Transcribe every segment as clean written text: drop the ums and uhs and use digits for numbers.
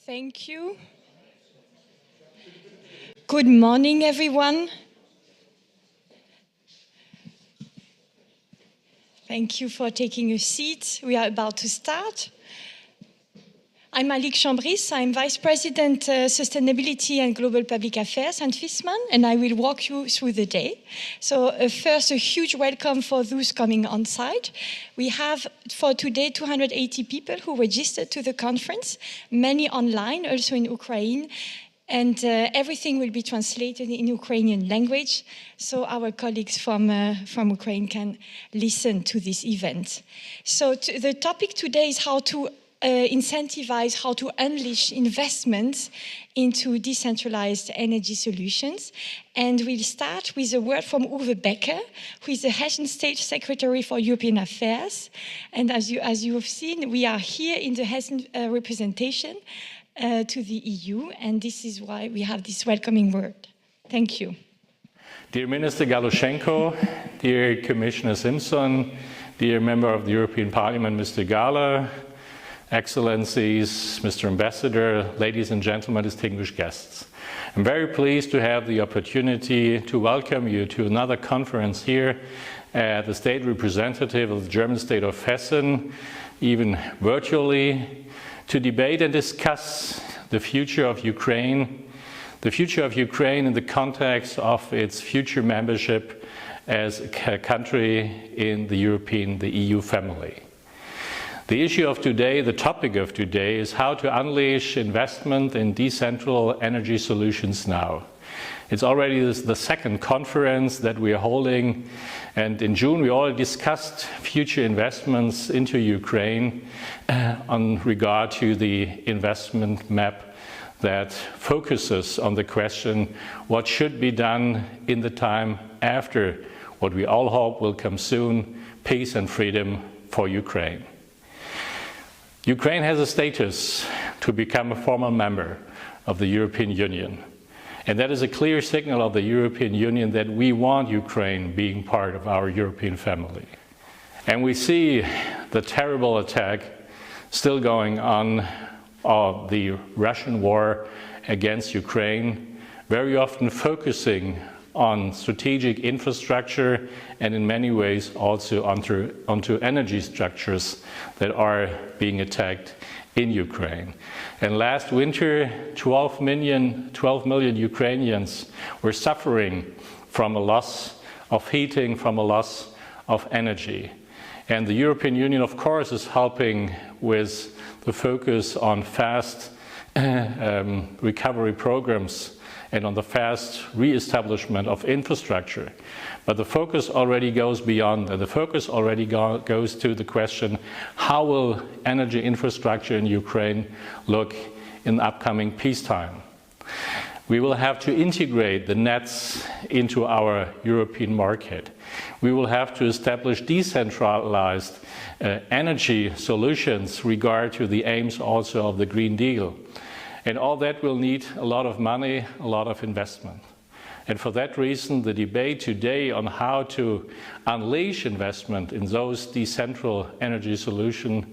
Thank you. Good morning, everyone. Thank you for taking a seat. We are about to start. I'm Malik Chambris. I'm Vice President, Sustainability and Global Public Affairs at Viessmann, and I will walk you through the day. So first, a huge welcome for those coming on site. We have, for today, 280 people who registered to the conference, many online, also in Ukraine, and everything will be translated in Ukrainian language, so our colleagues from Ukraine can listen to this event. So the topic today is how to incentivize, how to unleash investments into decentralized energy solutions. And we'll start with a word from Uwe Becker, who is the Hessian State Secretary for European Affairs. And as you have seen, we are here in the Hessian representation to the EU, and this is why we have this welcoming word. Thank you. Dear Minister Galushenko, dear Commissioner Simpson, dear Member of the European Parliament, Mr. Gahler, Excellencies, Mr. Ambassador, ladies and gentlemen, distinguished guests. I'm very pleased to have the opportunity to welcome you to another conference here at the state representative of the German state of Hessen, even virtually, to debate and discuss the future of Ukraine in the context of its future membership as a country in the EU family. The issue of today, the topic of today, is how to unleash investment in decentral energy solutions now. It's already the second conference that we are holding, and in June we already discussed future investments into Ukraine on regard to the investment map that focuses on the question what should be done in the time after what we all hope will come soon, peace and freedom for Ukraine. Ukraine has a status to become a formal member of the European Union. And that is a clear signal of the European Union that we want Ukraine being part of our European family. And we see the terrible attack still going on of the Russian war against Ukraine, very often focusing on strategic infrastructure and in many ways also onto energy structures that are being attacked in Ukraine. And last winter, 12 million Ukrainians were suffering from a loss of heating, from a loss of energy. And the European Union, of course, is helping with the focus on fast recovery programs and on the fast re-establishment of infrastructure. But the focus already goes beyond, and the focus already goes to the question, how will energy infrastructure in Ukraine look in upcoming peacetime? We will have to integrate the nets into our European market. We will have to establish decentralized energy solutions regard to the aims also of the Green Deal. And all that will need a lot of money, a lot of investment. And for that reason, the debate today on how to unleash investment in those decentral energy solutions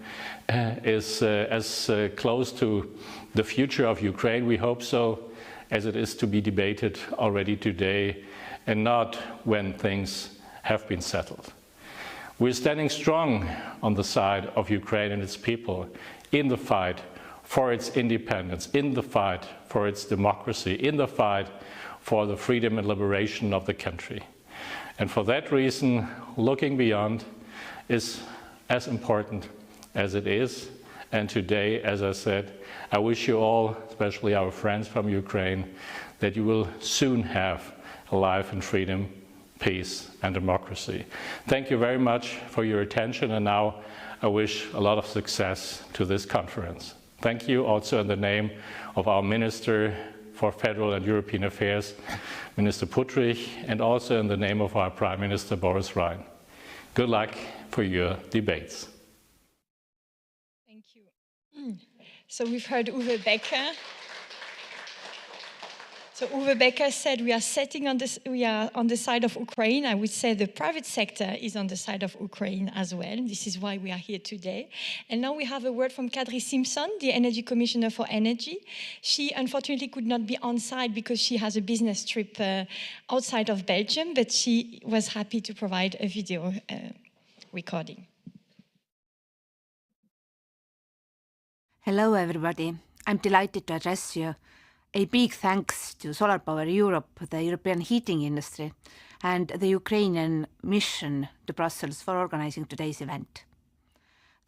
is as close to the future of Ukraine, we hope so, as it is to be debated already today, and not when things have been settled. We're standing strong on the side of Ukraine and its people in the fight for its independence, in the fight for its democracy, in the fight for the freedom and liberation of the country. And for that reason, looking beyond is as important as it is. And today, as I said, I wish you all, especially our friends from Ukraine, that you will soon have a life in freedom, peace and democracy. Thank you very much for your attention, and now I wish a lot of success to this conference. Thank you also in the name of our Minister for Federal and European Affairs, Minister Puttrich, and also in the name of our Prime Minister Boris Rhein. Good luck for your debates. Thank you. So we've heard Uwe Becker. So Uwe Becker said we are on the side of Ukraine. I would say the private sector is on the side of Ukraine as well. This is why we are here today. And now we have a word from Kadri Simpson, the Energy Commissioner for Energy. She unfortunately could not be on site because she has a business trip outside of Belgium, but she was happy to provide a video recording. Hello everybody, I'm delighted to address you. A big thanks to Solar Power Europe, the European heating industry, and the Ukrainian mission to Brussels for organizing today's event.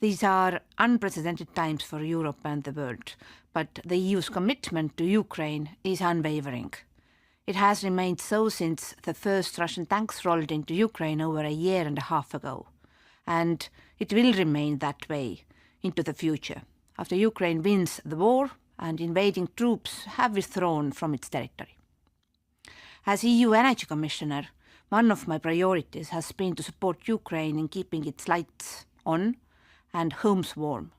These are unprecedented times for Europe and the world, but the EU's commitment to Ukraine is unwavering. It has remained so since the first Russian tanks rolled into Ukraine over a year and a half ago, and it will remain that way into the future, after Ukraine wins the war and invading troops have withdrawn from its territory. As EU Energy Commissioner, one of my priorities has been to support Ukraine in keeping its lights on and homes warm.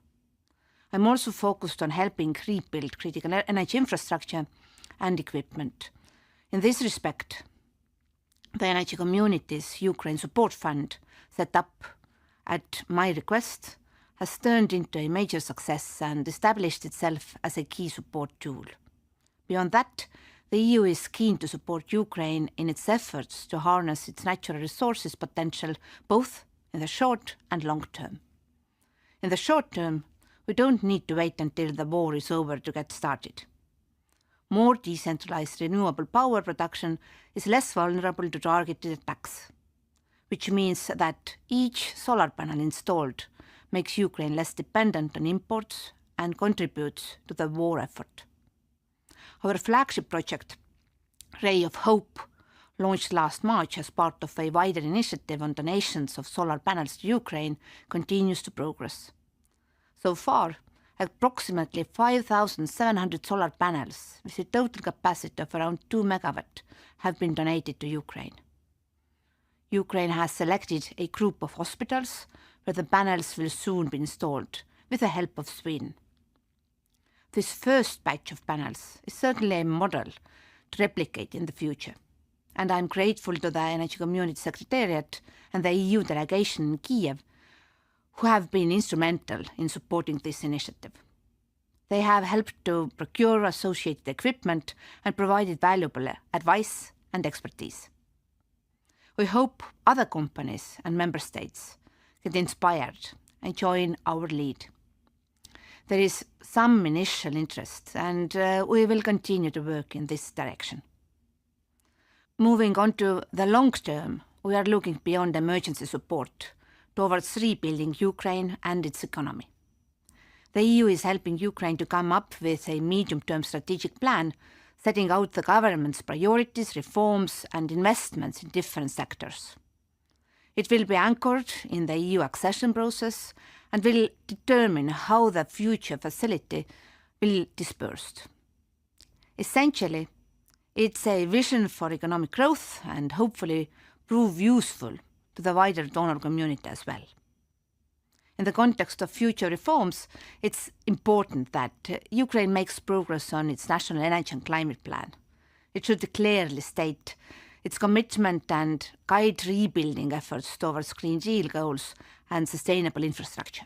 I'm also focused on helping rebuild critical energy infrastructure and equipment. In this respect, the Energy Community's Ukraine Support Fund, set up at my request, has turned into a major success and established itself as a key support tool. Beyond that, the EU is keen to support Ukraine in its efforts to harness its natural resources potential both in the short and long term. In the short term, we don't need to wait until the war is over to get started. More decentralized renewable power production is less vulnerable to targeted attacks, which means that each solar panel installed makes Ukraine less dependent on imports and contributes to the war effort. Our flagship project, Ray of Hope, launched last March as part of a wider initiative on donations of solar panels to Ukraine, continues to progress. So far, approximately 5,700 solar panels with a total capacity of around 2 megawatt have been donated to Ukraine. Ukraine has selected a group of hospitals where the panels will soon be installed with the help of Sweden. This first batch of panels is certainly a model to replicate in the future, and I'm grateful to the Energy Community Secretariat and the EU delegation in Kiev who have been instrumental in supporting this initiative. They have helped to procure associated equipment and provided valuable advice and expertise. We hope other companies and member states get inspired and join our lead. There is some initial interest, and we will continue to work in this direction. Moving on to the long term, we are looking beyond emergency support towards rebuilding Ukraine and its economy. The EU is helping Ukraine to come up with a medium-term strategic plan, setting out the government's priorities, reforms, and investments in different sectors. It will be anchored in the EU accession process and will determine how the future facility will be dispersed. Essentially, it's a vision for economic growth and hopefully prove useful to the wider donor community as well. In the context of future reforms, it's important that Ukraine makes progress on its national energy and climate plan. It should clearly state its commitment and guide rebuilding efforts towards Green Deal goals and sustainable infrastructure.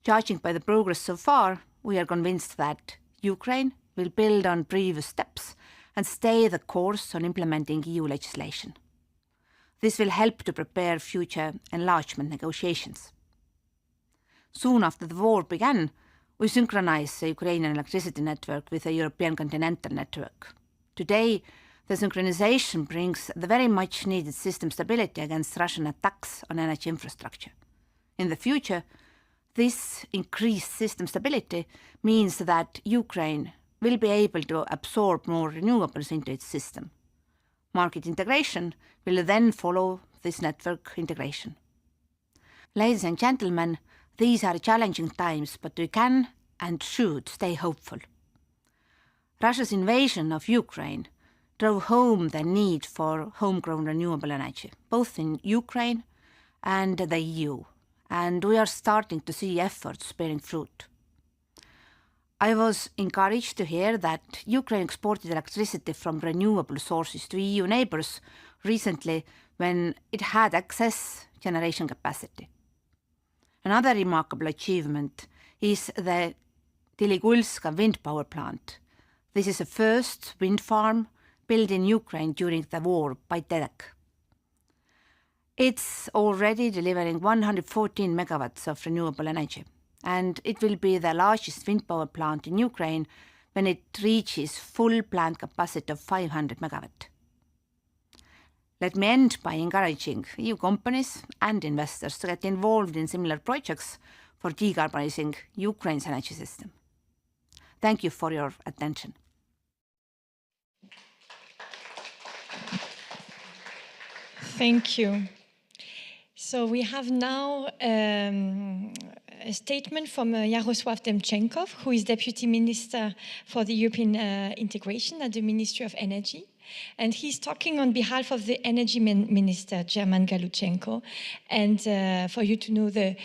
Judging by the progress so far, we are convinced that Ukraine will build on previous steps and stay the course on implementing EU legislation. This will help to prepare future enlargement negotiations. Soon after the war began, we synchronized the Ukrainian electricity network with the European continental network. Today, the synchronization brings the very much needed system stability against Russian attacks on energy infrastructure. In the future, this increased system stability means that Ukraine will be able to absorb more renewables into its system. Market integration will then follow this network integration. Ladies and gentlemen, these are challenging times, but we can and should stay hopeful. Russia's invasion of Ukraine drove home the need for homegrown renewable energy, both in Ukraine and the EU, and we are starting to see efforts bearing fruit. I was encouraged to hear that Ukraine exported electricity from renewable sources to EU neighbors recently when it had excess generation capacity. Another remarkable achievement is the Tiligulska wind power plant. This is the first wind farm built in Ukraine during the war by TEDEC. It's already delivering 114 megawatts of renewable energy, and it will be the largest wind power plant in Ukraine when it reaches full plant capacity of 500 megawatt. Let me end by encouraging EU companies and investors to get involved in similar projects for decarbonizing Ukraine's energy system. Thank you for your attention. Thank you. So we have now a statement from Yaroslav Demchenkov, who is Deputy Minister for the European Integration at the Ministry of Energy. And he's talking on behalf of the Energy Minister, German Galuchenko. And for you to know, the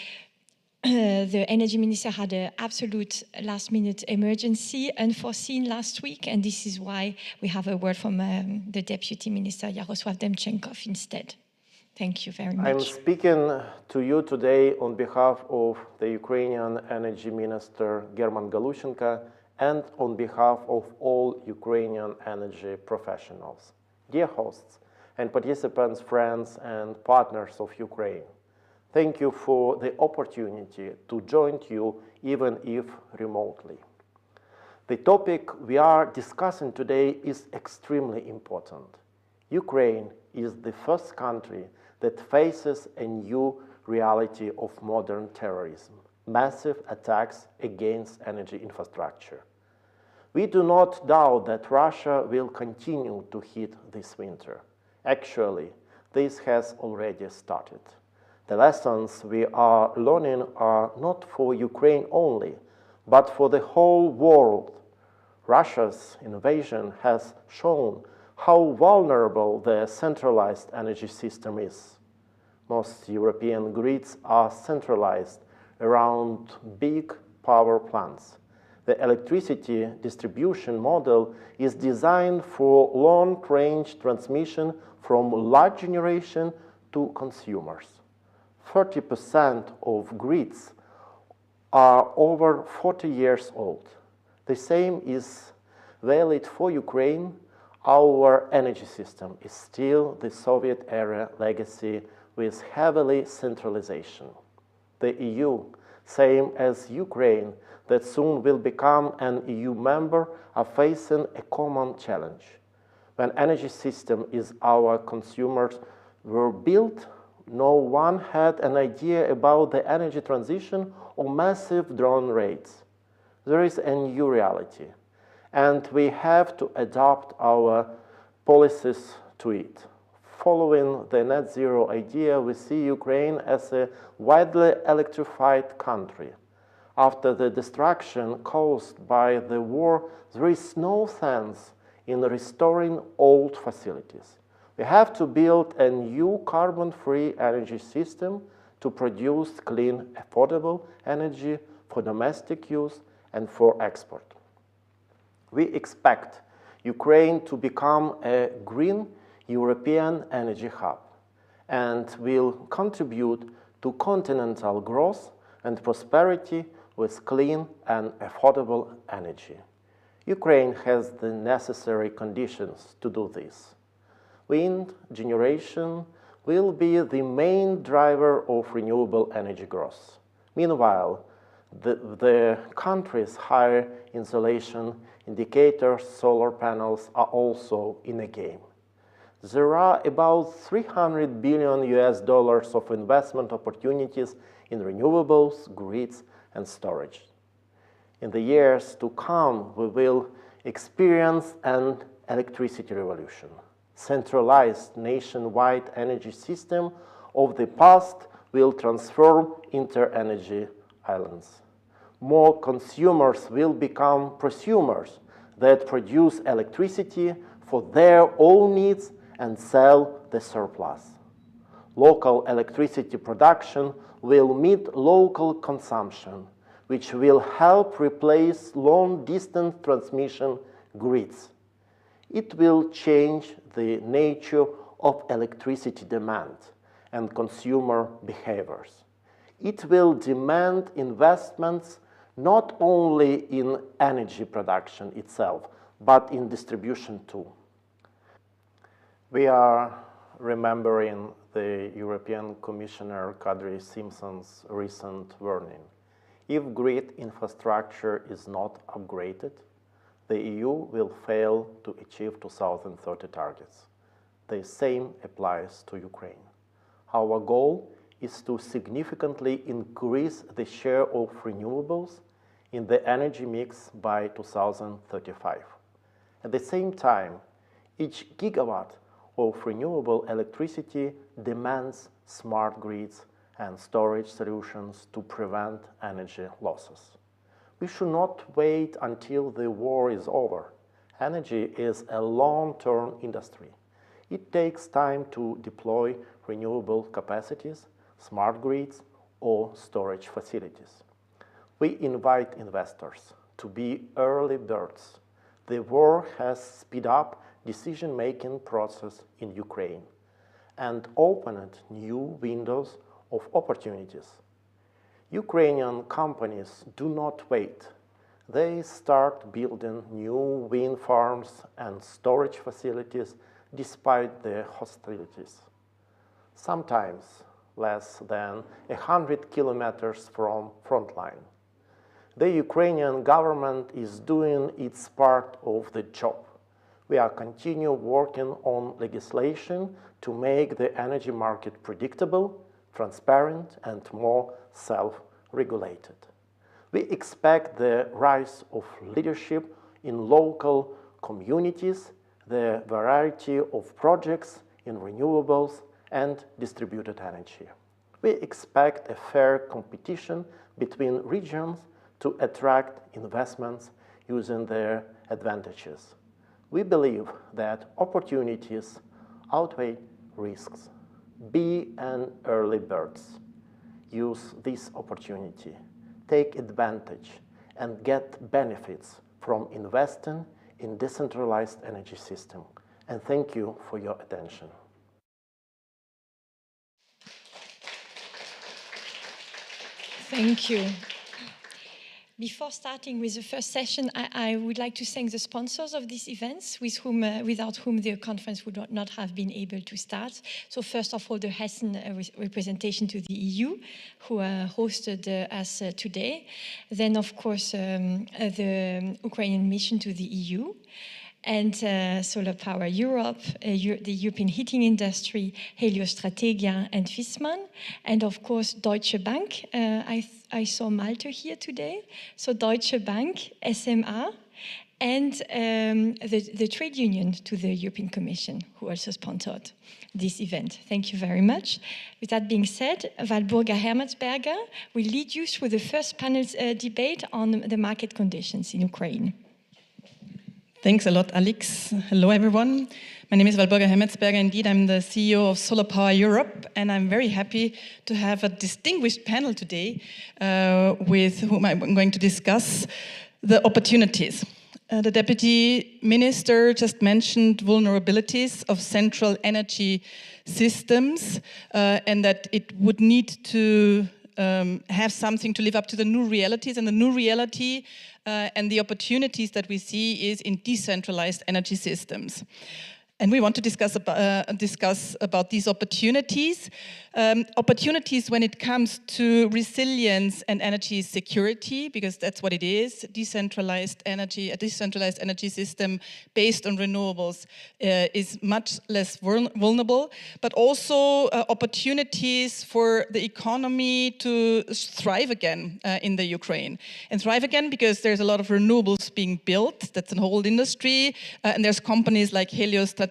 Energy Minister had an absolute last-minute emergency, unforeseen last week, and this is why we have a word from the Deputy Minister, Yaroslav Demchenkov, instead. Thank you very much. I'm speaking to you today on behalf of the Ukrainian Energy Minister, German Galuchenko, and on behalf of all Ukrainian energy professionals. Dear hosts and participants, friends and partners of Ukraine, thank you for the opportunity to join you, even if remotely. The topic we are discussing today is extremely important. Ukraine is the first country that faces a new reality of modern terrorism, massive attacks against energy infrastructure. We do not doubt that Russia will continue to hit this winter. Actually, this has already started. The lessons we are learning are not for Ukraine only, but for the whole world. Russia's invasion has shown how vulnerable the centralized energy system is. Most European grids are centralized around big power plants. The electricity distribution model is designed for long-range transmission from large generation to consumers. 30% of grids are over 40 years old. The same is valid for Ukraine. Our energy system is still the Soviet-era legacy with heavily centralization. The EU, same as Ukraine, that soon will become an EU member, are facing a common challenge. When energy system is our consumers were built, no one had an idea about the energy transition or massive drone rates. There is a new reality, and we have to adapt our policies to it. Following the net zero idea, we see Ukraine as a widely electrified country. After the destruction caused by the war, there is no sense in restoring old facilities. We have to build a new carbon-free energy system to produce clean, affordable energy for domestic use and for export. We expect Ukraine to become a green European energy hub and will contribute to continental growth and prosperity with clean and affordable energy. Ukraine has the necessary conditions to do this. Wind generation will be the main driver of renewable energy growth. Meanwhile, the country's higher insolation indicators, solar panels, are also in the game. There are about $300 billion of investment opportunities in renewables, grids, and storage. In the years to come, we will experience an electricity revolution. Centralized nationwide energy system of the past will transform into energy islands. More consumers will become prosumers that produce electricity for their own needs and sell the surplus. Local electricity production will meet local consumption. which will help replace long-distance transmission grids. It will change the nature of electricity demand and consumer behaviors. It will demand investments not only in energy production itself, but in distribution too. We are remembering the European Commissioner Kadri Simpson's recent warning. If grid infrastructure is not upgraded, the EU will fail to achieve 2030 targets. The same applies to Ukraine. Our goal is to significantly increase the share of renewables in the energy mix by 2035. At the same time, each gigawatt of renewable electricity demands smart grids and storage solutions to prevent energy losses. We should not wait until the war is over. Energy is a long-term industry. It takes time to deploy renewable capacities, smart grids, or storage facilities. We invite investors to be early birds. The war has sped up decision-making process in Ukraine and opened new windows of opportunities. Ukrainian companies do not wait. They start building new wind farms and storage facilities despite the hostilities, sometimes less than 100 kilometers from frontline. The Ukrainian government is doing its part of the job. We are continue working on legislation to make the energy market predictable, transparent, and more self-regulated. We expect the rise of leadership in local communities, the variety of projects in renewables and distributed energy. We expect a fair competition between regions to attract investments using their advantages. We believe that opportunities outweigh risks. Be an early bird. Use this opportunity, take advantage, and get benefits from investing in decentralized energy system. And thank you for your attention. Thank you. Before starting with the first session, I would like to thank the sponsors of these events, without whom the conference would not have been able to start. So first of all, the Hessen representation to the EU, who hosted us today. Then, of course, the Ukrainian mission to the EU. And Solar Power Europe, the European heating industry, Heliostrategia and Viessmann, and of course Deutsche Bank. I saw Malte here today. So Deutsche Bank, SMA, and the trade union to the European Commission, who also sponsored this event. Thank you very much. With that being said, Walburga Hermansberger will lead you through the first panel debate on the market conditions in Ukraine. Thanks a lot, Alex. Hello, everyone. My name is Walburga Hermansberger. Indeed, I'm the CEO of Solar Power Europe, and I'm very happy to have a distinguished panel today with whom I'm going to discuss the opportunities. The Deputy Minister just mentioned vulnerabilities of central energy systems and that it would need to have something to live up to the new realities, and the new reality and the opportunities that we see is in decentralized energy systems. And we want to discuss about these opportunities. Opportunities when it comes to resilience and energy security, because that's what it is. Decentralized energy, a decentralized energy system based on renewables is much less vulnerable, but also opportunities for the economy to thrive again in the Ukraine. And thrive again because there's a lot of renewables being built. That's a whole industry. And there's companies like Heliostrategia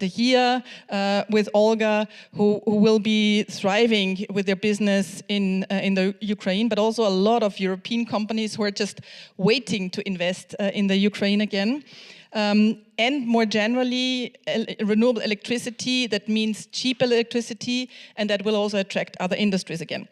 with Olga who will be thriving with their business in the Ukraine, but also a lot of European companies who are just waiting to invest in the Ukraine again. And more generally, renewable electricity, that means cheap electricity, and that will also attract other industries again.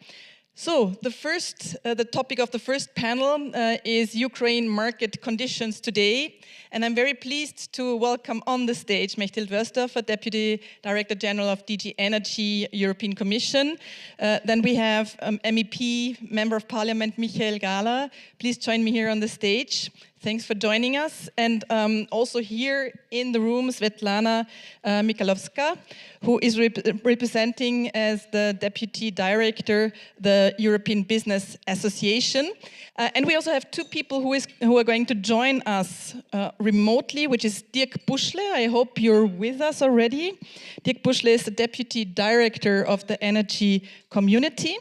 So the topic of the first panel is Ukraine market conditions today. And I'm very pleased to welcome on the stage Mechthild Wörsdorfer, Deputy Director General of DG Energy, European Commission. Then we have MEP, Member of Parliament Michael Gahler. Please join me here on the stage. Thanks for joining us. And also here in the room, Svetlana Mikalovska, who is representing as the Deputy Director, the European Business Association. And we also have two people who are going to join us remotely, which is Dirk Buschle. I hope you're with us already. Dirk Buschle is the Deputy Director of the Energy Community.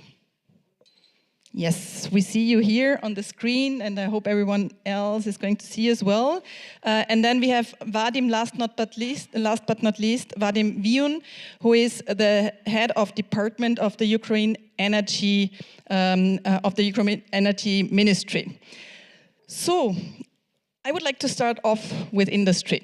Yes, we see you here on the screen, and I hope everyone else is going to see as well. And then we have Vadim, last but not least, Vadim Viun, who is the head of department of the Ukraine Energy Ministry. So, I would like to start off with industry.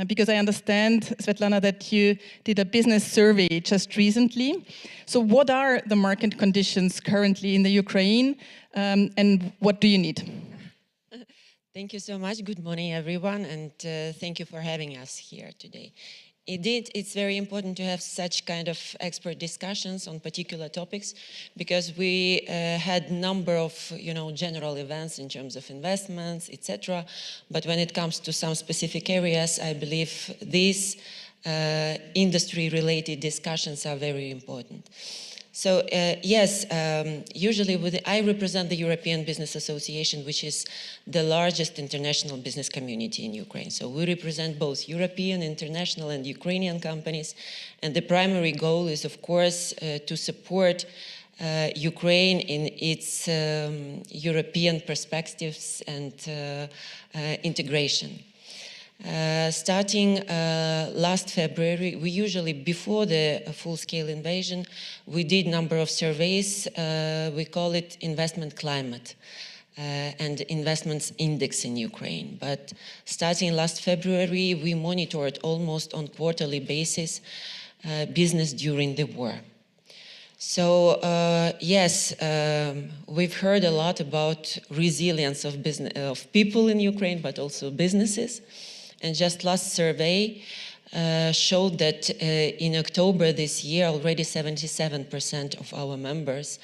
Because I understand, Svetlana, that you did a business survey just recently. So what are the market conditions currently in the Ukraine, and what do you need? Thank you so much. Good morning, everyone, and thank you for having us here today. Indeed, it's very important to have such kind of expert discussions on particular topics, because we had number of, general events in terms of investments, etc. But when it comes to some specific areas, I believe these industry-related discussions are very important. So yes, usually I represent the European Business Association, which is the largest international business community in Ukraine. So we represent both European, international, and Ukrainian companies. And the primary goal is, of course, to support Ukraine in its European perspectives and integration. Starting last February, we usually, before the full-scale invasion, we did number of surveys. We call it investment climate and investments index in Ukraine. But starting last February, we monitored almost on quarterly basis business during the war. So yes, we've heard a lot about resilience of people in Ukraine, but also businesses. And just last survey showed that in October this year, already 77% of our members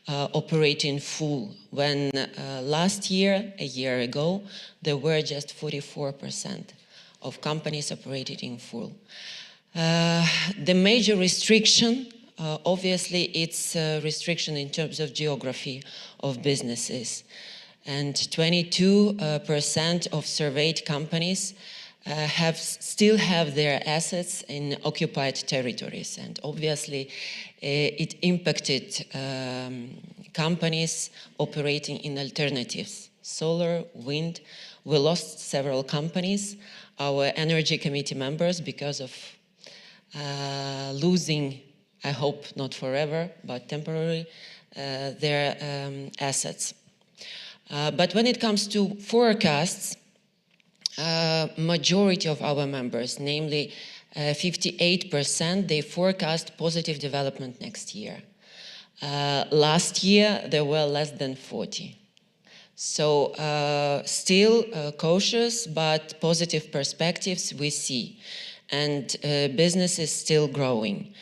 operate in full, when last year, a year ago, there were just 44% of companies operated in full. The major restriction, obviously, it's a restriction in terms of geography of businesses. And 22% of surveyed companies still have their assets in occupied territories, and obviously it impacted companies operating in alternatives, solar, wind. We lost several companies, our energy committee members, because of losing, I hope not forever, but temporarily, their assets. But when it comes to forecasts, majority of our members, namely 58%, they forecast positive development next year. Last year, there were less than 40. So still cautious, but positive perspectives we see. And business is still growing.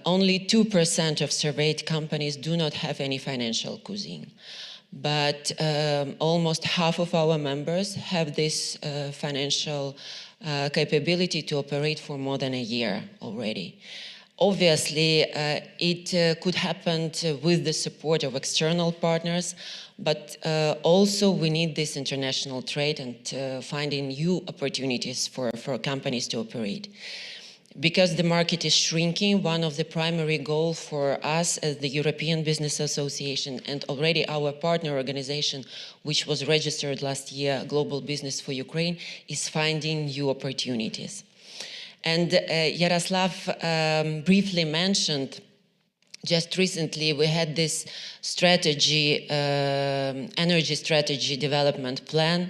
Only 2% of surveyed companies do not have any financial cuisine. But almost half of our members have this financial capability to operate for more than a year already. Obviously, it could happen with the support of external partners, but also we need this international trade and finding new opportunities for companies to operate. Because the market is shrinking, one of the primary goals for us as the European Business Association and already our partner organization, which was registered last year, Global Business for Ukraine, is finding new opportunities. And Yaroslav briefly mentioned, just recently we had this strategy, energy strategy development plan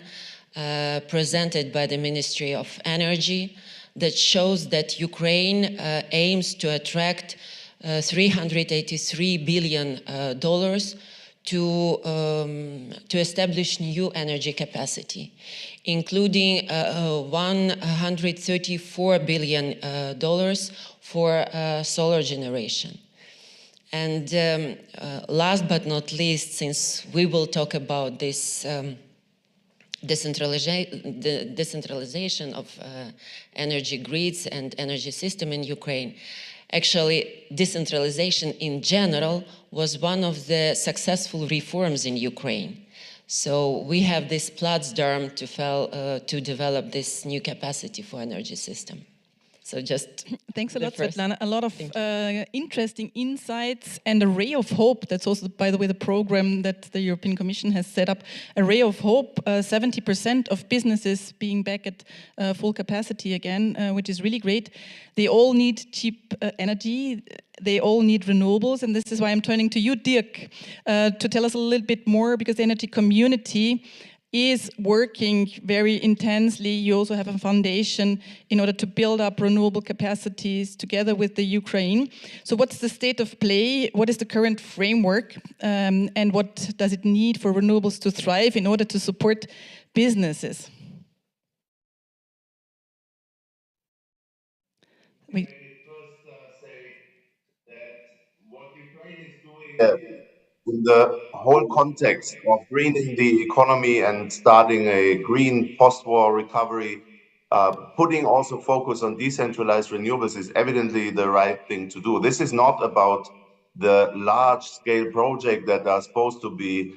presented by the Ministry of Energy, that shows that Ukraine aims to attract $383 billion to establish new energy capacity, including $134 billion for solar generation. And last but not least, since we will talk about this decentralization of energy grids and energy system in Ukraine, actually decentralization in general was one of the successful reforms in Ukraine. So we have this platform to develop this new capacity for energy system. So just thanks a lot, Svetlana. A lot of interesting insights and a ray of hope. That's also, by the way, the program that the European Commission has set up. A ray of hope, 70% of businesses being back at full capacity again, which is really great. They all need cheap energy. They all need renewables. And this is why I'm turning to you, Dirk, to tell us a little bit more, because the energy community is working very intensely. You also have a foundation in order to build up renewable capacities together with the Ukraine. So what's the state of play? What is the current framework? And what does it need for renewables to thrive in order to support businesses? May I first say that what Ukraine is doing in the whole context of greening the economy and starting a green post-war recovery, putting also focus on decentralized renewables is evidently the right thing to do. This is not about the large-scale project that are supposed to be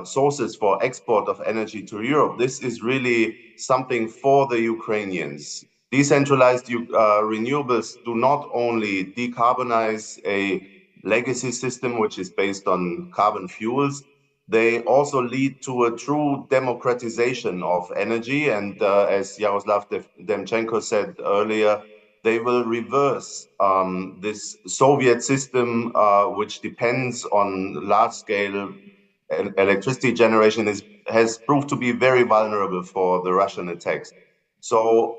sources for export of energy to Europe. This is really something for the Ukrainians. Decentralized renewables do not only decarbonize a legacy system which is based on carbon fuels, they also lead to a true democratization of energy. And as Yaroslav Demchenko said earlier, they will reverse this Soviet system, which depends on large-scale electricity generation, has proved to be very vulnerable for the Russian attacks. So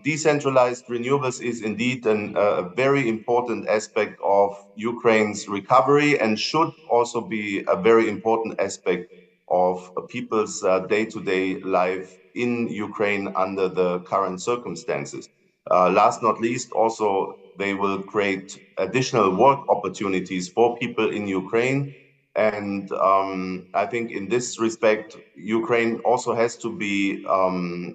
decentralized renewables is indeed a very important aspect of Ukraine's recovery and should also be a very important aspect of people's day-to-day life in Ukraine under the current circumstances. Last not least, also they will create additional work opportunities for people in Ukraine. And I think in this respect, Ukraine also has to be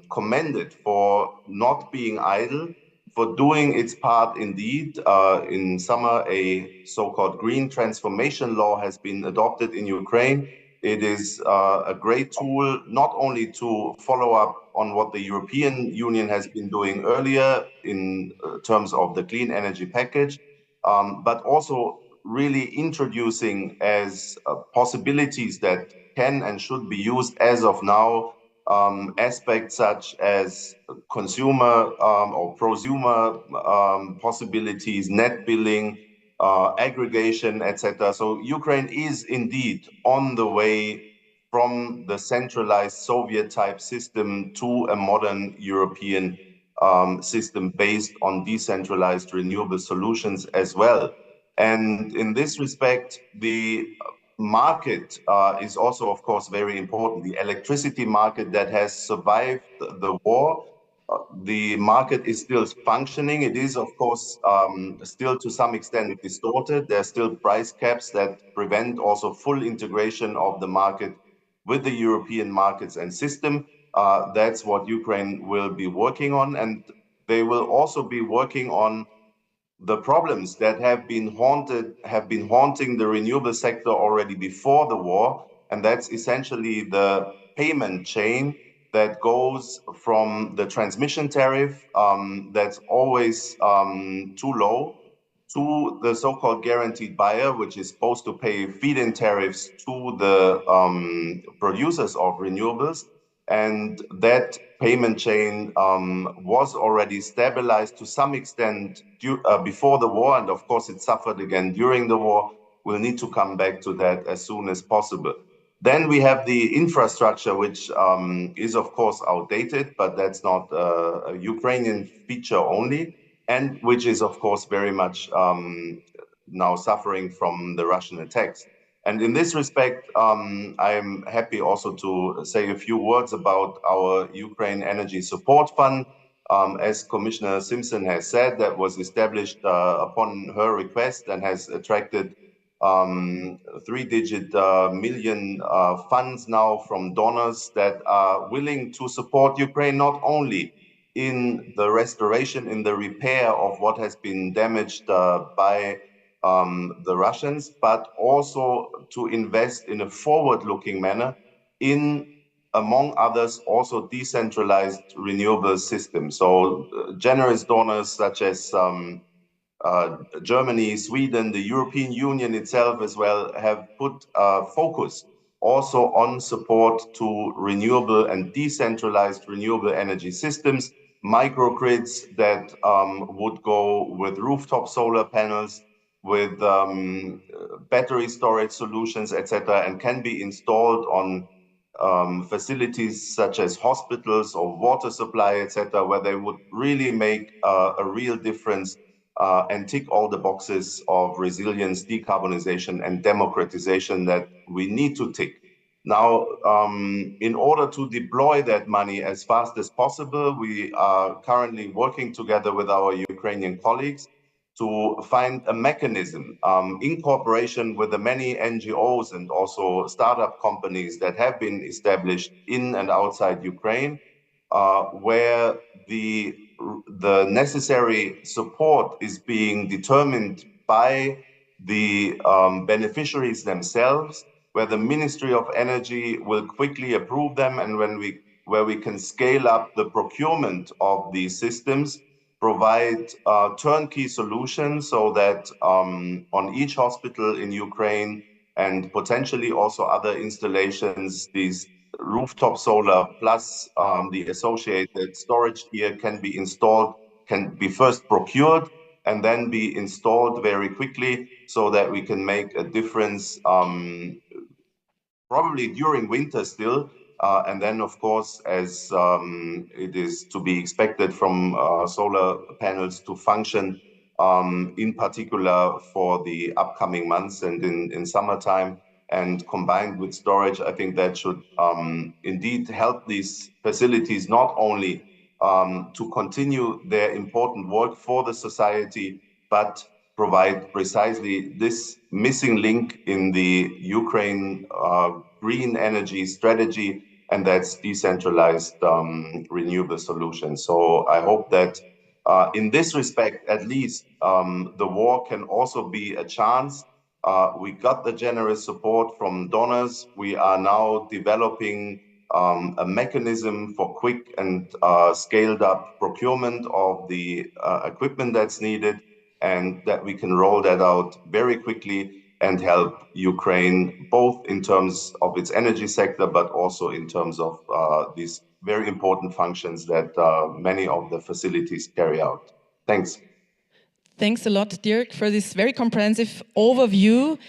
commended for not being idle, for doing its part indeed. In summer, a so-called green transformation law has been adopted in Ukraine. It is a great tool, not only to follow up on what the European Union has been doing earlier in terms of the clean energy package, but also really introducing as possibilities that can and should be used as of now aspects such as consumer or prosumer possibilities, net billing, aggregation, etc. So Ukraine is indeed on the way from the centralized Soviet-type system to a modern European system based on decentralized renewable solutions as well. And in this respect, the market is also, of course, very important. The electricity market that has survived the war, the market is still functioning. It is, of course, still to some extent distorted. There are still price caps that prevent also full integration of the market with the European markets and system. That's what Ukraine will be working on. And they will also be working on the problems that have been haunting the renewable sector already before the war, and that's essentially the payment chain that goes from the transmission tariff that's always too low to the so-called guaranteed buyer, which is supposed to pay feed-in tariffs to the producers of renewables. And that payment chain was already stabilized to some extent before the war, and of course it suffered again during the war. We'll need to come back to that as soon as possible. Then we have the infrastructure, which is of course outdated, but that's not a Ukrainian feature only, and which is of course very much now suffering from the Russian attacks. And in this respect, I'm happy also to say a few words about our Ukraine Energy Support Fund. As Commissioner Simpson has said, that was established upon her request and has attracted three-digit million funds now from donors that are willing to support Ukraine not only in the restoration, in the repair of what has been damaged by the Russians, but also to invest in a forward-looking manner in, among others, also decentralized renewable systems. So generous donors such as Germany, Sweden, the European Union itself as well have put focus also on support to renewable and decentralized renewable energy systems, microgrids that would go with rooftop solar panels, with battery storage solutions, etc., and can be installed on facilities such as hospitals or water supply, etc., where they would really make a real difference and tick all the boxes of resilience, decarbonization, and democratization that we need to tick. Now, in order to deploy that money as fast as possible, we are currently working together with our Ukrainian colleagues to find a mechanism in cooperation with the many NGOs and also startup companies that have been established in and outside Ukraine, where the necessary support is being determined by the beneficiaries themselves, where the Ministry of Energy will quickly approve them, and where we can scale up the procurement of these systems, provide turnkey solutions so that on each hospital in Ukraine and potentially also other installations, these rooftop solar plus the associated storage gear can be installed, can be first procured and then be installed very quickly so that we can make a difference probably during winter still. And then, of course, as it is to be expected from solar panels to function, in particular for the upcoming months and in summertime, and combined with storage, I think that should indeed help these facilities not only to continue their important work for the society, but provide precisely this missing link in the Ukraine green energy strategy, and that's decentralized renewable solutions. So I hope that in this respect, at least, the war can also be a chance. We got the generous support from donors. We are now developing a mechanism for quick and scaled up procurement of the equipment that's needed, and that we can roll that out very quickly and help Ukraine, both in terms of its energy sector, but also in terms of these very important functions that many of the facilities carry out. Thanks. Thanks a lot, Dirk, for this very comprehensive overview.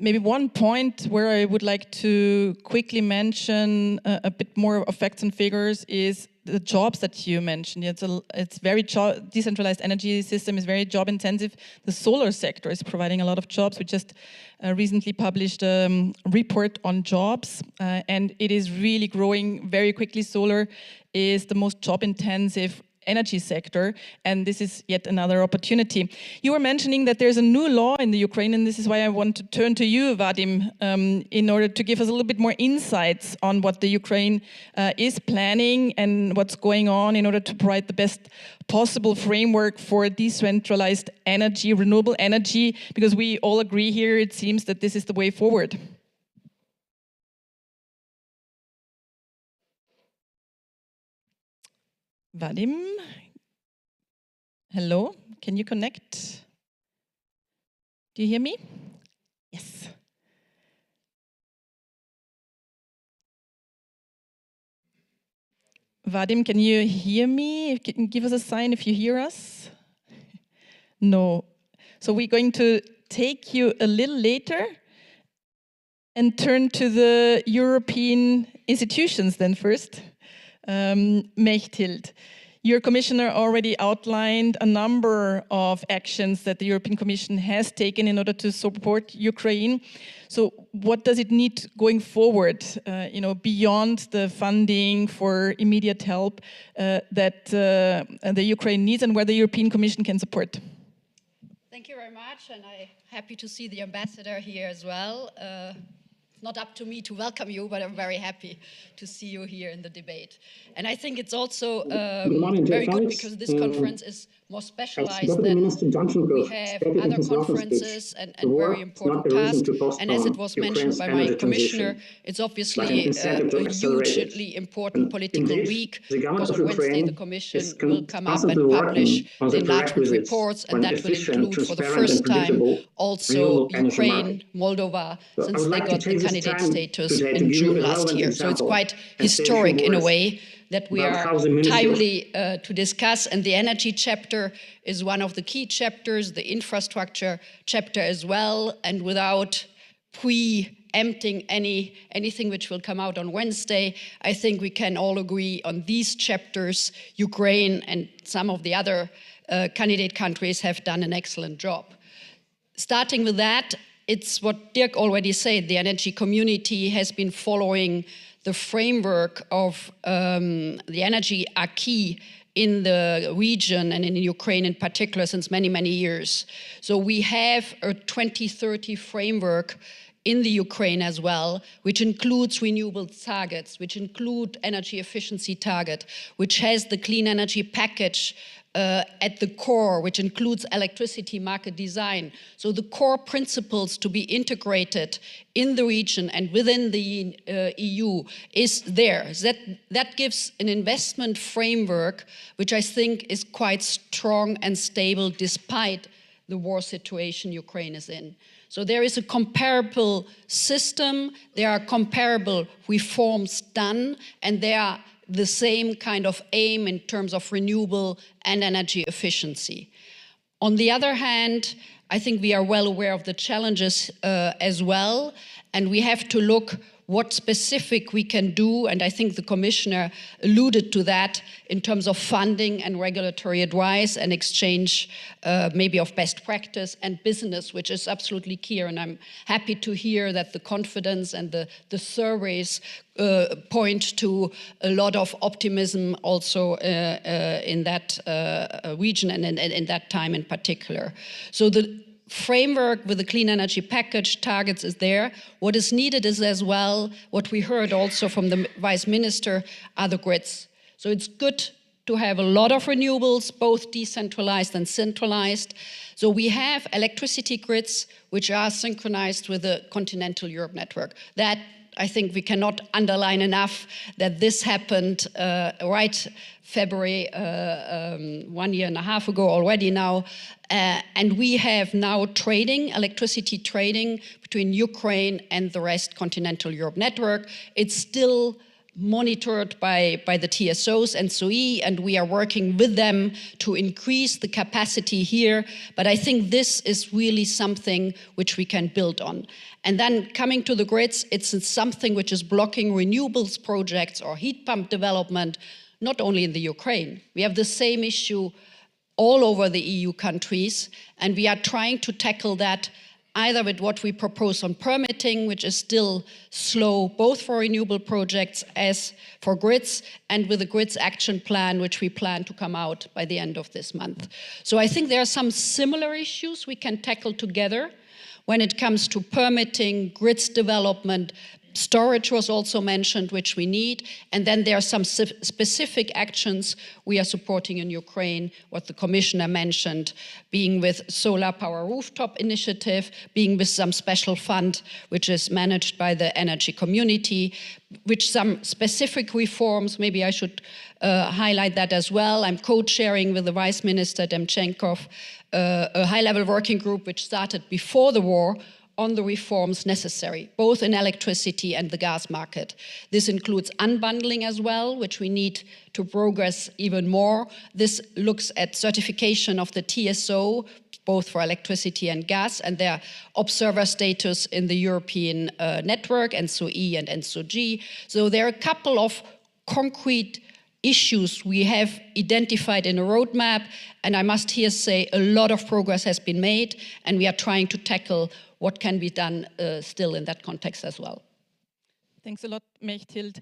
Maybe one point where I would like to quickly mention a bit more of facts and figures is the jobs that you mentioned. It's very decentralized energy system is very job intensive. The solar sector is providing a lot of jobs. We just recently published a report on jobs, and it is really growing very quickly. Solar is the most job intensive energy sector, and this is yet another opportunity. You were mentioning that there's a new law in the Ukraine, and this is why I want to turn to you, Vadim, in order to give us a little bit more insights on what the Ukraine is planning and what's going on in order to provide the best possible framework for decentralized energy, renewable energy, because we all agree here, it seems that this is the way forward. Vadim, hello, can you connect? Do you hear me? Yes. Vadim, can you hear me? Can you give us a sign if you hear us? No. So we're going to take you a little later and turn to the European institutions then first. Mechthild, Your commissioner already outlined a number of actions that the European Commission has taken in order to support Ukraine. So what does it need going forward, beyond the funding for immediate help that the Ukraine needs, and where the European Commission can support? Thank you very much, and I'm happy to see the ambassador here as well. Not up to me to welcome you, but I'm very happy to see you here in the debate. And I think it's also very good because this conference is more specialized than we have other conferences and very important tasks. And as it was mentioned by my commissioner, it's obviously a hugely important political week, because on Wednesday the Commission will come up and publish the enlargement reports, and that will include for the first time also Ukraine, Moldova, since they got the candidate status in June last year. So it's quite historic in a way that we are timely to discuss. And the energy chapter is one of the key chapters, the infrastructure chapter as well. And without preempting anything which will come out on Wednesday, I think we can all agree on these chapters. Ukraine and some of the other candidate countries have done an excellent job. Starting with that, it's what Dirk already said, the energy community has been following the framework of the energy acquis in the region and in Ukraine in particular since many, many years. So we have a 2030 framework in the Ukraine as well, which includes renewable targets, which include energy efficiency target, which has the clean energy package at the core, which includes electricity market design. So the core principles to be integrated in the region and within the EU is there. That gives an investment framework, which I think is quite strong and stable despite the war situation Ukraine is in. So there is a comparable system, there are comparable reforms done, and there are the same kind of aim in terms of renewable and energy efficiency. On the other hand, I think we are well aware of the challenges as well, and we have to look what specific we can do, and I think the Commissioner alluded to that in terms of funding and regulatory advice and exchange maybe of best practice and business, which is absolutely key. And I'm happy to hear that the confidence and the surveys point to a lot of optimism also in that region and in that time in particular. So the framework with the clean energy package targets is there. What is needed is as well, what we heard also from the Vice Minister, are the grids. So it's good to have a lot of renewables, both decentralized and centralized. So we have electricity grids which are synchronized with the continental Europe network. That I think we cannot underline enough that this happened right February, 1.5 years ago already now. And we have now electricity trading between Ukraine and the rest continental Europe network. It's still monitored by the TSOs and SOE, and we are working with them to increase the capacity here. But I think this is really something which we can build on. And then coming to the grids, it's something which is blocking renewables projects or heat pump development, not only in the Ukraine. We have the same issue all over the EU countries, and we are trying to tackle that either with what we propose on permitting, which is still slow, both for renewable projects as for grids, and with the grids action plan, which we plan to come out by the end of this month. So I think there are some similar issues we can tackle together when it comes to permitting, grids development. Storage was also mentioned, which we need. And then there are some specific actions we are supporting in Ukraine, what the Commissioner mentioned, being with Solar Power Rooftop Initiative, being with some special fund, which is managed by the energy community, which some specific reforms, maybe I should highlight that as well. I'm co-chairing with the Vice Minister Demchenkov a high-level working group which started before the war on the reforms necessary, both in electricity and the gas market. This includes unbundling as well, which we need to progress even more. This looks at certification of the TSO, both for electricity and gas, and their observer status in the European network, NSOE and NSOG. So there are a couple of concrete issues we have identified in a roadmap, and I must here say a lot of progress has been made, and we are trying to tackle what can be done still in that context as well. Thanks a lot, Mechthild.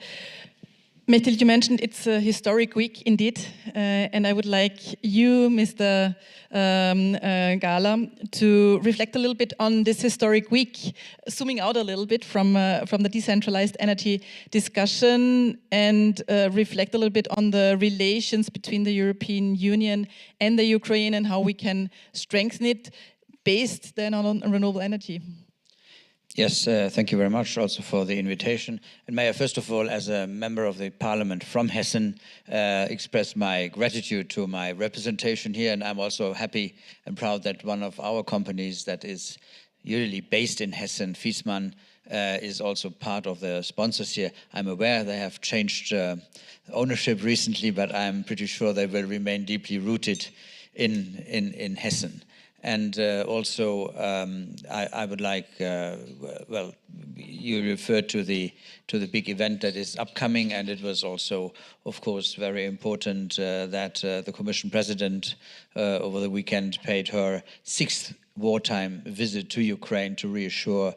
Mechthild, you mentioned it's a historic week indeed, and I would like you, Mr. Gala, to reflect a little bit on this historic week, zooming out a little bit from the decentralized energy discussion, and reflect a little bit on the relations between the European Union and the Ukraine and how we can strengthen it based then on renewable energy. Yes, thank you very much also for the invitation. And may I first of all, as a member of the parliament from Hessen, express my gratitude to my representation here. And I'm also happy and proud that one of our companies that is usually based in Hessen, Fiesmann, is also part of the sponsors here. I'm aware they have changed ownership recently, but I'm pretty sure they will remain deeply rooted in Hessen. And also, I would like, well, you referred to the big event that is upcoming, and it was also, of course, very important that the Commission President over the weekend paid her 6th wartime visit to Ukraine to reassure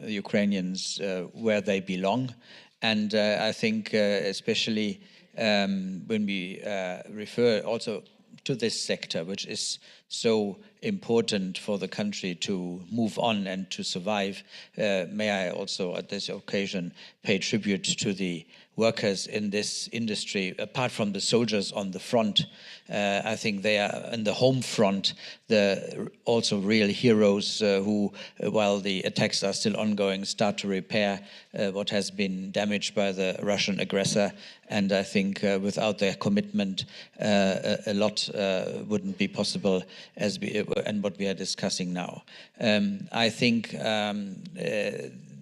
Ukrainians where they belong. And I think especially when we refer also to this sector, which is so important for the country to move on and to survive, may I also at this occasion pay tribute to the workers in this industry. Apart from the soldiers on the front, I think they are in the home front, the also real heroes who, while the attacks are still ongoing, start to repair what has been damaged by the Russian aggressor. And I think without their commitment, a lot wouldn't be possible as and what we are discussing now. I think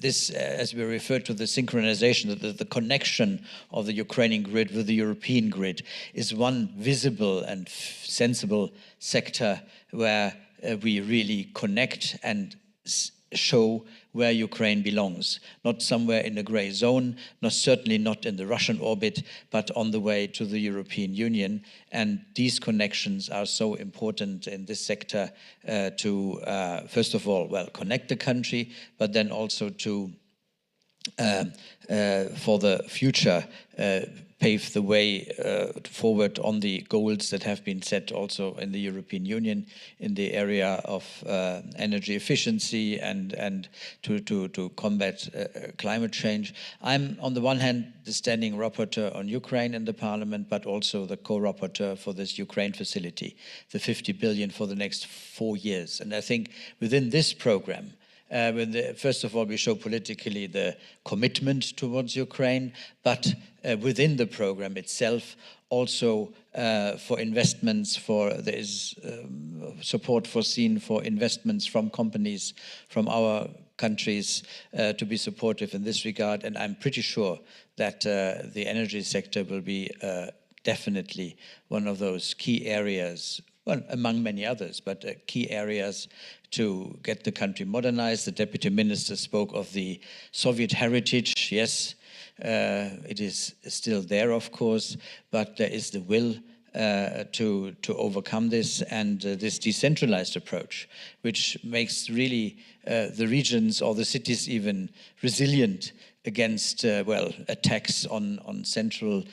this, as we refer to the synchronization, the connection of the Ukrainian grid with the European grid, is one visible and sensible sector where we really connect and show where Ukraine belongs. Not somewhere in a gray zone, certainly not in the Russian orbit, but on the way to the European Union. And these connections are so important in this sector to, first of all, well, connect the country, but then also to, for the future, pave the way forward on the goals that have been set also in the European Union in the area of energy efficiency and to combat climate change. I'm, on the one hand, the standing rapporteur on Ukraine in the parliament, but also the co-rapporteur for this Ukraine facility, the 50 billion for the next 4 years. And I think within this program, first of all, we show politically the commitment towards Ukraine, but within the program itself, also for investments, there is support foreseen for investments from companies from our countries to be supportive in this regard. And I'm pretty sure that the energy sector will be definitely one of those key areas, well, among many others, but key areas to get the country modernized. The deputy minister spoke of the Soviet heritage. Yes, it is still there, of course, but there is the will to overcome this, and this decentralized approach, which makes really the regions or the cities even resilient against well, attacks on central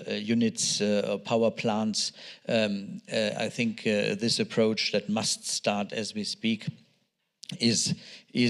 units or power plants. I think this approach that must start as we speak is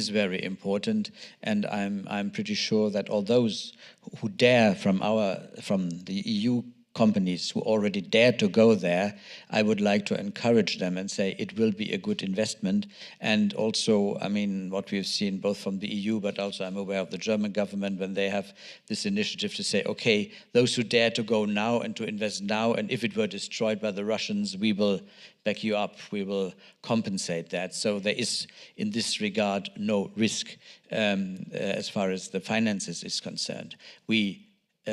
very important, and I'm pretty sure that all those who dare from the EU companies who already dare to go there, I would like to encourage them and say it will be a good investment. And also, I mean, what we've seen both from the EU, but also I'm aware of the German government when they have this initiative to say, okay, those who dare to go now and to invest now, and if it were destroyed by the Russians, we will back you up, we will compensate that. So there is, in this regard, no risk as far as the finances is concerned. We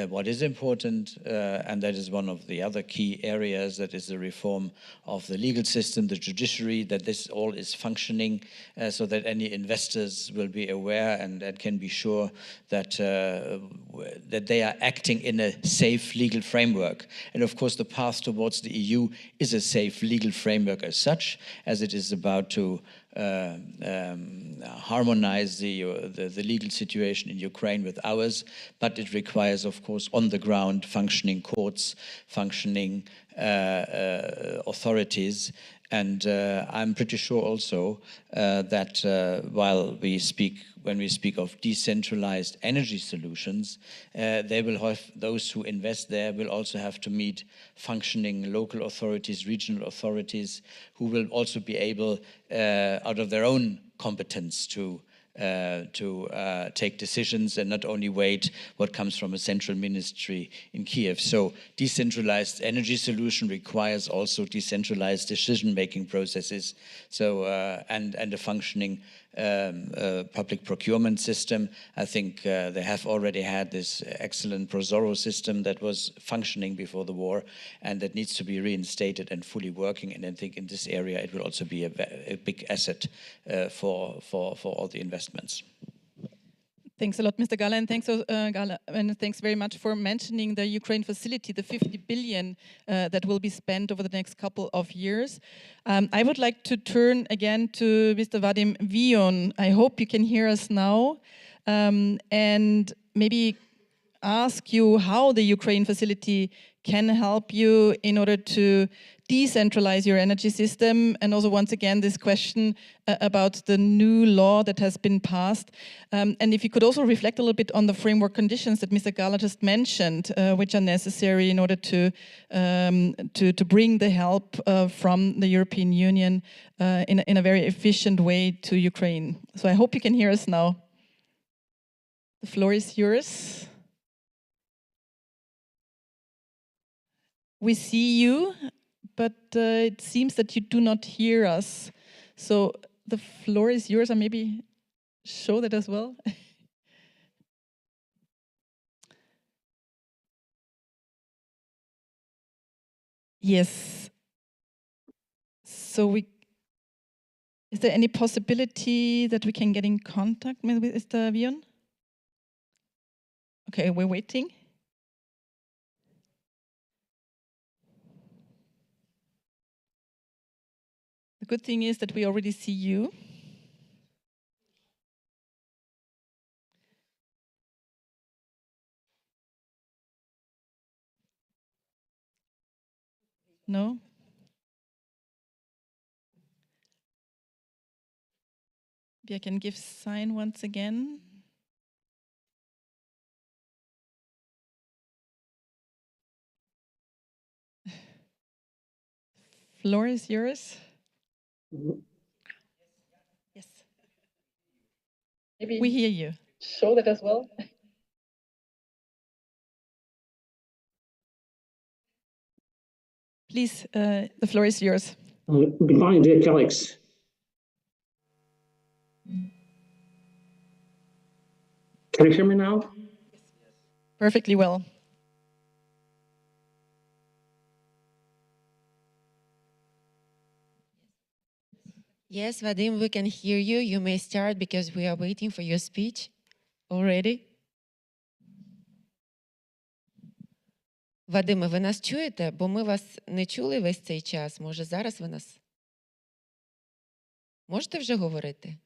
what is important, and that is one of the other key areas, that is the reform of the legal system, the judiciary, that this all is functioning so that any investors will be aware and can be sure that, that they are acting in a safe legal framework. And of course, the path towards the EU is a safe legal framework as such, as it is about to harmonize the legal situation in Ukraine with ours, but it requires, of course, on the ground functioning courts, functioning authorities. And I'm pretty sure also that when we speak of decentralized energy solutions, they will have, those who invest there will also have to meet functioning local authorities, regional authorities, who will also be able, out of their own competence, to take decisions and not only wait what comes from a central ministry in Kiev. So decentralized energy solution requires also decentralized decision-making processes. So and a functioning public procurement system. I think they have already had this excellent Prosoro system that was functioning before the war, and that needs to be reinstated and fully working. And I think in this area it will also be a big asset for all the investments. Thanks a lot, Mr. Gala, and thanks very much for mentioning the Ukraine facility, the 50 billion that will be spent over the next couple of years. I would like to turn again to Mr. Vadim Vion. I hope you can hear us now, and maybe ask you how the Ukraine facility can help you in order to decentralize your energy system, and also once again this question about the new law that has been passed, and if you could also reflect a little bit on the framework conditions that Mr. Gala just mentioned, which are necessary in order to bring the help from the European Union in a very efficient way to Ukraine. So I hope you can hear us now. The floor is yours. We see you, but it seems that you do not hear us. So the floor is yours, and maybe show that as well. Yes. So is there any possibility that we can get in contact with Mr. Vion? Okay, we're waiting. The good thing is that we already see you. No? Maybe I can give sign once again. Floor is yours. Yes. Maybe we hear you. Show that as well. Please, the floor is yours. Good morning, dear colleagues. Can you hear me now? Perfectly well. Yes, Vadim, we can hear you. You may start because we are waiting for your speech already. Вадиме, ви нас чуєте? Бо ми вас не чули весь цей час. Може, зараз ви нас можете вже говорити?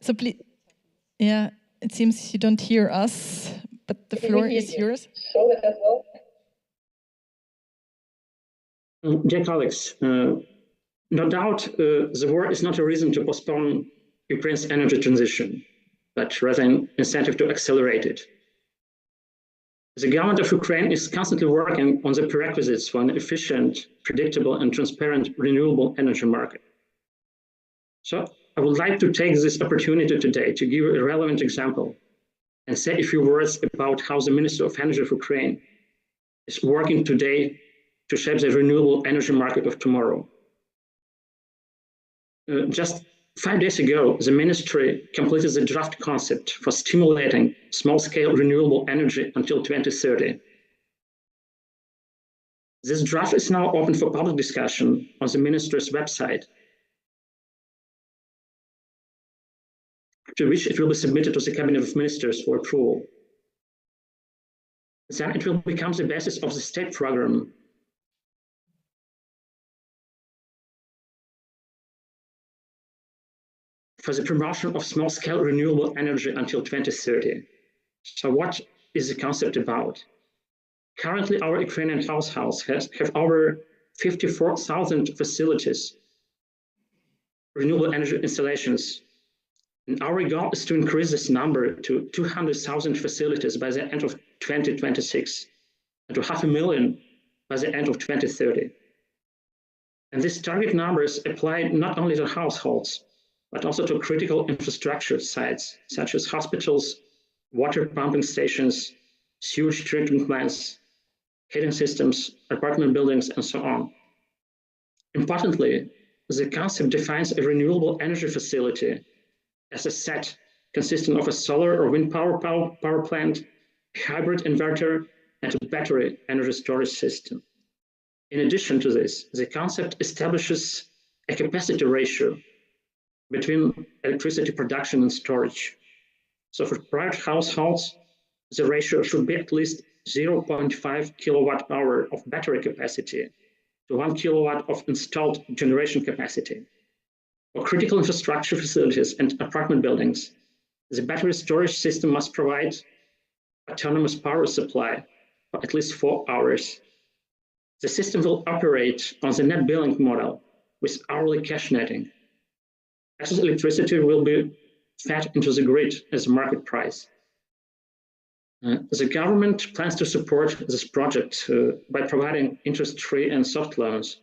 So please, yeah, it seems you don't hear us, but the floor is yours. Show it as well. Dear colleagues, no doubt the war is not a reason to postpone Ukraine's energy transition, but rather an incentive to accelerate it. The government of Ukraine is constantly working on the prerequisites for an efficient, predictable, and transparent renewable energy market. So I would like to take this opportunity today to give a relevant example and say a few words about how the Minister of Energy of Ukraine is working today to shape the renewable energy market of tomorrow. Just 5 days ago, the ministry completed the draft concept for stimulating small-scale renewable energy until 2030. This draft is now open for public discussion on the ministry's website, to which it will be submitted to the Cabinet of Ministers for approval. Then it will become the basis of the state program for the promotion of small-scale renewable energy until 2030. So what is the concept about? Currently, our Ukrainian households have over 54,000 facilities, renewable energy installations. And our goal is to increase this number to 200,000 facilities by the end of 2026, and to 500,000 by the end of 2030. And these target numbers apply not only to households, but also to critical infrastructure sites, such as hospitals, water pumping stations, sewage treatment plants, heating systems, apartment buildings, and so on. Importantly, the concept defines a renewable energy facility as a set consisting of a solar or wind power plant, a hybrid inverter, and a battery energy storage system. In addition to this, the concept establishes a capacity ratio between electricity production and storage. So for private households, the ratio should be at least 0.5 kilowatt hour of battery capacity to 1 kilowatt of installed generation capacity. For critical infrastructure facilities and apartment buildings, the battery storage system must provide autonomous power supply for at least 4 hours. The system will operate on the net billing model with hourly cash netting. Excess electricity will be fed into the grid as a market price. The government plans to support this project by providing interest-free and soft loans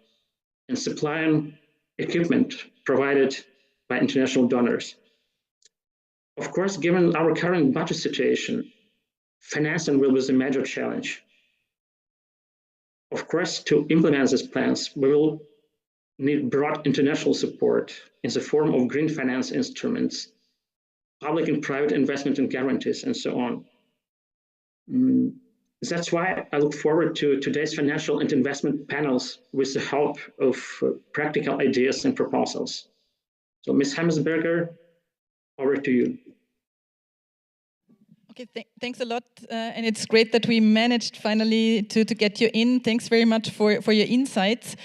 and supplying equipment provided by international donors. Of course, given our current budget situation, financing will be the major challenge. Of course, to implement these plans, we will need broad international support in the form of green finance instruments, public and private investment and guarantees, and so on. That's why I look forward to today's financial and investment panels with the help of practical ideas and proposals. So Ms. Hemmesberger, over to you. Okay, thanks a lot. And it's great that we managed finally to get you in. Thanks very much for your insights.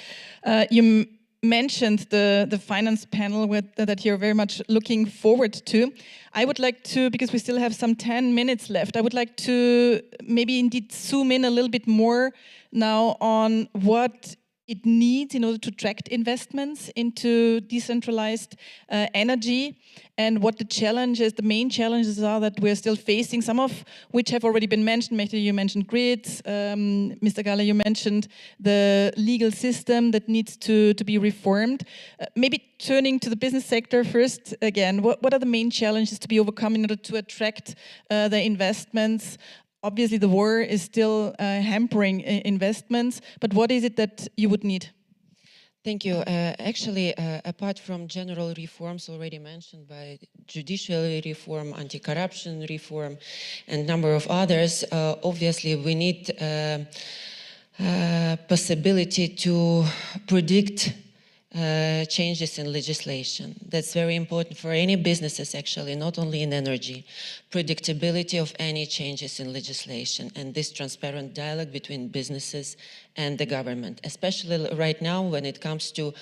You mentioned the finance panel that you're very much looking forward to. I would like to, because we still have some 10 minutes left, I would like to maybe indeed zoom in a little bit more now on what it needs in order to attract investments into decentralized energy, and what the challenges, the main challenges are that we're still facing, some of which have already been mentioned. Mehdi, you mentioned grids, Mr. Gala, you mentioned the legal system that needs to be reformed. Maybe turning to the business sector first again, what are the main challenges to be overcome in order to attract the investments? Obviously, the war is still hampering investments, but what is it that you would need? Thank you. Actually, apart from general reforms already mentioned by judicial reform, anti-corruption reform, and a number of others, obviously we need possibility to predict changes in legislation. That's very important for any businesses, actually, not only in energy. Predictability of any changes in legislation and this transparent dialogue between businesses and the government, especially right now when it comes to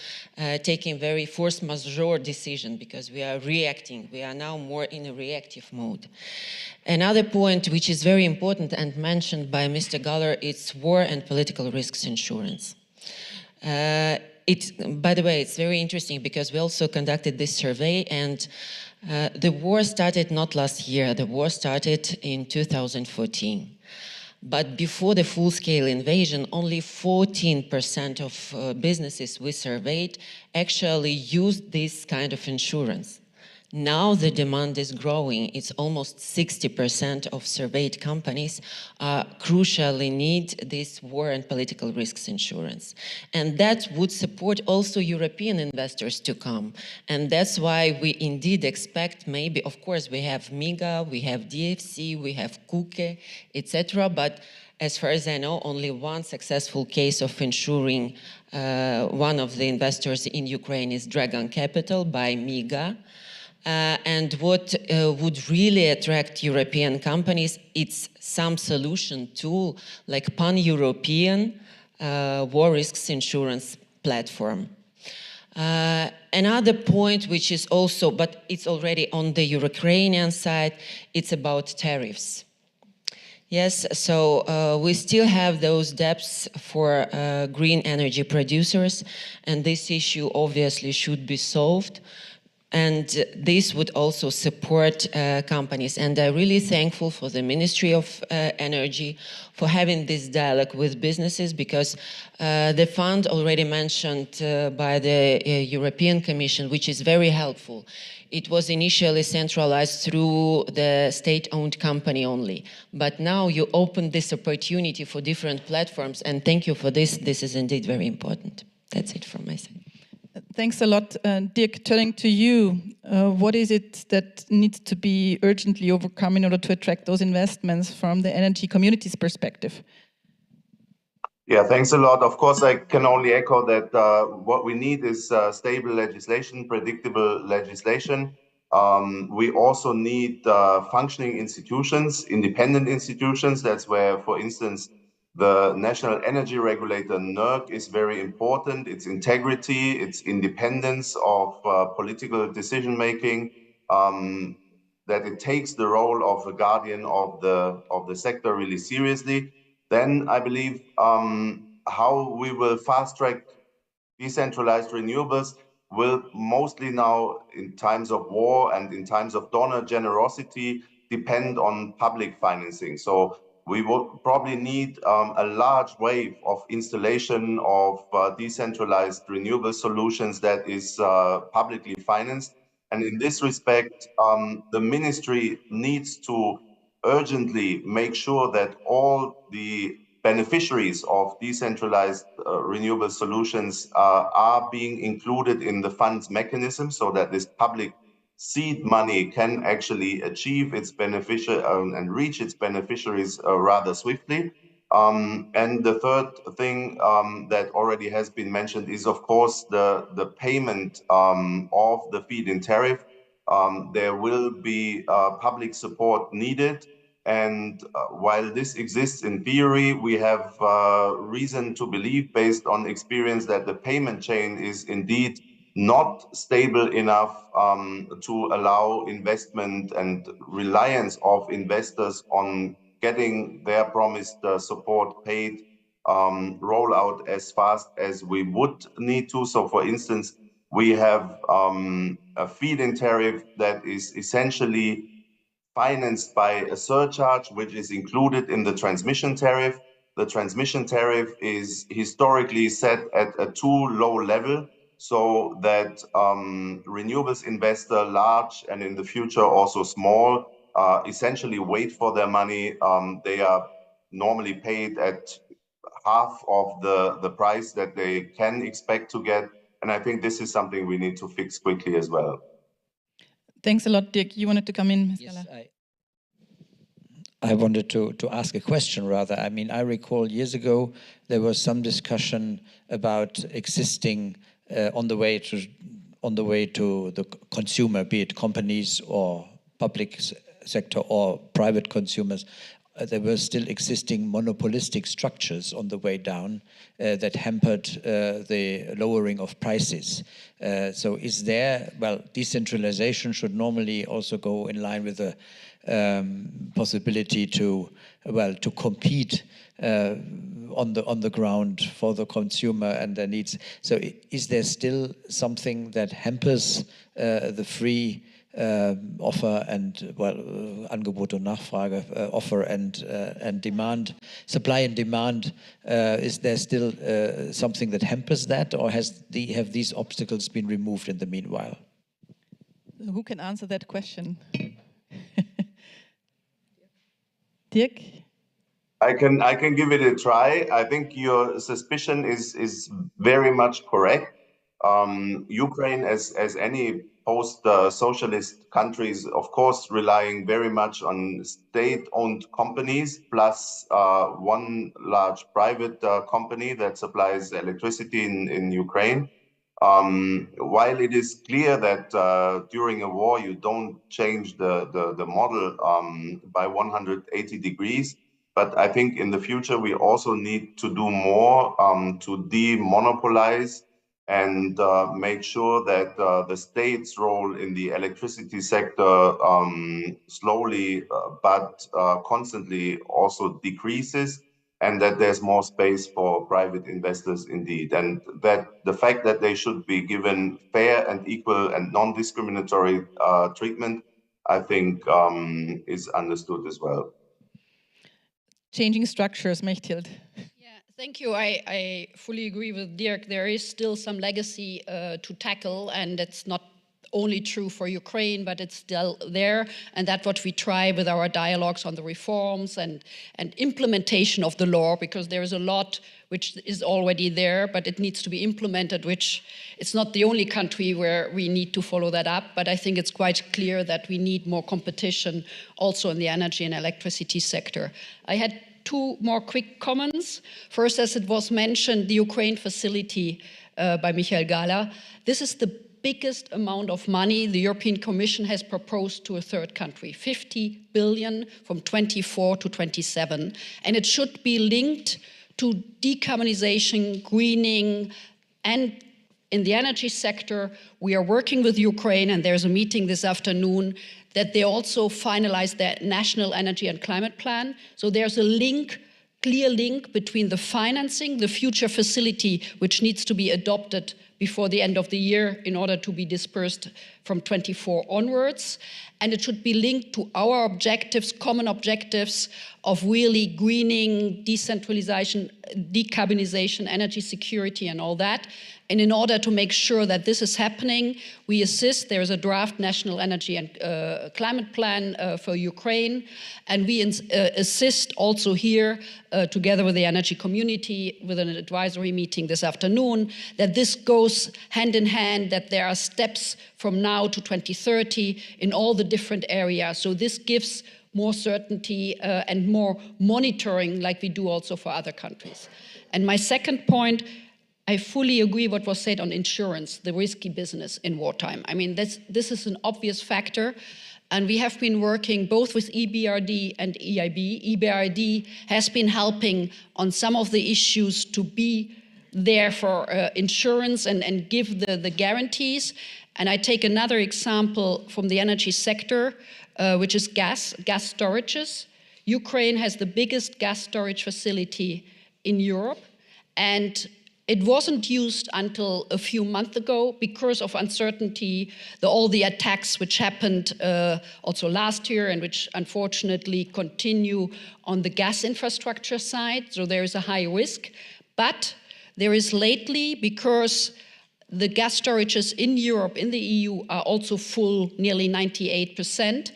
taking very force majeure decision, because we are reacting. We are now more in a reactive mode. Another point which is very important and mentioned by Mr. Galler, it's war and political risks insurance. By the way, it's very interesting because we also conducted this survey, and the war started not last year, the war started in 2014. But before the full-scale invasion, only 14% of businesses we surveyed actually used this kind of insurance. Now the demand is growing. It's almost 60% of surveyed companies crucially need this war and political risks insurance. And that would support also European investors to come. And that's why we indeed expect maybe, of course, we have MIGA, we have DFC, we have KUKE, etc. But as far as I know, only one successful case of insuring one of the investors in Ukraine is Dragon Capital by MIGA. And what would really attract European companies, it's some solution tool like pan-European war risks insurance platform. Another point which is also, but it's already on the Ukrainian side, it's about tariffs. Yes, so we still have those debts for green energy producers, and this issue obviously should be solved. And this would also support companies. And I'm really thankful for the Ministry of Energy for having this dialogue with businesses, because the fund already mentioned by the European Commission, which is very helpful. It was initially centralized through the state-owned company only. But now you open this opportunity for different platforms, and thank you for this. This is indeed very important. That's it from my side. Thanks a lot. Dirk, turning to you, what is it that needs to be urgently overcome in order to attract those investments from the energy community's perspective? Yeah, thanks a lot. Of course, I can only echo that what we need is stable legislation, predictable legislation. We also need functioning institutions, independent institutions. That's where, for instance, the National Energy Regulator, NERC, is very important. Its integrity, its independence of political decision-making, that it takes the role of a guardian of the sector really seriously. Then I believe how we will fast-track decentralized renewables will mostly now, in times of war and in times of donor generosity, depend on public financing. So we will probably need a large wave of installation of decentralized renewable solutions that is publicly financed. And in this respect, the ministry needs to urgently make sure that all the beneficiaries of decentralized renewable solutions are being included in the fund's mechanism, so that this public seed money can actually achieve its and reach its beneficiaries rather swiftly. And the third thing that already has been mentioned is, of course, the payment of the feed-in tariff. There will be public support needed. And while this exists in theory, we have reason to believe, based on experience, that the payment chain is indeed not stable enough to allow investment and reliance of investors on getting their promised support paid roll out as fast as we would need to. So, for instance, we have a feed-in tariff that is essentially financed by a surcharge, which is included in the transmission tariff. The transmission tariff is historically set at a too low level, so that renewables investor, large and in the future also small, essentially wait for their money. They are normally paid at half of the price that they can expect to get. And I think this is something we need to fix quickly as well. Thanks a lot, Dirk. You wanted to come in, Ms. Yes, I wanted to ask a question rather. I mean, I recall years ago there was some discussion about existing on the way to the consumer, be it companies or public sector or private consumers. There were still existing monopolistic structures on the way down that hampered the lowering of prices. So is there, well, decentralization should normally also go in line with the possibility to compete on the ground for the consumer and their needs. So is there still something that hampers the free offer and Angebot und Nachfrage, offer and demand, supply and demand? Is there still something that hampers that, or have these obstacles been removed in the meanwhile? Who can answer that question? Dirk? I can give it a try. I think your suspicion is very much correct. Ukraine, as any post-socialist countries, of course, relying very much on state-owned companies plus one large private company that supplies electricity in Ukraine. While it is clear that during a war you don't change the model by 180 degrees, but I think in the future we also need to do more to demonopolize and make sure that the state's role in the electricity sector slowly but constantly also decreases, and that there's more space for private investors indeed. And that the fact that they should be given fair and equal and non-discriminatory treatment, I think is understood as well. Changing structures, Mechthild. Yeah, thank you. I fully agree with Dirk. There is still some legacy to tackle, and it's not only true for Ukraine, but it's still there. And that's what we try with our dialogues on the reforms and implementation of the law, because there is a lot which is already there, but it needs to be implemented, which it's not the only country where we need to follow that up. But I think it's quite clear that we need more competition also in the energy and electricity sector. I had two more quick comments. First, as it was mentioned, the Ukraine facility by Michael Gala. This is the biggest amount of money the European Commission has proposed to a third country, 50 billion from 24 to 27. And it should be linked to decarbonization, greening, and in the energy sector, we are working with Ukraine, and there's a meeting this afternoon, that they also finalize their national energy and climate plan. So there's a link, clear link between the financing, the future facility, which needs to be adopted before the end of the year in order to be dispersed from 24 onwards. And it should be linked to our objectives, common objectives of really greening, decentralization, decarbonization, energy security, and all that. And in order to make sure that this is happening, we assist. There is a draft national energy and climate plan for Ukraine. And we assist also here, together with the energy community, with an advisory meeting this afternoon, that this goes hand in hand, that there are steps from now to 2030 in all the different areas. So this gives more certainty and more monitoring, like we do also for other countries. And my second point, I fully agree what was said on insurance, the risky business in wartime. I mean, this is an obvious factor. And we have been working both with EBRD and EIB. EBRD has been helping on some of the issues to be there for insurance and give the guarantees. And I take another example from the energy sector, which is gas storages. Ukraine has the biggest gas storage facility in Europe. And it wasn't used until a few months ago because of uncertainty, all the attacks which happened also last year and which unfortunately continue on the gas infrastructure side. So there is a high risk. But there is lately, because the gas storages in Europe, in the EU, are also full, nearly 98%,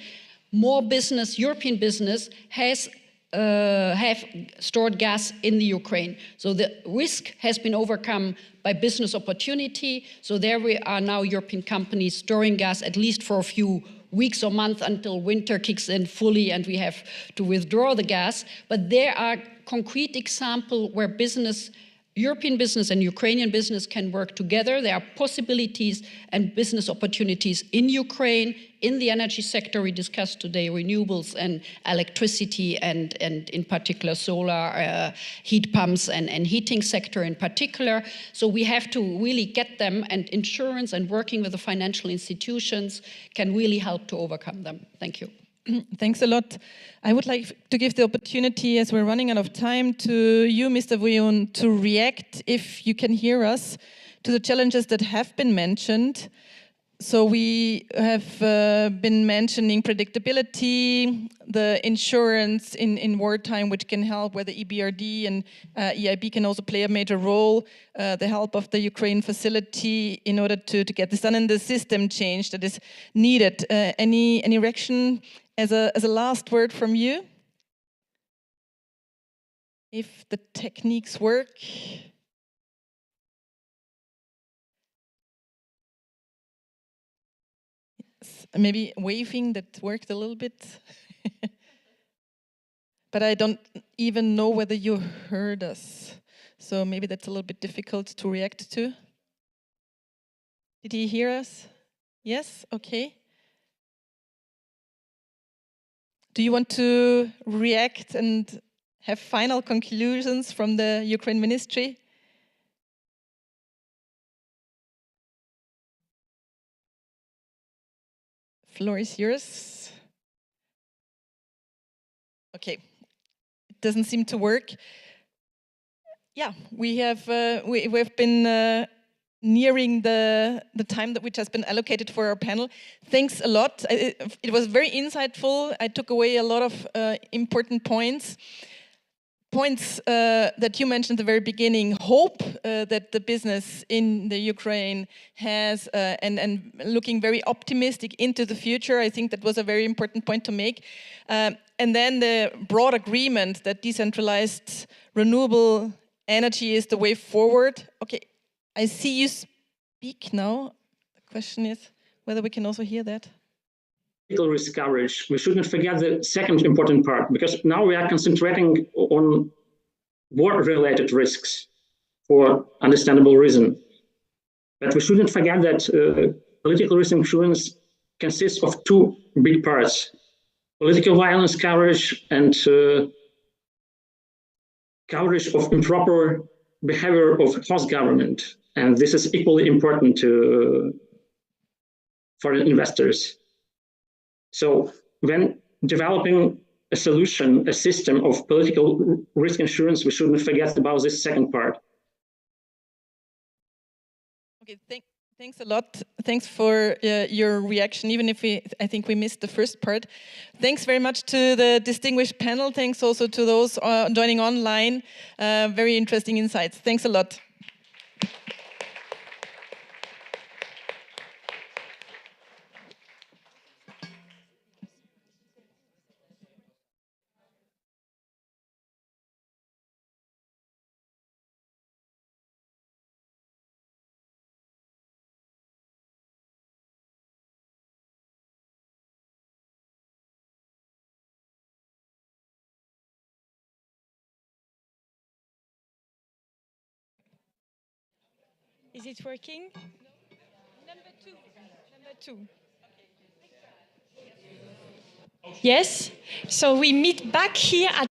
more business, European business, have stored gas in the Ukraine. So the risk has been overcome by business opportunity. So there we are now, European companies storing gas at least for a few weeks or months until winter kicks in fully and we have to withdraw the gas. But there are concrete examples where business, European business and Ukrainian business can work together. There are possibilities and business opportunities in Ukraine, in the energy sector. We discussed today renewables and electricity and in particular solar, heat pumps and heating sector in particular. So we have to really get them, and insurance and working with the financial institutions can really help to overcome them. Thank you. Thanks a lot. I would like to give the opportunity, as we're running out of time, to you, Mr. Vuillon, to react, if you can hear us, to the challenges that have been mentioned. So we have been mentioning predictability, the insurance in wartime, which can help, where the EBRD and EIB can also play a major role, the help of the Ukraine facility in order to get this done, and the system change that is needed. Any reaction as a last word from you? If the techniques work? Maybe waving, that worked a little bit. But I don't even know whether you heard us. So maybe that's a little bit difficult to react to. Did he hear us? Yes? Okay. Do you want to react and have final conclusions from the Ukraine ministry? Floor is yours. Okay. It doesn't seem to work. Yeah, we've been nearing the time which has been allocated for our panel. Thanks a lot. It was very insightful. I took away a lot of important points. That you mentioned at the very beginning, hope that the business in the Ukraine has, and looking very optimistic into the future. I think that was a very important point to make. And then the broad agreement that decentralized renewable energy is the way forward. Okay, I see you speak now. The question is whether we can also hear that. Risk coverage. We shouldn't forget the second important part, because now we are concentrating on war-related risks for understandable reason. But we shouldn't forget that political risk insurance consists of two big parts: political violence coverage and coverage of improper behavior of host government. And this is equally important to foreign investors. So when developing a solution, a system of political risk insurance, we shouldn't forget about this second part. Okay, thanks a lot. Thanks for your reaction, even if I think we missed the first part. Thanks very much to the distinguished panel. Thanks also to those joining online. Very interesting insights. Thanks a lot. Is it working? Number two. Yes. So we meet back here at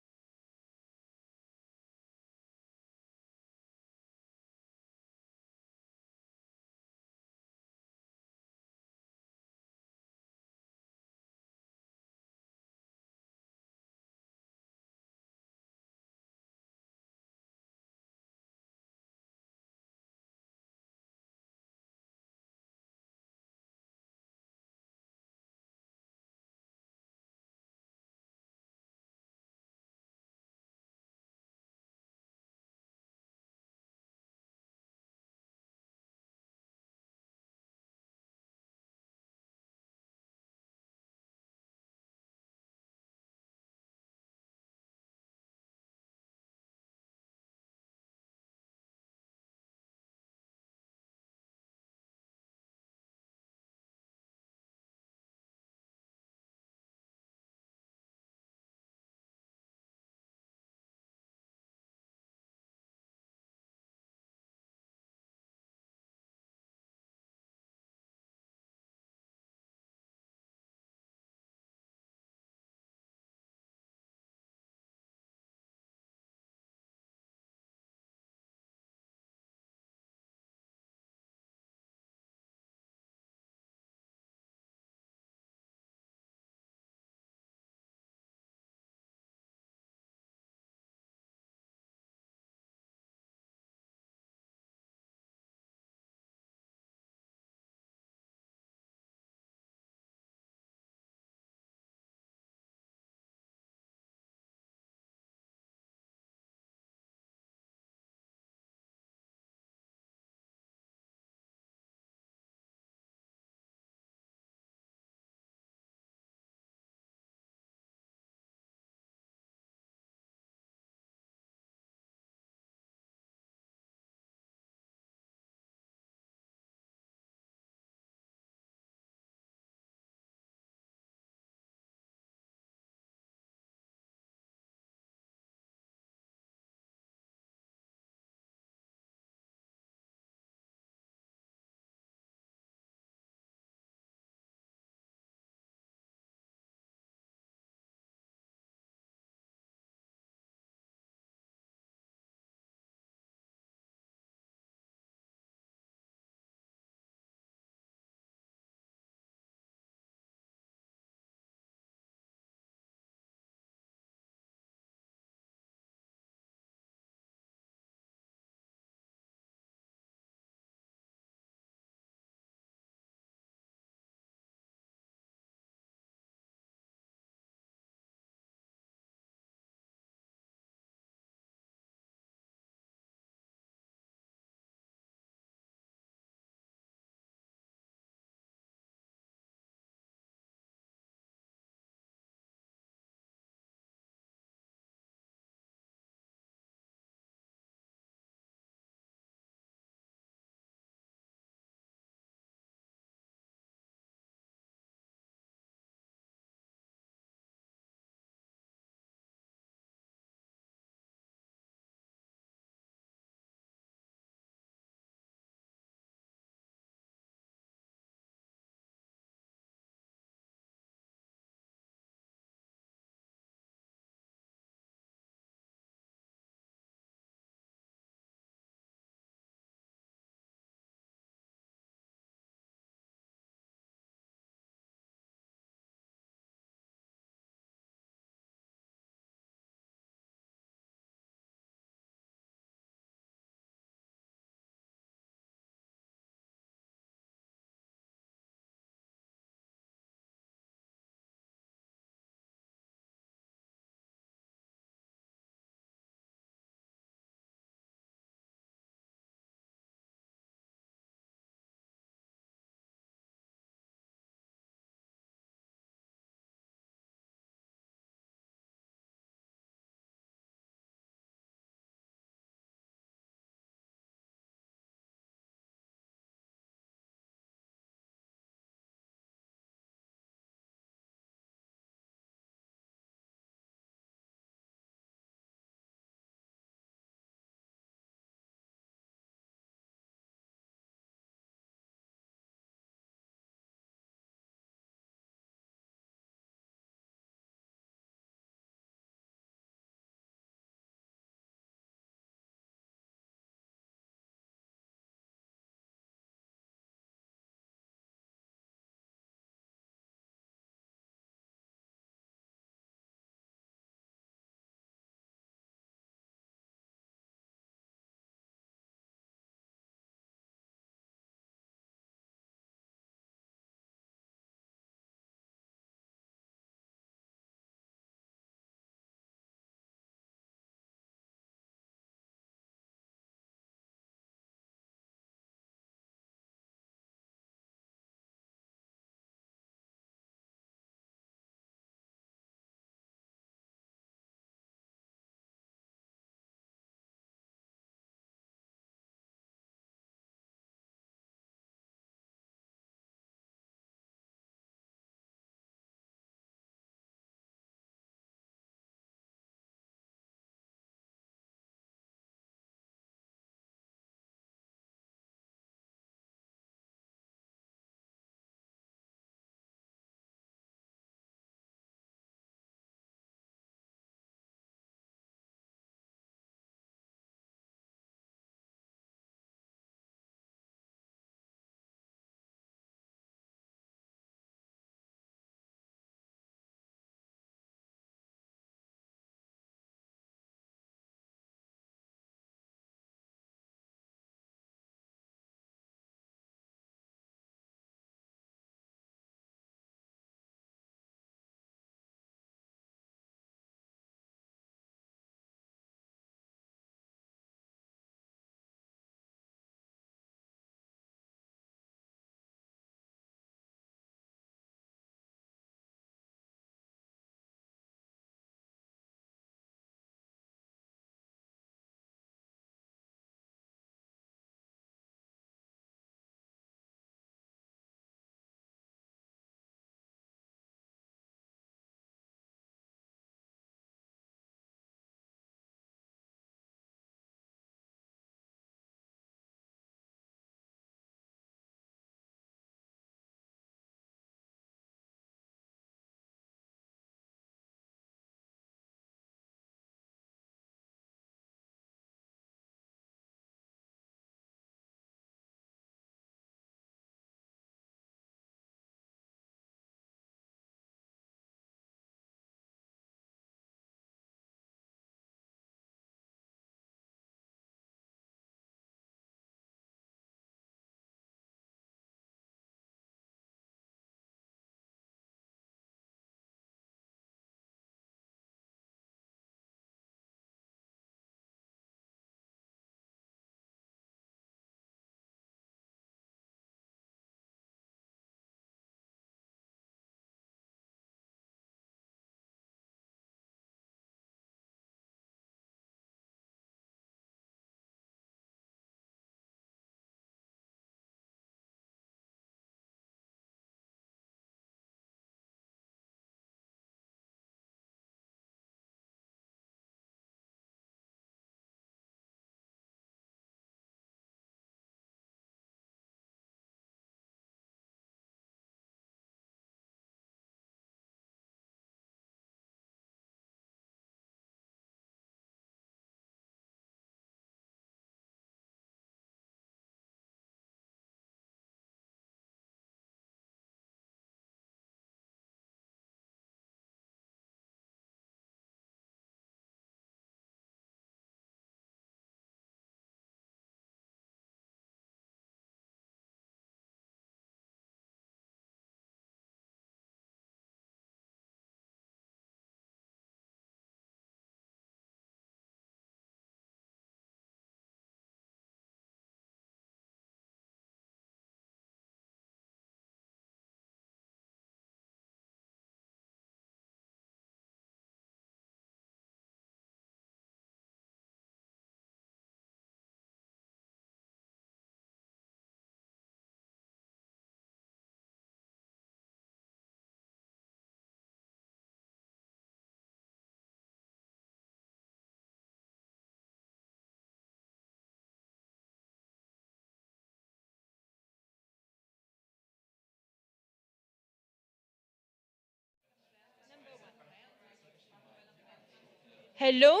Hello.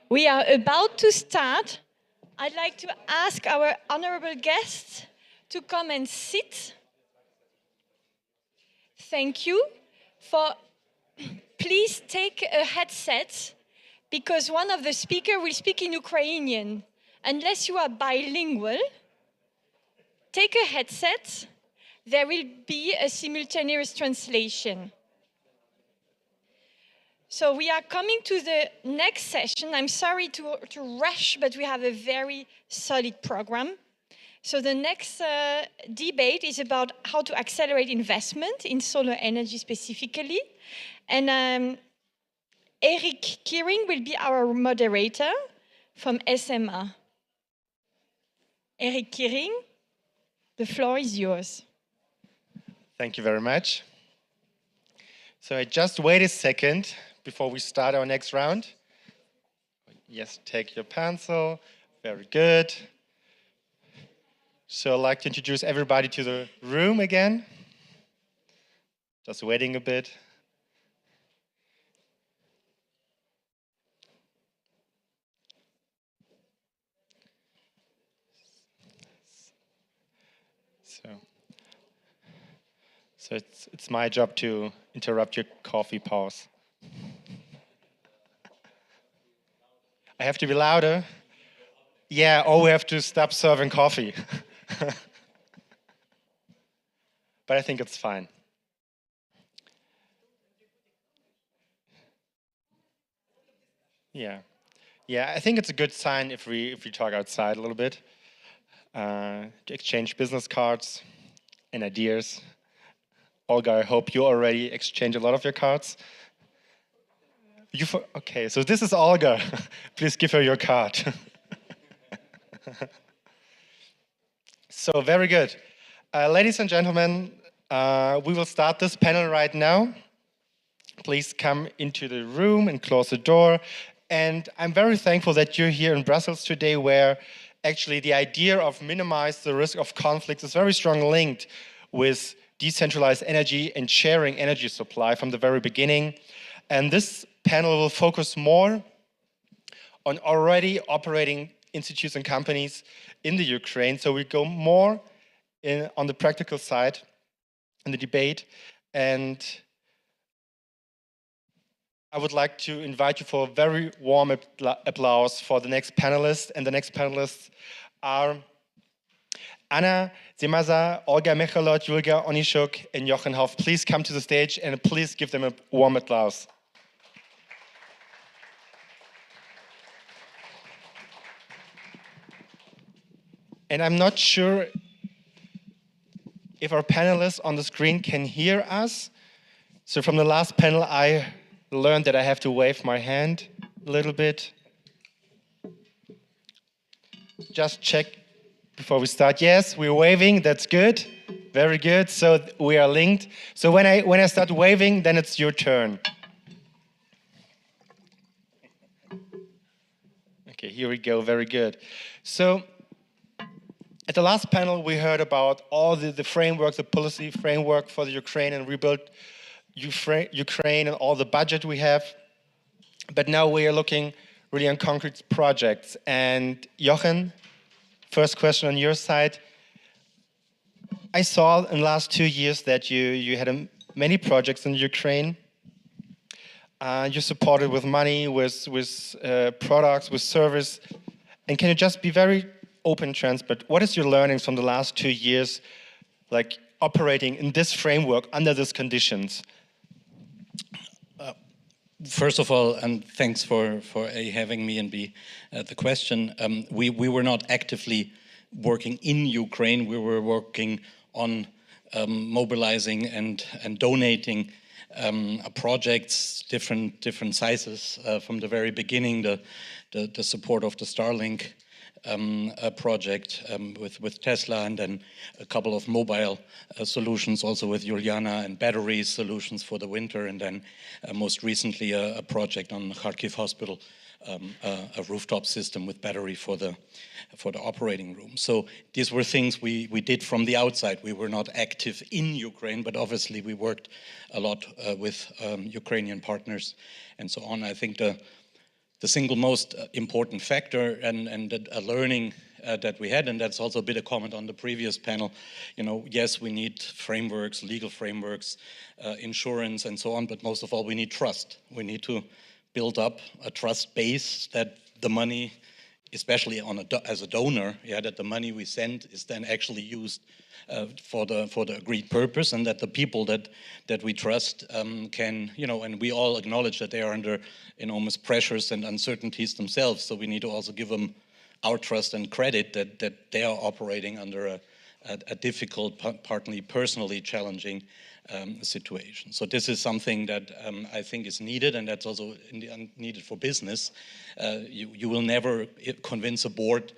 We are about to start. I'd like to ask our honorable guests to come and sit. Thank you. Please take a headset because one of the speakers will speak in Ukrainian. Unless you are bilingual, take a headset. There will be a simultaneous translation. So we are coming to the next session. I'm sorry to rush, but we have a very solid program. So the next debate is about how to accelerate investment in solar energy specifically. And Eric Kiering will be our moderator from SMA. Eric Kiering, the floor is yours. Thank you very much. So I just wait a second before we start our next round. Yes, take your pencil. Very good. So I'd like to introduce everybody to the room again. Just waiting a bit. So it's my job to interrupt your coffee pause. I have to be louder? Yeah, or we have to stop serving coffee. But I think it's fine. Yeah, I think it's a good sign if we talk outside a little bit, to exchange business cards and ideas. Olga, I hope you already exchanged a lot of your cards. Okay, so this is Olga. Please give her your card. So very good. Ladies and gentlemen, we will start this panel right now. Please come into the room and close the door. And I'm very thankful that you're here in Brussels today, where actually the idea of minimize the risk of conflicts is very strongly linked with decentralized energy and sharing energy supply from the very beginning. And this panel will focus more on already operating institutes and companies in the Ukraine. So we go more on the practical side in the debate. And I would like to invite you for a very warm applause for the next panelists. And the next panelists are Anna Zemaza, Olga Michalot, Julga Onishuk, and Jochen Hoff. Please come to the stage and please give them a warm applause. And I'm not sure if our panelists on the screen can hear us. So from the last panel, I learned that I have to wave my hand a little bit. Just check before we start. Yes, we're waving. That's good. Very good. So we are linked. So when I start waving, then it's your turn. Okay, here we go. Very good. So at the last panel, we heard about all the framework, the policy framework for the Ukraine and rebuild Ukraine and all the budget we have. But now we are looking really on concrete projects. And Jochen, first question on your side. I saw in the last 2 years that you had many projects in Ukraine. You supported with money, with products, with service. And can you just be very open, transparent? What is your learnings from the last 2 years, like operating in this framework under these conditions? First of all, and thanks for having me and the question. We were not actively working in Ukraine. We were working on mobilizing and donating projects, different sizes from the very beginning. The support of the Starlink project with Tesla, and then a couple of mobile solutions also with Juliana, and battery solutions for the winter, and then most recently a project on Kharkiv Hospital a rooftop system with battery for the operating room. So these were things we did from the outside. We were not active in Ukraine, but obviously we worked a lot with Ukrainian partners and so on. I think the single most important factor and a learning that we had, and that's also a bit of comment on the previous panel, yes, we need frameworks, legal frameworks, insurance and so on, but most of all we need trust. We need to build up a trust base that the money, especially as a donor, that the money we send is then actually used for the agreed purpose, and that the people that we trust can, and we all acknowledge that they are under enormous pressures and uncertainties themselves. So we need to also give them our trust and credit that they are operating under a difficult, partly personally challenging situation. So this is something that I think is needed, and that's also needed for business. You will never convince a board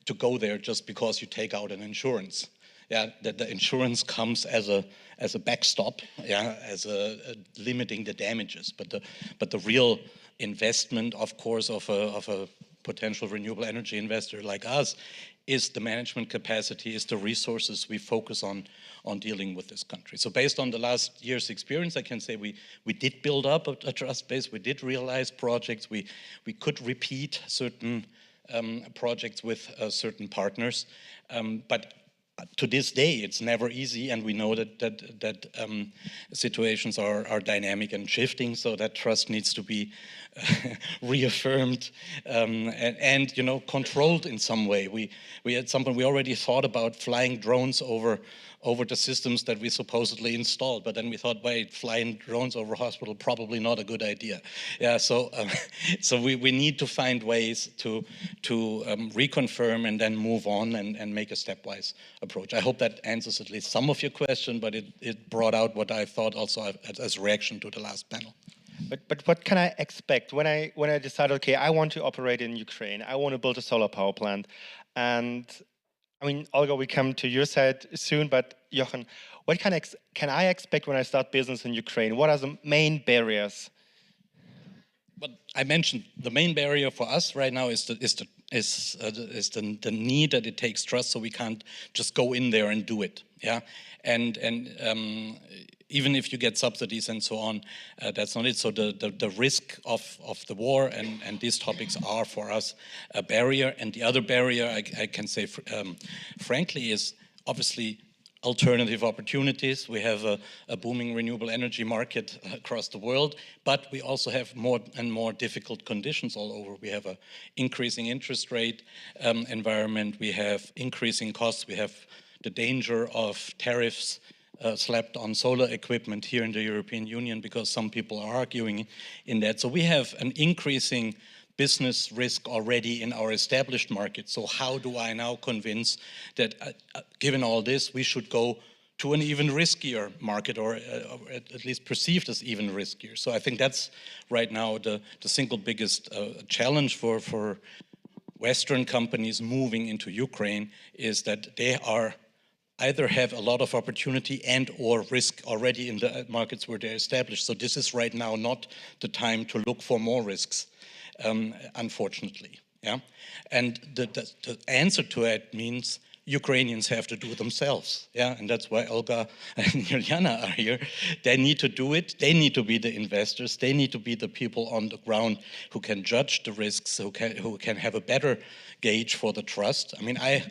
to go there just because you take out an insurance. That the insurance comes as a backstop, as a limiting the damages. But the real investment, of course, of a potential renewable energy investor like us is the management capacity, is the resources we focus on dealing with this country. So based on the last year's experience, I can say we did build up a trust base, we did realize projects, we could repeat certain projects with certain partners, but to this day, it's never easy, and we know that situations are dynamic and shifting. So that trust needs to be reaffirmed and controlled in some way. We at some point we already thought about flying drones over the systems that we supposedly installed, but then we thought, wait, flying drones over hospital probably not a good idea. So we need to find ways to reconfirm and then move on and make a stepwise approach. I hope that answers at least some of your question, but it brought out what I thought also as a reaction to the last panel. But what can I expect when I decide, okay, I want to operate in Ukraine, I want to build a solar power plant, and I mean, Olga, we come to your side soon, but Jochen, what can I expect when I start business in Ukraine? What are the main barriers? But I mentioned the main barrier for us right now is the need that it takes trust, so we can't just go in there and do it. And even if you get subsidies and so on, that's not it. So the risk of the war and these topics are for us a barrier. And the other barrier I can say frankly is obviously alternative opportunities. We have a booming renewable energy market across the world, but we also have more and more difficult conditions all over. We have an increasing interest rate environment. We have increasing costs. We have the danger of tariffs slapped on solar equipment here in the European Union because some people are arguing in that. So we have an increasing business risk already in our established market. So how do I now convince that given all this, we should go to an even riskier market, or at least perceived as even riskier? So I think that's right now the single biggest challenge for Western companies moving into Ukraine, is that they are either have a lot of opportunity and or risk already in the markets where they're established. So this is right now not the time to look for more risks, unfortunately. And the answer to it means Ukrainians have to do it themselves. And that's why Olga and Juliana are here. They need to do it. They need to be the investors. They need to be the people on the ground who can judge the risks, who can have a better gauge for the trust. I mean, I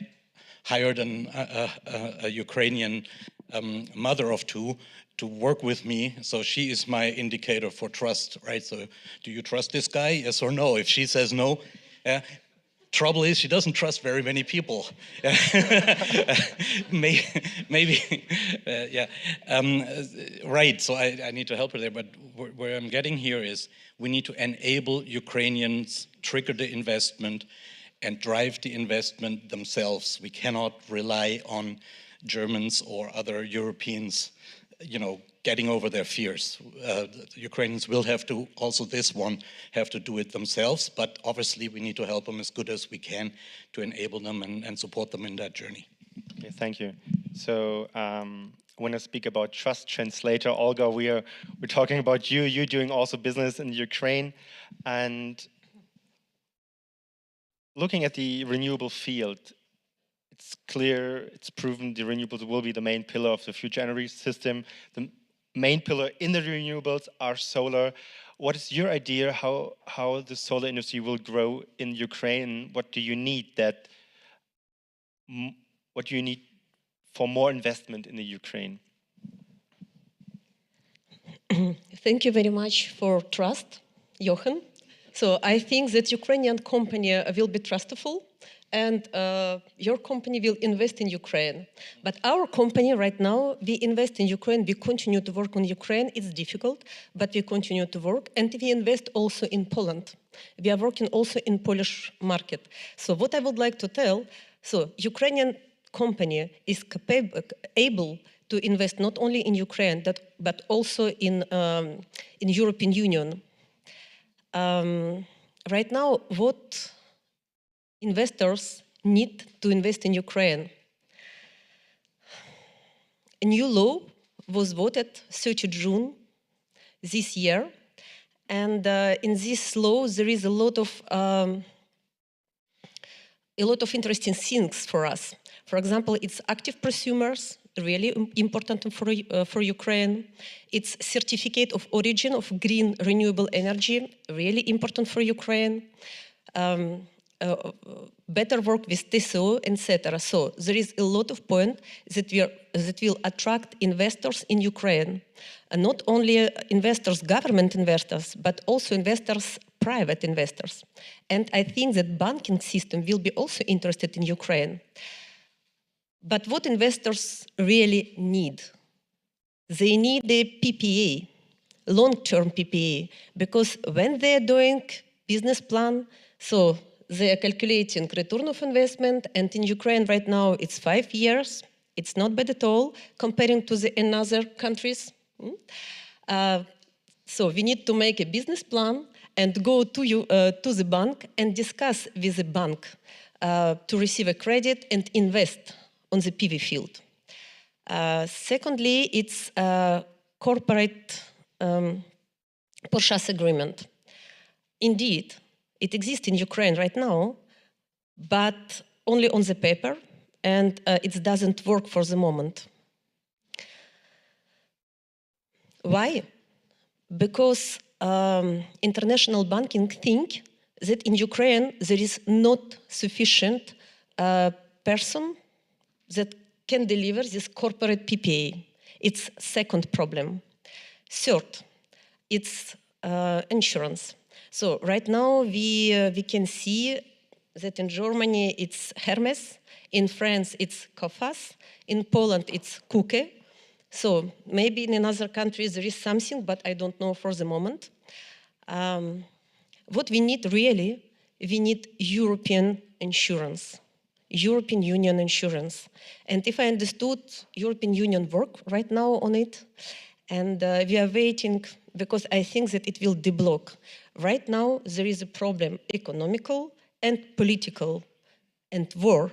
hired a Ukrainian mother of two to work with me, so she is my indicator for trust, right? So do you trust this guy, yes or no? If she says no, trouble is she doesn't trust very many people. maybe right, so I need to help her there, but where I'm getting here is we need to enable Ukrainians, trigger the investment, and drive the investment themselves. We cannot rely on Germans or other Europeans, getting over their fears. The Ukrainians will have to, also this one, have to do it themselves, but obviously we need to help them as good as we can to enable them and support them in that journey. Okay, thank you. So when I speak about trust translator, Olga, we're talking about you doing also business in Ukraine, and looking at the renewable field, it's clear, it's proven the renewables will be the main pillar of the future energy system. The main pillar in the renewables are solar. What is your idea how the solar industry will grow in Ukraine? What do you need for more investment in the Ukraine? Thank you very much for trust, Jochen. So I think that Ukrainian company will be trustful, and your company will invest in Ukraine. But our company right now, we invest in Ukraine, we continue to work on Ukraine. It's difficult, but we continue to work, and we invest also in Poland. We are working also in Polish market. So what I would like to tell, so Ukrainian company is able to invest not only in Ukraine, but also in European Union. Right now, what investors need to invest in Ukraine? A new law was voted 30 June this year, and in this law there is a lot of interesting things for us. For example, it's active prosumers, really important for Ukraine. It's certificate of origin of green renewable energy, really important for Ukraine. Better work with TSO, etc. So there is a lot of points that will attract investors in Ukraine. And not only investors, government investors, but also investors, private investors. And I think that banking system will be also interested in Ukraine. But what investors really need? They need a PPA, long-term PPA, because when they're doing business plan, so they are calculating return of investment, and in Ukraine right now it's 5 years. It's not bad at all comparing to in other countries. So we need to make a business plan and go to the bank and discuss with the bank to receive a credit and invest on the PV field. Secondly, it's a corporate purchase agreement. Indeed, it exists in Ukraine right now, but only on the paper, and it doesn't work for the moment. Why? Because international banking think that in Ukraine there is not sufficient person that can deliver this corporate PPA. It's second problem. Third, it's insurance. So right now we can see that in Germany it's Hermes, in France it's Coface, in Poland it's Kuke. So maybe in other countries there is something, but I don't know for the moment. What we need really, we need European insurance, European Union insurance. And if I understood, European Union work right now on it, and we are waiting because I think that it will deblock. Right now there is a problem, economical and political, and war.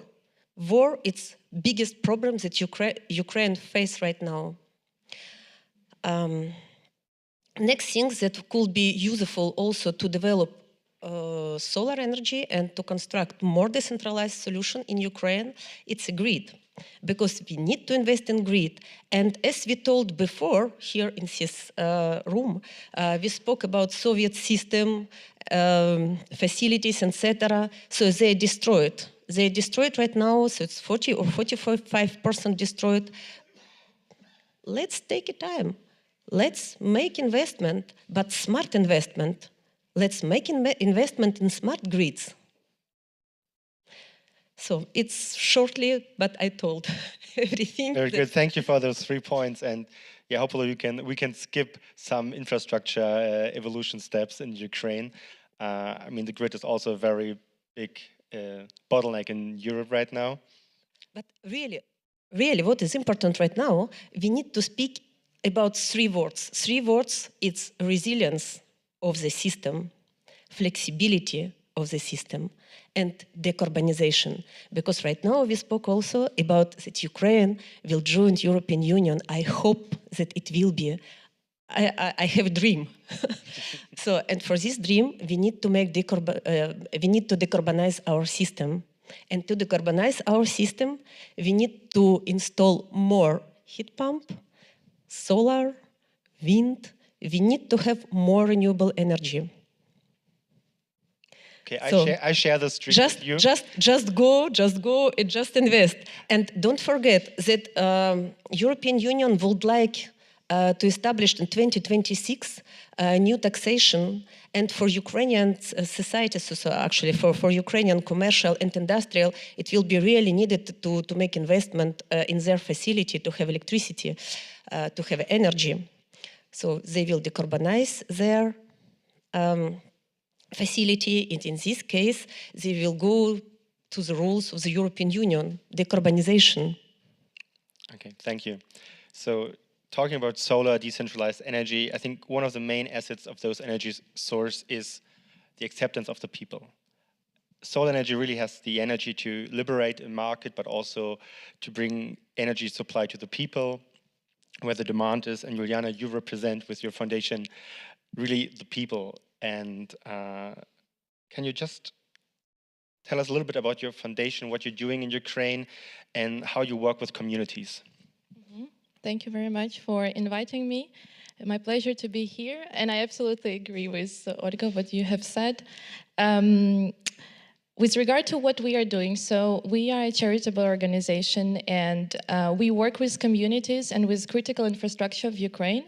War, it's biggest problem that Ukraine face right now. Next thing that could be useful also to develop solar energy and to construct more decentralized solution in Ukraine, it's a grid. Because we need to invest in grid. And as we told before here in this room, we spoke about Soviet system, facilities, etc. So they destroyed. They destroyed right now, so it's 40 or 45% destroyed. Let's take a time. Let's make investment, but smart investment. Let's make investment in smart grids. So it's shortly, but I told everything. Very good. Thank you for those 3 points. And yeah, hopefully we can skip some infrastructure evolution steps in Ukraine. I mean, the grid is also a very big bottleneck in Europe right now. But really, what is important right now, we need to speak about 3 words. 3 words, it's resilience of the system, flexibility of the system, and decarbonization. Because right now we spoke also about that Ukraine will join the European Union. I hope that it will be I have a dream. So, and for this dream, we need to decarbonize our system. And to decarbonize our system, we need to install more heat pump, solar, wind. We need to have more renewable energy. Okay, So I share this dream with you. Just go, and just invest. And don't forget that European Union would like to establish in 2026 new taxation, and for Ukrainian societies, so actually for Ukrainian commercial and industrial, it will be really needed to make investment in their facility to have electricity, to have energy. So they will decarbonize their facility, and in this case, they will go to the rules of the European Union, decarbonization. Okay, thank you. So talking about solar, decentralized energy, I think one of the main assets of those energy source is the acceptance of the people. Solar energy really has the energy to liberate a market, but also to bring energy supply to the people, where the demand is. And Juliana, you represent with your foundation really the people. And can you just tell us a little bit about your foundation, what you're doing in Ukraine, and how you work with communities? Thank you very much for inviting me. My pleasure to be here. And I absolutely agree with Olga, what you have said. With regard to what we are doing, so we are a charitable organization, and we work with communities and with critical infrastructure of Ukraine.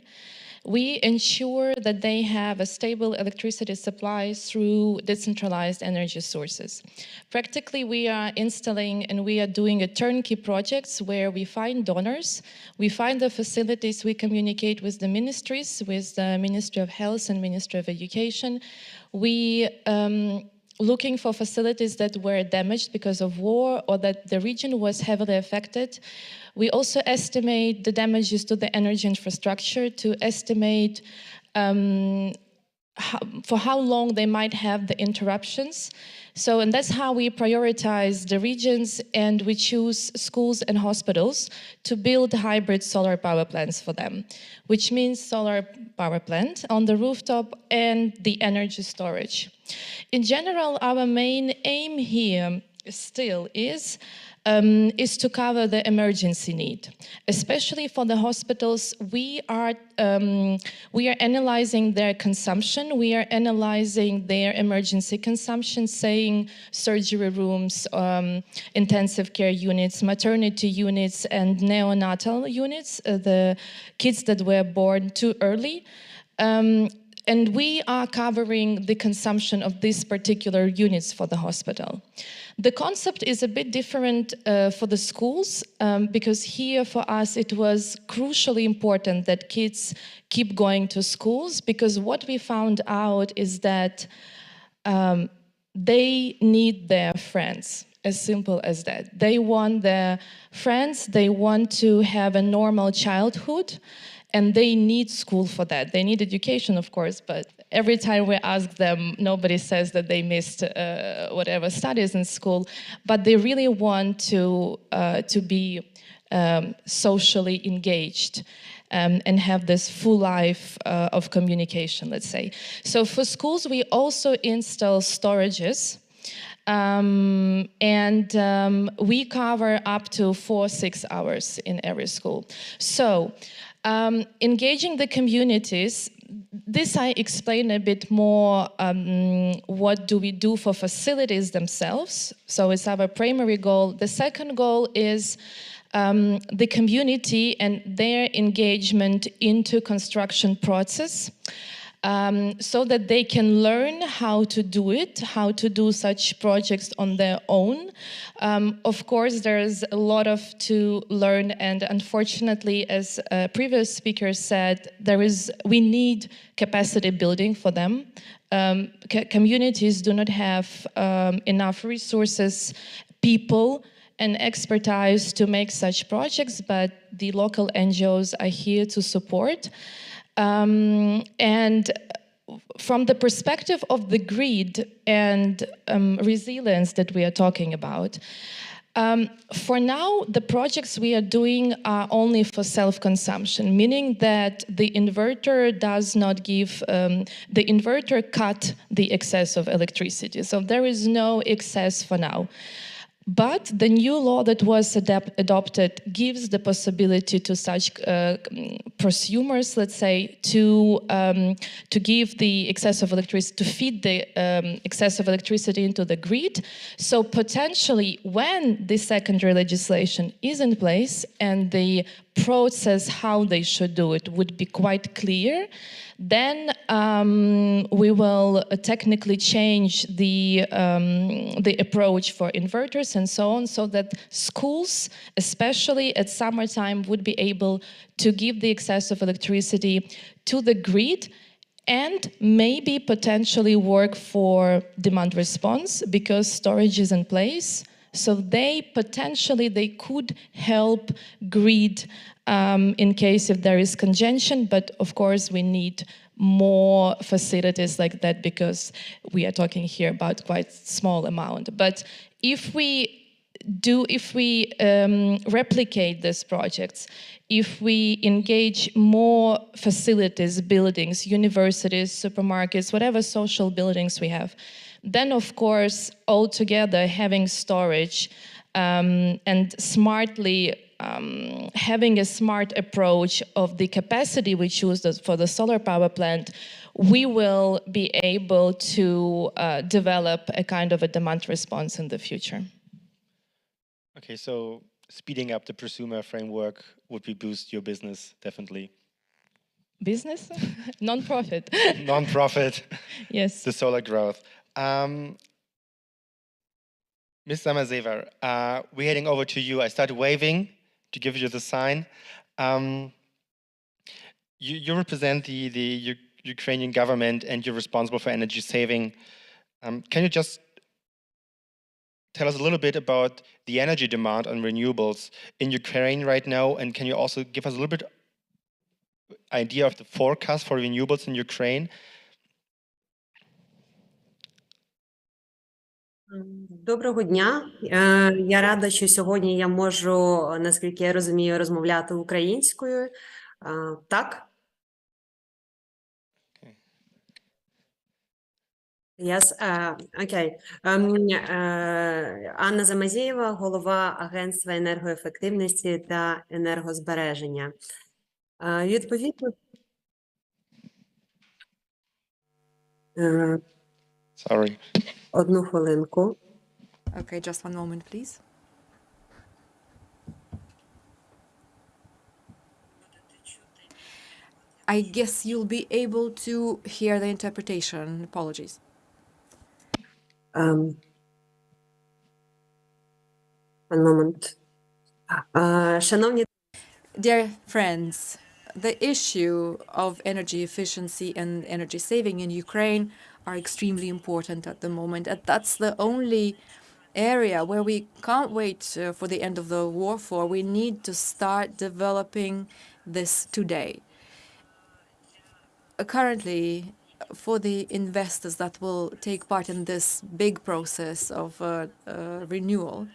We ensure that they have a stable electricity supply through decentralized energy sources. Practically, we are installing and we are doing a turnkey projects where we find donors, we find the facilities, we communicate with the ministries, with the Ministry of Health and Ministry of Education. We looking for facilities that were damaged because of war or that the region was heavily affected. We also estimate the damages to the energy infrastructure to estimate for how long they might have the interruptions. So, and that's how we prioritize the regions, and we choose schools and hospitals to build hybrid solar power plants for them, which means solar power plant on the rooftop and the energy storage. In general, our main aim here still is to cover the emergency need, especially for the hospitals. We are analyzing their consumption. We are analyzing their emergency consumption, saying surgery rooms, intensive care units, maternity units, and neonatal units, the kids that were born too early. And we are covering the consumption of these particular units for the hospital. The concept is a bit different for the schools, because here for us it was crucially important that kids keep going to schools, because what we found out is that they need their friends. As simple as that. They want their friends, they want to have a normal childhood, and they need school for that. They need education, of course, but every time we ask them, nobody says that they missed whatever studies in school, but they really want to be socially engaged and have this full life of communication, let's say. So for schools, we also install storages, we cover up to 4-6 hours in every school. So engaging the communities, this I explain a bit more, what do we do for facilities themselves. So it's our primary goal. The second goal is the community and their engagement into construction process. So that they can learn how to do it, how to do such projects on their own. Of course, there's a lot to learn, and unfortunately, as a previous speaker said, we need capacity building for them. Communities do not have enough resources, people, and expertise to make such projects, but the local NGOs are here to support. And from the perspective of the grid and resilience that we are talking about, For now, the projects we are doing are only for self-consumption, meaning that the inverter does not give, the inverter cut the excess of electricity. So there is no excess for now. But the new law that was adopted gives the possibility to such prosumers, let's say, to give the excess of electricity, to feed the excess of electricity into the grid. So potentially, when the secondary legislation is in place and the process how they should do it would be quite clear, then we will technically change the approach for inverters and so on, so that schools, especially at summertime, would be able to give the excess of electricity to the grid and maybe potentially work for demand response because storage is in place. So they could help grid in case if there is congestion, but of course we need more facilities like that because we are talking here about quite small amount. But if we replicate these projects, if we engage more facilities, buildings, universities, supermarkets, whatever social buildings we have, then of course, altogether having storage and smartly having a smart approach of the capacity we choose for the solar power plant, we will be able to develop a kind of a demand response in the future. Okay, so speeding up the prosumer framework would be boost your business, definitely. Business? Non-profit. Non-profit. Yes. The solar growth. Ms. Samazeva, we're heading over to you. I started waving to give you the sign. You represent the Ukrainian government and you're responsible for energy saving. Can you just tell us a little bit about the energy demand on renewables in Ukraine right now? And can you also give us a little bit idea of the forecast for renewables in Ukraine? Доброго дня. Я рада, що сьогодні я можу, наскільки я розумію, розмовляти українською. Так? Yes, окей. Анна Замазєєва, голова Агентства енергоефективності та енергозбереження. Відповідно... Sorry. Одну хвилинку. Okay, just one moment, please. I guess you'll be able to hear the interpretation. Apologies. One moment. Шановні... Dear friends, the issue of energy efficiency and energy saving in Ukraine are extremely important at the moment. And that's the only area where we can't wait for the end of the war for. We need to start developing this today. Currently, for the investors that will take part in this big process of renewal,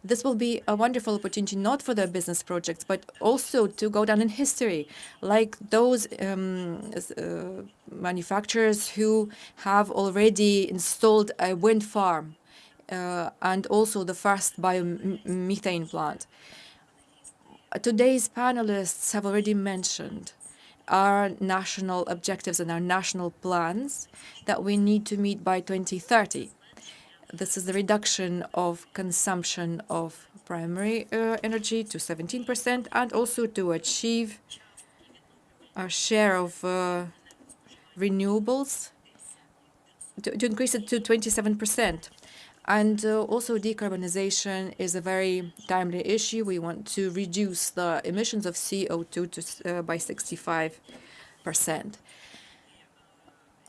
this will be a wonderful opportunity not for their business projects, but also to go down in history, like those manufacturers who have already installed a wind farm and also the first biomethane plant. Today's panelists have already mentioned our national objectives and our national plans that we need to meet by 2030. This is the reduction of consumption of primary energy to 17% and also to achieve our share of renewables, to increase it to 27%. And also decarbonization is a very timely issue. We want to reduce the emissions of CO2 by 65%.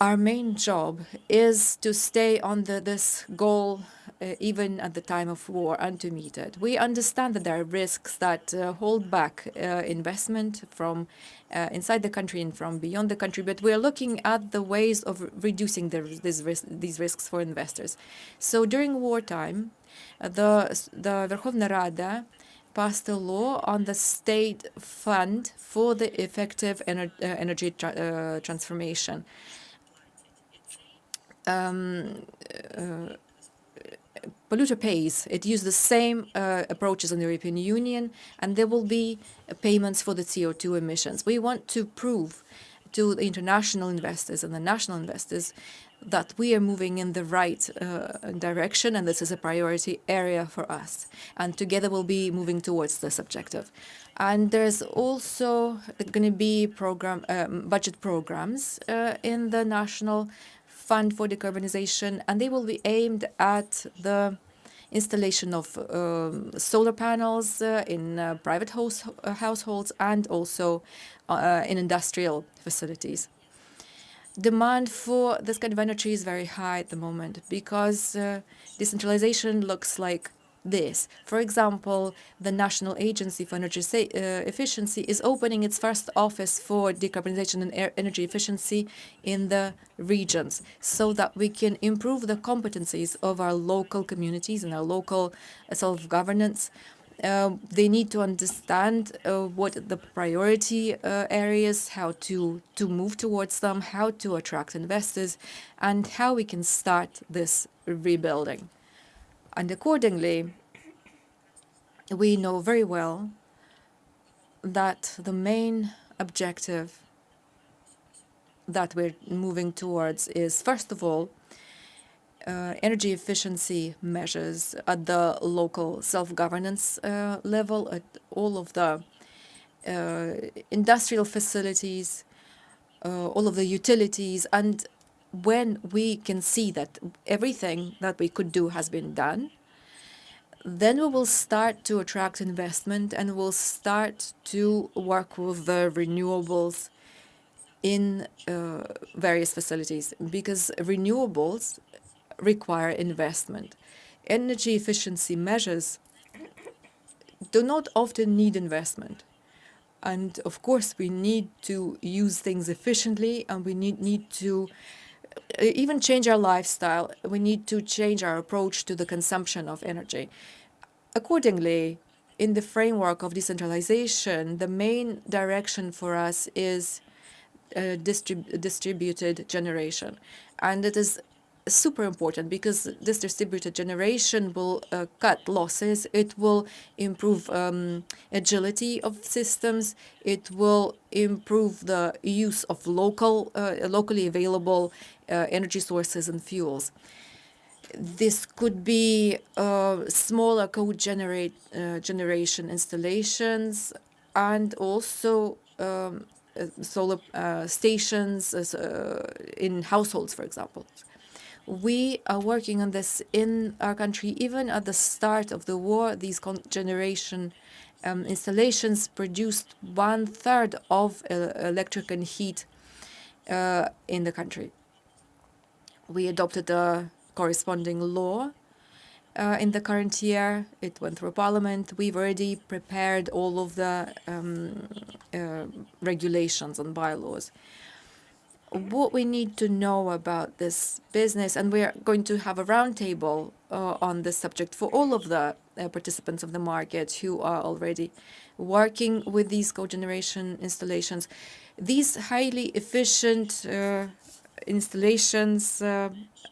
Our main job is to stay on this goal even at the time of war and to meet it. We understand that there are risks that hold back investment from inside the country and from beyond the country, but we're looking at the ways of reducing these risks for investors. So during wartime, The Verkhovna Rada passed a law on the state fund for the effective energy transformation. Polluter pays. It used the same approaches in the European Union, and there will be payments for the CO2 emissions. We want to prove to the international investors and the national investors that we are moving in the right direction, and this is a priority area for us. And together we'll be moving towards this objective. And there's also going to be budget programs in the national fund for decarbonization, and they will be aimed at the installation of solar panels in private households and also in industrial facilities. Demand for this kind of energy is very high at the moment because decentralization looks like this. For example, the National Agency for Energy Efficiency is opening its first office for decarbonization and energy efficiency in the regions so that we can improve the competencies of our local communities and our local self-governance. They need to understand what the priority areas, how to move towards them, how to attract investors, and how we can start this rebuilding. And accordingly, we know very well that the main objective that we're moving towards is, first of all, energy efficiency measures at the local self-governance level, at all of the industrial facilities, all of the utilities. And when we can see that everything that we could do has been done, then we will start to attract investment and we'll start to work with the renewables in various facilities, because renewables require investment. Energy efficiency measures do not often need investment. And of course, we need to use things efficiently, and we need to even change our lifestyle. We need to change our approach to the consumption of energy. Accordingly, in the framework of decentralization, the main direction for us is distributed generation. And it is super important because this distributed generation will cut losses, it will improve agility of systems, it will improve the use of locally available energy sources and fuels. This could be smaller generation installations and also solar stations in households, for example. We are working on this in our country. Even at the start of the war, these generation installations produced 1/3 of electric and heat in the country. We adopted a corresponding law in the current year. It went through Parliament. We've already prepared all of the regulations and bylaws. What we need to know about this business, and we're going to have a roundtable on this subject for all of the participants of the market who are already working with these cogeneration installations. These highly efficient installations,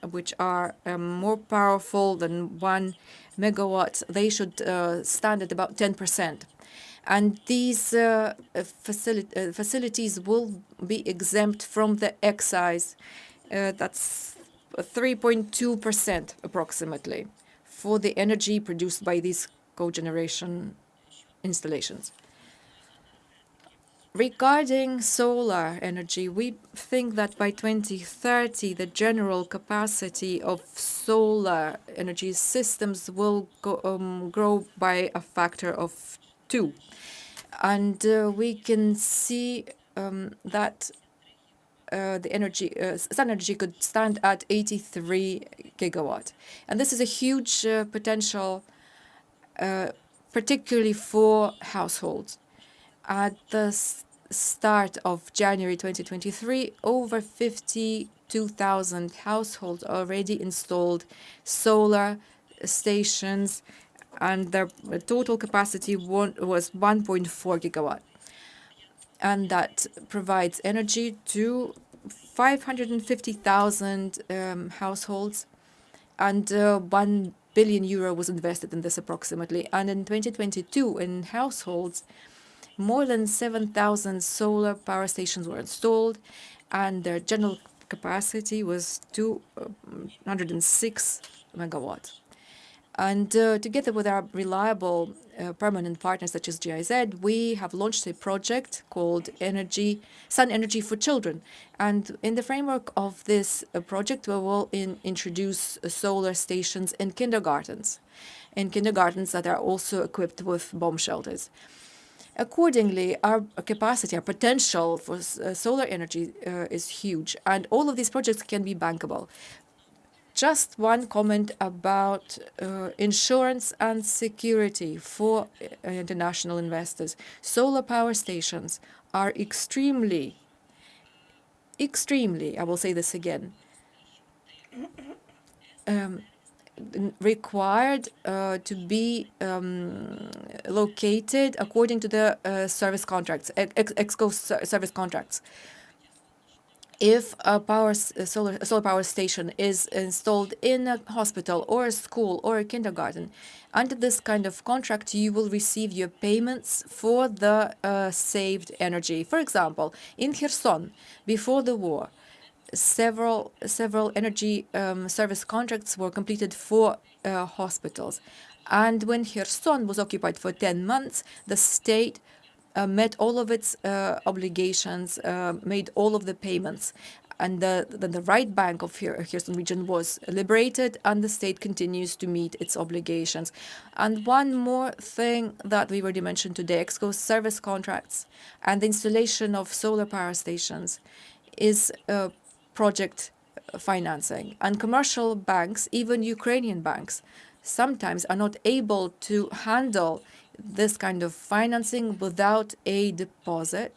which are more powerful than 1 megawatt, they should stand at about 10%. And these facilities will be exempt from the excise. That's 3.2% approximately for the energy produced by these cogeneration installations. Regarding solar energy, we think that by 2030, the general capacity of solar energy systems will grow by a factor of 2. And we can see that the sun energy could stand at 83 gigawatt. And this is a huge potential, particularly for households. At the start of January 2023, over 52,000 households already installed solar stations, and their total capacity was 1.4 gigawatt. And that provides energy to 550,000 households, and 1 billion euro was invested in this approximately. And in 2022, in households, more than 7,000 solar power stations were installed, and their general capacity was 206 megawatts. And together with our reliable permanent partners such as GIZ, we have launched a project called Sun Energy for Children. And in the framework of this project, we will introduce solar stations in kindergartens that are also equipped with bomb shelters. Accordingly, our capacity, our potential for solar energy is huge, and all of these projects can be bankable. Just one comment about insurance and security for international investors. Solar power stations are extremely, I will say this again, required to be located according to the service contracts, EXCO service contracts. If a solar power station is installed in a hospital or a school or a kindergarten, under this kind of contract, you will receive your payments for the saved energy. For example, in Kherson, before the war, several energy service contracts were completed for hospitals. And when Kherson was occupied for 10 months, the state met all of its obligations, made all of the payments. And the right bank of Kherson region was liberated, and the state continues to meet its obligations. And one more thing that we already mentioned today, EXCO service contracts and the installation of solar power stations is project financing. And commercial banks, even Ukrainian banks, sometimes are not able to handle this kind of financing without a deposit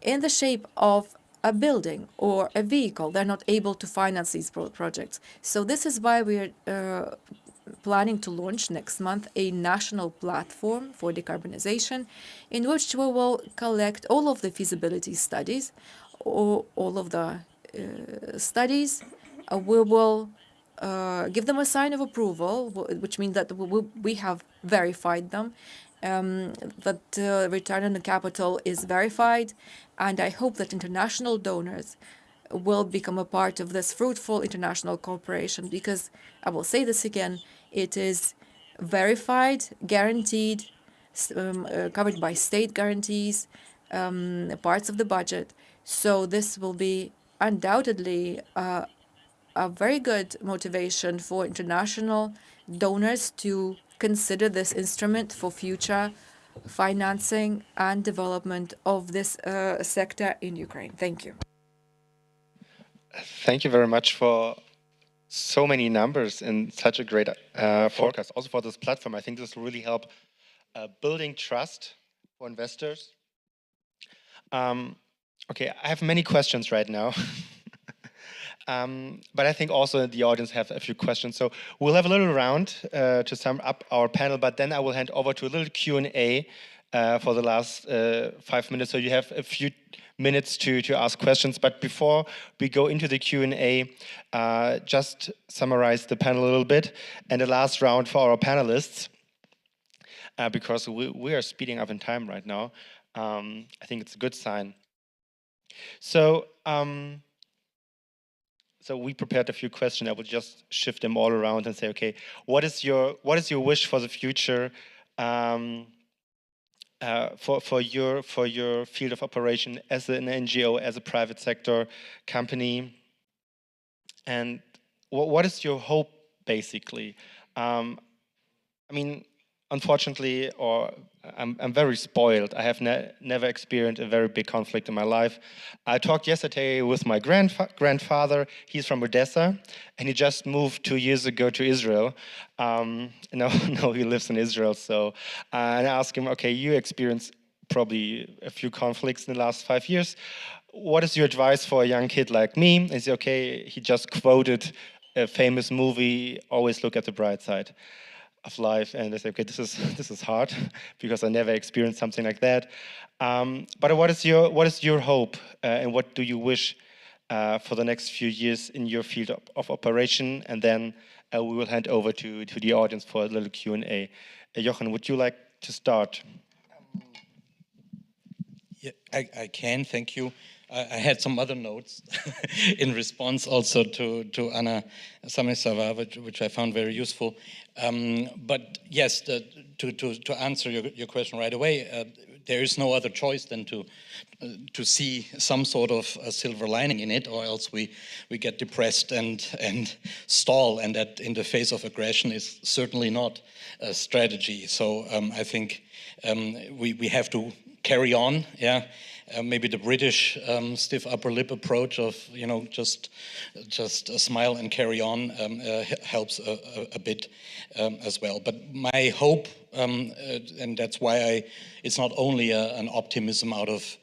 in the shape of a building or a vehicle. They're not able to finance these projects. So this is why we're planning to launch next month a national platform for decarbonization, in which we will collect all of the feasibility studies, or all of the studies. We will give them a sign of approval, which means that we have verified them, that return on the capital is verified, and I hope that international donors will become a part of this fruitful international cooperation, because I will say this again, it is verified, guaranteed, covered by state guarantees, parts of the budget. So this will be undoubtedly a very good motivation for international donors to consider this instrument for future financing and development of this sector in Ukraine. Thank you. Thank you very much for so many numbers and such a great forecast. Also for this platform, I think this will really help building trust for investors. Okay, I have many questions right now. But I think also the audience have a few questions. So we'll have a little round to sum up our panel, but then I will hand over to a little Q&A for the last 5 minutes. So you have a few minutes to ask questions. But before we go into the Q&A, just summarize the panel a little bit. And the last round for our panelists, because we are speeding up in time right now. I think it's a good sign. So, so we prepared a few questions. I will just shift them all around and say, okay, what is your wish for the future for your field of operation as an NGO, as a private sector company, and what is your hope basically? I mean, unfortunately, or I'm very spoiled. I have never experienced a very big conflict in my life. I talked yesterday with my grandfather. He's from Odessa, and he just moved 2 years ago to Israel. Now he lives in Israel. So, and I asked him, okay, you experienced probably a few conflicts in the last 5 years. What is your advice for a young kid like me? Is he okay? He just quoted famous movie, always look at the bright side of life. And they say, okay, this is hard because I never experienced something like that. But what is your hope and what do you wish for the next few years in your field of operation? And then we will hand over to the audience for a little Q&A. Jochen, would you like to start? Yeah, I can, thank you. I had some other notes in response also to Anna Samisava, which I found very useful. But yes, to answer your question right away, there is no other choice than to see some sort of a silver lining in it, or else we get depressed and stall, and that in the face of aggression is certainly not a strategy. So I think we have to carry on, yeah. Maybe the British stiff upper lip approach of, you know, just smile and carry on helps a bit as well. But my hope, and that's why it's not only an optimism out of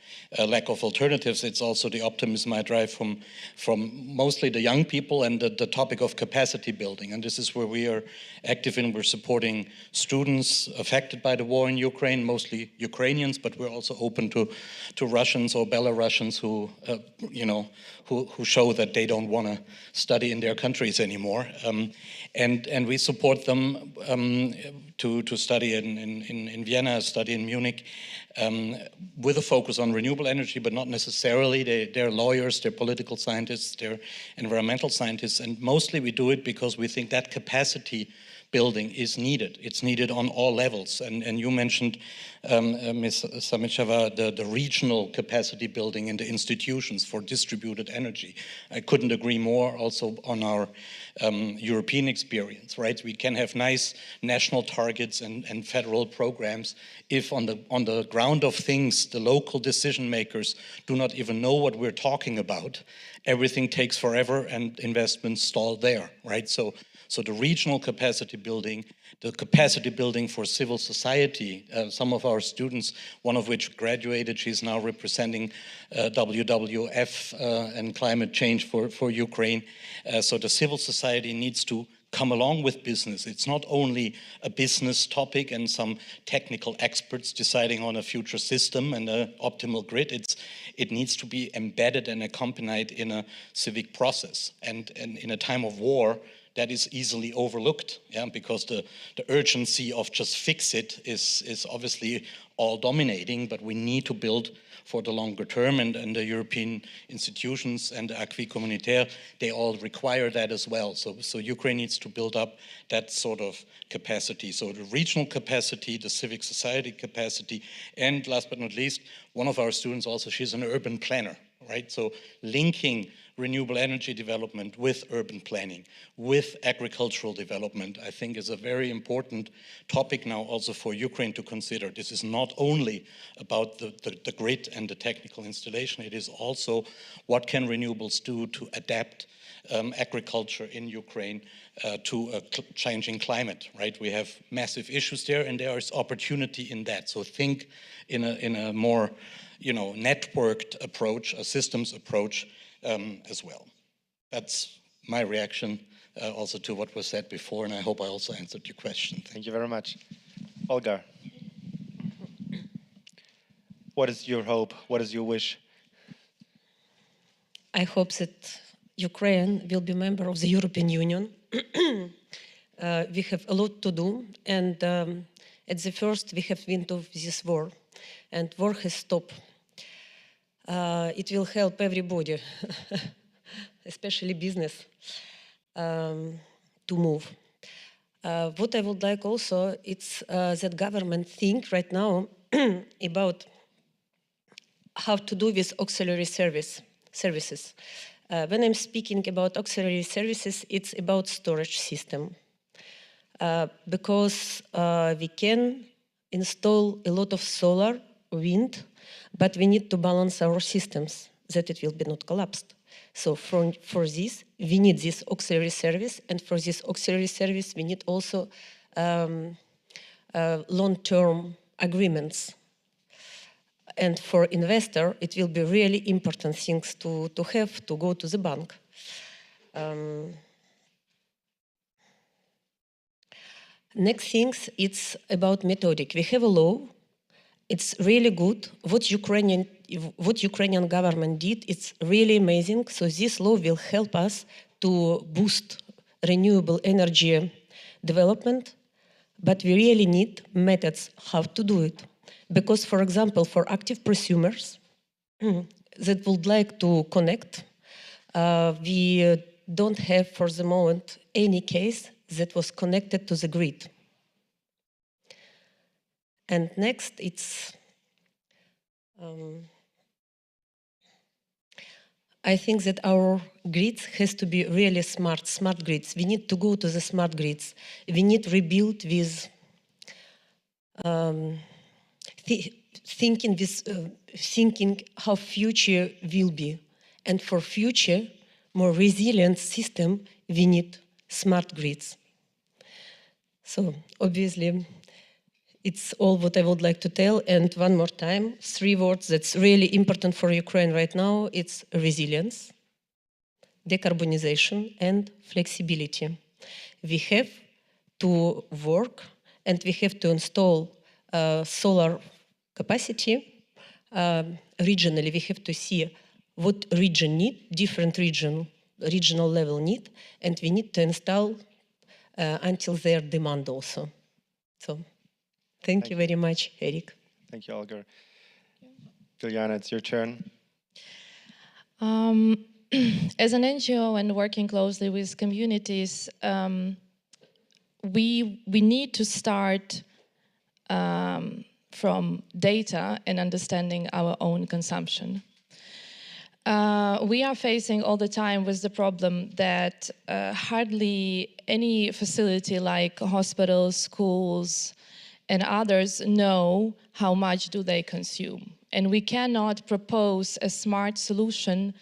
lack of alternatives, it's also the optimism I drive from mostly the young people and the topic of capacity building. And this is where we are active in. We're supporting students affected by the war in Ukraine, mostly Ukrainians, but we're also open to Russians or Belarusians who, who show that they don't want to study in their countries anymore. And we support them to study in Vienna, study in Munich, with a focus on renewable energy, but not necessarily. They're lawyers, they're political scientists, they're environmental scientists, and mostly we do it because we think that capacity building is needed. It's needed on all levels. And you mentioned, Ms. Samicheva, the regional capacity building in the institutions for distributed energy. I couldn't agree more also on our European experience, right? We can have nice national targets and federal programs if on the ground of things, the local decision makers do not even know what we're talking about. Everything takes forever and investments stall there, right? So the regional capacity building, the capacity building for civil society, some of our students, one of which graduated, she's now representing WWF and climate change for Ukraine. So the civil society needs to come along with business. It's not only a business topic and some technical experts deciding on a future system and an optimal grid. It needs to be embedded and accompanied in a civic process. And in a time of war, that is easily overlooked, yeah, because the urgency of just fix it is obviously all dominating, but we need to build for the longer term, and the European institutions and the acquis communautaire, they all require that as well. So Ukraine needs to build up that sort of capacity. So the regional capacity, the civic society capacity, and last but not least, one of our students also, she's an urban planner, right? So linking renewable energy development with urban planning, with agricultural development, I think is a very important topic now also for Ukraine to consider. This is not only about the grid and the technical installation, it is also what can renewables do to adapt agriculture in Ukraine to a changing climate, right? We have massive issues there, and there is opportunity in that. So think in a more, networked approach, a systems approach, as well. That's my reaction also to what was said before, and I hope I also answered your question. Thank you very much. Olga, what is your hope? What is your wish? I hope that Ukraine will be a member of the European Union. We have a lot to do, and at the first we have wind of this war, and war has stopped. It will help everybody, especially business, to move. What I would like also, it's that government think right now about how to do with auxiliary services. When I'm speaking about auxiliary services, it's about storage system. Because we can install a lot of solar, wind, but we need to balance our systems that it will be not collapsed. So for this, we need this auxiliary service, and for this auxiliary service, we need also long-term agreements. And for investor, it will be really important things to have to go to the bank. Next things, it's about methodic. We have a law. It's really good. What Ukrainian government did, it's really amazing. So this law will help us to boost renewable energy development, but we really need methods how to do it. Because, for example, for active prosumers that would like to connect, we don't have for the moment any case that was connected to the grid. And next, it's I think that our grids has to be really smart grids. We need to go to the smart grids. We need rebuild with thinking how future will be. And for future, more resilient system, we need smart grids. So obviously, it's all what I would like to tell. And one more time, 3 words that's really important for Ukraine right now. It's resilience, decarbonization, and flexibility. We have to work and we have to install solar capacity. Regionally, we have to see what region need, different regional level need, and we need to install until their demand also. So thank you very much, Eric. Thank you, Olga. Juliana, it's your turn. As an NGO and working closely with communities, we need to start from data and understanding our own consumption. We are facing all the time with the problem that hardly any facility like hospitals, schools, and others know how much do they consume. And we cannot propose a smart solution,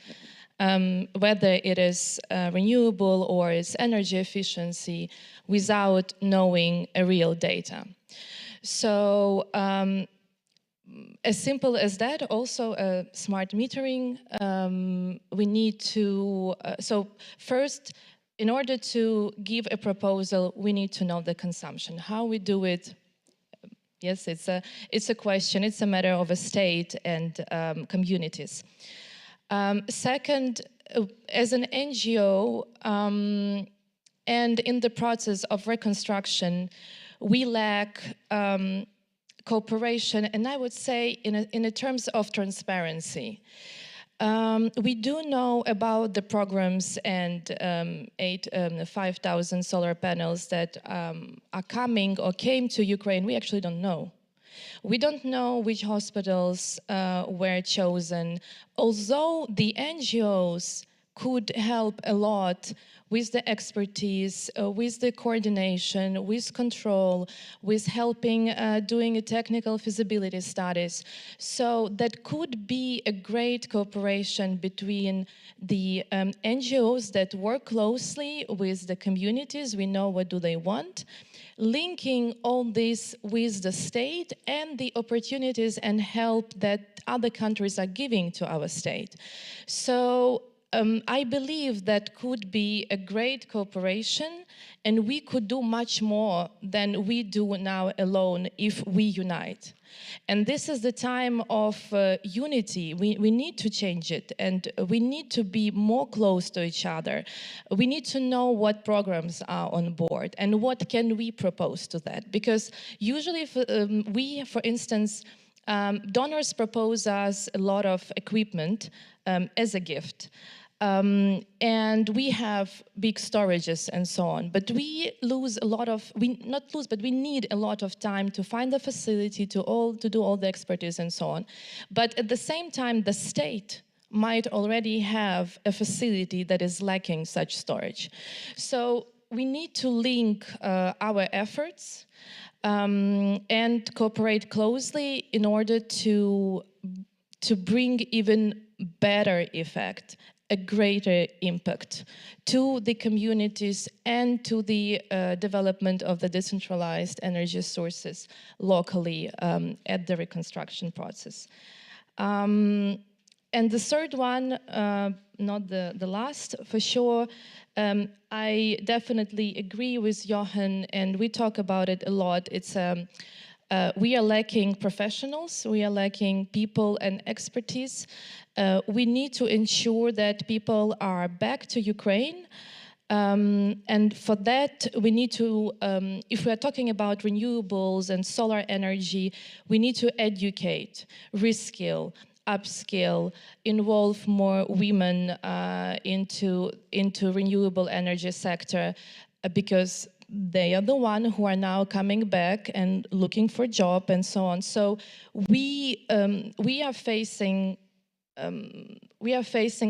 whether it is renewable or it's energy efficiency, without knowing a real data. So as simple as that, also smart metering, we need to, so first, in order to give a proposal, we need to know the consumption. How we do it, yes, it's a question, it's a matter of a state and communities. Second, as an NGO, and in the process of reconstruction, we lack cooperation, and I would say in terms of transparency. We do know about the programs and 5,000 solar panels that are coming or came to Ukraine. We actually don't know. We don't know which hospitals were chosen, although the NGOs could help a lot with the expertise, with the coordination, with control, with helping doing a technical feasibility studies. So that could be a great cooperation between the NGOs that work closely with the communities. We know what do they want, linking all this with the state and the opportunities and help that other countries are giving to our state. So I believe that could be a great cooperation, and we could do much more than we do now alone if we unite. And this is the time of unity. We need to change it, and we need to be more close to each other. We need to know what programs are on board and what can we propose to that. Because usually we, for instance, donors propose us a lot of equipment as a gift. And we have big storages and so on, but we lose a lot of, not lose, but we need a lot of time to find the facility to do all the expertise and so on. But at the same time, the state might already have a facility that is lacking such storage. So we need to link our efforts and cooperate closely in order to bring even better effect, a greater impact to the communities and to the development of the decentralized energy sources locally at the reconstruction process. And the third one, the last, for sure. I definitely agree with Johan, and we talk about it a lot. It's we are lacking professionals, we are lacking people and expertise. We need to ensure that people are back to Ukraine. And for that, we need to, if we are talking about renewables and solar energy, we need to educate, reskill, upskill, involve more women into renewable energy sector, because they are the one who are now coming back and looking for job and so on. So we are facing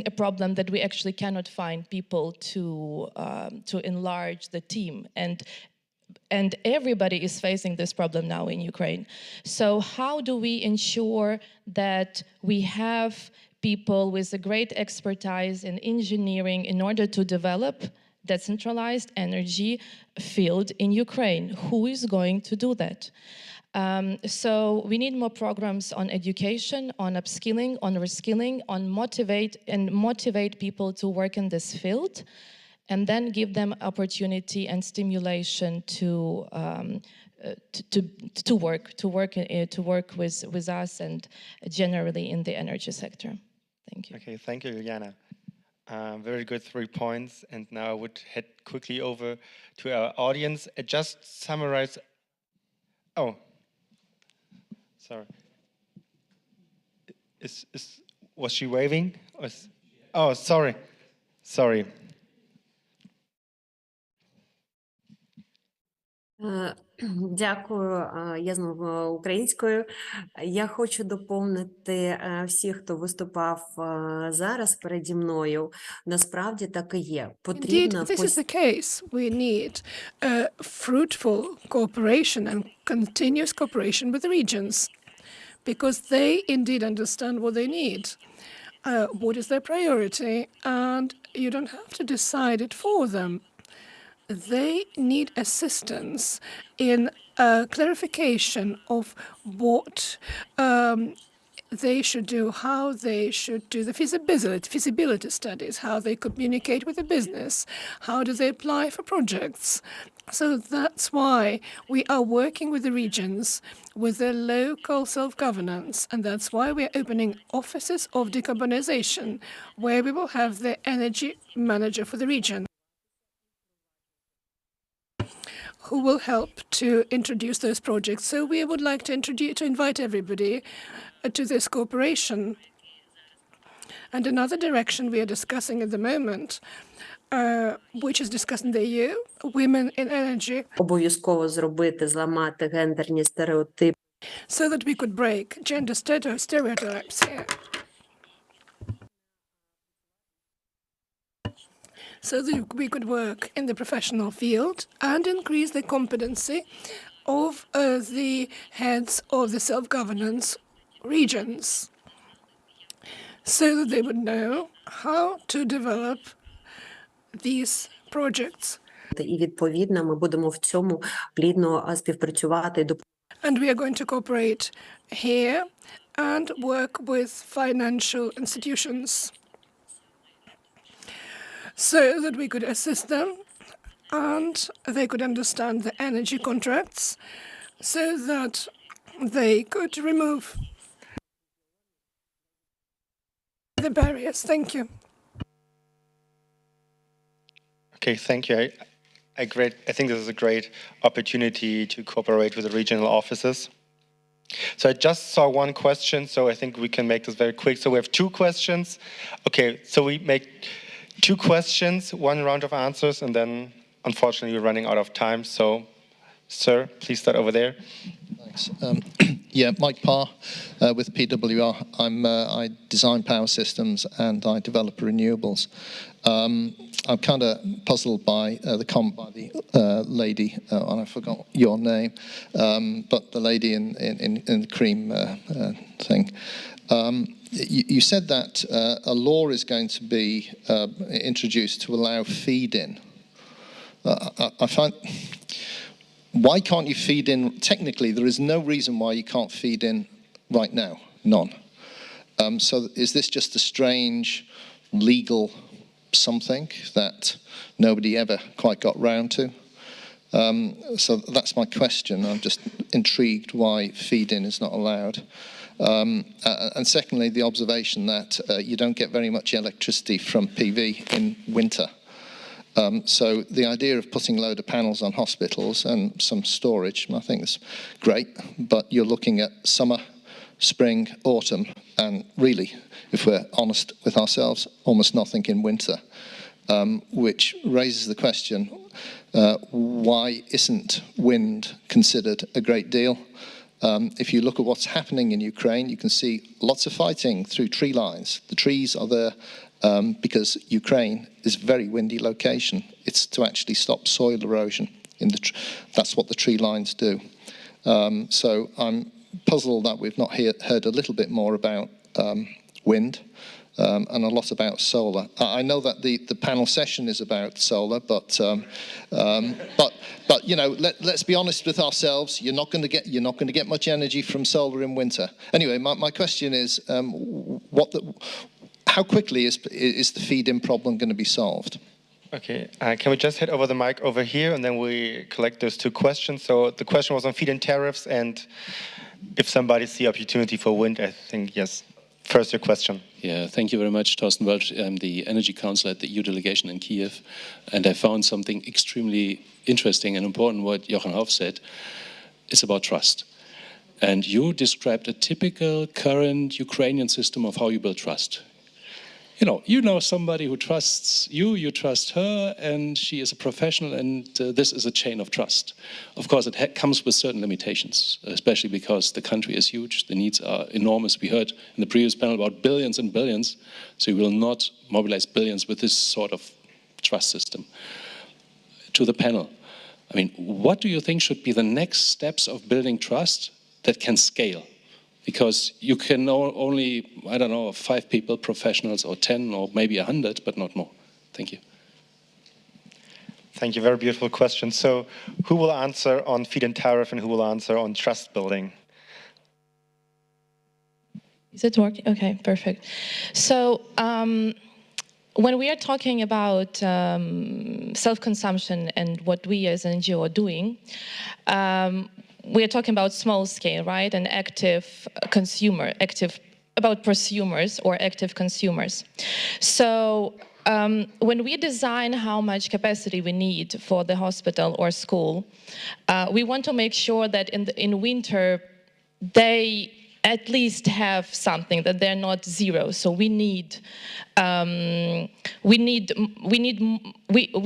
a problem that we actually cannot find people to enlarge the team, and everybody is facing this problem now in Ukraine. So how do we ensure that we have people with a great expertise in engineering in order to develop decentralized energy field in Ukraine? Who is going to do that? So we need more programs on education, on upskilling, on reskilling, on motivate people to work in this field, and then give them opportunity and stimulation to work with us and generally in the energy sector. Thank you. Okay, thank you, Juliana. Very good 3 points. And now I would head quickly over to our audience. Just summarize. Oh, sorry. Was she waving? Oh, sorry. Sorry. Дякую. Я знову українською. Я хочу доповнити всіх, хто виступав зараз переді мною. Насправді так і є. Indeed, this is the case. We need fruitful cooperation and continuous cooperation with the regions, because they indeed understand what they need, what is their priority, and you don't have to decide it for them. They need assistance in clarification of what they should do, how they should do the feasibility studies, how they communicate with the business, how do they apply for projects. So that's why we are working with the regions, with their local self-governance, and that's why we're opening offices of decarbonization, where we will have the energy manager for the region, who will help to introduce those projects. So we would like to invite everybody to this cooperation. And another direction we are discussing at the moment, which is discussed in the EU, women in energy, Обов'язково зробити, зламати гендерні стереотипи. So that we could break gender stereotypes here. So that we could work in the professional field and increase the competency of the heads of the self-governance regions, so that they would know how to develop these projects. І відповідно ми будемо в цьому плідно співпрацювати. And we are going to cooperate here and work with financial institutions, so that we could assist them and they could understand the energy contracts, so that they could remove the barriers. Thank you. Okay, thank you. I think this is a great opportunity to cooperate with the regional offices. So I just saw one question, so I think we can make this very quick. So we have 2 questions. Okay, so we make 2 questions, 1 round of answers, and then unfortunately we're running out of time. So, sir, please start over there. Thanks. Yeah, Mike Parr with PWR. I design power systems and I develop renewables. I'm kind of puzzled by the comment by the lady, and I forgot your name, but the lady in the cream thing. You said that a law is going to be introduced to allow feed-in. I find, why can't you feed in? Technically, there is no reason why you can't feed in right now, none. So is this just a strange legal something that nobody ever quite got round to. So that's my question. I'm just intrigued why feed-in is not allowed. And secondly, the observation that you don't get very much electricity from PV in winter. So the idea of putting a load of panels on hospitals and some storage, I think is great, but you're looking at summer, spring, autumn, and really, if we're honest with ourselves, almost nothing in winter, which raises the question, why isn't wind considered a great deal? If you look at what's happening in Ukraine, you can see lots of fighting through tree lines. The trees are there because Ukraine is a very windy location. It's to actually stop soil erosion. That's what the tree lines do. So I'm puzzled that we've not heard a little bit more about wind and a lot about solar. I know that the panel session is about solar, but you know, let's be honest with ourselves. You're not going to get much energy from solar in winter. Anyway, my question is, how quickly is the feed-in problem going to be solved? Okay, can we just head over the mic over here and then we collect those two questions? So the question was on feed-in tariffs and if somebody sees opportunity for wind, I think, yes. First, your question. Yeah, thank you very much, Torsten Welch. I'm the Energy Council at the EU delegation in Kiev, and I found something extremely interesting and important what Jochen Hauff said. It's about trust. And you described a typical current Ukrainian system of how you build trust. You know somebody who trusts you, you trust her, and she is a professional, and this is a chain of trust. Of course, it comes with certain limitations, especially because the country is huge, the needs are enormous. We heard in the previous panel about billions and billions, so you will not mobilize billions with this sort of trust system. To the panel, I mean, what do you think should be the next steps of building trust that can scale? Because you can know only, I don't know, 5 people, professionals, or 10, or maybe 100, but not more. Thank you. Thank you, very beautiful question. So who will answer on feed-in tariff and who will answer on trust building? Is it working? Okay, perfect. So when we are talking about self-consumption and what we as an NGO are doing, we are talking about small scale, right? And active consumer, about prosumers or active consumers. So when we design how much capacity we need for the hospital or school, we want to make sure that in winter they at least have something, that they're not zero. So we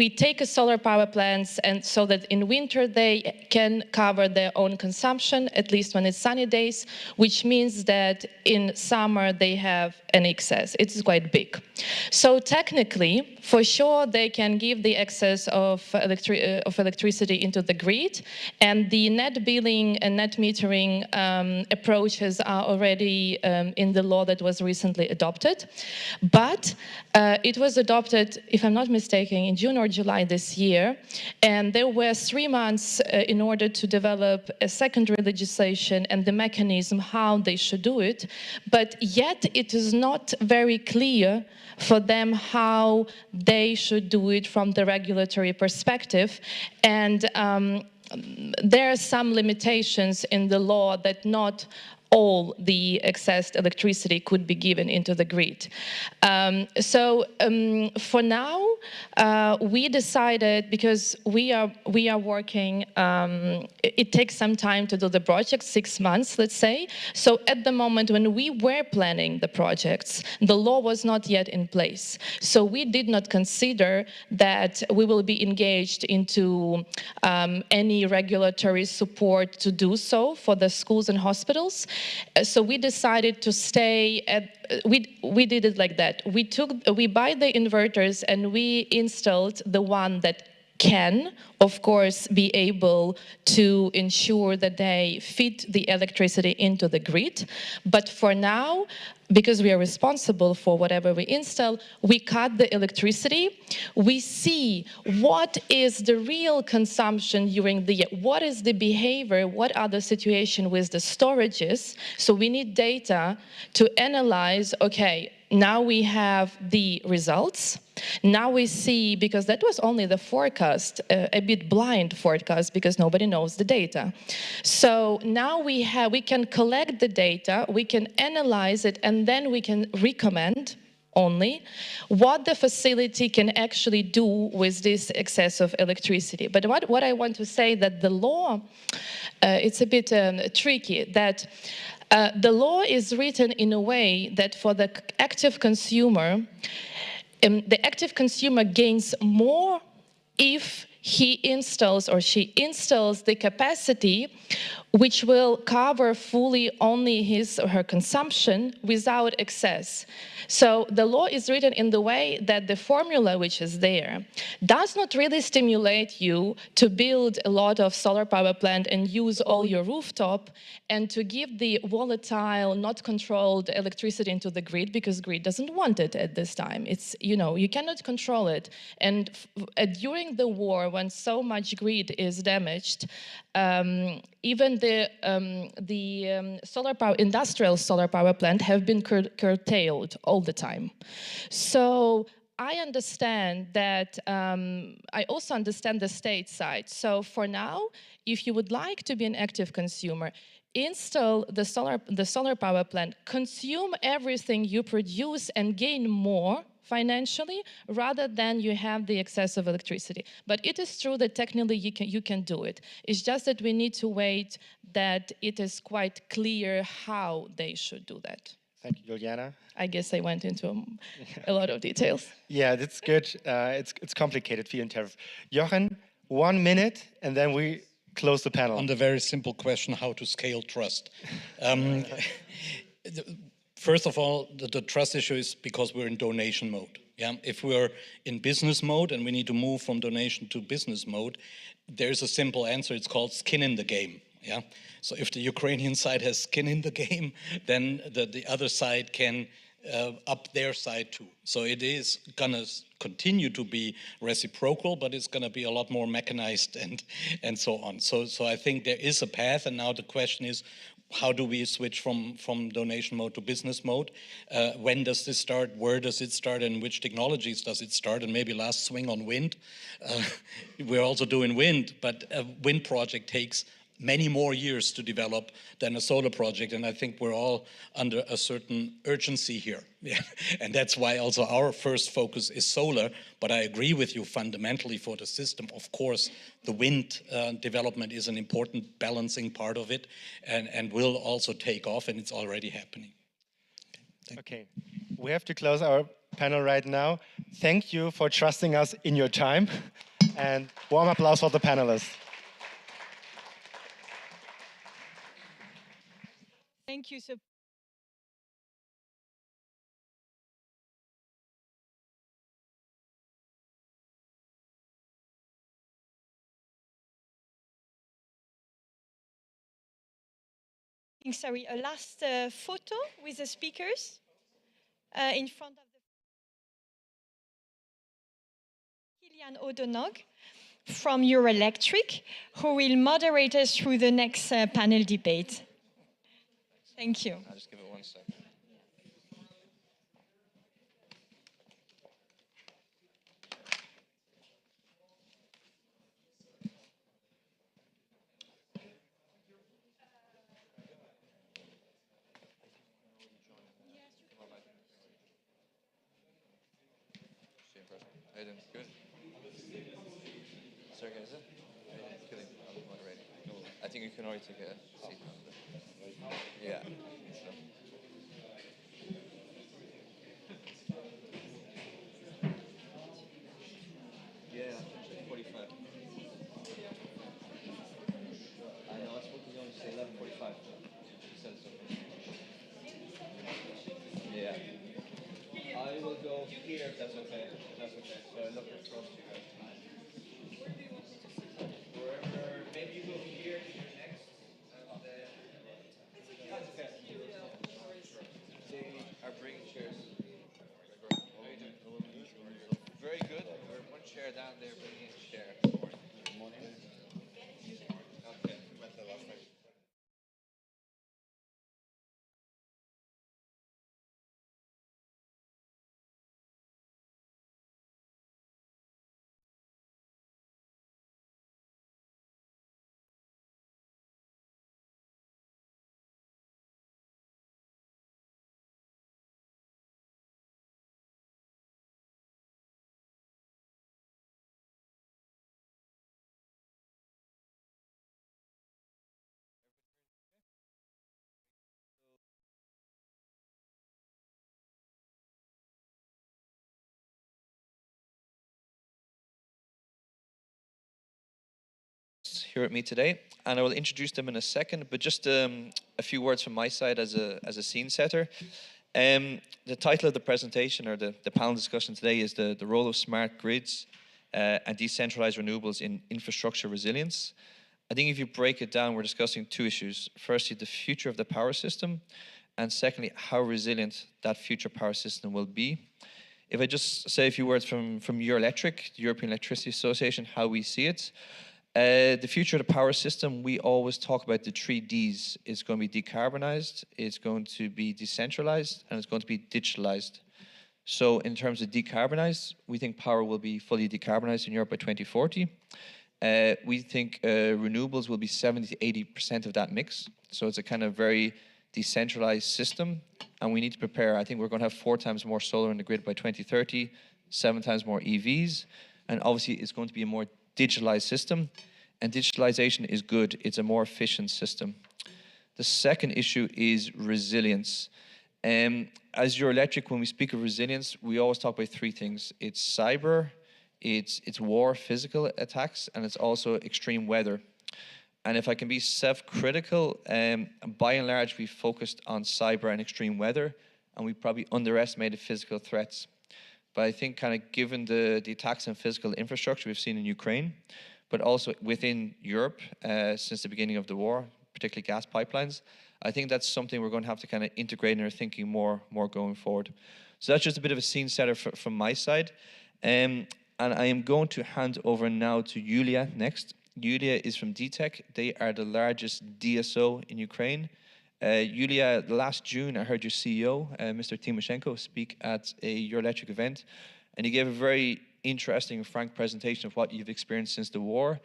take a solar power plants, and so that in winter they can cover their own consumption, at least when it's sunny days, which means that in summer they have an excess. It's quite big. So technically, for sure, they can give the excess of electricity into the grid, and the net billing and net metering approaches are already in the law that was recently adopted. But it was adopted, if I'm not mistaken, in June or July this year, and there were 3 months in order to develop a secondary legislation and the mechanism how they should do it, but yet it is not very clear for them how they should do it from the regulatory perspective, and there are some limitations in the law that not all the excess electricity could be given into the grid. For now, we decided, because we are working, it takes some time to do the project, 6 months, let's say. So at the moment when we were planning the projects, the law was not yet in place. So we did not consider that we will be engaged into any regulatory support to do so for the schools and hospitals. So we decided to stay at, we did it like that. We buy the inverters and we installed the one that can, of course, be able to ensure that they feed the electricity into the grid. But for now, because we are responsible for whatever we install, we cut the electricity, we see what is the real consumption during the year, what is the behavior, what are the situation with the storages. So we need data to analyze, okay, now we have the results. Now we see, because that was only the forecast, a bit blind forecast, because nobody knows the data. So now we can collect the data, we can analyze it, and then we can recommend only what the facility can actually do with this excess of electricity. But what I want to say that the law, it's a bit tricky, that the law is written in a way that for the active consumer, the active consumer gains more if he installs or she installs the capacity which will cover fully only his or her consumption without excess. So the law is written in the way that the formula which is there does not really stimulate you to build a lot of solar power plant and use all your rooftop and to give the volatile, not controlled electricity into the grid, because grid doesn't want it at this time. It's, you know, you cannot control it. And during the war, when so much grid is damaged, even the solar power, industrial solar power plant have been curtailed all the time. So I understand that, I also understand the state side. So for now, if you would like to be an active consumer, install the solar power plant, consume everything you produce and gain more financially, rather than you have the excess of electricity. But it is true that technically you can do it. It's just that we need to wait that it is quite clear how they should do that. Thank you, Juliana. I guess I went into a lot of details. Yeah, that's good. It's complicated, vielen Dank. Jochen, 1 minute, and then we close the panel. On the very simple question, how to scale trust. First of all, the trust issue is because we're in donation mode. Yeah, if we're in business mode and we need to move from donation to business mode, there's a simple answer. It's called skin in the game. Yeah, so if the Ukrainian side has skin in the game, then the other side can up their side too. So it is gonna continue to be reciprocal, but it's gonna be a lot more mechanized and so on. So I think there is a path, and now the question is, how do we switch from donation mode to business mode? When does this start? Where does it start? And which technologies does it start? And maybe last swing on wind. We're also doing wind, but a wind project takes many more years to develop than a solar project, and I think we're all under a certain urgency here. Yeah. And that's why also our first focus is solar, but I agree with you fundamentally for the system. Of course, the wind development is an important balancing part of it, and will also take off, and it's already happening. Okay, we have to close our panel right now. Thank you for trusting us in your time, and warm applause for the panelists. Thank you so Sorry, a last photo with the speakers in front of the Kilian Odonog from Eurelectric, who will moderate us through the next panel debate. Thank you. I'll just give it 1 second. Hey, then, good. Sorry, guys. Kidding. I'm moderating. I think you can already take a seat. Yeah. So. Yeah, 45. I know, I spoke to you on 11:45. You said so. Yeah. I will go here if that's okay. That's okay. So I look across you guys. Wherever, maybe you go here to your next, and then. That's okay. here with me today, and I will introduce them in a second, but just a few words from my side as a scene setter. The title of the presentation, or the panel discussion today, is the role of smart grids and decentralized renewables in infrastructure resilience. I think if you break it down, we're discussing two issues. Firstly, the future of the power system, and secondly, how resilient that future power system will be. If I just say a few words from Eurelectric, the European Electricity Association, how we see it. The future of the power system, we always talk about the 3 Ds. It's going to be decarbonized, it's going to be decentralized, and it's going to be digitalized. So in terms of decarbonized, we think power will be fully decarbonized in Europe by 2040. We think renewables will be 70 to 80% of that mix. So it's a kind of very decentralized system, and we need to prepare. I think we're going to have 4 times more solar in the grid by 2030, 7 times more EVs, and obviously it's going to be a more digitalized system, and digitalization is good. It's a more efficient system. The second issue is resilience. As Eurelectric, when we speak of resilience, we always talk about 3 things. It's cyber, it's war, physical attacks, and it's also extreme weather. And if I can be self-critical, by and large, we focused on cyber and extreme weather, and we probably underestimated physical threats. But I think kind of given the attacks on physical infrastructure we've seen in Ukraine, but also within Europe since the beginning of the war, particularly gas pipelines, I think that's something we're going to have to kind of integrate in our thinking more going forward. So that's just a bit of a scene setter from my side. And I am going to hand over now to Yulia next. Yulia is from DTEC. They are the largest DSO in Ukraine. Yulia, last June, I heard your CEO, Mr. Timoshenko, speak at a Eurelectric event, and he gave a very interesting and frank presentation of what you've experienced since the war.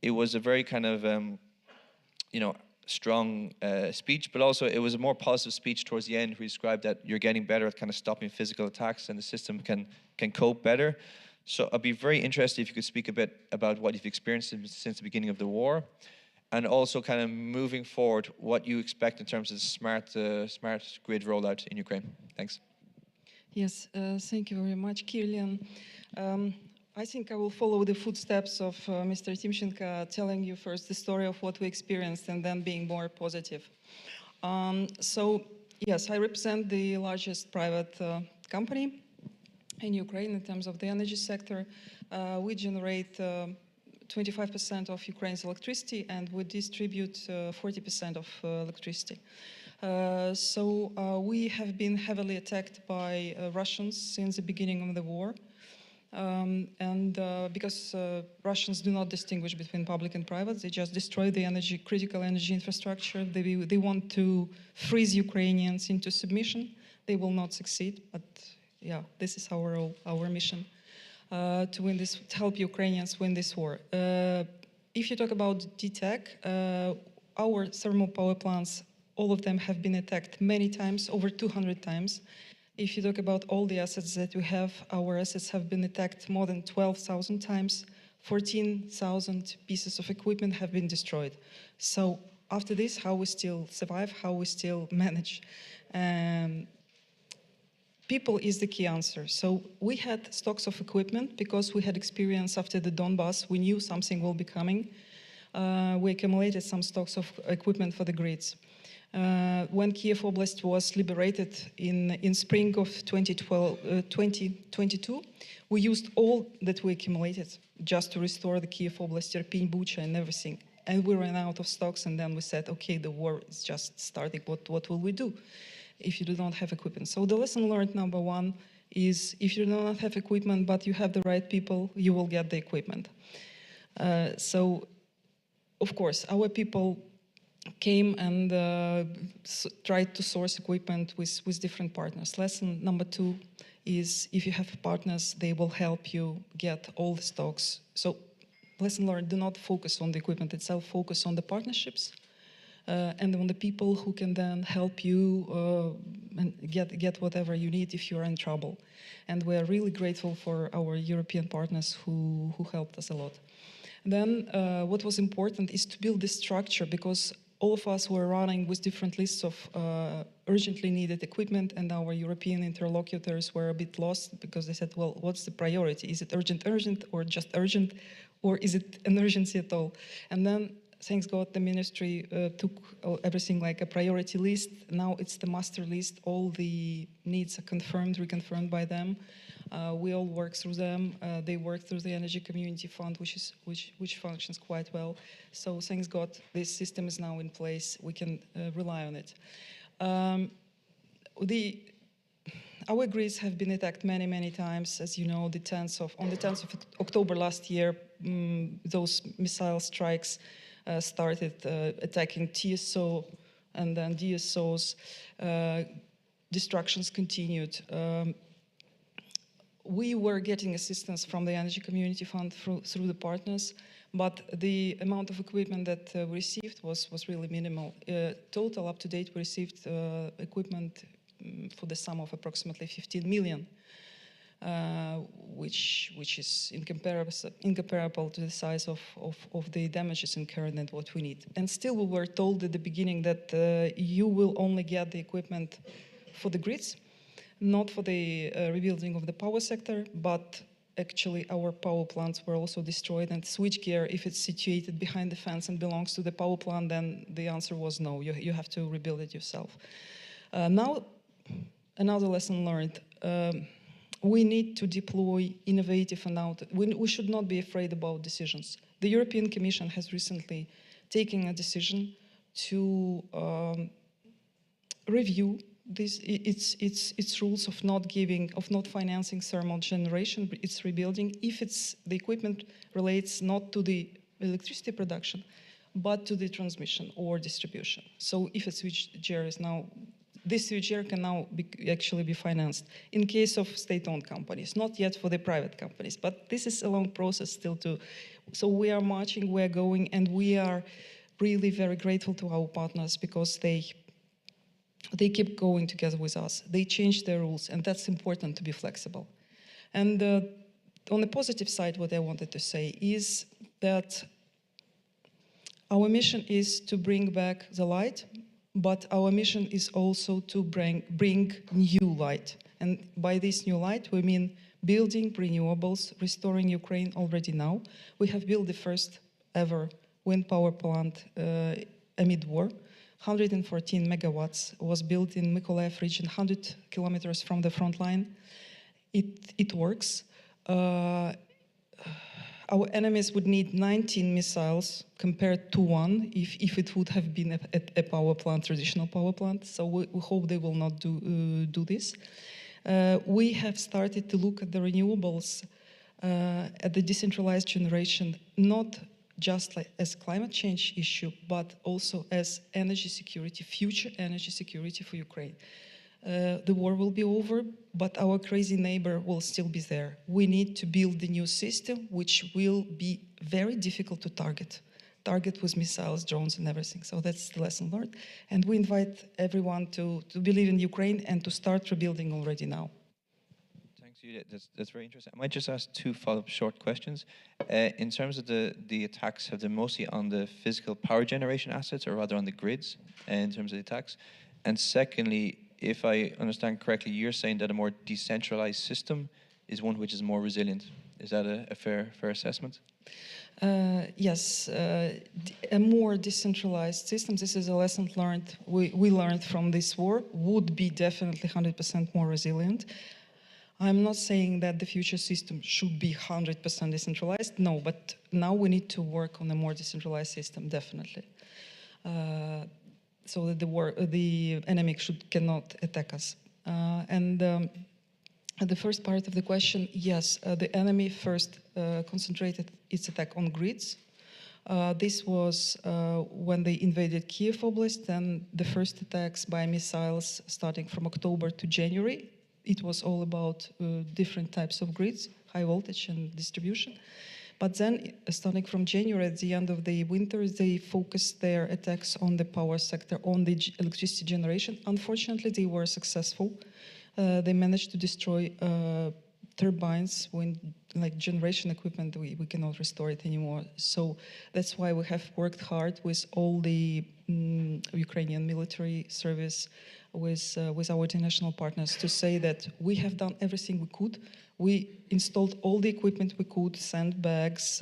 It was a very kind of, strong speech, but also it was a more positive speech towards the end, where he described that you're getting better at kind of stopping physical attacks and the system can cope better. So I'd be very interested if you could speak a bit about what you've experienced since the beginning of the war, and also kind of moving forward, what you expect in terms of smart grid rollout in Ukraine. Thanks. Yes, thank you very much, Kilian. I think I will follow the footsteps of Mr. Timchenko, telling you first the story of what we experienced and then being more positive. So yes, I represent the largest private company in Ukraine in terms of the energy sector. We generate 25% of Ukraine's electricity, and we distribute 40% of electricity. So we have been heavily attacked by Russians since the beginning of the war. Because Russians do not distinguish between public and private, they just destroy the critical energy infrastructure. They want to freeze Ukrainians into submission. They will not succeed, but yeah, this is our role, our mission, to win this, to help Ukrainians win this war. If you talk about DTEC, our thermal power plants, all of them have been attacked many times, over 200 times. If you talk about all the assets that we have, our assets have been attacked more than 12,000 times. 14,000 pieces of equipment have been destroyed. So after this, how we still survive, how we still manage? People is the key answer. So we had stocks of equipment because we had experience after the Donbass. We knew something will be coming. We accumulated some stocks of equipment for the grids. When Kiev Oblast was liberated in spring of 2022, we used all that we accumulated just to restore the Kiev Oblast, Irpin, Bucha, and everything. And we ran out of stocks, and then we said, okay, the war is just starting. What will we do if you do not have equipment? So the lesson learned number 1 is if you do not have equipment, but you have the right people, you will get the equipment. So, of course, our people came and tried to source equipment with different partners. Lesson number 2 is if you have partners, they will help you get all the stocks. So lesson learned, do not focus on the equipment itself, focus on the partnerships and on the people who can then help you and get whatever you need if you're in trouble. And we are really grateful for our European partners who helped us a lot. Then what was important is to build this structure, because all of us were running with different lists of urgently needed equipment, and our European interlocutors were a bit lost because they said, well, what's the priority? Is it urgent, or just urgent, or is it an urgency at all? And then, thanks God, the ministry took everything like a priority list. Now it's the master list. All the needs are confirmed, reconfirmed by them. We all work through them. They work through the Energy Community Fund, which functions quite well. So thanks God, this system is now in place. We can rely on it. Our grids have been attacked many, many times. As you know, on the 10th of October last year, those missile strikes started attacking TSO and then DSOs. Destructions continued. We were getting assistance from the Energy Community Fund through the partners, but the amount of equipment that we received was really minimal. Total, up to date, we received equipment for the sum of approximately 15 million, which is incomparable to the size of the damages incurred and what we need. And still we were told at the beginning that you will only get the equipment for the grids, not for the rebuilding of the power sector, but actually our power plants were also destroyed, and switchgear, if it's situated behind the fence and belongs to the power plant, then the answer was no, you have to rebuild it yourself. Now, another lesson learned. We need to deploy innovative and we should not be afraid about decisions. The European Commission has recently taken a decision to review its rules of not financing thermal generation, its rebuilding, if the equipment relates not to the electricity production, but to the transmission or distribution. So if a switchgear is now, this switchgear can now actually be financed in case of state-owned companies, not yet for the private companies, but this is a long process still to, so we are marching, we are going, and we are really very grateful to our partners because they keep going together with us. They change their rules, and that's important to be flexible. And on the positive side, what I wanted to say is that our mission is to bring back the light, but our mission is also to bring new light. And by this new light, we mean building renewables, restoring Ukraine already now. We have built the first ever wind power plant amid war. 114 megawatts was built in Mykolaiv region, 100 kilometers from the front line. It works. Our enemies would need 19 missiles compared to one if it would have been a power plant, traditional power plant. So we hope they will not do this. We have started to look at the renewables, at the decentralized generation, not just like as climate change issue, but also as energy security, future energy security for Ukraine. The war will be over, but our crazy neighbor will still be there. We need to build the new system, which will be very difficult to target with missiles, drones, and everything. So that's the lesson learned. And we invite everyone to believe in Ukraine and to start rebuilding already now. Thanks, Julia. That's very interesting. I might just ask two follow-up short questions. In terms of the attacks, have they mostly on the physical power generation assets, or rather on the grids in terms of the attacks? And secondly, if I understand correctly, you're saying that a more decentralized system is one which is more resilient. Is that a fair assessment? Yes, a more decentralized system, this is a lesson learned, we learned from this war, would be definitely 100% more resilient. I'm not saying that the future system should be 100% decentralized, no, but now we need to work on a more decentralized system, definitely. So that the enemy cannot attack us. The first part of the question, yes, the enemy first concentrated its attack on grids. This was when they invaded Kiev Oblast, and the first attacks by missiles starting from October to January. It was all about different types of grids, high voltage and distribution. But then, starting from January, at the end of the winter, they focused their attacks on the power sector, on the electricity generation. Unfortunately, they were successful. They managed to destroy turbines, wind, like generation equipment, we cannot restore it anymore. So that's why we have worked hard with all the Ukrainian military service, with our international partners, to say that we have done everything we could. We installed all the equipment we could, sandbags,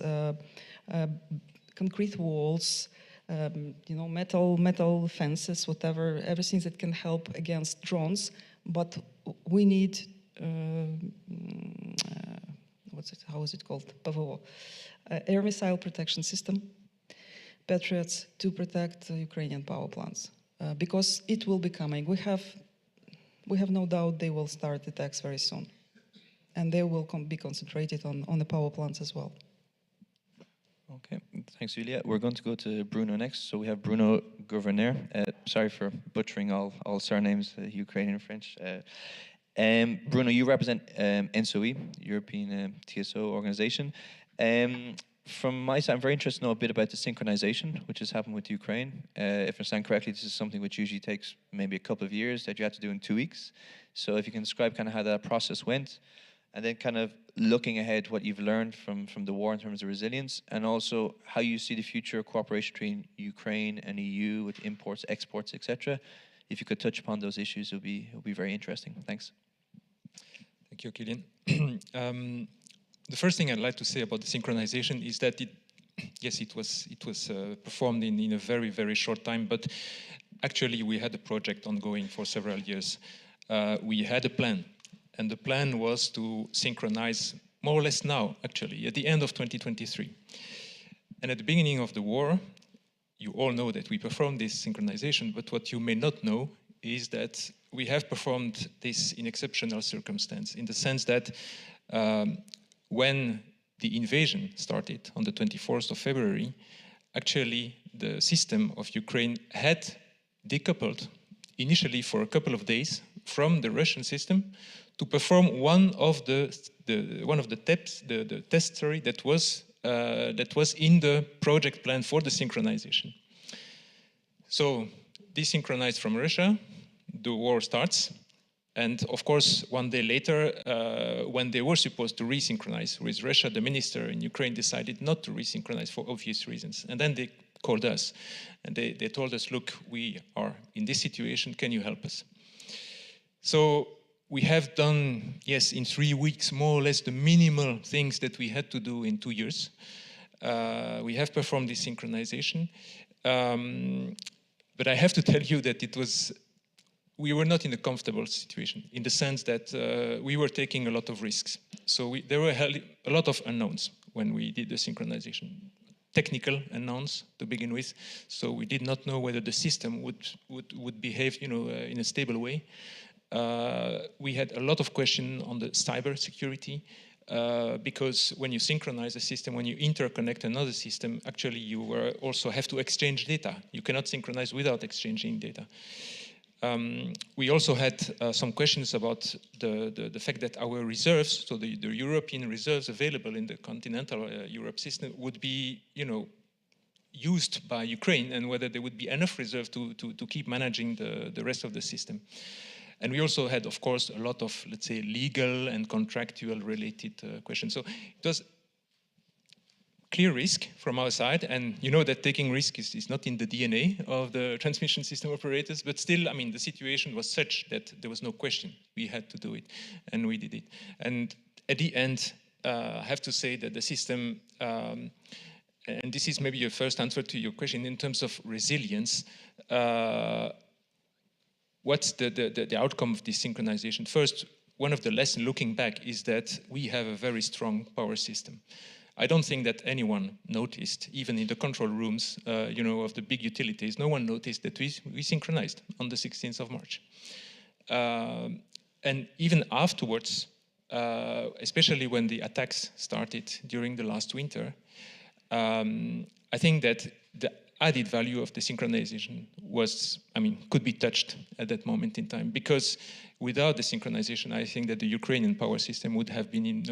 concrete walls, metal fences, whatever, everything that can help against drones. But we need how is it called? PVO, air missile protection system, Patriots, to protect Ukrainian power plants, because it will be coming. We have no doubt they will start attacks very soon, and they will be concentrated on the power plants as well. Okay, thanks, Julia. We're going to go to Bruno next. So we have Bruno Gouverneur. Sorry for butchering all surnames, Ukrainian and French. Bruno, you represent NSOE, European TSO organization. From my side, I'm very interested to know a bit about the synchronization, which has happened with Ukraine. If I understand correctly, this is something which usually takes maybe a couple of years that you have to do in 2 weeks. So if you can describe kind of how that process went, and then kind of looking ahead, what you've learned from the war in terms of resilience, and also how you see the future cooperation between Ukraine and EU with imports, exports, etc. If you could touch upon those issues, it would be very interesting. Thanks. Thank you, Killian. The first thing I'd like to say about the synchronization is that it was performed in a very, very short time, but actually we had a project ongoing for several years. We had a plan, and the plan was to synchronize more or less now, actually, at the end of 2023. And at the beginning of the war, you all know that we performed this synchronization, but what you may not know is that we have performed this in exceptional circumstance, in the sense that when the invasion started on the 24th of February, actually the system of Ukraine had decoupled initially for a couple of days from the Russian system to perform one of the tests that was in the project plan for the synchronization. So desynchronized from Russia, the war starts, and of course 1 day later, when they were supposed to resynchronize with Russia, the minister in Ukraine decided not to resynchronize for obvious reasons. And then they called us, and they told us, look, we are in this situation, can you help us? So we have done, yes, in 3 weeks, more or less the minimal things that we had to do in 2 years. We have performed this synchronization. But I have to tell you that we were not in a comfortable situation, in the sense that we were taking a lot of risks. So there were a lot of unknowns when we did the synchronization. Technical unknowns to begin with. So we did not know whether the system would behave, in a stable way. We had a lot of questions on the cyber security, because when you synchronize a system, when you interconnect another system, actually you also have to exchange data. You cannot synchronize without exchanging data. We also had some questions about the fact that our reserves, so the European reserves available in the continental Europe system, would be, used by Ukraine, and whether there would be enough reserve to keep managing the rest of the system. And we also had, of course, a lot of, let's say, legal and contractual related questions. So it was clear risk from our side, and you know that taking risk is not in the DNA of the transmission system operators, but still, I mean, the situation was such that there was no question. We had to do it, and we did it. And at the end, I have to say that the system, and this is maybe your first answer to your question, in terms of resilience, what's the outcome of this synchronization? First, one of the lessons looking back is that we have a very strong power system. I don't think that anyone noticed, even in the control rooms, of the big utilities, no one noticed that we synchronized on the 16th of March. And even afterwards, especially when the attacks started during the last winter, I think that the added value of the synchronization could be touched at that moment in time, because without the synchronization, I think that the Ukrainian power system would have been in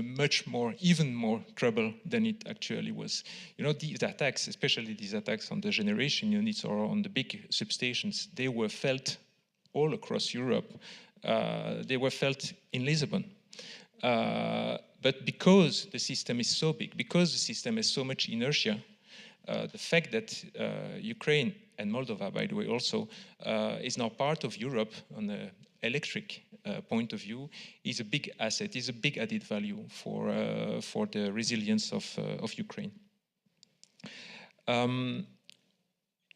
even more trouble than it actually was. These attacks, especially these attacks on the generation units or on the big substations, they were felt all across Europe. They were felt in Lisbon. But because the system is so big, because the system has so much inertia, the fact that Ukraine and Moldova, by the way, also is now part of Europe on the electric point of view is a big asset, is a big added value for the resilience of Ukraine.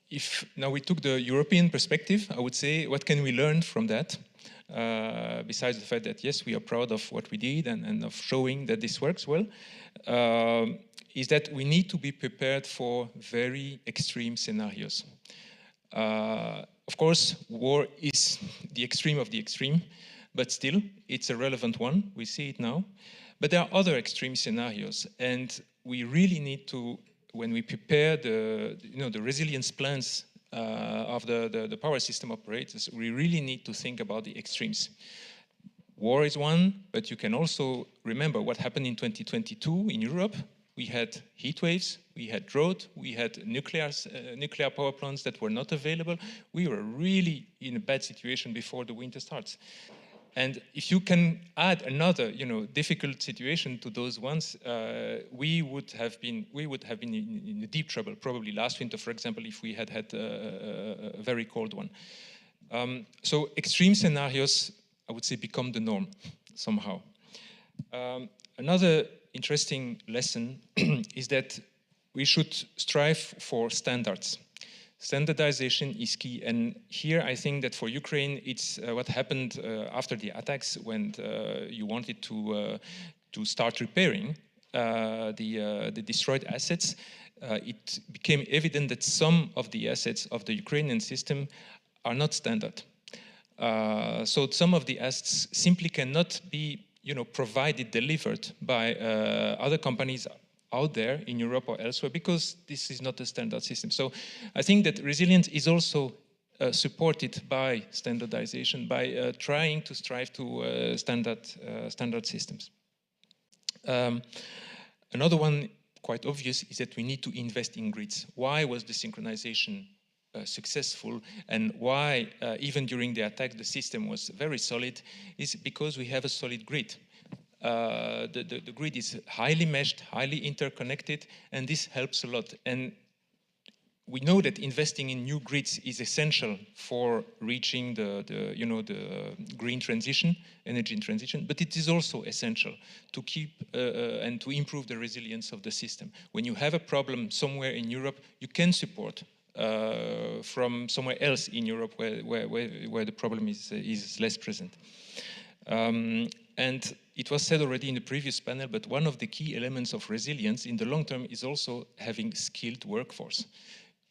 If now we took the European perspective, I would say, what can we learn from that? Besides the fact that, yes, we are proud of what we did and of showing that this works well, is that we need to be prepared for very extreme scenarios. Of course, war is the extreme of the extreme, but still, it's a relevant one. We see it now. But there are other extreme scenarios, and we really need to, when we prepare the resilience plans of the power system operators, we really need to think about the extremes. War is one, but you can also remember what happened in 2022 in Europe. We had heat waves, we had drought, we had nuclear power plants that were not available. We were really in a bad situation before the winter starts. And if you can add another, difficult situation to those ones, we would have been in deep trouble. Probably last winter, for example, if we had a very cold one. So extreme scenarios, I would say, become the norm somehow. Another interesting lesson is that we should strive for standards. Standardization is key, and here I think that for Ukraine, it's what happened after the attacks when you wanted to start repairing the destroyed assets. It became evident that some of the assets of the Ukrainian system are not standard. So some of the assets simply cannot be, provided, delivered by other companies out there in Europe or elsewhere, because this is not a standard system. So I think that resilience is also supported by standardization, by trying to strive to standard systems. Another one, quite obvious, is that we need to invest in grids. Why was the synchronization successful, and why even during the attack the system was very solid, is because we have a solid grid. The grid is highly meshed, highly interconnected, and this helps a lot. And we know that investing in new grids is essential for reaching the green transition, energy transition, but it is also essential to keep and to improve the resilience of the system. When you have a problem somewhere in Europe, you can support from somewhere else in Europe where the problem is less present. And it was said already in the previous panel, but one of the key elements of resilience in the long term is also having skilled workforce.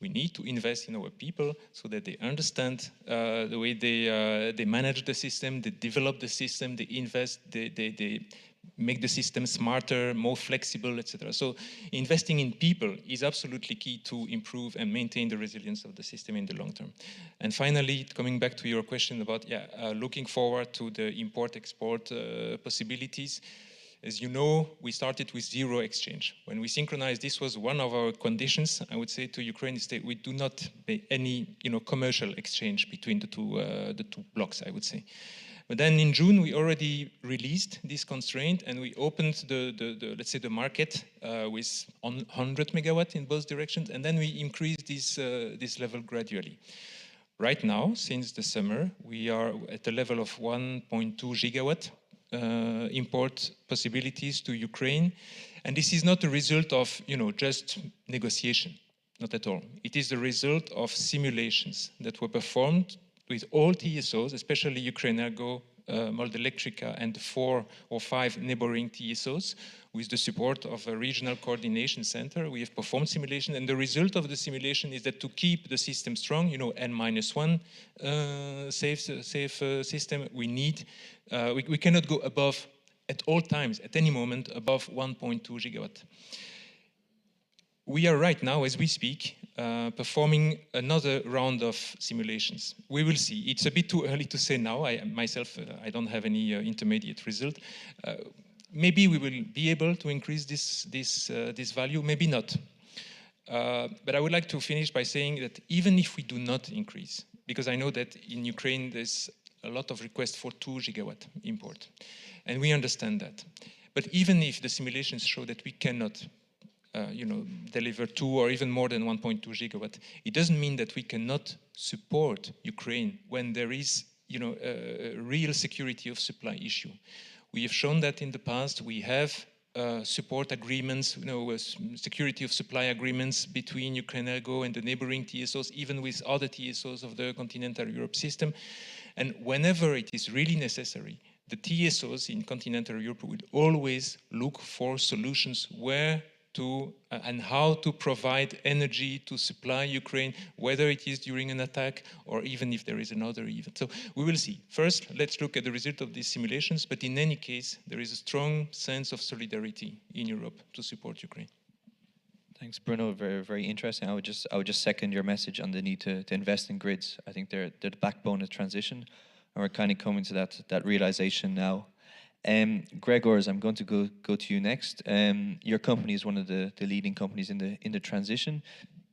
We need to invest in our people so that they understand the way they manage the system, they develop the system, they invest, they make the system smarter, more flexible, etc. So investing in people is absolutely key to improve and maintain the resilience of the system in the long term. And finally, coming back to your question about looking forward to the import-export possibilities. As you know, we started with zero exchange. When we synchronized, this was one of our conditions, I would say, to Ukraine, is that we do not pay any commercial exchange between the two blocks, I would say. But then in June, we already released this constraint, and we opened let's say the market with 100 megawatt in both directions, and then we increased this level gradually. Right now, since the summer, we are at a level of 1.2 gigawatt import possibilities to Ukraine, and this is not a result of just negotiation, not at all. It is the result of simulations that were performed with all TSOs, especially Ukrenergo, Moldelectrica, and 4 or 5 neighboring TSOs, with the support of a regional coordination center. We have performed simulation, and the result of the simulation is that to keep the system strong, N-1 safe system, we need, we cannot go above, at all times, at any moment, above 1.2 gigawatt. We are right now, as we speak, performing another round of simulations. We will see. It's a bit too early to say now. I don't have any intermediate result. Maybe we will be able to increase this value, maybe not. But I would like to finish by saying that even if we do not increase, because I know that in Ukraine there's a lot of requests for 2 gigawatt import. And we understand that. But even if the simulations show that we cannot deliver 2 or even more than 1.2 gigawatt, it doesn't mean that we cannot support Ukraine when there is a real security of supply issue. We have shown that in the past. We have support agreements, security of supply agreements between Ukrenergo and the neighboring TSOs, even with other TSOs of the continental Europe system. And whenever it is really necessary, the TSOs in continental Europe will always look for solutions where to and how to provide energy to supply Ukraine, whether it is during an attack or even if there is another event. So we will see. First, let's look at the result of these simulations, but in any case, there is a strong sense of solidarity in Europe to support Ukraine. Thanks, Bruno. Very, very interesting. I would just second your message on the need to invest in grids. I think they're the backbone of transition, and we're kind of coming to that realization now. Gregors, I'm going to go to you next. Your company is one of the leading companies in the transition.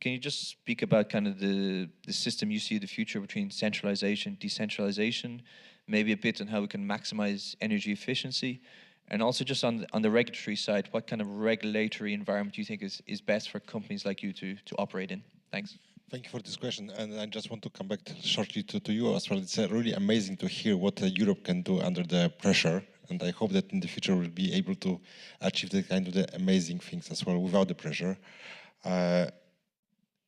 Can you just speak about kind of the system you see the future between centralization, decentralization, maybe a bit on how we can maximize energy efficiency, and also just on the regulatory side, what kind of regulatory environment do you think is best for companies like you to operate in? Thanks. Thank you for this question, and I just want to come back shortly to you as well. It's really amazing to hear what Europe can do under the pressure, and I hope that in the future we'll be able to achieve the kind of the amazing things as well without the pressure.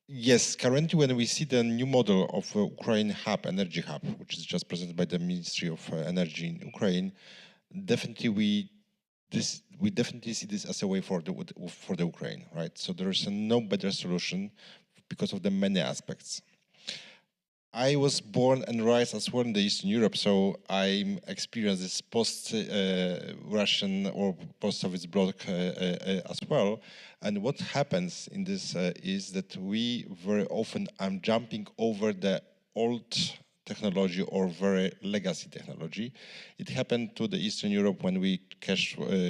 Yes, currently when we see the new model of Ukraine Hub, Energy Hub, which is just presented by the Ministry of Energy in Ukraine, definitely we definitely see this as a way for the Ukraine, right? So there is no better solution because of the many aspects. I was born and raised as well in the Eastern Europe, so I experienced this post-Russian or post-Soviet bloc as well. And what happens in this is that we very often are jumping over the old technology or very legacy technology. It happened to the Eastern Europe when we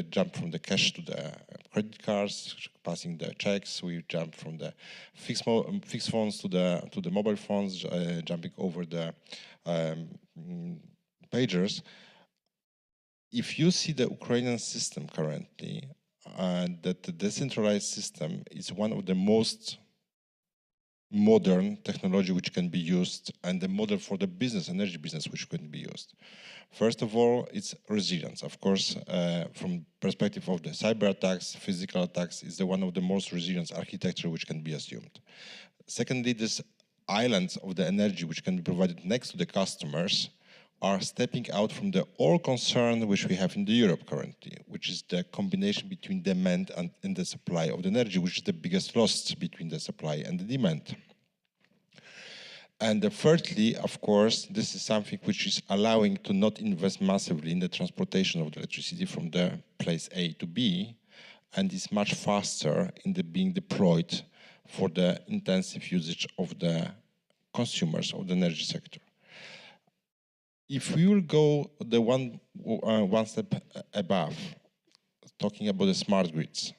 jumped from the cash to the credit cards, passing the checks. We jumped from the fixed phones to the mobile phones, jumping over the pagers. If you see the Ukrainian system currently, that the decentralized system is one of the most modern technology which can be used, and the model for the business, energy business, which can be used. First of all, it's resilience. Of course, from perspective of the cyber attacks, physical attacks, is one of the most resilient architecture which can be assumed. Secondly, these islands of the energy which can be provided next to the customers are stepping out from the old concern which we have in the Europe currently, which is the combination between demand and the supply of the energy, which is the biggest loss between the supply and the demand. And thirdly, of course, this is something which is allowing to not invest massively in the transportation of the electricity from the place A to B, and is much faster in being deployed for the intensive usage of the consumers of the energy sector. If we will go the one step above, talking about the smart grids.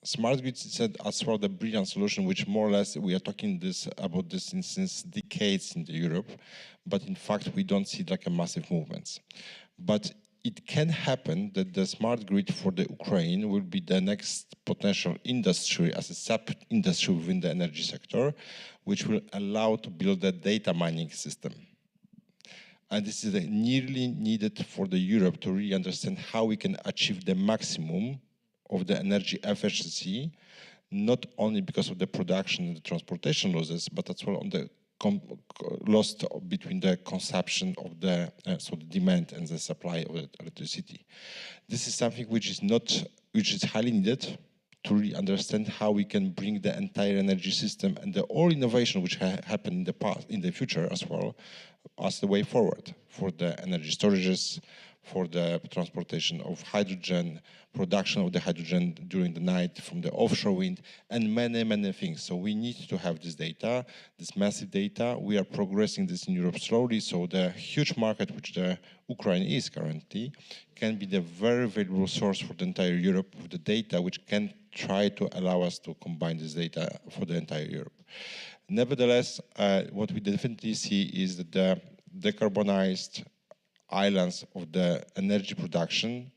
Smart grids is as well the brilliant solution, which more or less we are talking about this since decades in Europe, but in fact we don't see like a massive movements. But it can happen that the smart grid for the Ukraine will be the next potential industry as a sub-industry within the energy sector, which will allow to build a data mining system. And this is nearly needed for the Europe to really understand how we can achieve the maximum of the energy efficiency, not only because of the production and the transportation losses, but as well on the loss between the consumption of the so the demand and the supply of electricity. This is something which is highly needed to really understand how we can bring the entire energy system and the all innovation which happened in the past, in the future as well, as the way forward for the energy storages, for the transportation of hydrogen, production of the hydrogen during the night from the offshore wind, and many, many things. So we need to have this data, this massive data. We are progressing this in Europe slowly, so the huge market which the Ukraine is currently can be the very valuable source for the entire Europe with the data which can try to allow us to combine this data for the entire Europe. Nevertheless, what we definitely see is that the decarbonized islands of the energy production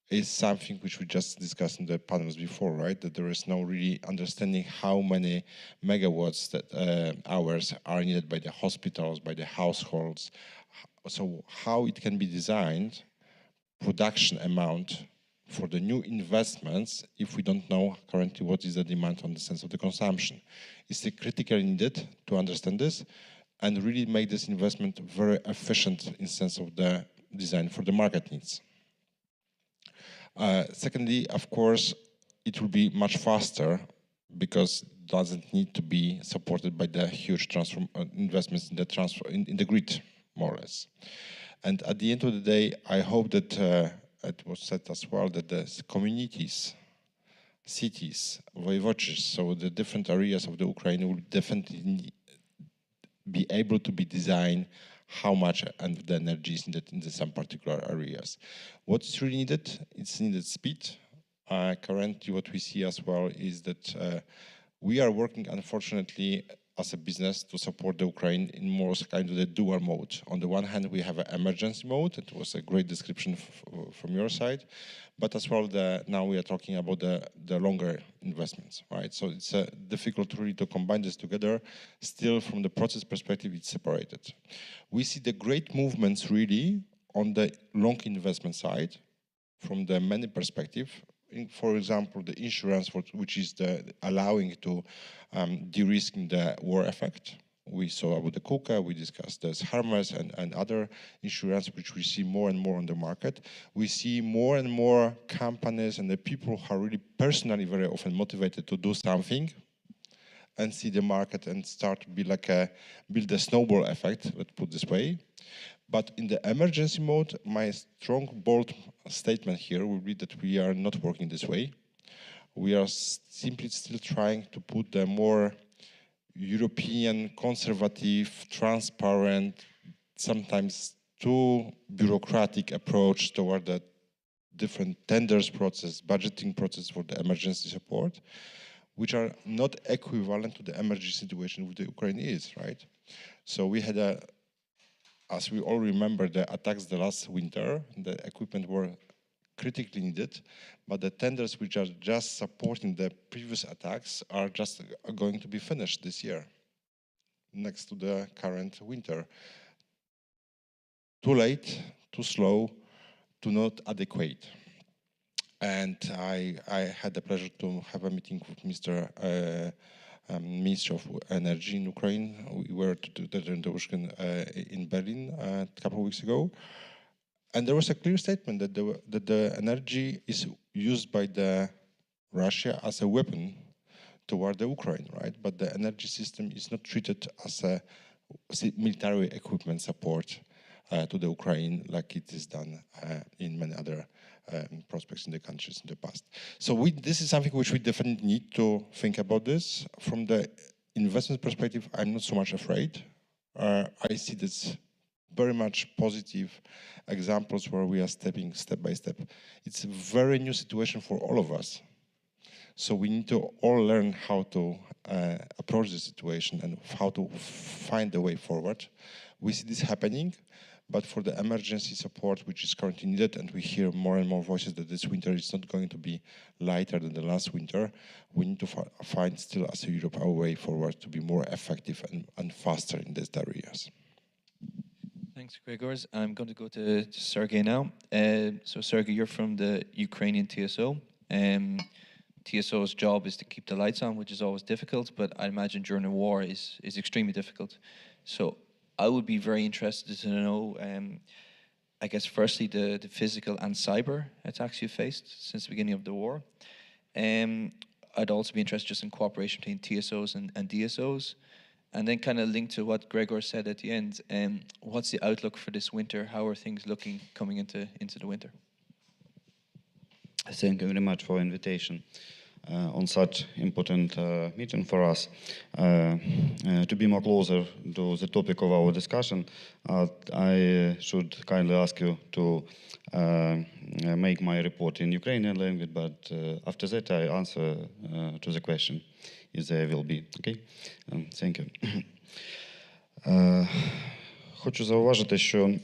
is something which we just discussed in the panels before, right? That there is no really understanding how many megawatts that hours are needed by the hospitals, by the households. So how it can be designed, production amount for the new investments, if we don't know currently what is the demand on the sense of the consumption. It's critically needed to understand this and really make this investment very efficient in sense of the design for the market needs. Secondly, of course, it will be much faster because it doesn't need to be supported by the huge investments in the grid, more or less. And at the end of the day, I hope that it was said as well that the communities, cities, voivodes, so the different areas of the Ukraine will definitely be able to be designed how much and the energy is needed in some particular areas. What is really needed? It's needed speed. Currently, what we see as well is that we are working, unfortunately, as a business to support the Ukraine in more kind of the dual mode. On the one hand, we have an emergency mode. It was a great description from your side, but as well, now we are talking about the longer investments, right? So it's difficult really to combine this together. Still, from the process perspective, it's separated. We see the great movements really on the long investment side from the many perspective. For example, the insurance, which is allowing to de-risking the war effect. We saw about the KUKA, we discussed the Harmers and other insurance, which we see more and more on the market. We see more and more companies and the people who are really personally very often motivated to do something and see the market and start to be like build a snowball effect, let's put it this way. But in the emergency mode, my strong, bold statement here will be that we are not working this way. We are simply still trying to put the more European, conservative, transparent, sometimes too bureaucratic approach toward the different tenders process, budgeting process for the emergency support, which are not equivalent to the emergency situation with the Ukraine is, right? So we had as we all remember, the attacks the last winter, the equipment were critically needed, but the tenders which are just supporting the previous attacks are just going to be finished this year, next to the current winter. Too late, too slow, too not adequate. And I had the pleasure to have a meeting with Mr. Minister of Energy in Ukraine. We were together in Berlin a couple of weeks ago. And there was a clear statement that the energy is used by Russia as a weapon toward the Ukraine, right? But the energy system is not treated as a military equipment support to the Ukraine like it is done in many other prospects in the countries in the past. So this is something which we definitely need to think about this. From the investment perspective, I'm not so much afraid. I see this very much positive examples where we are stepping step by step. It's a very new situation for all of us. So we need to all learn how to approach the situation and how to find the way forward. We see this happening, but for the emergency support, which is currently needed, and we hear more and more voices that this winter is not going to be lighter than the last winter, we need to find still as a Europe our way forward to be more effective and faster in these areas. Thanks, Gregors. I'm going to go to Sergey now. So Sergey, you're from the Ukrainian TSO. TSO's job is to keep the lights on, which is always difficult, but I imagine during a war is extremely difficult. So I would be very interested to know, I guess, firstly, the physical and cyber attacks you faced since the beginning of the war. I'd also be interested just in cooperation between TSOs and DSOs. And then kind of linked to what Gregor said at the end, what's the outlook for this winter? How are things looking coming into the winter? Thank you very much for invitation on such important meeting for us. To be more closer to the topic of our discussion, I should kindly ask you to make my report in Ukrainian language, but after that I answer to the question, if there will be. Okay? Thank you. Хочу зауважити, що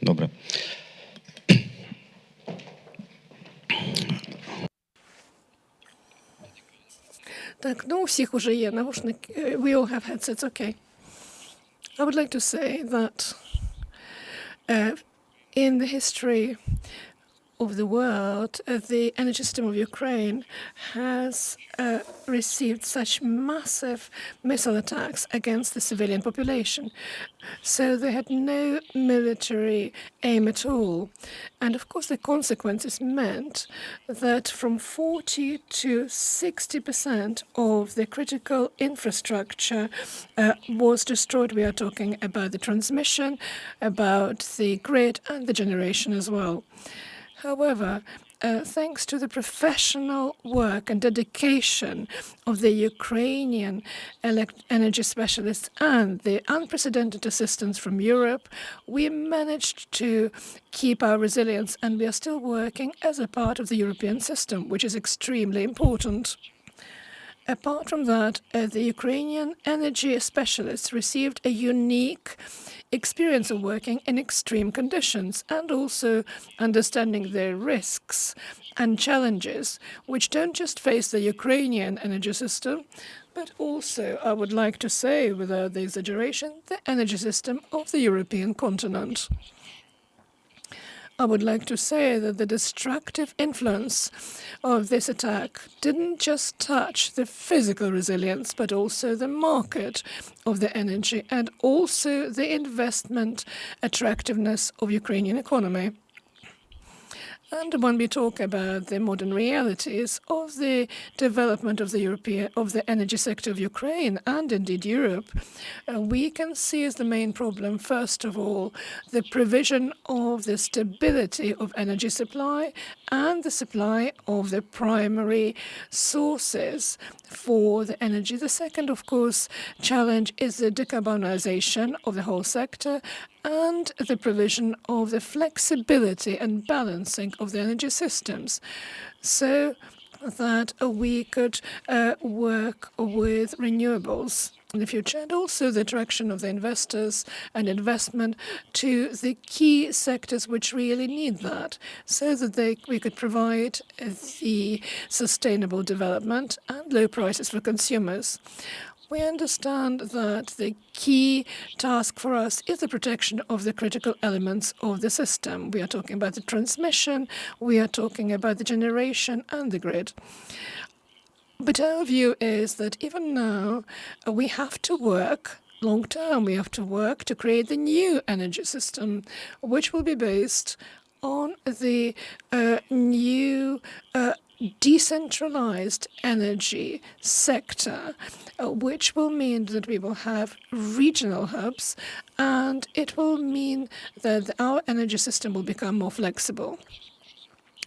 Добре. Так, ну у всіх уже є навушники. We all have headsets, okay. I would like to say that in the history of the world, the energy system of Ukraine has received such massive missile attacks against the civilian population. So they had no military aim at all. And of course, the consequences meant that from 40 to 60% of the critical infrastructure was destroyed. We are talking about the transmission, about the grid, and the generation as well. However, thanks to the professional work and dedication of the Ukrainian energy specialists and the unprecedented assistance from Europe, we managed to keep our resilience, and we are still working as a part of the European system, which is extremely important. Apart from that, the Ukrainian energy specialists received a unique experience of working in extreme conditions and also understanding the risks and challenges which don't just face the Ukrainian energy system, but also, I would like to say, without the exaggeration, the energy system of the European continent. I would like to say that the destructive influence of this attack didn't just touch the physical resilience, but also the market of the energy and also the investment attractiveness of Ukrainian economy. And when we talk about the modern realities of the development of the energy sector of Ukraine and indeed Europe, we can see as the main problem, first of all, the provision of the stability of energy supply and the supply of the primary sources for the energy. The second, of course, challenge is the decarbonization of the whole sector and the provision of the flexibility and balancing of the energy systems so that we could work with renewables in the future, and also the attraction of the investors and investment to the key sectors which really need that, so that we could provide the sustainable development and low prices for consumers. We understand that the key task for us is the protection of the critical elements of the system. We are talking about the transmission, we are talking about the generation and the grid. But our view is that even now we have to work long term. We have to work to create the new energy system, which will be based on the new decentralized energy sector, which will mean that we will have regional hubs, and it will mean that our energy system will become more flexible.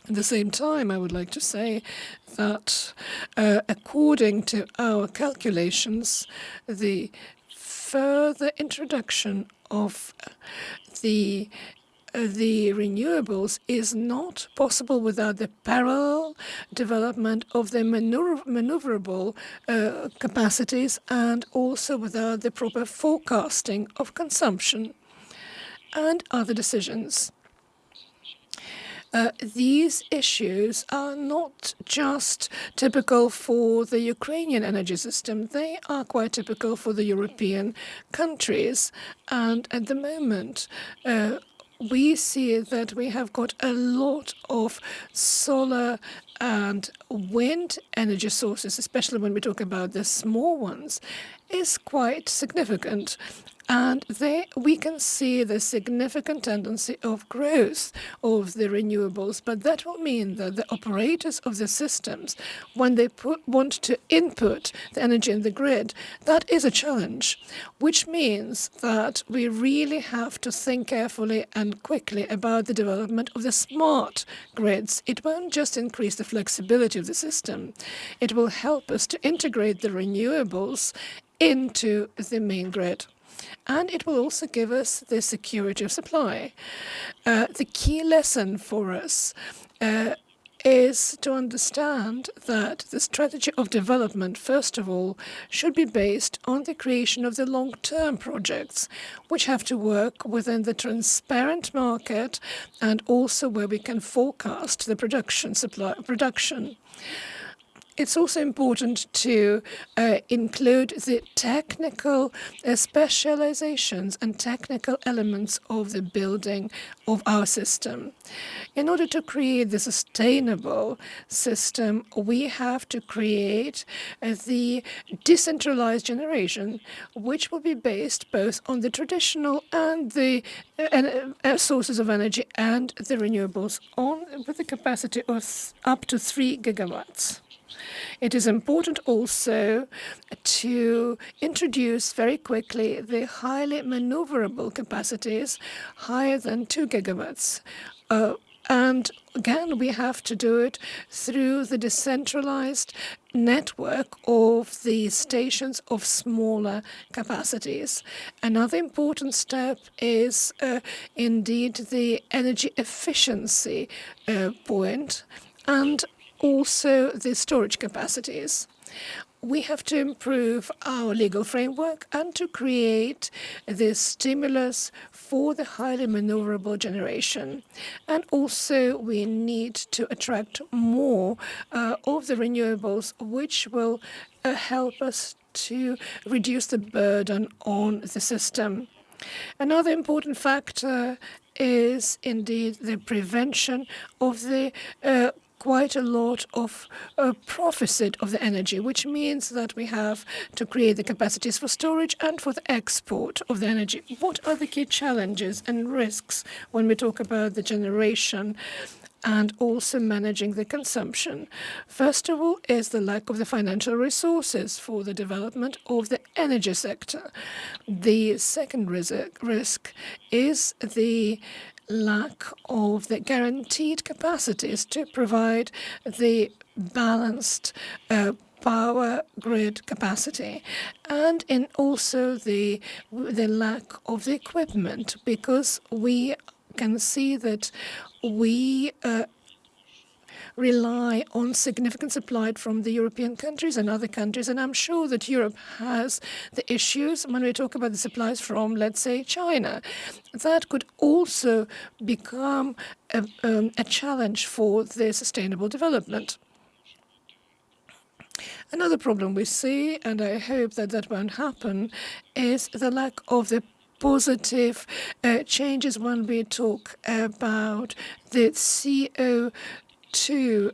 At the same time, I would like to say that according to our calculations, the further introduction of the renewables is not possible without the parallel development of the maneuverable capacities and also without the proper forecasting of consumption and other decisions. These issues are not just typical for the Ukrainian energy system, they are quite typical for the European countries. And at the moment, we see that we have got a lot of solar and wind energy sources, especially when we talk about the small ones, is quite significant. And we can see the significant tendency of growth of the renewables, but that will mean that the operators of the systems, when they want to input the energy in the grid, that is a challenge, which means that we really have to think carefully and quickly about the development of the smart grids. It won't just increase the flexibility of the system, it will help us to integrate the renewables into the main grid. And it will also give us the security of supply. The key lesson for us is to understand that the strategy of development, first of all, should be based on the creation of the long-term projects, which have to work within the transparent market and also where we can forecast the production. It's also important to include the technical specializations and technical elements of the building of our system. In order to create the sustainable system, we have to create the decentralized generation, which will be based both on the traditional and the sources of energy and the renewables with a capacity of up to 3 gigawatts. It is important also to introduce very quickly the highly maneuverable capacities higher than 2 gigawatts. And again, we have to do it through the decentralized network of the stations of smaller capacities. Another important step is indeed the energy efficiency point and also the storage capacities. We have to improve our legal framework and to create the stimulus for the highly maneuverable generation. And also we need to attract more of the renewables, which will help us to reduce the burden on the system. Another important factor is indeed the prevention of the quite a lot of proficit of the energy, which means that we have to create the capacities for storage and for the export of the energy. What are the key challenges and risks when we talk about the generation and also managing the consumption? First of all is the lack of the financial resources for the development of the energy sector. The second risk is the lack of the guaranteed capacities to provide the balanced power grid capacity, and in also the lack of the equipment, because we can see that we rely on significant supply from the European countries and other countries. And I'm sure that Europe has the issues when we talk about the supplies from, let's say, China. That could also become a challenge for the sustainable development. Another problem we see, and I hope that that won't happen, is the lack of the positive changes when we talk about the CO2.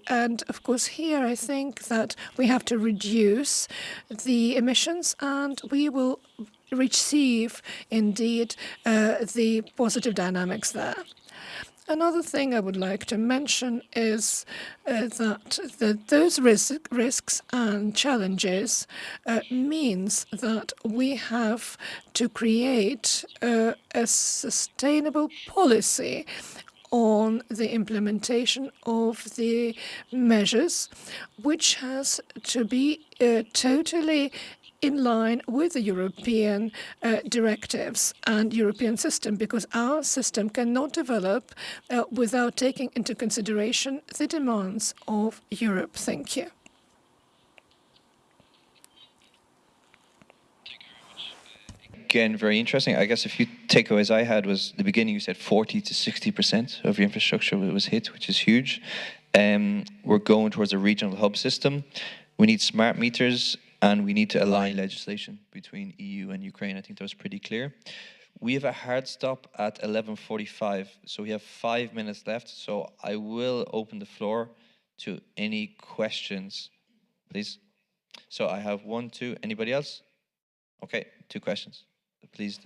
And of course, here I think that we have to reduce the emissions and we will receive indeed the positive dynamics there. Another thing I would like to mention is that those risks and challenges means that we have to create a sustainable policy on the implementation of the measures, which has to be totally in line with the European directives and European system, because our system cannot develop without taking into consideration the demands of Europe. Thank you. Again, very interesting. I guess a few takeaways I had was the beginning. You said 40 to 60% of your infrastructure was hit, which is huge. We're going towards a regional hub system. We need smart meters, and we need to align legislation between EU and Ukraine. I think that was pretty clear. We have a hard stop at 11:45, so we have 5 minutes left. So I will open the floor to any questions, please. So I have 1, 2. Anybody else? Okay, 2 questions. Please.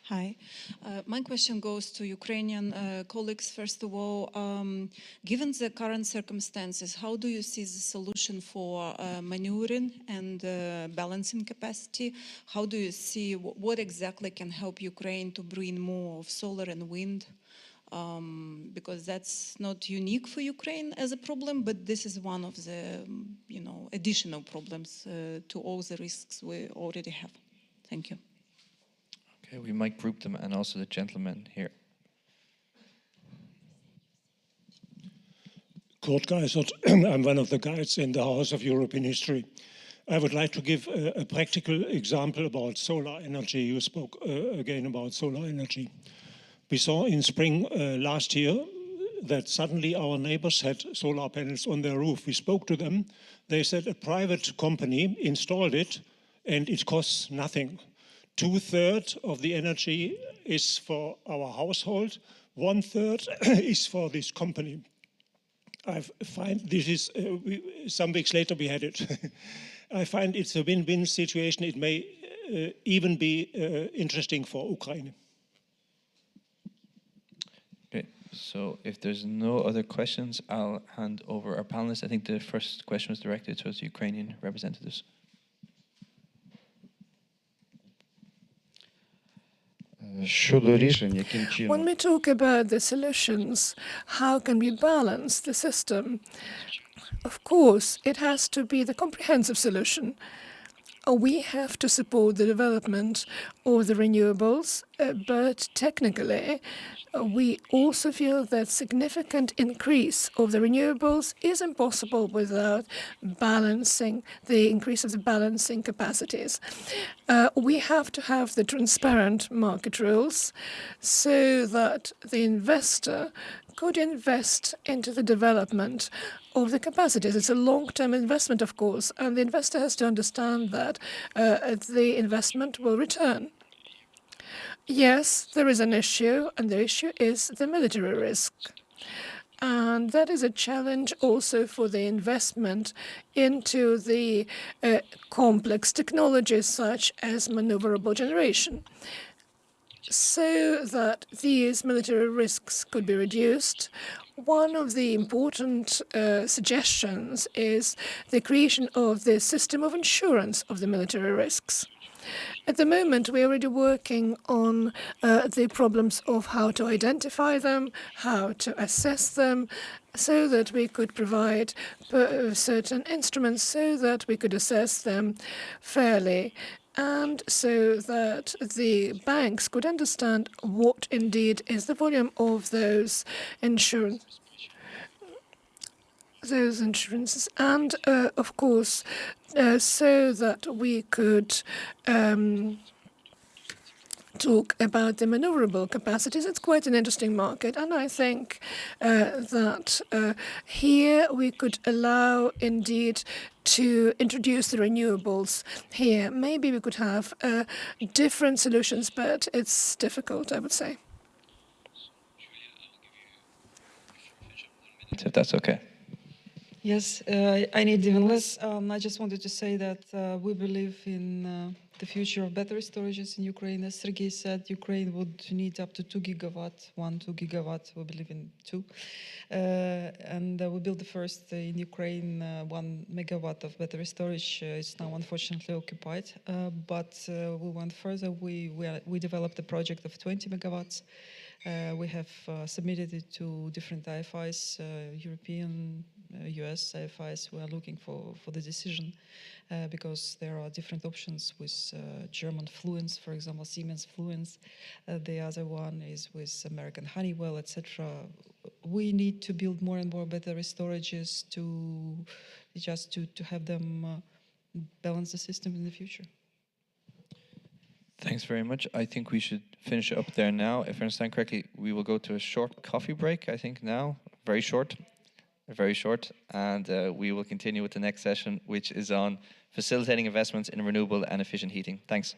Hi. My question goes to Ukrainian colleagues. First of all, given the current circumstances, how do you see the solution for maneuvering and balancing capacity? How do you see what exactly can help Ukraine to bring more of solar and wind? Because that's not unique for Ukraine as a problem, but this is one of the additional problems to all the risks we already have. Thank you. Okay, we might group them, and also the gentleman here. Kurt Geisert. I'm one of the guides in the House of European History. I would like to give a practical example about solar energy. You spoke again about solar energy. We saw in spring last year that suddenly our neighbors had solar panels on their roof. We spoke to them. They said a private company installed it and it costs nothing. 2/3 of the energy is for our household, 1/3 is for this company. I find this is, some weeks later we had it. I find it's a win-win situation. It may even be interesting for Ukraine. Okay, so if there's no other questions, I'll hand over our panelists. I think the first question was directed towards the Ukrainian representatives. When we talk about the solutions, how can we balance the system? Of course, it has to be the comprehensive solution. We have to support the development of the renewables, but technically, we also feel that significant increase of the renewables is impossible without balancing the increase of the balancing capacities. We have to have the transparent market rules so that the investor could invest into the development of the capacities. It's a long-term investment, of course, and the investor has to understand that the investment will return. Yes, there is an issue, and the issue is the military risk. And that is a challenge also for the investment into the complex technologies such as maneuverable generation, so that these military risks could be reduced. One of the important suggestions is the creation of the system of insurance of the military risks. At the moment, we're already working on the problems of how to identify them, how to assess them, so that we could provide certain instruments so that we could assess them fairly, and so that the banks could understand what indeed is the volume of those insurances, and of course, so that we could talk about the maneuverable capacities. It's quite an interesting market, and I think that here we could allow indeed to introduce the renewables here. Maybe we could have different solutions, but it's difficult, I would say. If that's okay. Yes, I need even less. I just wanted to say that we believe in the future of battery storages in Ukraine. As Sergei said, Ukraine would need up to 2 gigawatt, 2 gigawatt, we believe in 2. And we built the first in Ukraine 1 megawatt of battery storage. It's now unfortunately occupied, but we went further. We developed a project of 20 megawatts. We have submitted it to different IFIs, European, US IFIs. We are looking for the decision because there are different options with German Fluence, for example, Siemens Fluence. The other one is with American Honeywell, etc. We need to build more and more battery storages to have them balance the system in the future. Thanks very much. I think we should finish up there now. If I understand correctly, we will go to a short coffee break, I think now. Very short. And we will continue with the next session, which is on facilitating investments in renewable and efficient heating. Thanks.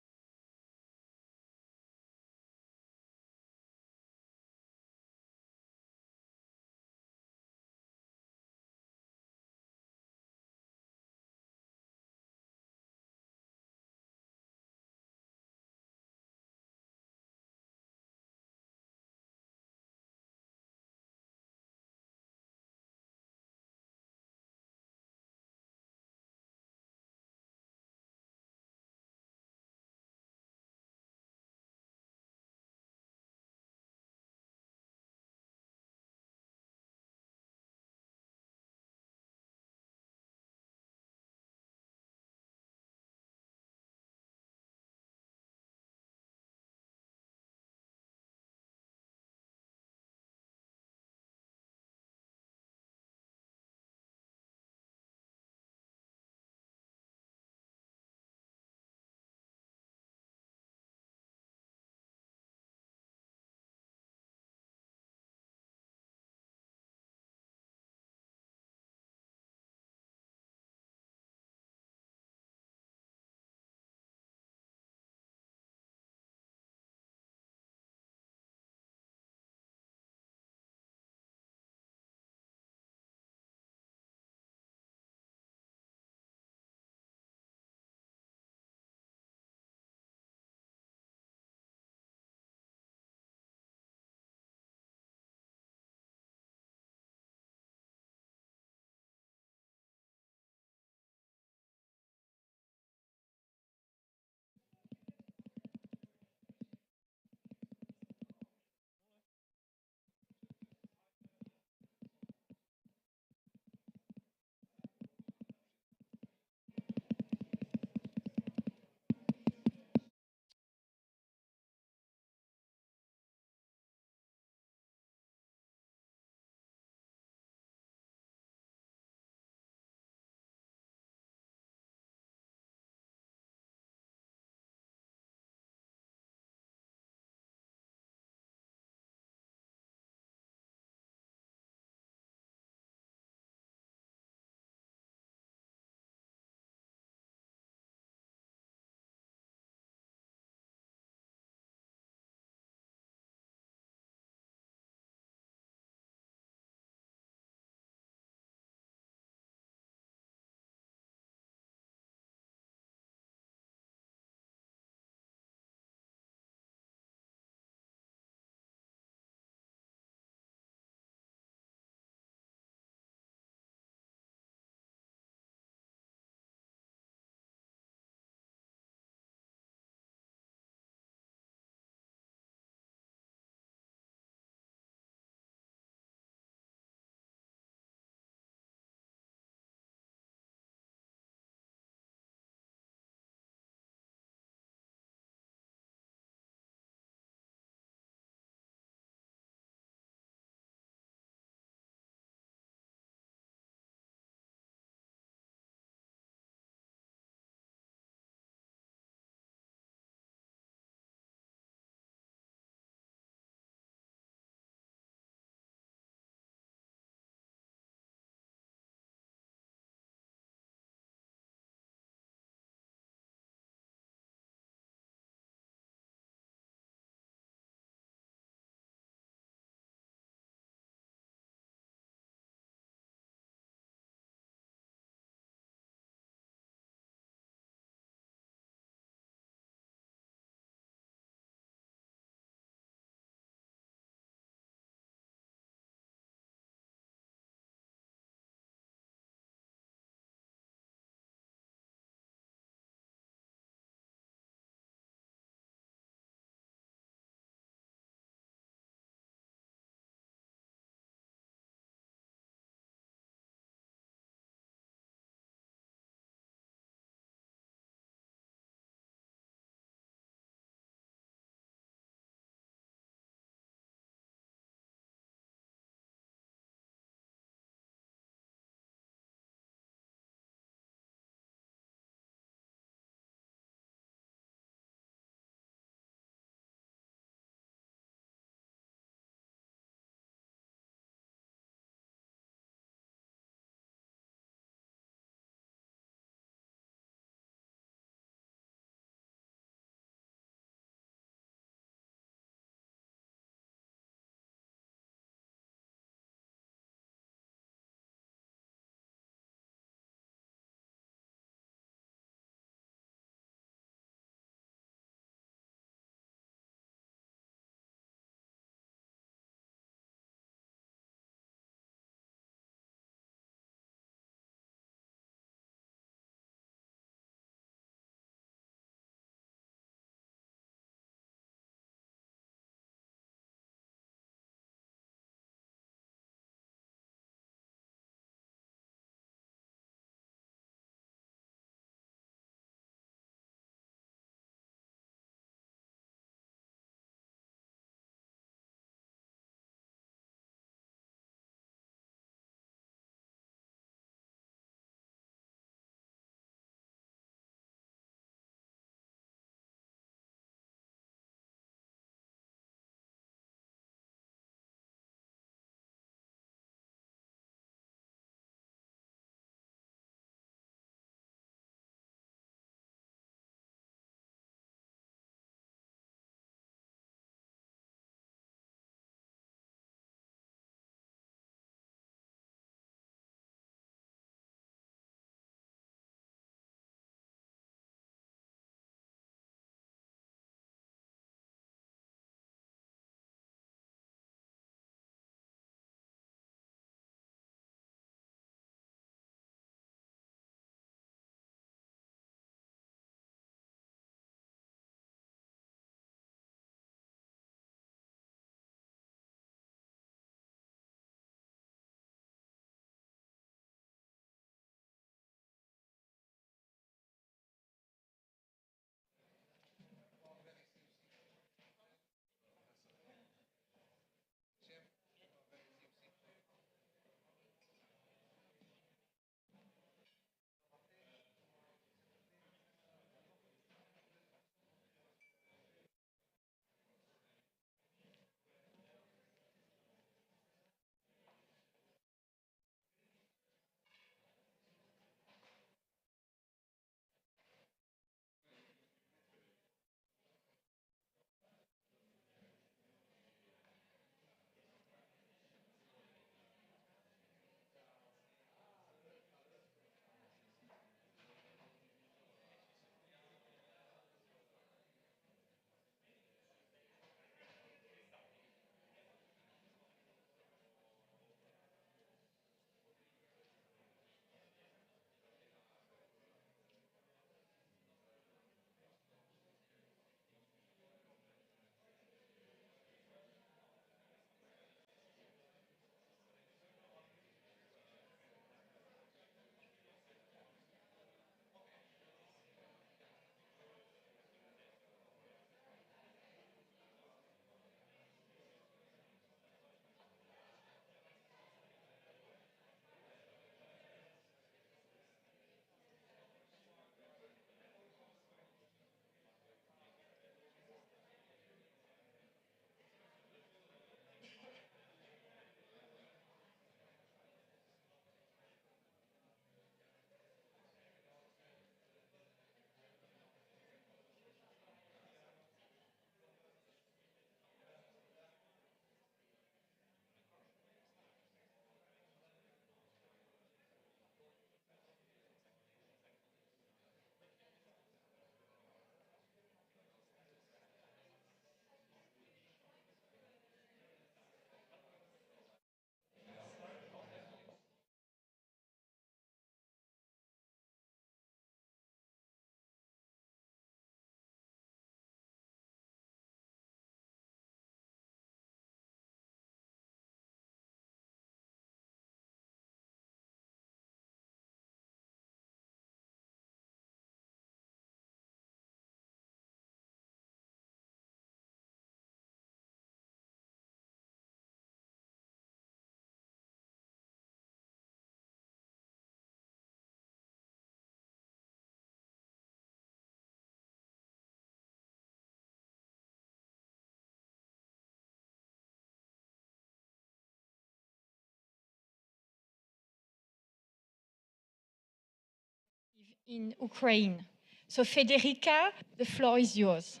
in Ukraine. So Federica, the floor is yours.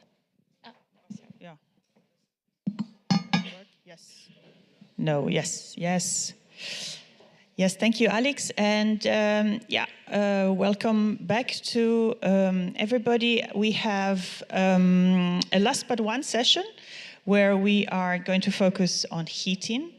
Yeah. Yes. No, yes, yes. Yes, thank you, Alex. And welcome back to everybody. We have a last but one session where we are going to focus on heating.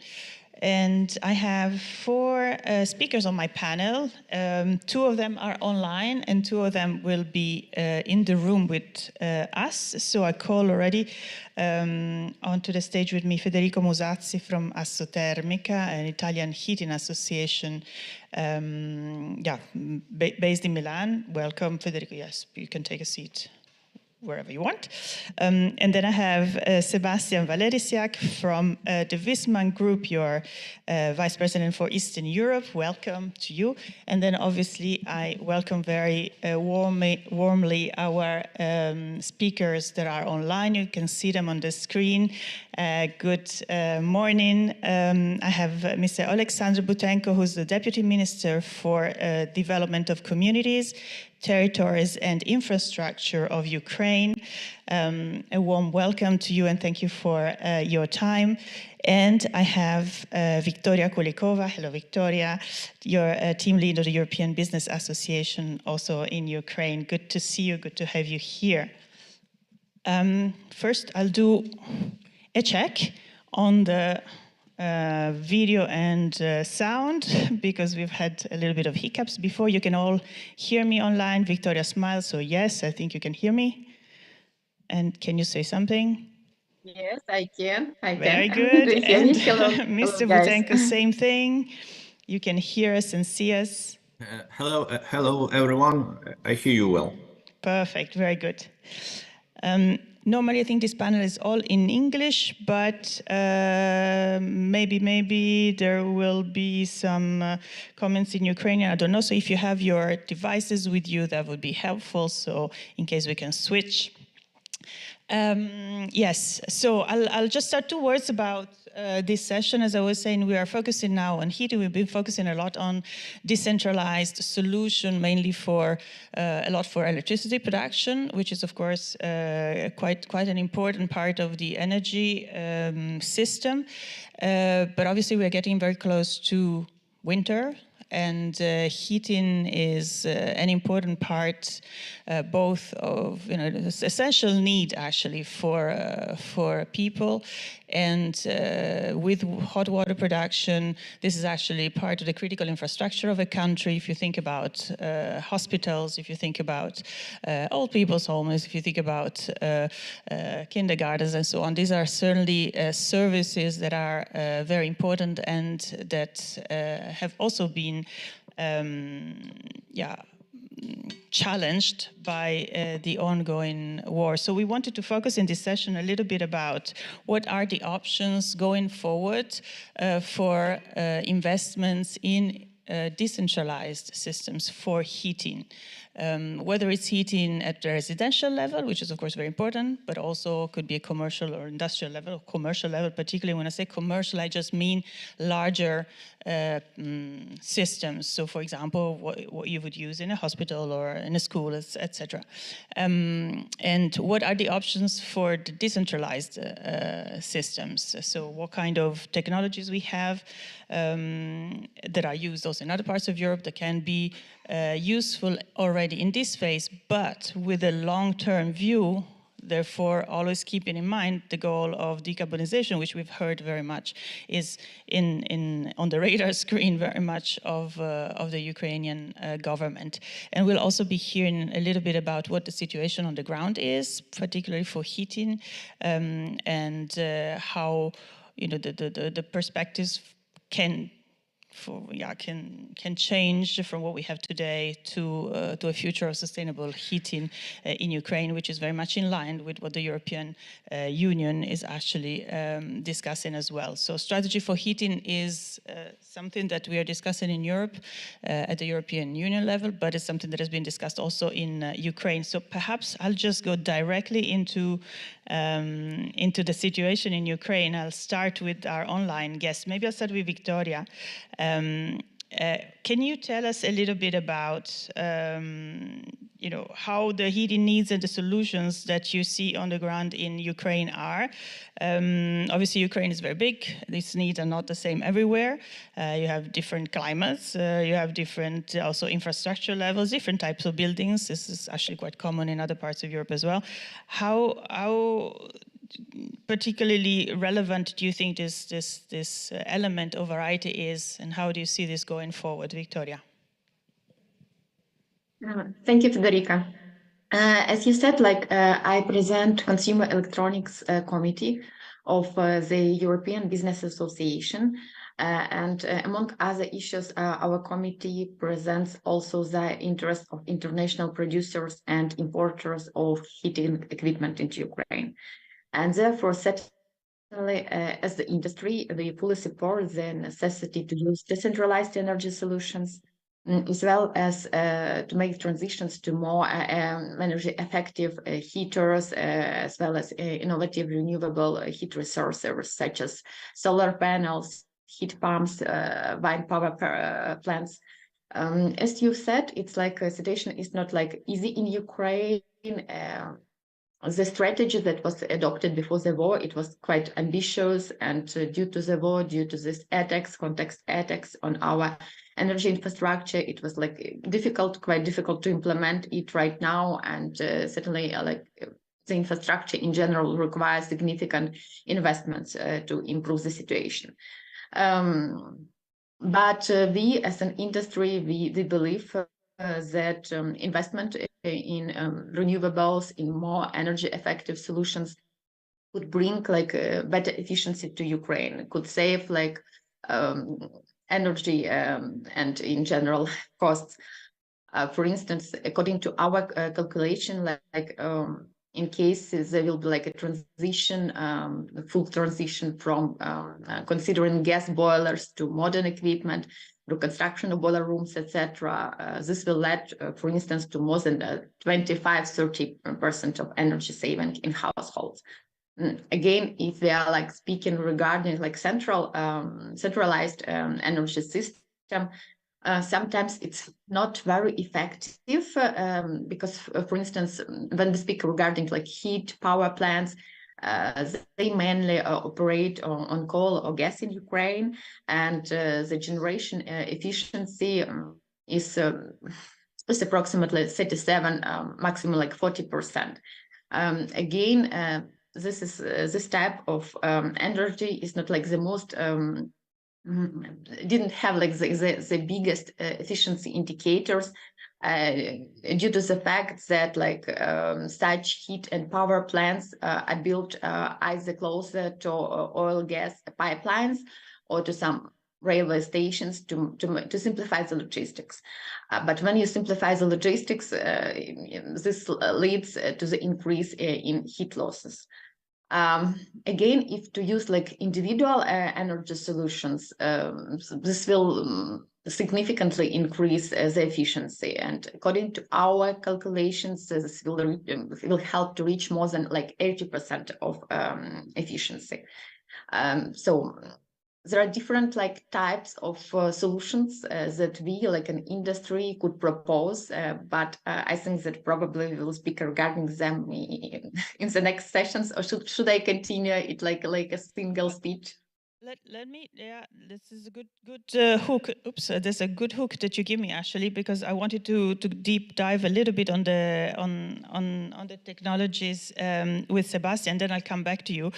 And I have 4 speakers on my panel. 2 of them are online and 2 of them will be in the room with us. So I call already onto the stage with me Federico Musazzi from Assotermica, an Italian heating association based in Milan. Welcome, Federico. Yes, you can take a seat wherever you want. And then I have Sebastian Valerisiak from the Wisman Group, your Vice President for Eastern Europe. Welcome to you. And then obviously I welcome very warmly our speakers that are online. You can see them on the screen. Good morning. I have Mr. Alexander Butenko, who's the Deputy Minister for Development of Communities, Territories and Infrastructure of Ukraine. A warm welcome to you and thank you for your time. And I have Victoria Kulikova. Hello, Victoria. You're team lead of the European Business Association, also in Ukraine. Good to see you. Good to have you here. First, I'll do a check on the video and sound, because we've had a little bit of hiccups before. You can all hear me online. Victoria smiles, so yes, I think you can hear me. And can you say something? Yes, I can. Very good. Do you hear And me? Hello, Mr. hello, guys. Butenko, same thing. You can hear us and see us. Hello, everyone. I hear you well. Perfect. Very good. Normally, I think this panel is all in English, but maybe there will be some comments in Ukrainian. I don't know. So if you have your devices with you, that would be helpful. So in case we can switch. Yes, so I'll just start 2 words about this session. As I was saying, we are focusing now on heating. We've been focusing a lot on decentralized solution, mainly for a lot for electricity production, which is of course quite an important part of the energy system. But obviously, we are getting very close to winter. And heating is an important part, both of this essential need actually for people, and with hot water production, this is actually part of the critical infrastructure of a country. If you think about hospitals, if you think about old people's homes, if you think about kindergartens and so on, these are certainly services that are very important and that have also been challenged by the ongoing war. So we wanted to focus in this session a little bit about what are the options going forward for investments in decentralized systems for heating. Whether it's heating at the residential level, which is of course very important, but also could be a commercial or industrial level. Commercial level, particularly when I say commercial, I just mean larger systems. So for example, what you would use in a hospital or in a school, etc. And what are the options for the decentralized systems? So what kind of technologies we have that are used also in other parts of Europe that can be useful already in this phase, but with a long-term view, therefore always keeping in mind the goal of decarbonization, which we've heard very much is on the radar screen very much of the Ukrainian government. And we'll also be hearing a little bit about what the situation on the ground is, particularly for heating, and how the perspectives can change from what we have today to a future of sustainable heating in Ukraine, which is very much in line with what the European Union is actually discussing as well. So strategy for heating is something that we are discussing in Europe at the European Union level, but it's something that has been discussed also in Ukraine. So perhaps I'll just go directly into the situation in Ukraine. I'll start with our online guests. Maybe I'll start with Victoria. Can you tell us a little bit about how the heating needs and the solutions that you see on the ground in Ukraine are? Obviously, Ukraine is very big. These needs are not the same everywhere. You have different climates. You have different also infrastructure levels, different types of buildings. This is actually quite common in other parts of Europe as well. How particularly relevant do you think this element of variety is, and how do you see this going forward, Victoria? Thank you, Federica. As you said, I present Consumer Electronics Committee of the European Business Association, and among other issues, our committee presents also the interest of international producers and importers of heating equipment into Ukraine. And therefore, certainly, as the industry, we fully support the necessity to use decentralized energy solutions, as well as to make transitions to more energy effective heaters, as well as innovative renewable heat resources such as solar panels, heat pumps, wind power plants. As you said, it's like a situation is not like easy in Ukraine. The strategy that was adopted before the war, it was quite ambitious, and due to the war, due to this context attacks on our energy infrastructure, it was quite difficult to implement it right now, and certainly the infrastructure in general requires significant investments to improve the situation. But we as an industry, we believe that investment in renewables, in more energy effective solutions could bring better efficiency to Ukraine, could save energy and in general costs. For instance, according to our calculation, in case there will be a transition, a full transition from considering gas boilers to modern equipment, reconstruction of boiler rooms, etc. This will lead, for instance, to more than 25-30% of energy saving in households. Again, if we are speaking regarding centralized energy system, sometimes it's not very effective because, for instance, when we speak regarding heat power plants, they mainly operate on coal or gas in Ukraine, and the generation efficiency is approximately 37, maximum 40%. Again, this type of energy is not the most didn't have the biggest efficiency indicators due to the fact that such heat and power plants are built either closer to oil gas pipelines or to some railway stations to simplify the logistics. But when you simplify the logistics, this leads to the increase in heat losses. Again, if to use individual energy solutions, this will significantly increase the efficiency. And according to our calculations, this will help to reach more than 80% of efficiency. So there are different types of solutions that we an industry could propose, but I think that probably we will speak regarding them in the next sessions. Or should I continue it like a single speech? Let me, this is a good hook. Oops, there's a good hook that you give me actually, because I wanted to deep dive a little bit on the technologies with Sebastian. Then I'll come back to you.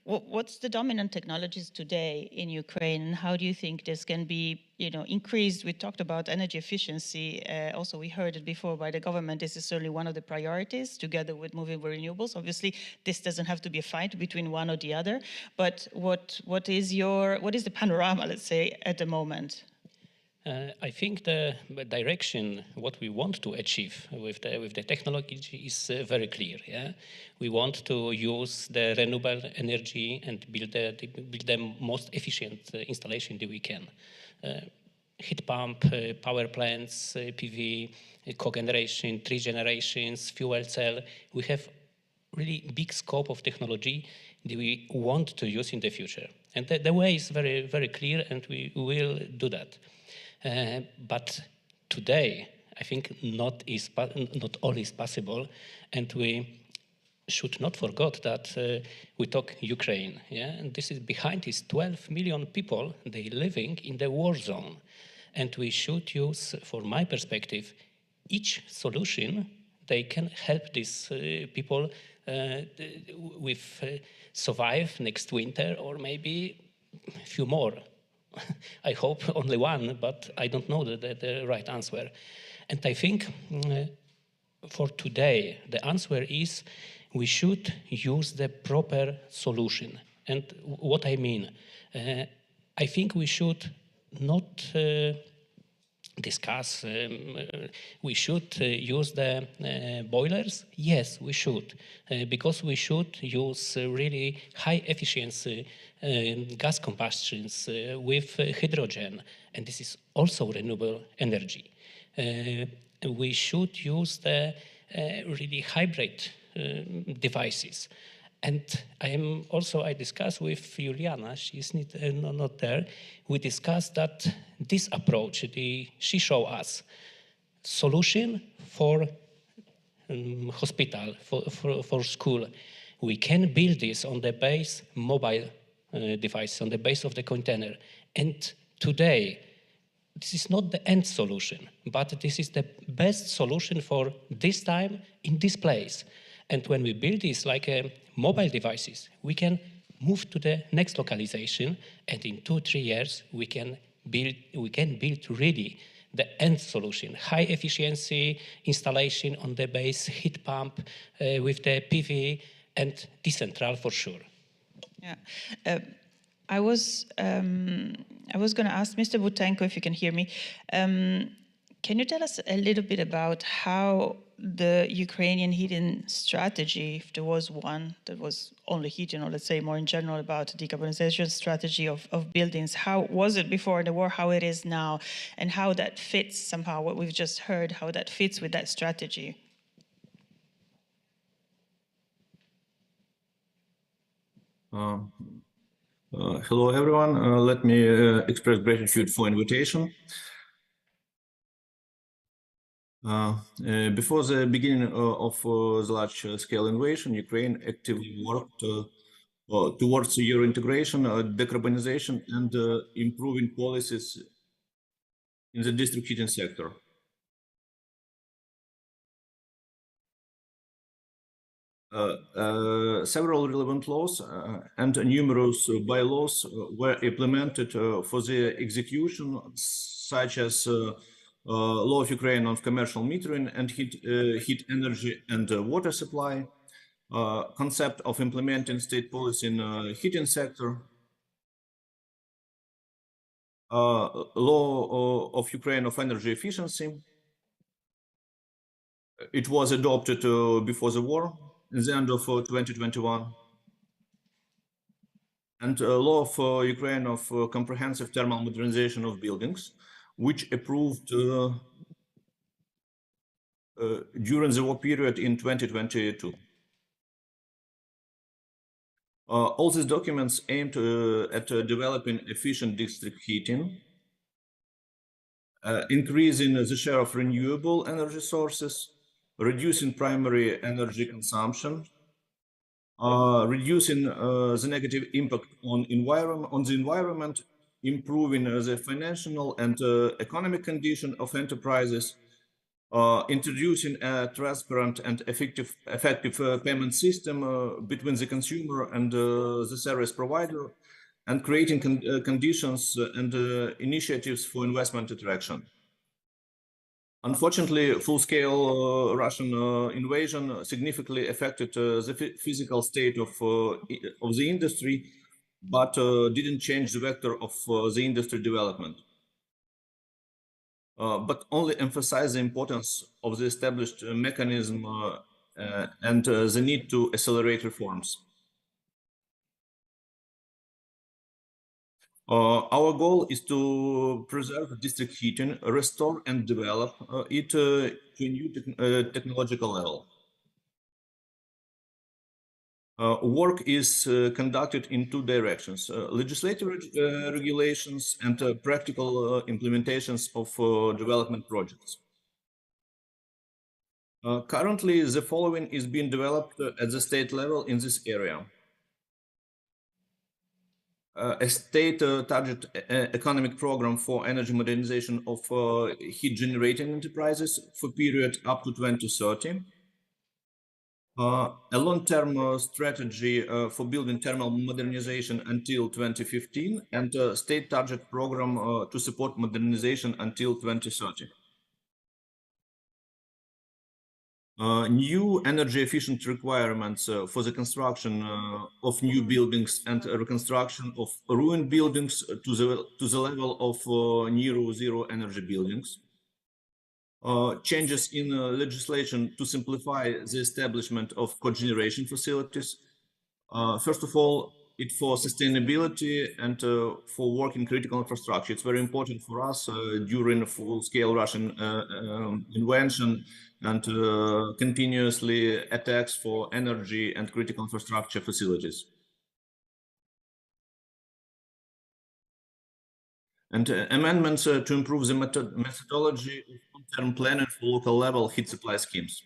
What's the dominant technologies today in Ukraine, and how do you think this can be increased? We talked about energy efficiency. Also, we heard it before by the government. This is certainly one of the priorities, together with moving renewables. Obviously, this doesn't have to be a fight between one or the other. But what is the panorama, let's say, at the moment? I think the direction, what we want to achieve with the technology is very clear. Yeah, we want to use the renewable energy and build the most efficient installation that we can. Heat pump, power plants, PV, cogeneration, 3 generations, fuel cell. We have really big scope of technology that we want to use in the future. And the way is very, very clear, and we will do that. But today, I think not all is possible, and we should not forget that we talk Ukraine, yeah, and this is behind these 12 million people, they living in the war zone, and we should use, for my perspective, each solution they can help these people with survive next winter or maybe a few more. I hope only one, but I don't know the right answer. And I think for today, the answer is we should use the proper solution. And what I mean, I think we should not discuss, we should use the boilers? Yes, we should, because we should use really high efficiency gas combustions with hydrogen, and this is also renewable energy. We should use the really hybrid devices. And I discussed with Juliana, she's not there, we discussed that this approach, she showed us solution for hospital, for school. We can build this on the base mobile device, on the base of the container. And today, this is not the end solution, but this is the best solution for this time in this place. And when we build this like mobile devices, we can move to the next localization, and in 2-3 years we can build really the end solution, high efficiency installation on the base heat pump with the PV, and decentral for sure. Yeah. I was going to ask Mr. Butenko if you can hear me. Can you tell us a little bit about how the Ukrainian heating strategy, if there was one that was only heating, or let's say more in general about decarbonization strategy of buildings, how was it before the war, how it is now, and how that fits somehow, what we've just heard, how that fits with that strategy? Hello, everyone. Let me express gratitude for invitation. Before the beginning of the large-scale invasion, Ukraine actively worked towards Euro integration, decarbonization, and improving policies in the district heating sector. Several relevant laws and numerous bylaws were implemented for the execution, such as Law of Ukraine on commercial metering and heat energy and water supply, concept of implementing state policy in heating sector, Law of Ukraine of energy efficiency. It was adopted before the war, at the end of 2021. And Law of Ukraine of comprehensive thermal modernization of buildings, which approved during the war period in 2022. All these documents aimed at developing efficient district heating, increasing the share of renewable energy sources, reducing primary energy consumption, reducing the negative impact on the environment, improving the financial and economic condition of enterprises, introducing a transparent and effective payment system between the consumer and the service provider, and creating conditions and initiatives for investment attraction. Unfortunately, full-scale Russian invasion significantly affected the physical state of the industry, but didn't change the vector of the industry development. But only emphasize the importance of the established mechanism and the need to accelerate reforms. Our goal is to preserve district heating, restore and develop it to a new technological level. Work is conducted in two directions, legislative regulations and practical implementations of development projects. Currently, the following is being developed at the state level in this area. A state target economic program for energy modernization of heat generating enterprises for period up to 2030. A long-term strategy for building thermal modernization until 2015 and a state target program to support modernization until 2030. New energy efficient requirements for the construction of new buildings and reconstruction of ruined buildings to the level of near zero energy buildings. Changes in legislation to simplify the establishment of cogeneration facilities. First of all, it for sustainability and for working critical infrastructure. It's very important for us during full-scale Russian invasion and continuously attacks for energy and critical infrastructure facilities. And amendments to improve the methodology of long-term planning for local level heat supply schemes.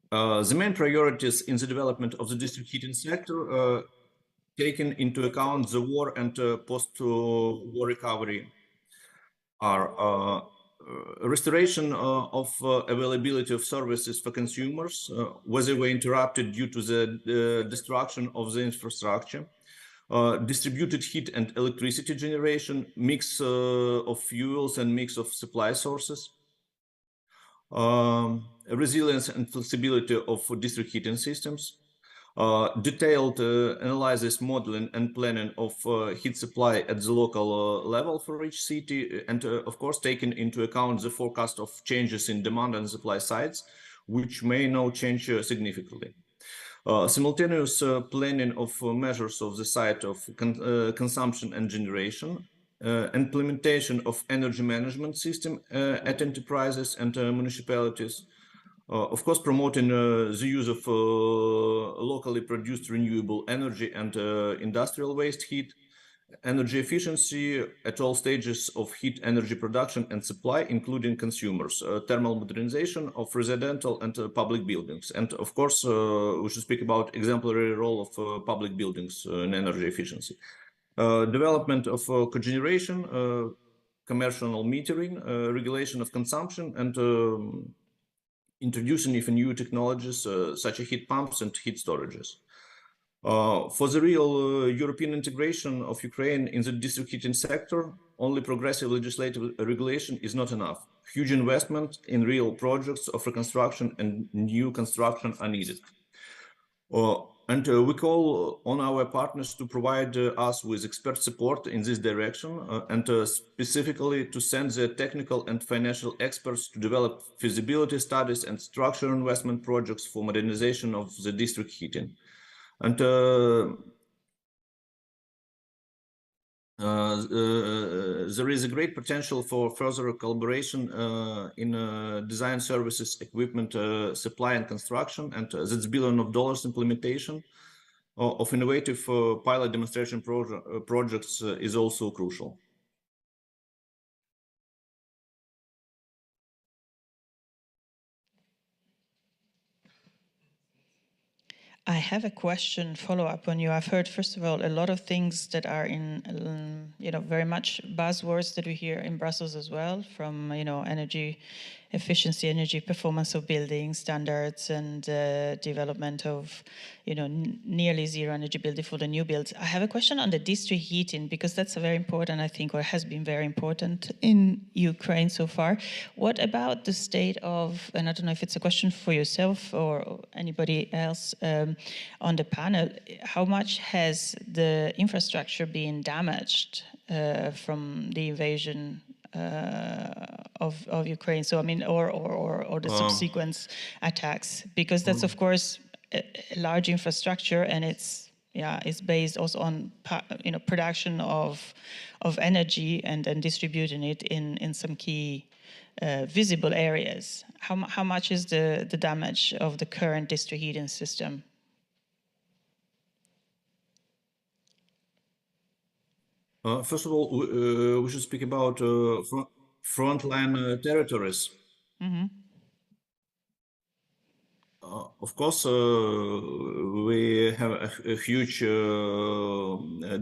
The main priorities in the development of the district heating sector taking into account the war and post-war recovery are restoration of availability of services for consumers, whether they were interrupted due to the destruction of the infrastructure, distributed heat and electricity generation, mix of fuels and mix of supply sources, resilience and flexibility of district heating systems, detailed analysis, modeling and planning of heat supply at the local level for each city, and of course taking into account the forecast of changes in demand and supply sides, which may now change significantly. Simultaneous planning of measures of the site of consumption and generation, implementation of energy management system at enterprises and municipalities, of course, promoting the use of locally produced renewable energy and industrial waste heat, energy efficiency at all stages of heat energy production and supply, including consumers, thermal modernization of residential and public buildings. And of course, we should speak about exemplary role of public buildings in energy efficiency. Development of cogeneration, commercial metering, regulation of consumption, and introducing even new technologies such as heat pumps and heat storages. For the real European integration of Ukraine in the district heating sector, only progressive legislative regulation is not enough. Huge investment in real projects of reconstruction and new construction are needed. And we call on our partners to provide us with expert support in this direction and specifically to send the technical and financial experts to develop feasibility studies and structural investment projects for modernization of the district heating. And there is a great potential for further collaboration in design services, equipment, supply and construction, and that's $1 billion implementation of innovative pilot demonstration projects is also crucial. I have a question follow-up on you. I've heard, first of all, a lot of things that are in, very much buzzwords that we hear in Brussels as well, from, energy efficiency, energy performance of building standards, and development of, nearly zero energy building for the new builds. I have a question on the district heating, because that's a very important, I think, or has been very important in Ukraine so far. What about the state of, and I don't know if it's a question for yourself or anybody else on the panel, how much has the infrastructure been damaged from the invasion of Ukraine? So I mean, or the subsequent attacks, because that's of course a large infrastructure, and it's is based also on production of energy and then distributing it in some key visible areas. How much is the damage of the current district heating system? First of all, we should speak about frontline territories. Mm-hmm. Of course, we have a huge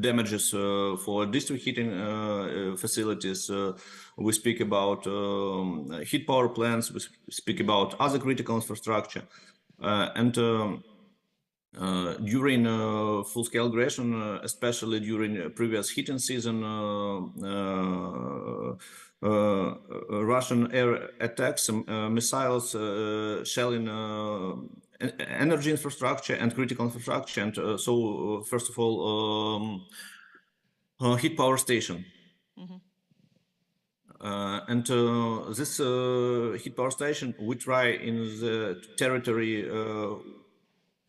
damages for district heating facilities. We speak about heat power plants. We speak about other critical infrastructure, and during full-scale aggression, especially during previous heating season, Russian air attacks, missiles shelling energy infrastructure and critical infrastructure, and first of all, heat power station. Mm-hmm. And this heat power station, we try in the territory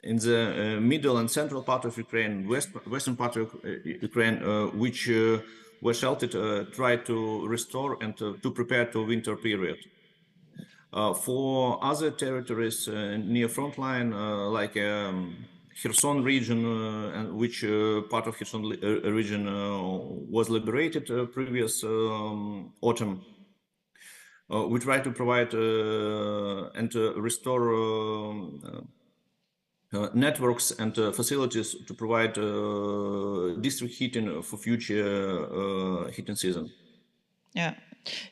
in the middle and central part of Ukraine, western part of Ukraine, which were sheltered, try to restore and to prepare to winter period. For other territories near front line, like Kherson region, and which part of Kherson region was liberated previous autumn, we try to provide and restore networks and facilities to provide district heating for future heating season.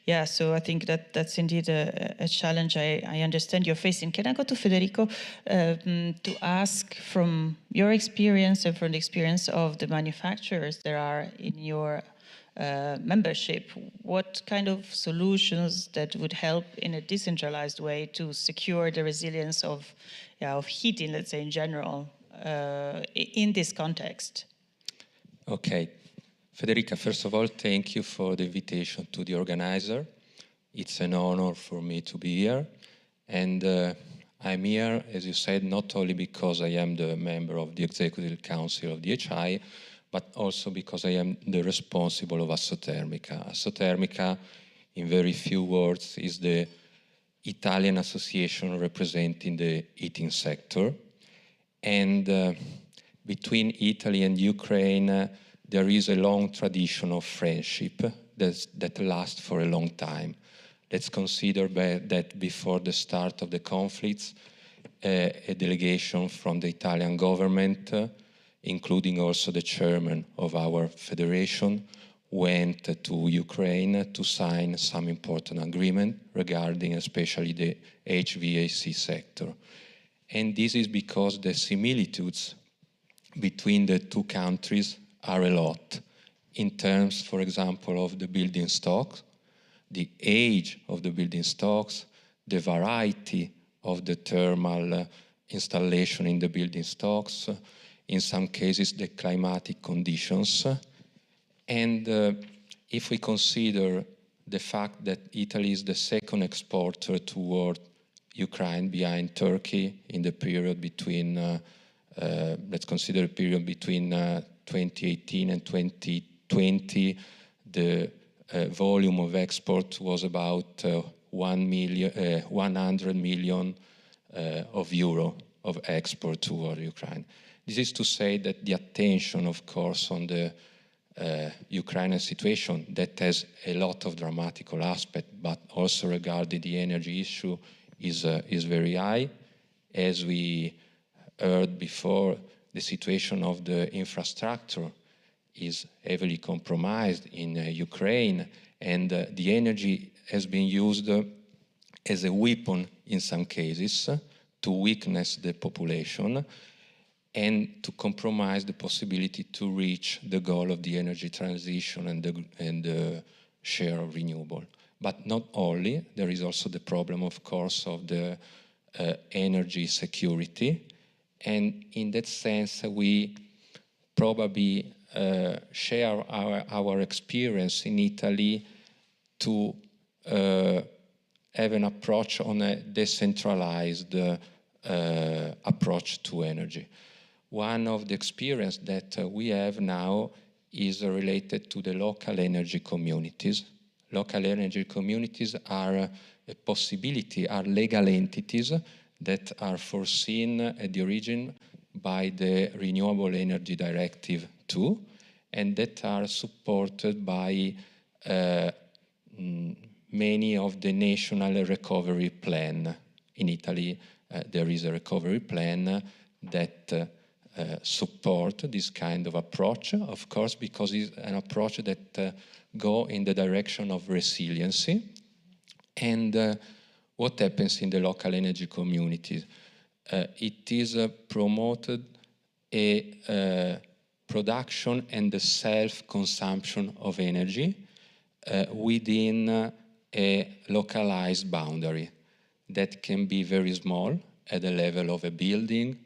Yeah. So I think that's indeed a challenge I understand you're facing. Can I go to Federico to ask from your experience and from the experience of the manufacturers there are in your membership, what kind of solutions that would help in a decentralized way to secure the resilience of heating, let's say in general, in this context? Okay. Federica, first of all, thank you for the invitation to the organizer. It's an honor for me to be here. And I'm here, as you said, not only because I am the member of the Executive Council of DHI, but also because I am the responsible of Assotermica. Assotermica, in very few words, is the Italian association representing the heating sector. And between Italy and Ukraine, there is a long tradition of friendship that lasts for a long time. Let's consider that before the start of the conflicts, a delegation from the Italian government, including also the chairman of our federation, went to Ukraine to sign some important agreement regarding especially the HVAC sector. And this is because the similitudes between the two countries are a lot in terms, for example, of the building stocks, the age of the building stocks, the variety of the thermal installation in the building stocks, in some cases the climatic conditions. And if we consider the fact that Italy is the second exporter toward Ukraine behind Turkey in the period between, let's consider a period between 2018 and 2020, the volume of export was about 100 million of euro of export toward Ukraine. This is to say that the attention, of course, on the Ukrainian situation that has a lot of dramatical aspect, but also regarding the energy issue is very high. As we heard before, the situation of the infrastructure is heavily compromised in Ukraine, and the energy has been used as a weapon in some cases to weakness the population and to compromise the possibility to reach the goal of the energy transition and the share of renewable. But not only, there is also the problem, of course, of the energy security. And in that sense, we probably share our experience in Italy to have an approach on a decentralized approach to energy. one of the experience that we have now is related to the local energy communities. Local energy communities are a possibility, are legal entities that are foreseen at the origin by the Renewable Energy Directive 2, and that are supported by many of the national recovery plan. In Italy, there is a recovery plan that support this kind of approach, of course, because it's an approach that go in the direction of resiliency. And what happens in the local energy communities? It is promoted a production and the self-consumption of energy within a localized boundary that can be very small at the level of a building,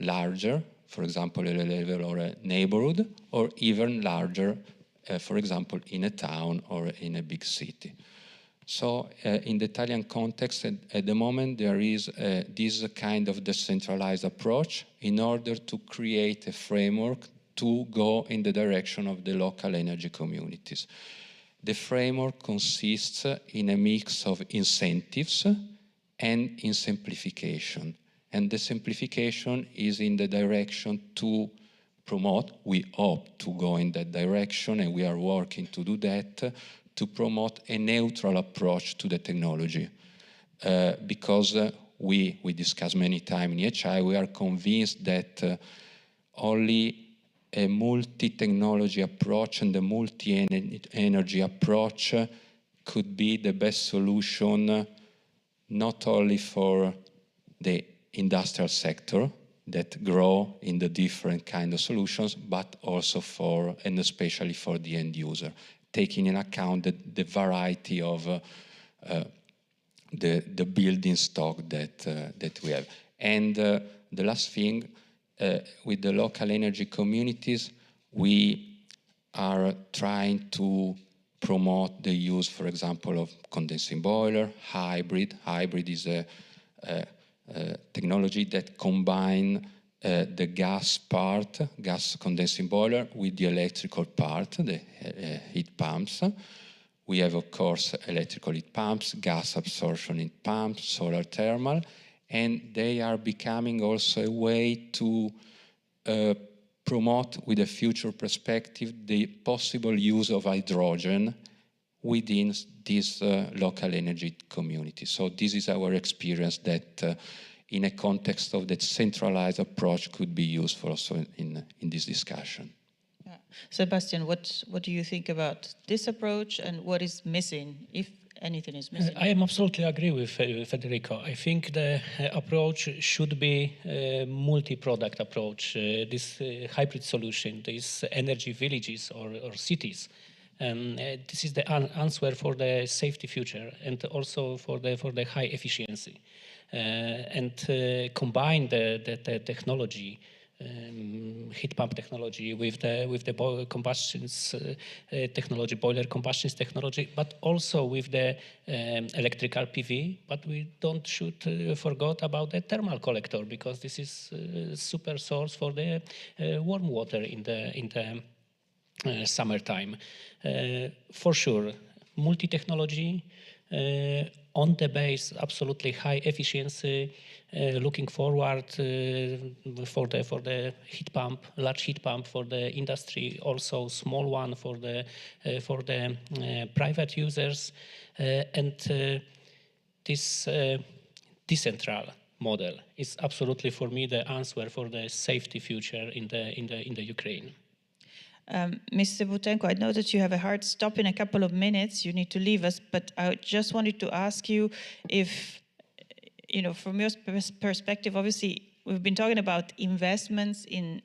larger, for example, at the level of a neighborhood, or even larger, for example, in a town or in a big city. So in the Italian context, at the moment, there is this kind of decentralized approach in order to create a framework to go in the direction of the local energy communities. The framework consists in a mix of incentives and in simplification. And the simplification is in the direction to promote, we hope to go in that direction, and we are working to do that, to promote a neutral approach to the technology. Because we discussed many times in EHI, we are convinced that only a multi-technology approach and a multi-energy approach could be the best solution, not only for the industrial sector that grow in the different kind of solutions, but also for, and especially for the end user, taking in account the variety of the building stock that we have. And the last thing, with the local energy communities, we are trying to promote the use, for example, of condensing boiler, hybrid. Hybrid is a technology that combine the gas part, gas condensing boiler, with the electrical part, the heat pumps. We have, of course, electrical heat pumps, gas absorption heat pumps, solar thermal, and they are becoming also a way to promote, with a future perspective, the possible use of hydrogen within this local energy community. So this is our experience that in a context of that centralized approach could be useful also in this discussion. Yeah. Sebastian, what do you think about this approach, and what is missing, if anything is missing? I am absolutely agree with Federico. I think the approach should be a multi-product approach, this hybrid solution, these energy villages or cities. This is the answer for the safety future and also for the high efficiency. And combine the technology, heat pump technology with the boiler combustions technology, boiler combustions technology, but also with the electrical PV. But we should forget about the thermal collector, because this is a super source for the warm water in the summertime. For sure, multi-technology, on the base, absolutely high efficiency, looking forward for the heat pump, large heat pump for the industry, also small one for the private users, and this decentral model is absolutely, for me, the answer for the safety future in the Ukraine. Mr. Butenko, I know that you have a hard stop in a couple of minutes. You need to leave us, but I just wanted to ask you if, from your perspective, obviously, we've been talking about investments in,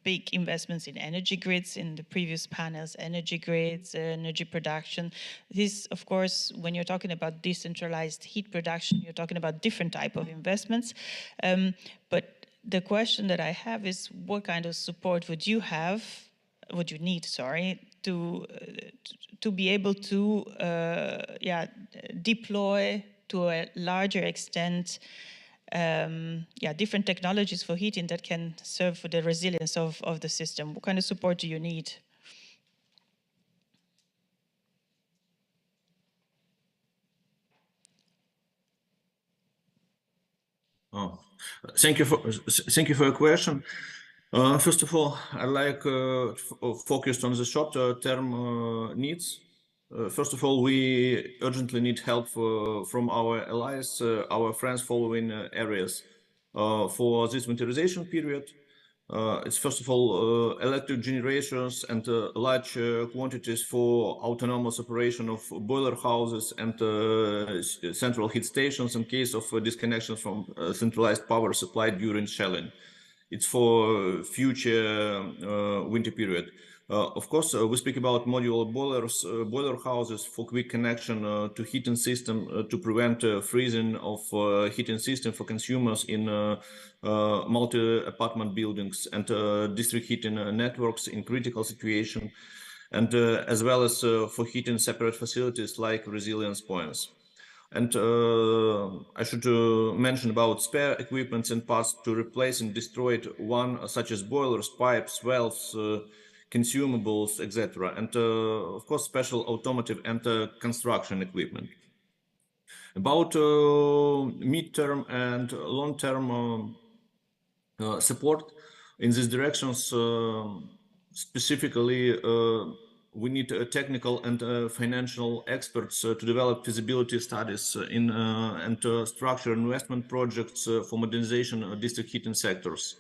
big investments in energy grids in the previous panels, energy grids, energy production. This, of course, when you're talking about decentralized heat production, you're talking about different type of investments. But the question that I have is, what kind of support would you need, to be able to deploy to a larger extent different technologies for heating that can serve for the resilience of the system. What kind of support do you need? Oh, thank you for your question. First of all, I like focused on the short-term needs. First of all, we urgently need help from our allies, our friends following areas for this winterization period. It's first of all electric generations and large quantities for autonomous operation of boiler houses and central heat stations in case of disconnections from centralized power supply during shelling. It's for future winter period. Of course, we speak about modular boilers, boiler houses for quick connection to heating system to prevent freezing of heating system for consumers in multi-apartment buildings and district heating networks in critical situation, and as well as for heating separate facilities like resilience points. And I should mention about spare equipment and parts to replace and destroyed one, such as boilers, pipes, valves, consumables, etc. And of course, special automotive and construction equipment. About mid-term and long-term support in these directions, specifically, we need technical and financial experts to develop feasibility studies and structure investment projects for modernization of district heating sectors.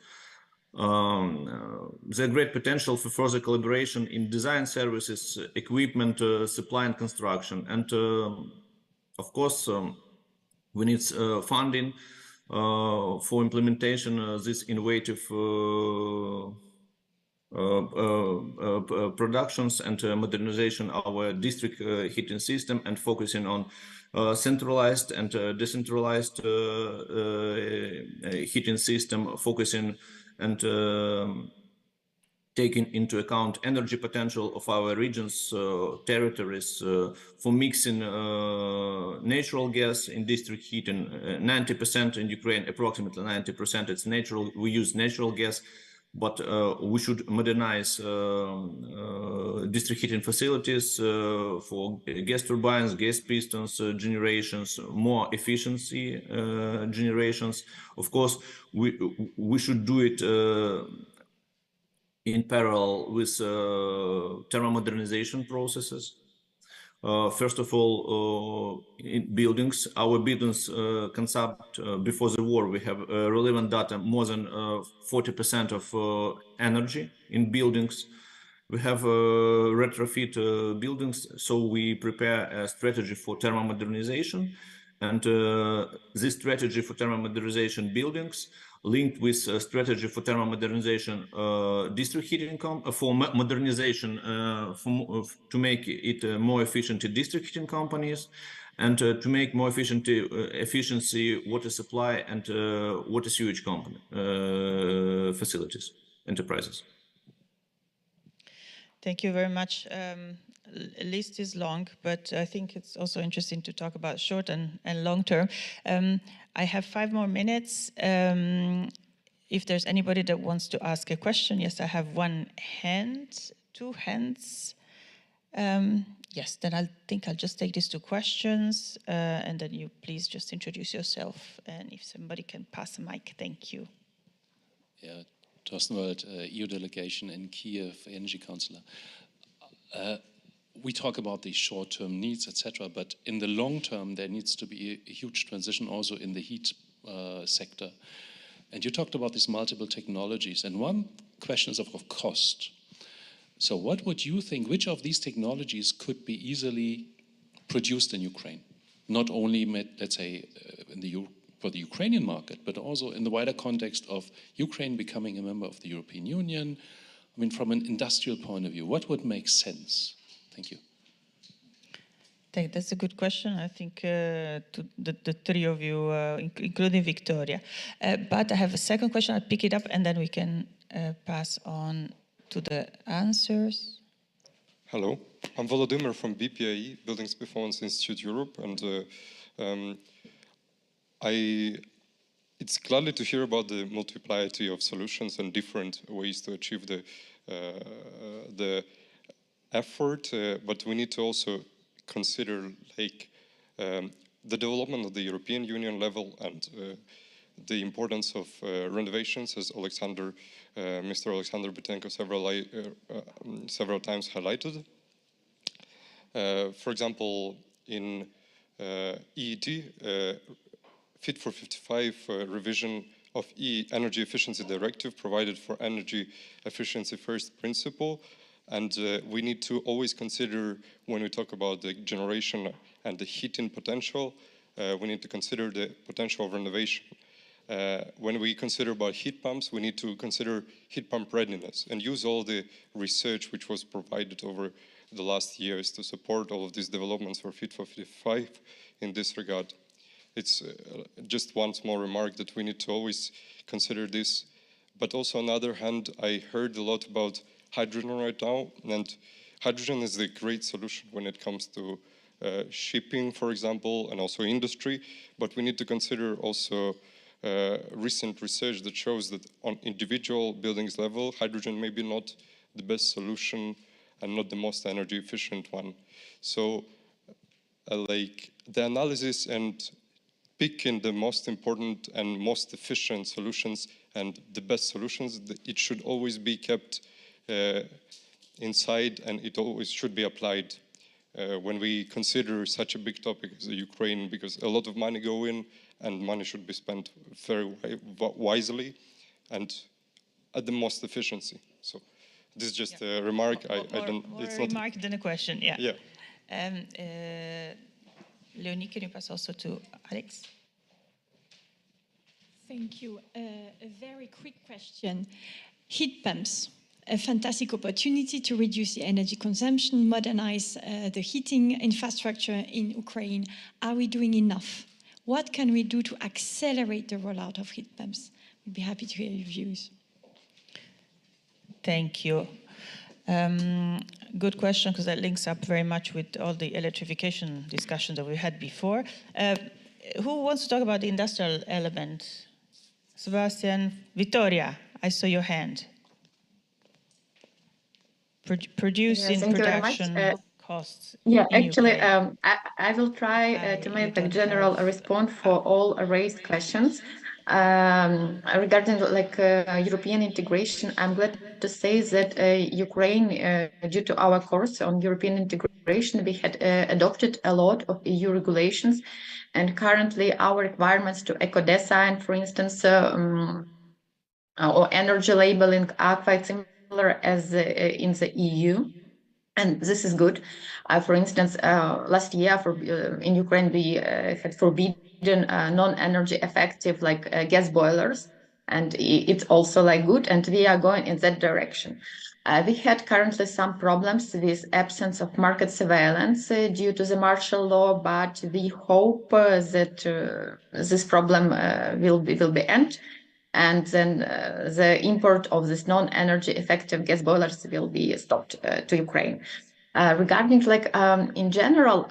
There's great potential for further collaboration in design services, equipment, supply and construction. And of course, we need funding for implementation of this innovative productions and modernization of our district heating system and focusing on centralized and decentralized heating system, focusing and taking into account energy potential of our regions, territories, for mixing natural gas in district heating. 90% in Ukraine, approximately 90%, it's natural. We use natural gas, but we should modernize district heating facilities for gas turbines, gas pistons generations, more efficiency generations. Of course, we should do it in parallel with thermal modernization processes. First of all, in buildings, our buildings consumed before the war, we have relevant data, more than 40% of energy in buildings. We have retrofit buildings, so we prepare a strategy for thermal modernization. And this strategy for thermal modernization buildings linked with a strategy for thermal modernization district heating for modernization to make it more efficient in district heating companies, and to make more efficiency water supply and water sewage company facilities, enterprises. Thank you very much. List is long, but I think it's also interesting to talk about short and long term. I have 5 more minutes. If there's anybody that wants to ask a question, yes, I have 1 hand, 2 hands. Yes, then I think I'll just take these 2 questions, and then you please just introduce yourself, and if somebody can pass a mic, thank you. Yeah, Thorsten Wald, EU delegation in Kiev, Energy Councillor. We talk about the short-term needs, etc., but in the long term, there needs to be a huge transition also in the heat sector. And you talked about these multiple technologies, and one question is of cost. So what would you think, which of these technologies could be easily produced in Ukraine? Not only, let's say, for the Ukrainian market, but also in the wider context of Ukraine becoming a member of the European Union. I mean, from an industrial point of view, what would make sense? Thank you. That's a good question. I think to the 3 of you, including Victoria. But I have a second question. I'll pick it up and then we can pass on to the answers. Hello, I'm Volodymyr from BPIE, Buildings Performance Institute Europe, and it it's lovely to hear about the multiplicity of solutions and different ways to achieve the effort, but we need to also consider like the development of the European Union level and the importance of renovations, as Mr. Alexander Butenko several times highlighted. For example, in EET, Fit for 55 revision of Energy Efficiency Directive provided for energy efficiency first principle. And we need to always consider, when we talk about the generation and the heating potential, we need to consider the potential of renovation. When we consider about heat pumps, we need to consider heat pump readiness and use all the research which was provided over the last years to support all of these developments for Fit for 55 in this regard. It's just one small remark that we need to always consider this. But also on the other hand, I heard a lot about hydrogen right now, and hydrogen is a great solution when it comes to shipping, for example, and also industry. But we need to consider also recent research that shows that on individual buildings level, hydrogen may be not the best solution and not the most energy efficient one. So like the analysis and picking the most important and most efficient solutions and the best solutions, it should always be kept inside, and it always should be applied when we consider such a big topic as the Ukraine, because a lot of money go in and money should be spent very wisely and at the most efficiency. So this is just a remark. It's not a remark than a question. Yeah. Yeah. Leonie, can you pass also to Alex? Thank you. A very quick question. Heat pumps, a fantastic opportunity to reduce the energy consumption, modernize the heating infrastructure in Ukraine. Are we doing enough? What can we do to accelerate the rollout of heat pumps? We'd be happy to hear your views. Thank you. Good question, because that links up very much with all the electrification discussions that we had before. Who wants to talk about the industrial element? Sebastian, Vittoria, I saw your hand. Producing, production, costs. Yeah, actually, I will try to make a general response for all raised questions. Regarding European integration, I'm glad to say that Ukraine, due to our course on European integration, we had adopted a lot of EU regulations, and currently our requirements to eco-design, for instance, or energy labeling are quite similar as in the EU. And this is good. For instance, last year in Ukraine, we had forbidden non-energy effective gas boilers, and it's also good, and we are going in that direction. We had currently some problems with absence of market surveillance due to the martial law, but we hope that this problem will be ended, and then the import of this non-energy effective gas boilers will be stopped to Ukraine. Regarding in general,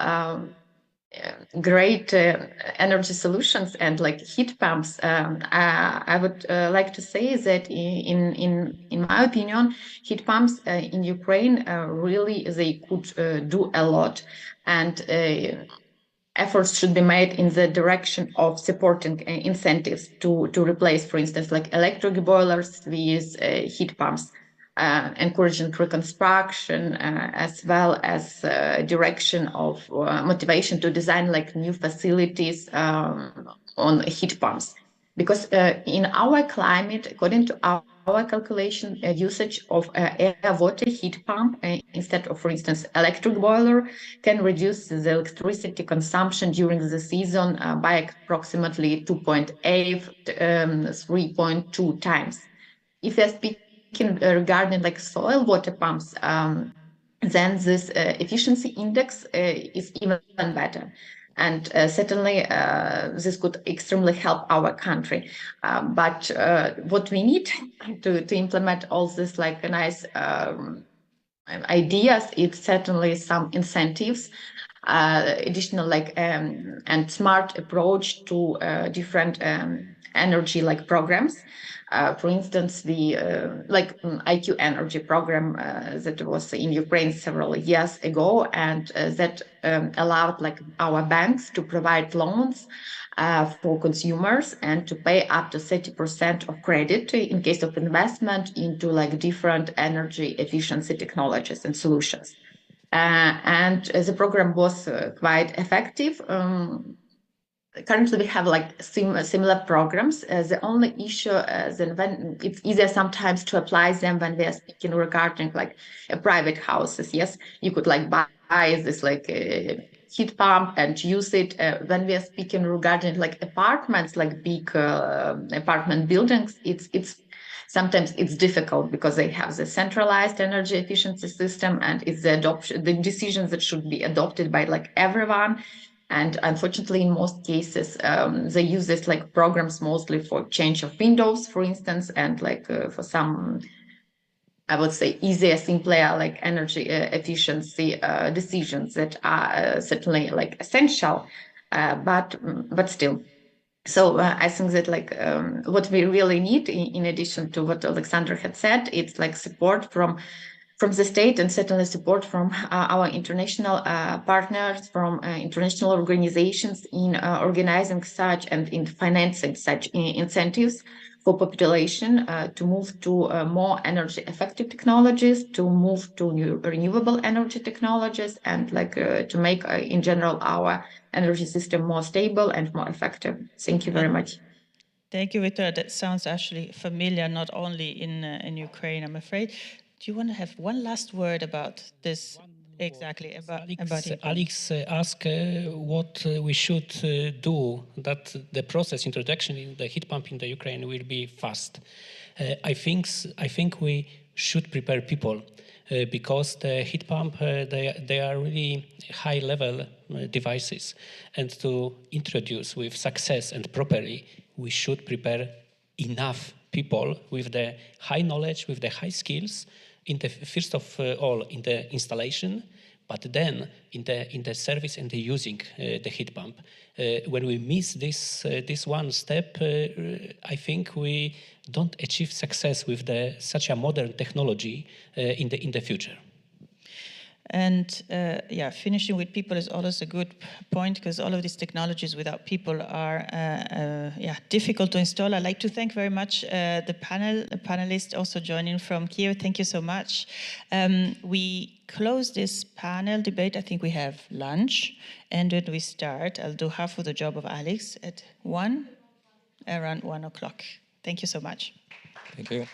great energy solutions and heat pumps, I would like to say that in my opinion, heat pumps in Ukraine really they could do a lot, and efforts should be made in the direction of supporting incentives to replace, for instance, electric boilers with heat pumps, encouraging reconstruction, as well as direction of motivation to design new facilities on heat pumps. Because in our climate, according to our calculation, usage of air-water heat pump instead of, for instance, electric boiler can reduce the electricity consumption during the season by approximately 2.8, 3.2 times. If you're speaking regarding soil water pumps, then this efficiency index is even better. And certainly, this could extremely help our country. But what we need to implement all this nice ideas, it's certainly some incentives, additional and smart approach to different energy programs. For instance, the IQ energy program that was in Ukraine several years ago, and that allowed our banks to provide loans for consumers and to pay up to 30% of credit in case of investment into different energy efficiency technologies and solutions. And the program was quite effective. Currently, we have similar programs. The only issue is when it's easier sometimes to apply them when we are speaking regarding private houses. Yes, you could buy this heat pump and use it. When we are speaking regarding apartments, big apartment buildings, it's sometimes it's difficult because they have the centralized energy efficiency system, and it's the decisions that should be adopted by everyone. And unfortunately, in most cases, they use this programs mostly for change of windows, for instance, and for some, I would say, easier, simpler energy efficiency decisions that are certainly essential, but still. So I think that what we really need, in addition to what Alexander had said, it's support from the state, and certainly support from our international partners, from international organizations in organizing such and in financing such incentives for population to move to more energy effective technologies, to move to new renewable energy technologies, and to make in general our energy system more stable and more effective. Thank you very much. Thank you, Victoria. That sounds actually familiar, not only in Ukraine, I'm afraid. Do you want to have one last word about this? Exactly, about Alex asked what we should do that the process introduction in the heat pump in the Ukraine will be fast. I think we should prepare people because the heat pump, they are really high level devices, and to introduce with success and properly, we should prepare enough people with the high knowledge, with the high skills, in the first of all in the installation, but then in the service and the using the heat pump. When we miss this one step, I think we don't achieve success with such a modern technology in the future. And yeah, finishing with people is always a good point, because all of these technologies without people are difficult to install. I'd like to thank very much the panelists also joining from Kiev. Thank you so much. We close this panel debate. I think we have lunch, and when we start, I'll do half of the job of Alex at around 1 o'clock. Thank you so much. Thank you.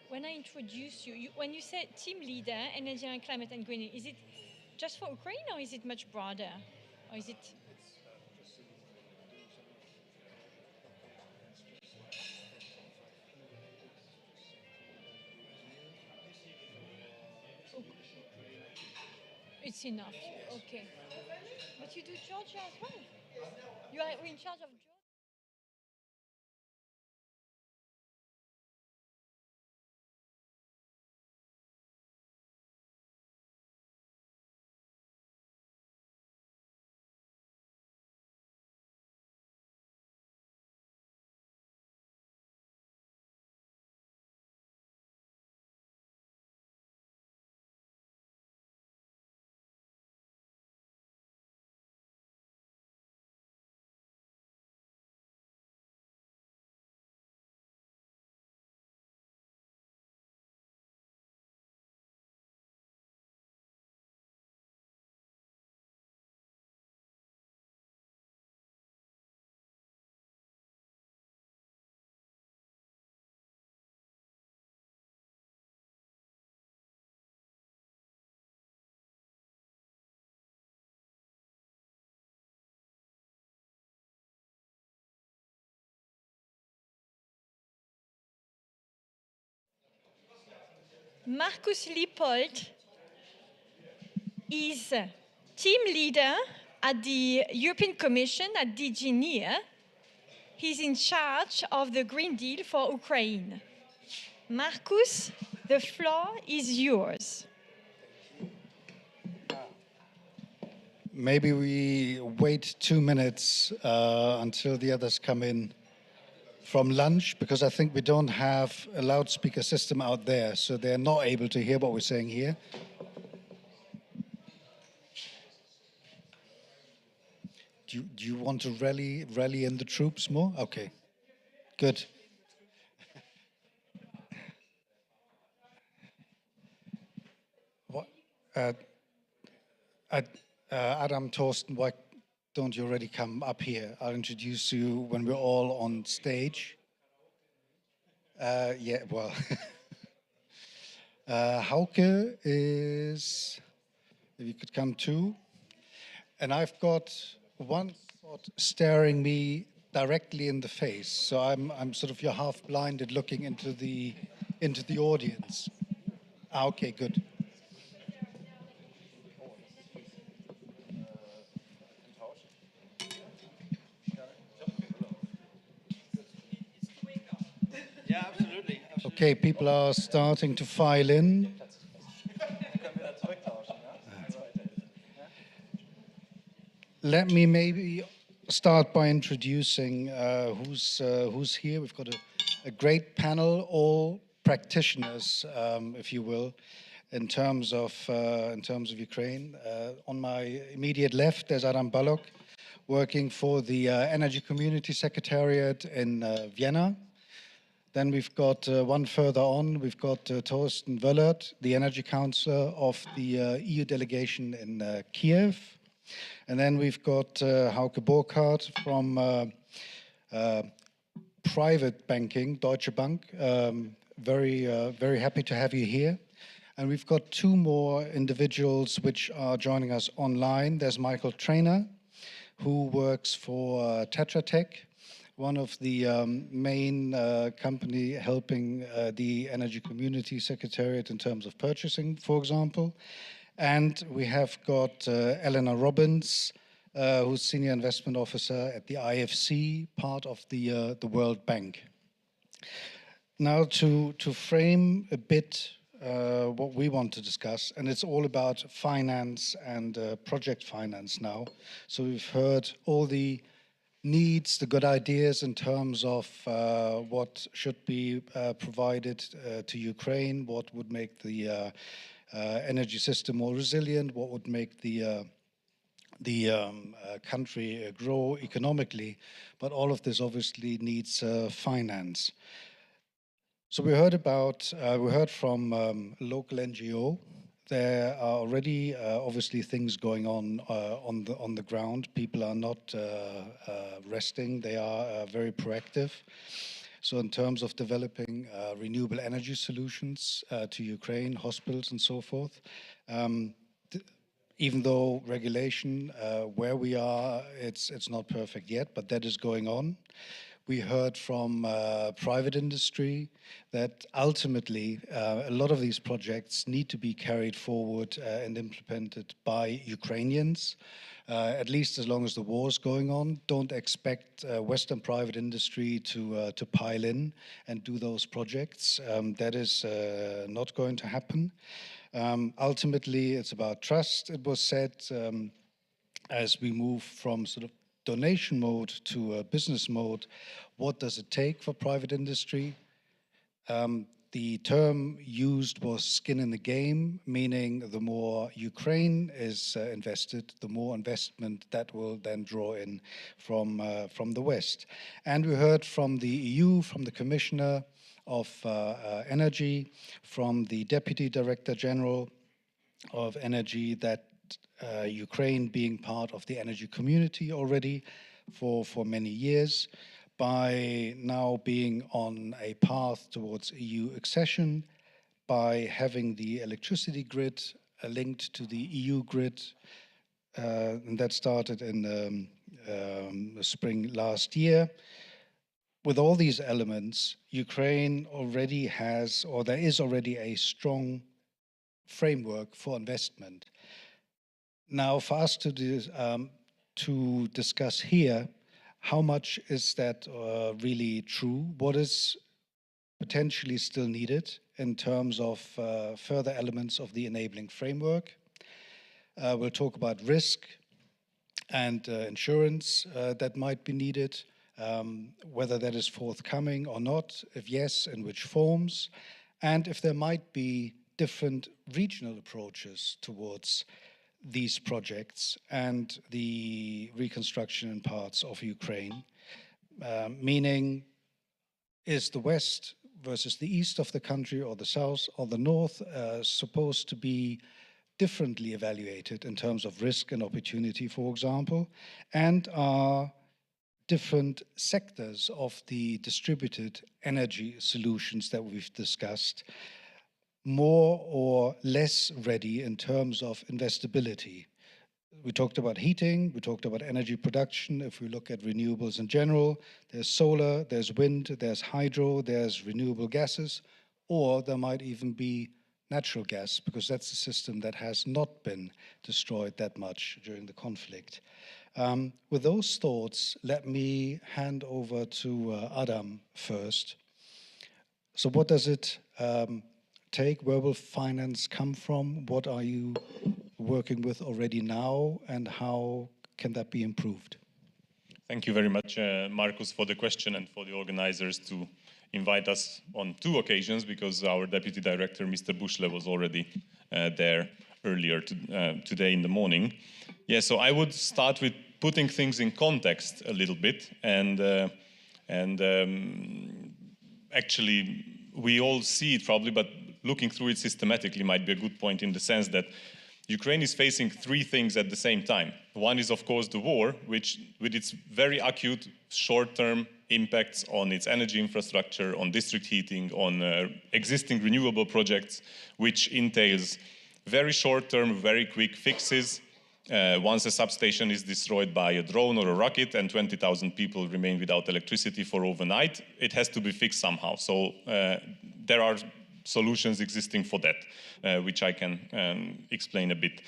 when I introduce you, when you say team leader, energy and climate and greening, is it just for Ukraine or is it much broader? Or is it? It's enough. Okay. But you do Georgia as well. You are in charge of Georgia. Markus Liepold is team leader at the European Commission at DG NEAR. He's in charge of the Green Deal for Ukraine. Markus, the floor is yours. Maybe we wait 2 minutes until the others come in from lunch, because I think we don't have a loudspeaker system out there, so they're not able to hear what we're saying here. Do you want to rally in the troops more? Okay, good. What, Adam Thorsten, why don't you already come up here? I'll introduce you when we're all on stage. Yeah, well, Hauke is, if you could come too. And I've got one thought staring me directly in the face. So I'm sort of, you're half blinded looking into the audience. Okay, good. Yeah, absolutely. Okay, people are starting to file in. Let me maybe start by introducing who's here. We've got a great panel, all practitioners, if you will, in terms of Ukraine. On my immediate left, there's Adam Balog, working for the Energy Community Secretariat in Vienna. Then we've got one further on, we've got Thorsten Wöllert, the Energy Counselor of the EU delegation in Kiev. And then we've got Hauke Burkhardt from private banking, Deutsche Bank. Very happy to have you here. And we've got two more individuals which are joining us online. There's Michael Trainer, who works for Tetra Tech, one of the main company helping the Energy Community Secretariat in terms of purchasing, for example. And we have got Eleanor Robbins, who's Senior Investment Officer at the IFC, part of the World Bank. Now to frame a bit what we want to discuss, and it's all about finance and project finance now. So we've heard all the needs, the good ideas in terms of what should be provided to Ukraine, what would make the energy system more resilient, what would make the country grow economically, but all of this obviously needs finance. So we heard from local NGO. There are already obviously things going on the ground. People are not resting; they are very proactive. So in terms of developing renewable energy solutions to Ukraine, hospitals and so forth, even though regulation, where we are, it's not perfect yet, but that is going on. We heard from private industry that ultimately a lot of these projects need to be carried forward and implemented by Ukrainians, at least as long as the war is going on. Don't expect Western private industry to pile in and do those projects. That is not going to happen. Ultimately, it's about trust, it was said, as we move from sort of donation mode to a business mode. What does it take for private industry? The term used was skin in the game, meaning the more Ukraine is invested, the more investment that will then draw in from the West. And we heard from the EU, from the Commissioner of Energy, from the Deputy Director General of Energy, that Ukraine, being part of the energy community already for many years, by now being on a path towards EU accession, by having the electricity grid linked to the EU grid, and that started in the spring last year. With all these elements, Ukraine already has, or there is already a strong framework for investment. Now, for us to discuss here, how much is that really true? What is potentially still needed in terms of further elements of the enabling framework? We'll talk about risk and insurance that might be needed, whether that is forthcoming or not, if yes, in which forms, and if there might be different regional approaches towards these projects and the reconstruction in parts of Ukraine, meaning, is the West versus the east of the country, or the south or the north, supposed to be differently evaluated in terms of risk and opportunity, for example, and are different sectors of the distributed energy solutions that we've discussed more or less ready in terms of investability? We talked about heating, we talked about energy production. If we look at renewables in general, there's solar, there's wind, there's hydro, there's renewable gases, or there might even be natural gas, because that's a system that has not been destroyed that much during the conflict. With those thoughts, let me hand over to Adam first. So what does it take? Where will finance come from? What are you working with already now, and how can that be improved? Thank you very much, Markus, for the question, and for the organizers to invite us on 2 occasions, because our Deputy Director, Mr. Bushle, was already there earlier today in the morning. Yeah, so I would start with putting things in context a little bit, and actually we all see it probably, but looking through it systematically might be a good point, in the sense that Ukraine is facing 3 things at the same time. One is, of course, the war, which, with its very acute short-term impacts on its energy infrastructure, on district heating, on existing renewable projects, which entails very short-term, very quick fixes. Once a substation is destroyed by a drone or a rocket and 20,000 people remain without electricity for overnight, it has to be fixed somehow. So there are solutions existing for that, which I can explain a bit.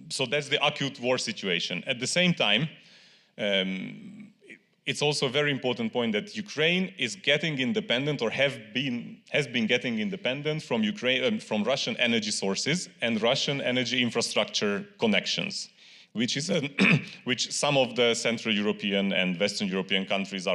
So that's the acute war situation. At the same time, it's also a very important point that Ukraine is getting independent, or has been getting independent from Russian energy sources and Russian energy infrastructure connections, which is which some of the Central European and Western European countries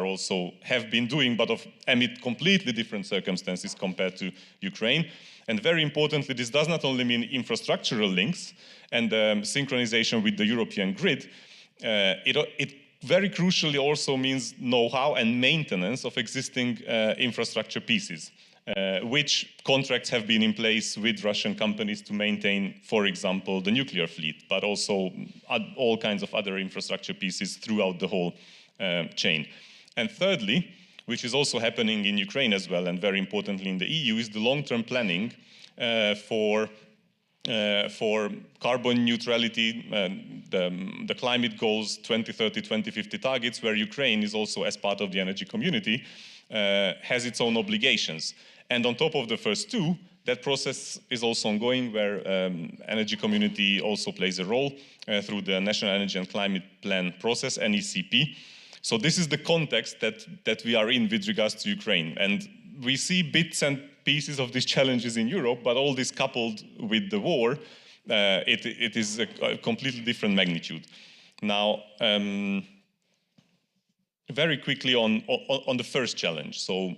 have been doing, but amid completely different circumstances compared to Ukraine. And very importantly, this does not only mean infrastructural links and synchronization with the European grid, it very crucially also means know-how and maintenance of existing infrastructure pieces, which contracts have been in place with Russian companies to maintain, for example, the nuclear fleet, but also all kinds of other infrastructure pieces throughout the whole chain. And thirdly, which is also happening in Ukraine as well, and very importantly in the EU, is the long-term planning for carbon neutrality, the climate goals, 2030, 2050 targets, where Ukraine is also, as part of the energy community, has its own obligations. And on top of the first two, that process is also ongoing, where energy community also plays a role through the National Energy and Climate Plan process, NECP. So this is the context that we are in with regards to Ukraine. And we see bits and pieces of these challenges in Europe, but all this coupled with the war, it is a completely different magnitude. Now, very quickly on the first challenge, so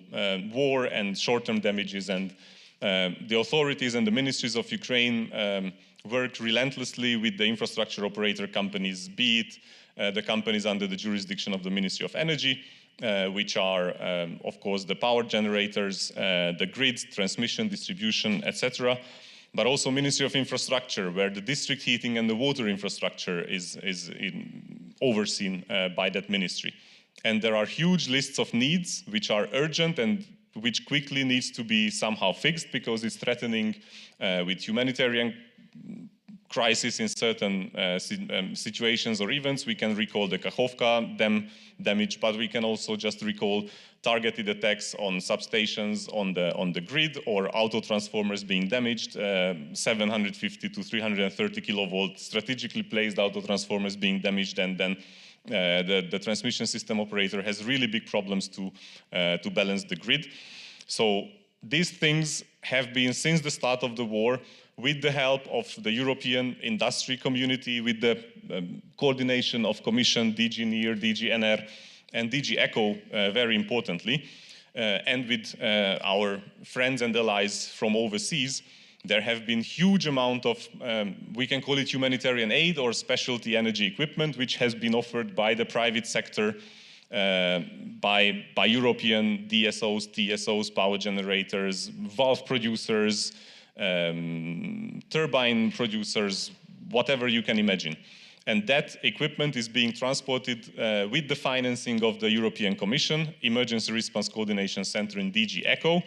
war and short-term damages, and the authorities and the ministries of Ukraine work relentlessly with the infrastructure operator companies, be it the companies under the jurisdiction of the Ministry of Energy, which are, of course, the power generators, the grids, transmission, distribution, etc., but also Ministry of Infrastructure, where the district heating and the water infrastructure is overseen by that ministry. And there are huge lists of needs which are urgent and which quickly needs to be somehow fixed, because it's threatening with humanitarian crisis in certain situations or events. We can recall the Kakhovka dam damage, but we can also just recall targeted attacks on substations on the grid, or auto transformers being damaged, 750 to 330 kilovolt strategically placed auto transformers being damaged, and then the transmission system operator has really big problems to balance the grid. So these things have been, since the start of the war, with the help of the European industry community, with the coordination of Commission, DG NIR, DG NR, and DG ECHO, very importantly, and with our friends and allies from overseas, there have been huge amount of, we can call it humanitarian aid or specialty energy equipment, which has been offered by the private sector, by European DSOs, TSOs, power generators, valve producers, turbine producers, whatever you can imagine. And that equipment is being transported with the financing of the European Commission, Emergency Response Coordination Center in DG ECHO,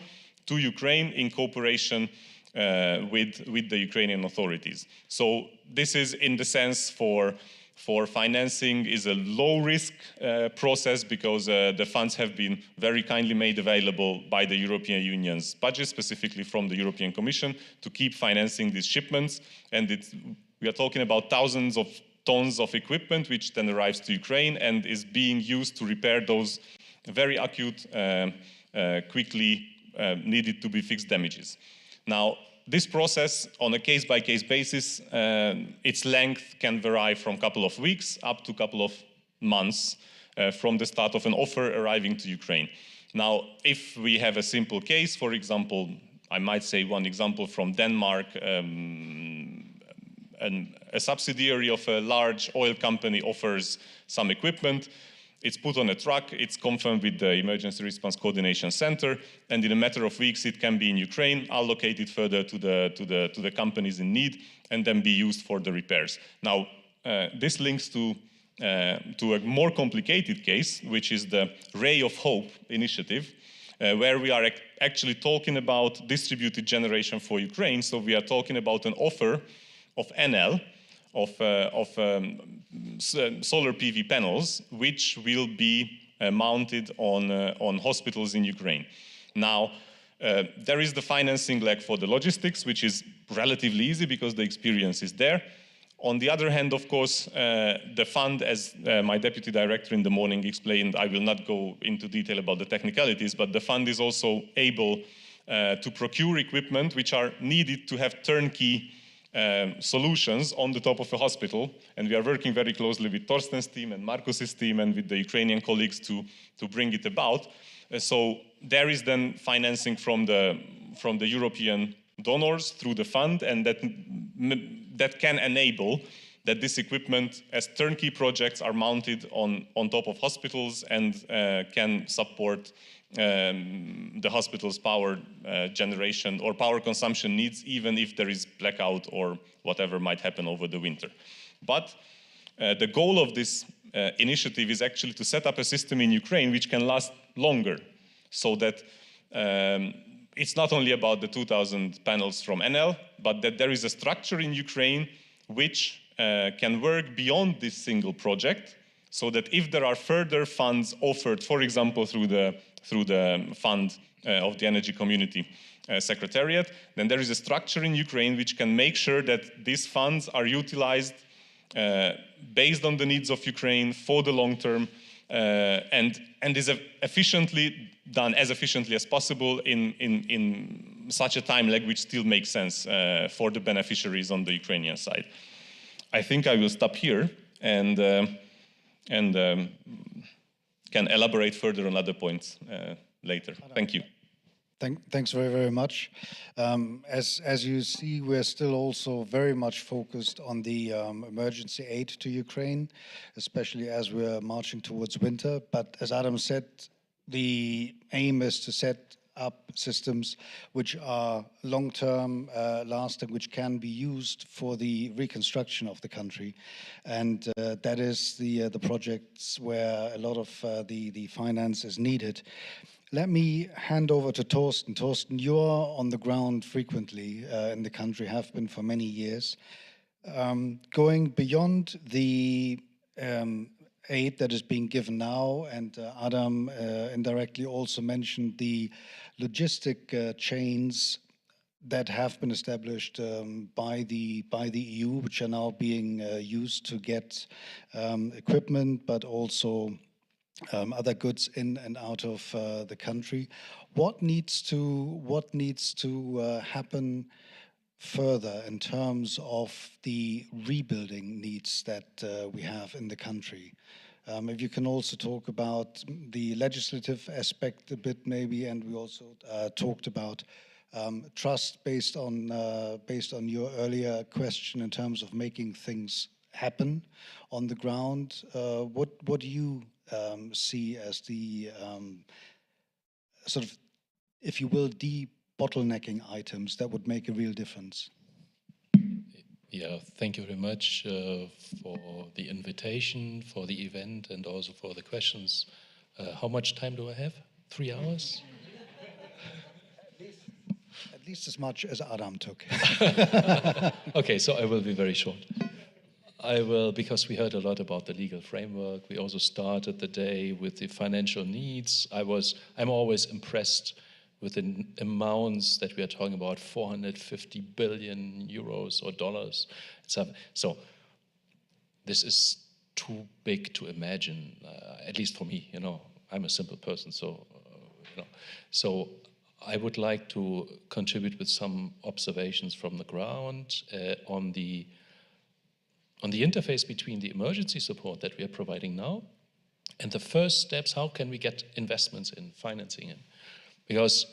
to Ukraine in cooperation with the Ukrainian authorities. So this is, in the sense, for financing is a low-risk process, because the funds have been very kindly made available by the European Union's budget, specifically from the European Commission, to keep financing these shipments. And we are talking about thousands of tons of equipment, which then arrives to Ukraine and is being used to repair those very acute, quickly needed to be fixed damages. Now, this process, on a case-by-case basis, its length can vary from a couple of weeks up to a couple of months from the start of an offer arriving to Ukraine. Now, if we have a simple case, for example, I might say one example from Denmark, a subsidiary of a large oil company offers some equipment. It's put on a truck, it's confirmed with the Emergency Response Coordination Center, and in a matter of weeks it can be in Ukraine, allocated further to the companies in need, and then be used for the repairs. Now, this links to a more complicated case, which is the Ray of Hope initiative, where we are actually talking about distributed generation for Ukraine. So we are talking about an offer of NL, of solar PV panels, which will be mounted on hospitals in Ukraine. Now, there is the financing leg for the logistics, which is relatively easy because the experience is there. On the other hand, of course, the fund, as my deputy director in the morning explained, I will not go into detail about the technicalities, but the fund is also able to procure equipment which are needed to have turnkey solutions on the top of a hospital, and we are working very closely with Torsten's team and Markus's team and with the Ukrainian colleagues to bring it about. So there is then financing from the European donors through the fund, and that can enable that this equipment as turnkey projects are mounted on top of hospitals and can support the hospital's power generation or power consumption needs, even if there is blackout or whatever might happen over the winter. But the goal of this initiative is actually to set up a system in Ukraine which can last longer, so that it's not only about the 2,000 panels from Enel, but that there is a structure in Ukraine which can work beyond this single project, so that if there are further funds offered, for example, through the fund of the Energy Community Secretariat, then there is a structure in Ukraine which can make sure that these funds are utilized based on the needs of Ukraine for the long term, and is efficiently done as efficiently as possible in such a time lag which still makes sense for the beneficiaries on the Ukrainian side. I think I will stop here and can elaborate further on other points later. Thank you. Thanks very, very much. As you see, we're still also very much focused on the emergency aid to Ukraine, especially as we're marching towards winter. But as Adam said, the aim is to set up systems which are long-term lasting, which can be used for the reconstruction of the country. And that is the projects where a lot of the finance is needed. Let me hand over to Torsten. Torsten, you are on the ground frequently in the country, have been for many years. Going beyond the aid that is being given now, and Adam indirectly also mentioned the logistic chains that have been established by the EU, which are now being used to get equipment, but also other goods in and out of the country. What needs to happen further in terms of the rebuilding needs that we have in the country? If you can also talk about the legislative aspect a bit, maybe, and we also talked about trust based on your earlier question in terms of making things happen on the ground. What do you see as the sort of, if you will, de-bottlenecking items that would make a real difference? Yeah, thank you very much for the invitation, for the event, and also for the questions. How much time do I have? 3 hours? At least as much as Adam took. Okay, so I will be very short. I will, because we heard a lot about the legal framework. We also started the day with the financial needs. I'm always impressed with the amounts that we are talking about, 450 billion euros or dollars. So this is too big to imagine, at least for me. I'm a simple person, so so I would like to contribute with some observations from the ground on the interface between the emergency support that we are providing now and the first steps. How can we get investments in, financing in? Because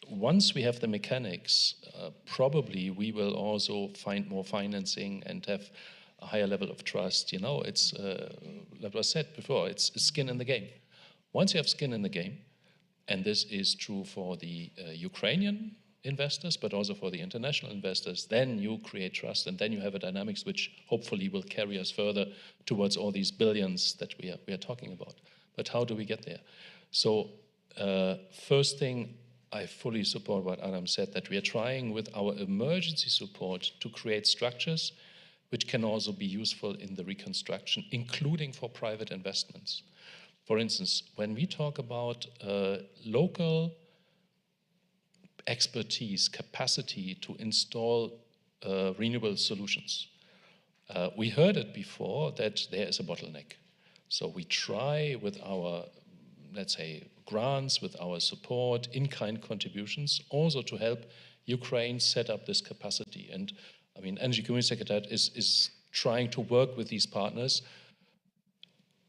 once we have the mechanics, probably we will also find more financing and have a higher level of trust. It's, like I said before, it's skin in the game. Once you have skin in the game, and this is true for the Ukrainian investors, but also for the international investors, then you create trust, and then you have a dynamics which hopefully will carry us further towards all these billions that we are talking about. But how do we get there? So first thing, I fully support what Adam said, that we are trying with our emergency support to create structures which can also be useful in the reconstruction, including for private investments. For instance, when we talk about local expertise, capacity to install renewable solutions. We heard it before that there is a bottleneck. So we try with our, let's say, grants, with our support, in-kind contributions, also to help Ukraine set up this capacity. And I mean, Energy Community Secretariat is trying to work with these partners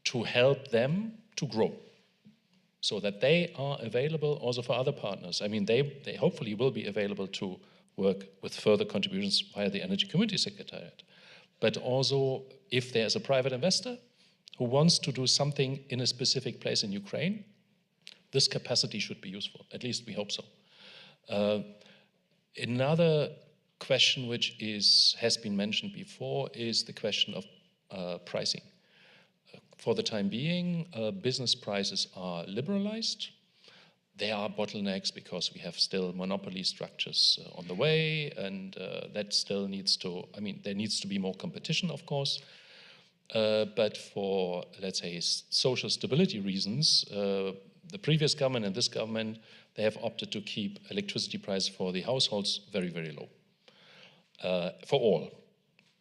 to help them to grow, so that they are available also for other partners. I mean, they hopefully will be available to work with further contributions via the Energy Community Secretariat. But also, if there's a private investor who wants to do something in a specific place in Ukraine, this capacity should be useful. At least we hope so. Another question which has been mentioned before is the question of pricing. For the time being, business prices are liberalized. There are bottlenecks because we have still monopoly structures on the way, and that still needs to, I mean, there needs to be more competition, of course. But for, let's say, social stability reasons, the previous government and this government, they have opted to keep electricity prices for the households very, very low, for all.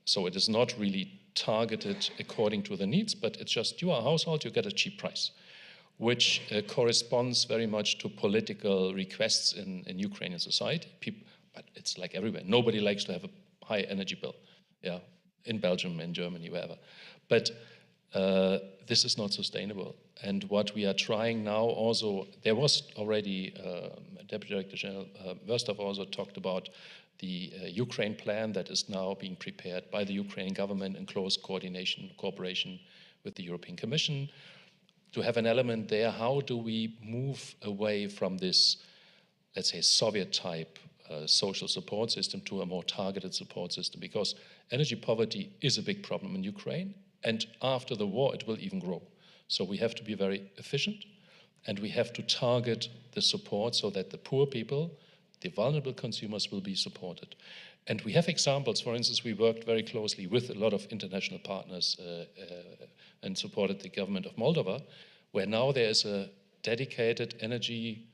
So it is not really targeted according to the needs, but it's just you are a household, you get a cheap price, which corresponds very much to political requests in Ukrainian society. But it's like everywhere. Nobody likes to have a high energy bill, yeah, in Belgium, in Germany, wherever. But this is not sustainable. And what we are trying now also, there was already, Deputy Director General Verstov also talked about the Ukraine plan that is now being prepared by the Ukrainian government in close cooperation with the European Commission, to have an element there. How do we move away from this, let's say, Soviet-type social support system to a more targeted support system? Because energy poverty is a big problem in Ukraine, and after the war it will even grow. So we have to be very efficient, and we have to target the support so that the poor people, the vulnerable consumers, will be supported. And we have examples. For instance, we worked very closely with a lot of international partners and supported the government of Moldova, where now there is a dedicated energy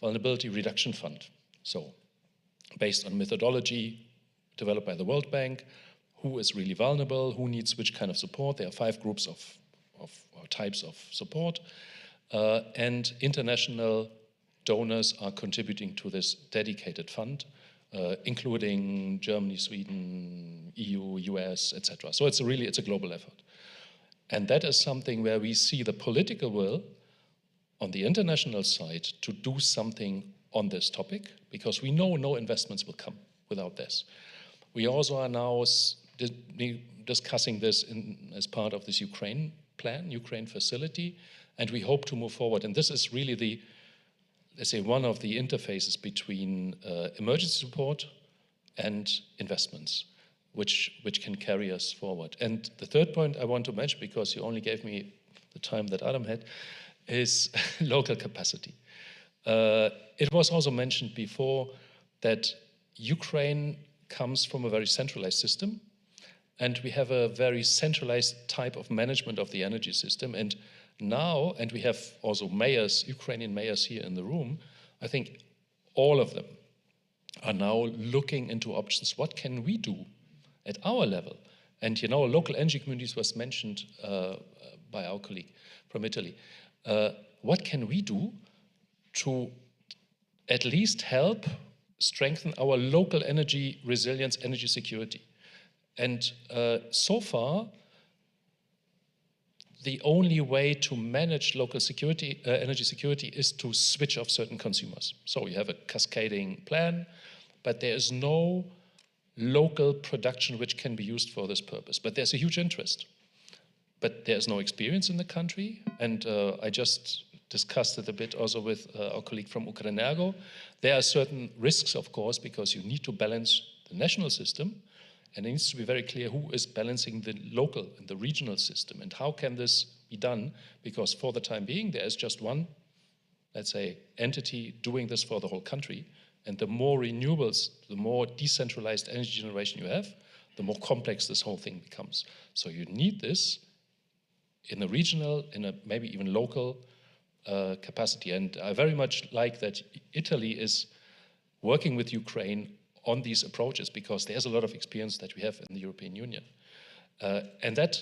vulnerability reduction fund. So based on methodology developed by the World Bank, who is really vulnerable, who needs which kind of support. There are 5 groups of types of support, and international donors are contributing to this dedicated fund, including Germany, Sweden, EU, US, etc. So it's a global effort. And that is something where we see the political will on the international side to do something on this topic, because we know no investments will come without this. We also are now discussing this as part of this Ukraine plan, Ukraine facility, and we hope to move forward. And this is really the, let's say, one of the interfaces between emergency support and investments, which can carry us forward. And the third point I want to mention, because you only gave me the time that Adam had, is local capacity. It was also mentioned before that Ukraine comes from a very centralized system, and we have a very centralized type of management of the energy system. And now, and we have also mayors, Ukrainian mayors here in the room, I think all of them are now looking into options. What can we do at our level? And you know, local energy communities was mentioned by our colleague from Italy. What can we do to at least help strengthen our local energy resilience, energy security? And so far, the only way to manage local security, energy security, is to switch off certain consumers. So you have a cascading plan, but there is no local production which can be used for this purpose. But there's a huge interest. But there's no experience in the country, and I just discussed it a bit also with our colleague from Ukrenergo. There are certain risks, of course, because you need to balance the national system, and it needs to be very clear who is balancing the local and the regional system, and how can this be done? Because for the time being, there is just one, let's say, entity doing this for the whole country. And the more renewables, the more decentralized energy generation you have, the more complex this whole thing becomes. So you need this in a regional, in a maybe even local capacity. And I very much like that Italy is working with Ukraine on these approaches, because there's a lot of experience that we have in the European Union. And that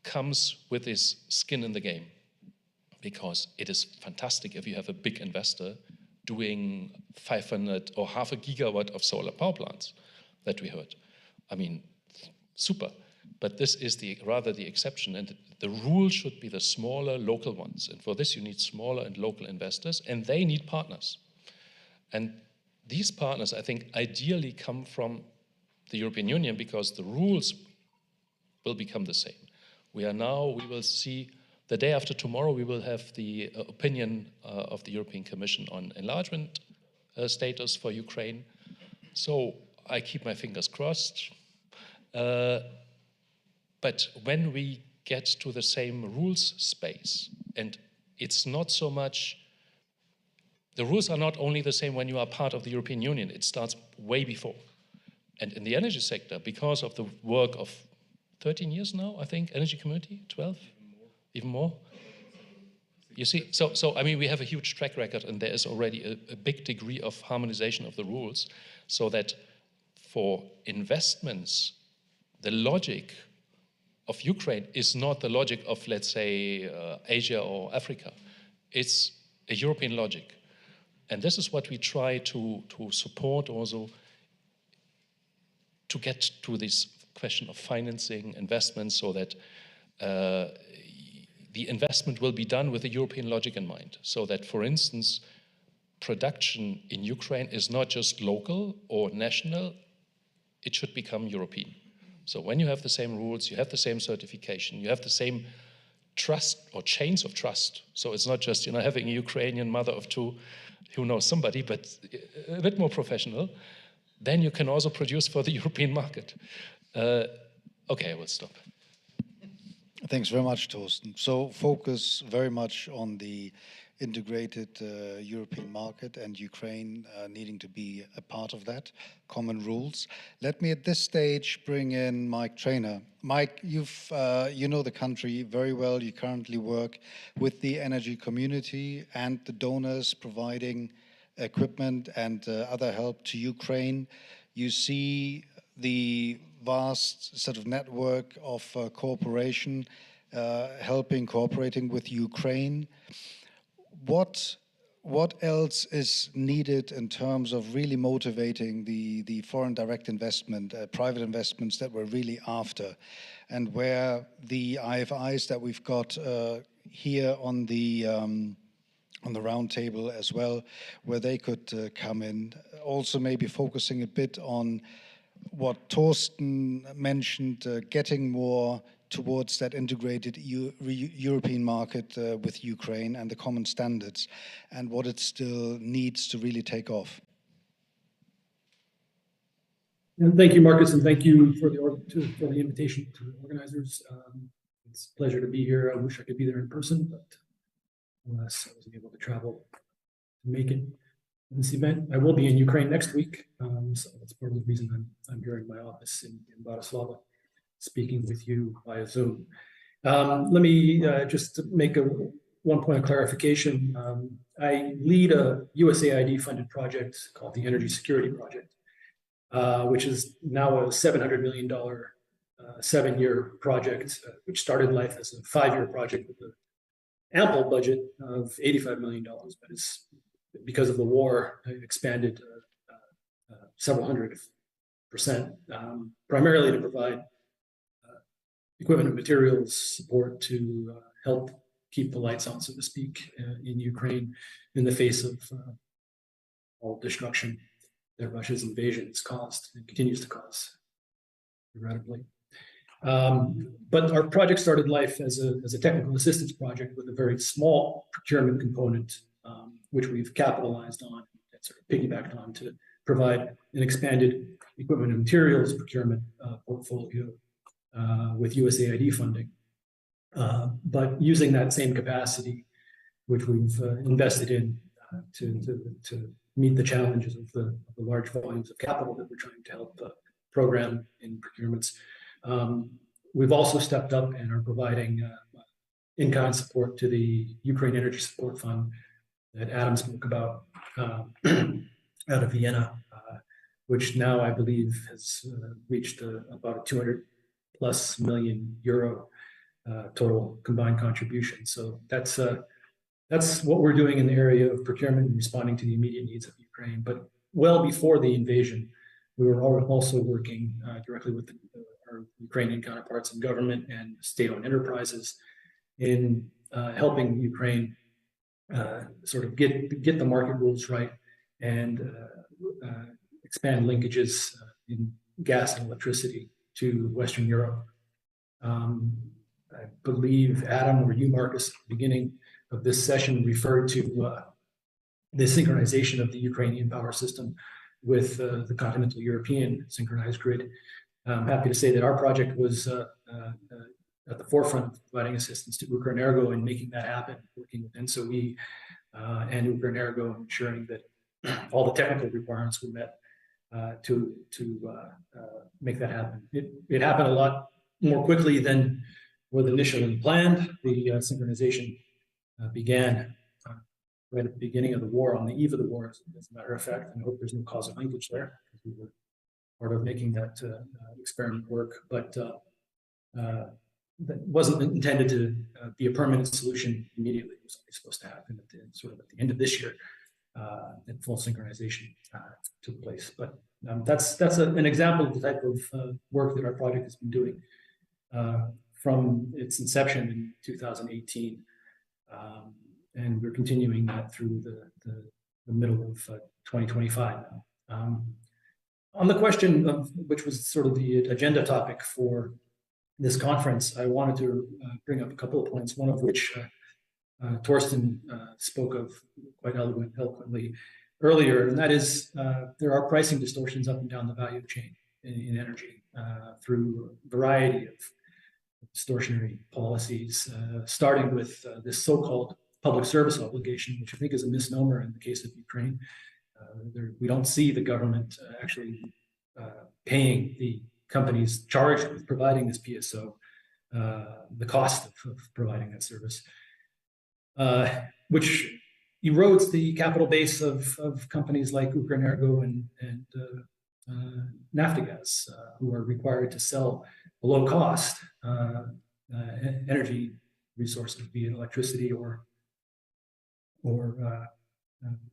comes with this skin in the game, because it is fantastic if you have a big investor doing 500 or half a gigawatt of solar power plants that we heard. I mean, super. But this is rather the exception, and the rule should be the smaller local ones. And for this, you need smaller and local investors, and they need partners. And these partners, I think, ideally come from the European Union, because the rules will become the same. We will see, the day after tomorrow, we will have the opinion of the European Commission on enlargement status for Ukraine. So I keep my fingers crossed. But when we get to the same rules space. And it's not so much, the rules are not only the same when you are part of the European Union, it starts way before. And in the energy sector, because of the work of 13 years now, I think, energy community, 12, even more. You see, so I mean, we have a huge track record, and there is already a big degree of harmonization of the rules, so that for investments, the logic of Ukraine is not the logic of, let's say, Asia or Africa. It's a European logic. And this is what we try to support also, to get to this question of financing investments, so that the investment will be done with a European logic in mind. So that, for instance, production in Ukraine is not just local or national, it should become European. So when you have the same rules, you have the same certification, you have the same trust or chains of trust. So it's not just, having a Ukrainian mother of two who knows somebody, but a bit more professional, then you can also produce for the European market. Okay, I will stop. Thanks very much, Torsten. So focus very much on the integrated European market and Ukraine needing to be a part of that, common rules. Let me at this stage bring in Mike Trainer. Mike, you know the country very well. You currently work with the energy community and the donors providing equipment and other help to Ukraine. You see the vast sort of network of cooperation, cooperating with Ukraine. What else is needed in terms of really motivating the foreign direct investment, private investments that we're really after, and where the IFIs that we've got here on the round table as well, where they could come in, also maybe focusing a bit on what Torsten mentioned, getting more towards that integrated European market with Ukraine and the common standards, and what it still needs to really take off. And thank you, Marcus, and thank you for the invitation to the organizers. It's a pleasure to be here. I wish I could be there in person, but alas, I wasn't able to travel to make it in this event. I will be in Ukraine next week, so that's part of the reason I'm here in my office in Bratislava, speaking with you via Zoom. Let me just make one point of clarification. I lead a USAID funded project called the Energy Security Project, which is now a $700 million 7-year project, which started life as a 5-year project with an ample budget of $85 million, but it's, because of the war, expanded several hundred %, primarily to provide equipment and materials support to help keep the lights on, so to speak, in Ukraine in the face of all destruction that Russia's invasion has caused and continues to cause, regrettably. But our project started life as a technical assistance project with a very small procurement component, which we've capitalized on and sort of piggybacked on to provide an expanded equipment and materials procurement portfolio with USAID funding. But using that same capacity, which we've invested in to meet the challenges of the large volumes of capital that we're trying to help program in procurements. We've also stepped up and are providing in-kind support to the Ukraine Energy Support Fund that Adam spoke about out of Vienna, which now I believe has reached about a 200+ million euro total combined contribution. So that's what we're doing in the area of procurement and responding to the immediate needs of Ukraine. But well before the invasion, we were also working directly with our Ukrainian counterparts in government and state-owned enterprises in helping Ukraine sort of get the market rules right and expand linkages in gas and electricity to Western Europe. I believe Adam or you, Marcus, at the beginning of this session referred to the synchronization of the Ukrainian power system with the continental European synchronized grid. I'm happy to say that our project was at the forefront of providing assistance to Ukrenergo in making that happen, working with NSOE and Ukrenergo, ensuring that all the technical requirements were met to make that happen. It happened a lot more quickly than was initially planned. The synchronization began right at the beginning of the war, on the eve of the war, as a matter of fact. And I hope there's no causal linkage there, because we were part of making that experiment work. But that wasn't intended to be a permanent solution immediately. It was only supposed to happen at the end of this year, and full synchronization took place. But that's an example of the type of work that our project has been doing from its inception in 2018. And we're continuing that through the middle of 2025 now. On the question of, which was sort of the agenda topic for this conference, I wanted to bring up a couple of points, one of which Torsten spoke of quite eloquently earlier, and that is there are pricing distortions up and down the value chain in energy through a variety of distortionary policies, starting with this so-called public service obligation, which I think is a misnomer in the case of Ukraine. We don't see the government actually paying the companies charged with providing this PSO the cost of providing that service, which erodes the capital base of companies like Ukrenergo and Naftogaz, who are required to sell below cost energy resources, be it electricity or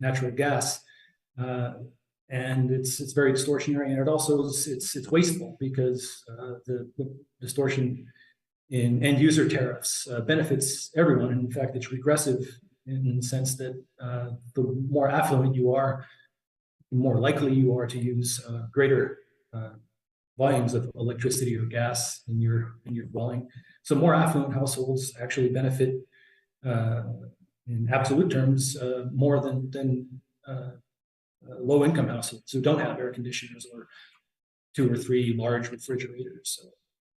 natural gas, and it's very distortionary, and it also it's wasteful, because the distortion in end user tariffs benefits everyone. And in fact, it's regressive in the sense that the more affluent you are, the more likely you are to use greater volumes of electricity or gas in your dwelling. So more affluent households actually benefit in absolute terms more than low-income households who don't have air conditioners or 2 or 3 large refrigerators,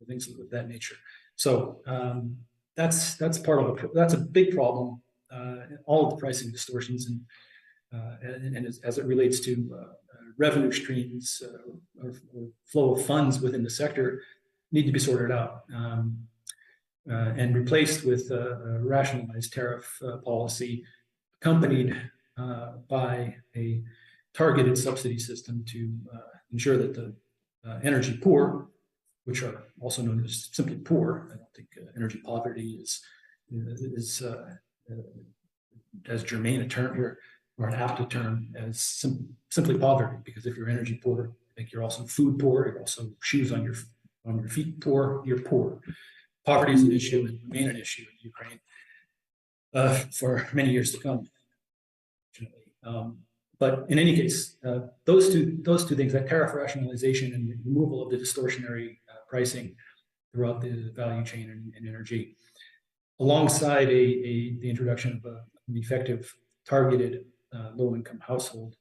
things of that nature. So that's part of that's a big problem. All of the pricing distortions and as it relates to revenue streams or flow of funds within the sector need to be sorted out and replaced with a rationalized tariff policy, accompanied by a targeted subsidy system to ensure that the energy poor, which are also known as simply poor — I don't think energy poverty is as germane a term here, or an apt term as simply poverty, because if you're energy poor, I think you're also food poor, you're also shoes on your feet poor, you're poor. Poverty is an issue and remain an issue in Ukraine for many years to come. But in any case, those two things, that tariff rationalization and removal of the distortionary pricing throughout the value chain in energy, alongside the introduction of an effective targeted low-income household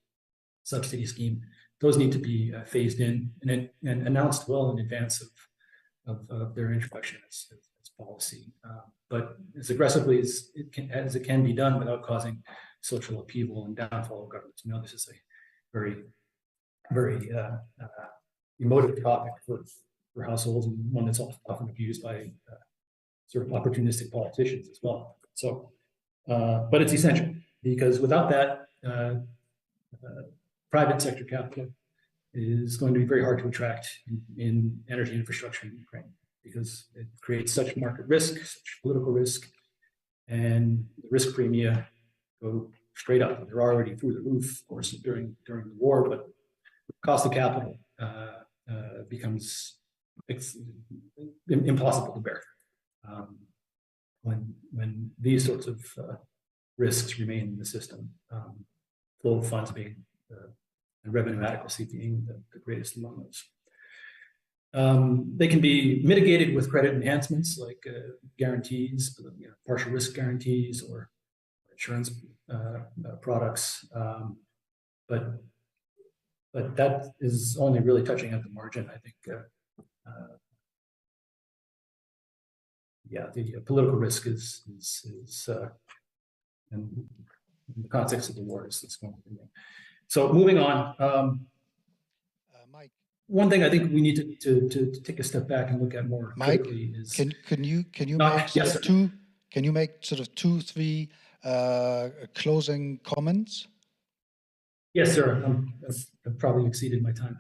subsidy scheme, those need to be phased in and announced well in advance of their introduction as policy, but as aggressively as it can be done without causing social upheaval and downfall of governments. You know, this is a very, very emotive topic for households, and one that's often abused by sort of opportunistic politicians as well. So, but it's essential, because without that, private sector capital is going to be very hard to attract in energy infrastructure in Ukraine, because it creates such market risk, such political risk, and the risk premia go straight up. They're already through the roof, of course, during the war, but cost of capital becomes impossible to bear when these sorts of risks remain in the system. Flow of funds being and revenue adequacy being the greatest among those. They can be mitigated with credit enhancements like guarantees, partial risk guarantees, or insurance products, but that is only really touching at the margin. I think the political risk is in the context of the war is going to be. So moving on. Mike, one thing I think we need to take a step back and look at more Mike, critically is can you not, make sort yes, of two? Can you make sort of 2-3 closing comments? Yes, sir. I've probably exceeded my time.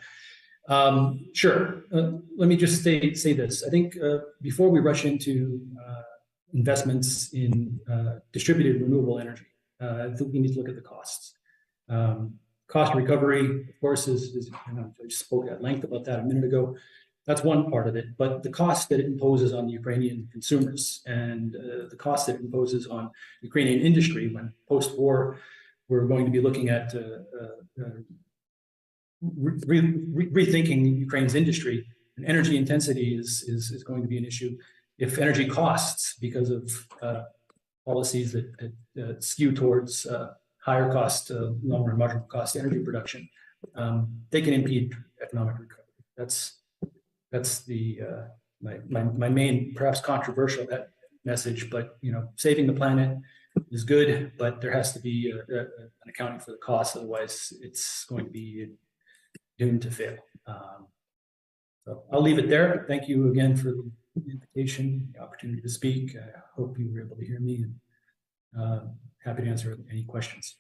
Sure. Let me just say this. I think before we rush into investments in distributed renewable energy, I think we need to look at the costs. Cost recovery, of course, is I just spoke at length about that a minute ago. That's one part of it, but the cost that it imposes on the Ukrainian consumers and the cost that it imposes on Ukrainian industry when post-war we're going to be looking at rethinking Ukraine's industry, and energy intensity is going to be an issue. If energy costs, because of policies that skew towards higher cost, lower and marginal cost energy production, they can impede economic recovery. That's the my main, perhaps controversial message. But saving the planet is good, but there has to be an accounting for the cost. Otherwise, it's going to be doomed to fail. So I'll leave it there. Thank you again for the invitation, the opportunity to speak. I hope you were able to hear me, and happy to answer any questions.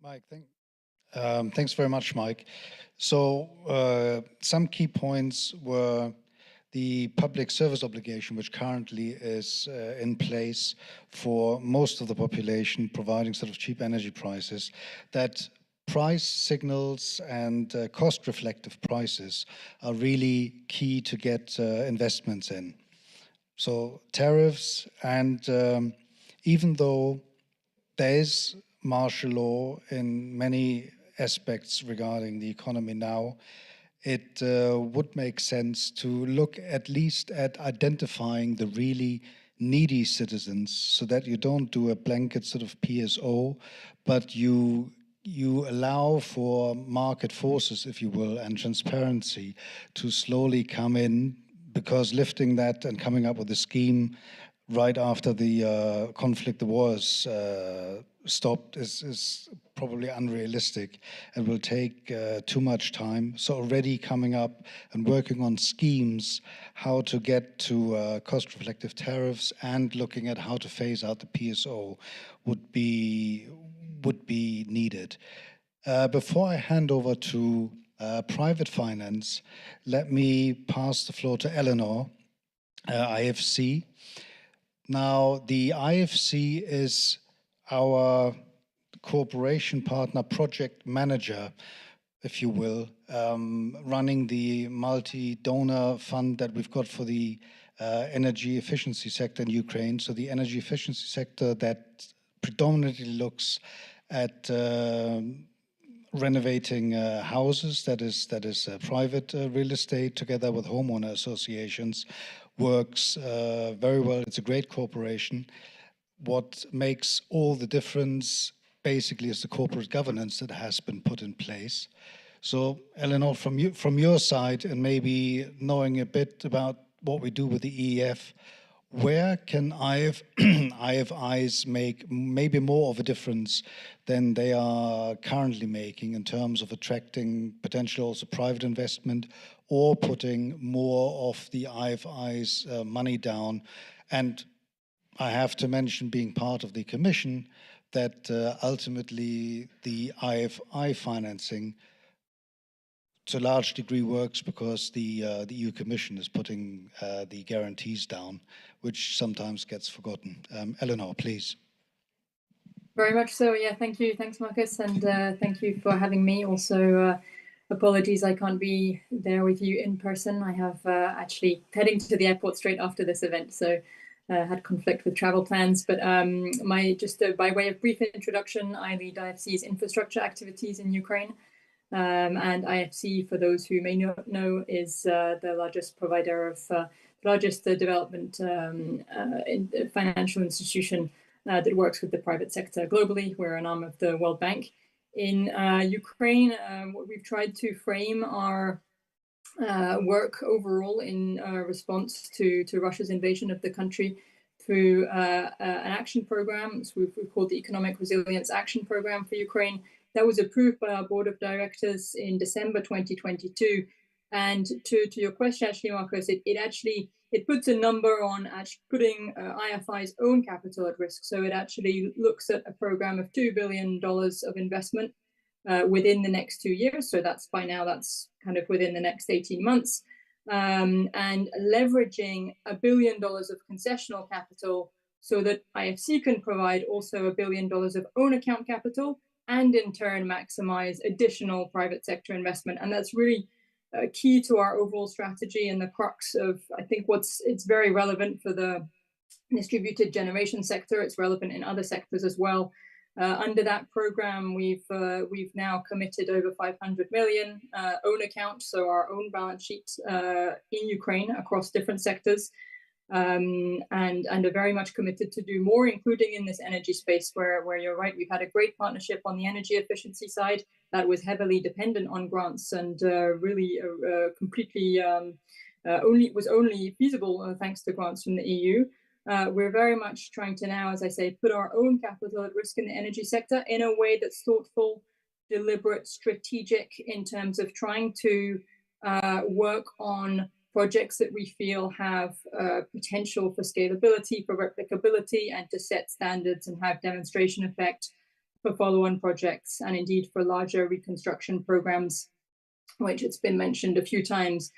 Mike, thanks very much, Mike. So some key points were the public service obligation, which currently is in place for most of the population, providing sort of cheap energy prices, that price signals and cost reflective prices are really key to get investments in. So tariffs, and even though there is martial law in many aspects regarding the economy now, it would make sense to look at least at identifying the really needy citizens, so that you don't do a blanket sort of PSO, but you allow for market forces, if you will, and transparency to slowly come in, because lifting that and coming up with a scheme right after the conflict, the wars stopped, is probably unrealistic and will take too much time. So already coming up and working on schemes, how to get to cost-reflective tariffs and looking at how to phase out the PSO would be needed. Before I hand over to private finance, let me pass the floor to Eleanor, IFC. Now, the IFC is our cooperation partner, project manager, if you will, running the multi-donor fund that we've got for the energy efficiency sector in Ukraine. So the energy efficiency sector that predominantly looks at renovating houses, that is private real estate, together with homeowner associations, works very well. It's a great cooperation. What makes all the difference basically is the corporate governance that has been put in place. So Eleanor, from your side, and maybe knowing a bit about what we do with the EEF, where can IFIs make maybe more of a difference than they are currently making in terms of attracting potential also private investment, or putting more of the IFIs money down? And I have to mention, being part of the commission, that ultimately the IFI financing to a large degree works because the EU Commission is putting the guarantees down, which sometimes gets forgotten. Eleanor, please. Very much so. Yeah, thank you. Thanks, Marcus, and thank you for having me. Also, apologies I can't be there with you in person. I have actually heading to the airport straight after this event, so had conflict with travel plans. But just by way of brief introduction, I lead IFC's infrastructure activities in Ukraine. And IFC, for those who may not know, is the largest provider of largest development financial institution that works with the private sector globally. We're an arm of the World Bank. In Ukraine, what we've tried to frame our work overall in response to Russia's invasion of the country through an action program. So we've called the Economic Resilience Action Program for Ukraine. That was approved by our board of directors in December 2022. And to your question, actually, Marcos, it puts a number on actually putting IFI's own capital at risk. So it actually looks at a program of $2 billion of investment within the next 2 years. So that's kind of within the next 18 months. And leveraging $1 billion of concessional capital so that IFC can provide also $1 billion of own account capital and in turn maximize additional private sector investment. And that's really key to our overall strategy and the crux of, I think, it's very relevant for the distributed generation sector. It's relevant in other sectors as well. Under that program, we've now committed over 500 million own account, so our own balance sheet in Ukraine across different sectors, and are very much committed to do more, including in this energy space where you're right. We've had a great partnership on the energy efficiency side that was heavily dependent on grants and really completely only feasible thanks to grants from the EU. We're very much trying to now, as I say, put our own capital at risk in the energy sector in a way that's thoughtful, deliberate, strategic in terms of trying to work on projects that we feel have potential for scalability, for replicability, and to set standards and have demonstration effect for follow-on projects, and indeed for larger reconstruction programs, which it's been mentioned a few times,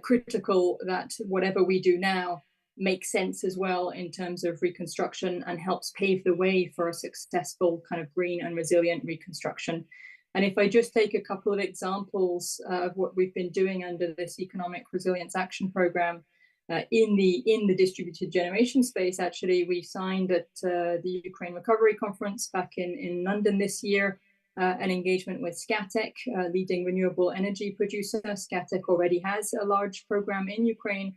critical that whatever we do now makes sense as well in terms of reconstruction and helps pave the way for a successful kind of green and resilient reconstruction. And if I just take a couple of examples of what we've been doing under this Economic Resilience Action Program in the distributed generation space, actually, we signed at the Ukraine Recovery Conference back in London this year, an engagement with Scatec, leading renewable energy producer. Scatec already has a large program in Ukraine.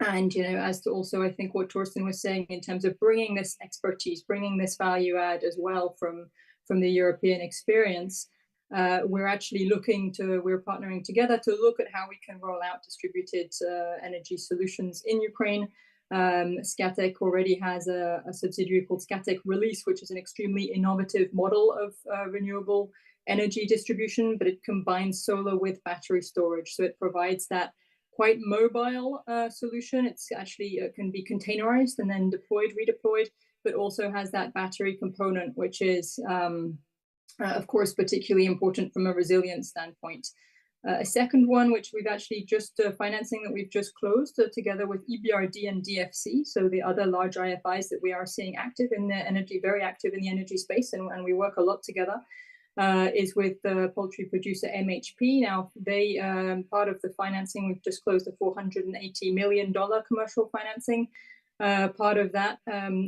And, as to also, I think what Torsten was saying in terms of bringing this expertise, bringing this value add as well from the European experience, we're partnering together to look at how we can roll out distributed energy solutions in Ukraine. Scatec already has a subsidiary called Scatec Release, which is an extremely innovative model of renewable energy distribution, but it combines solar with battery storage. So it provides that quite mobile solution. It's actually can be containerized and then deployed, redeployed, but also has that battery component, which is, of course, particularly important from a resilience standpoint. A second one, which we've actually just financing that we've just closed together with EBRD and DFC, so the other large IFIs that we are seeing active in the energy, very active in the energy space, and we work a lot together. Is with the poultry producer MHP. Now, they part of the financing, we've just closed a $480 million commercial financing. Part of that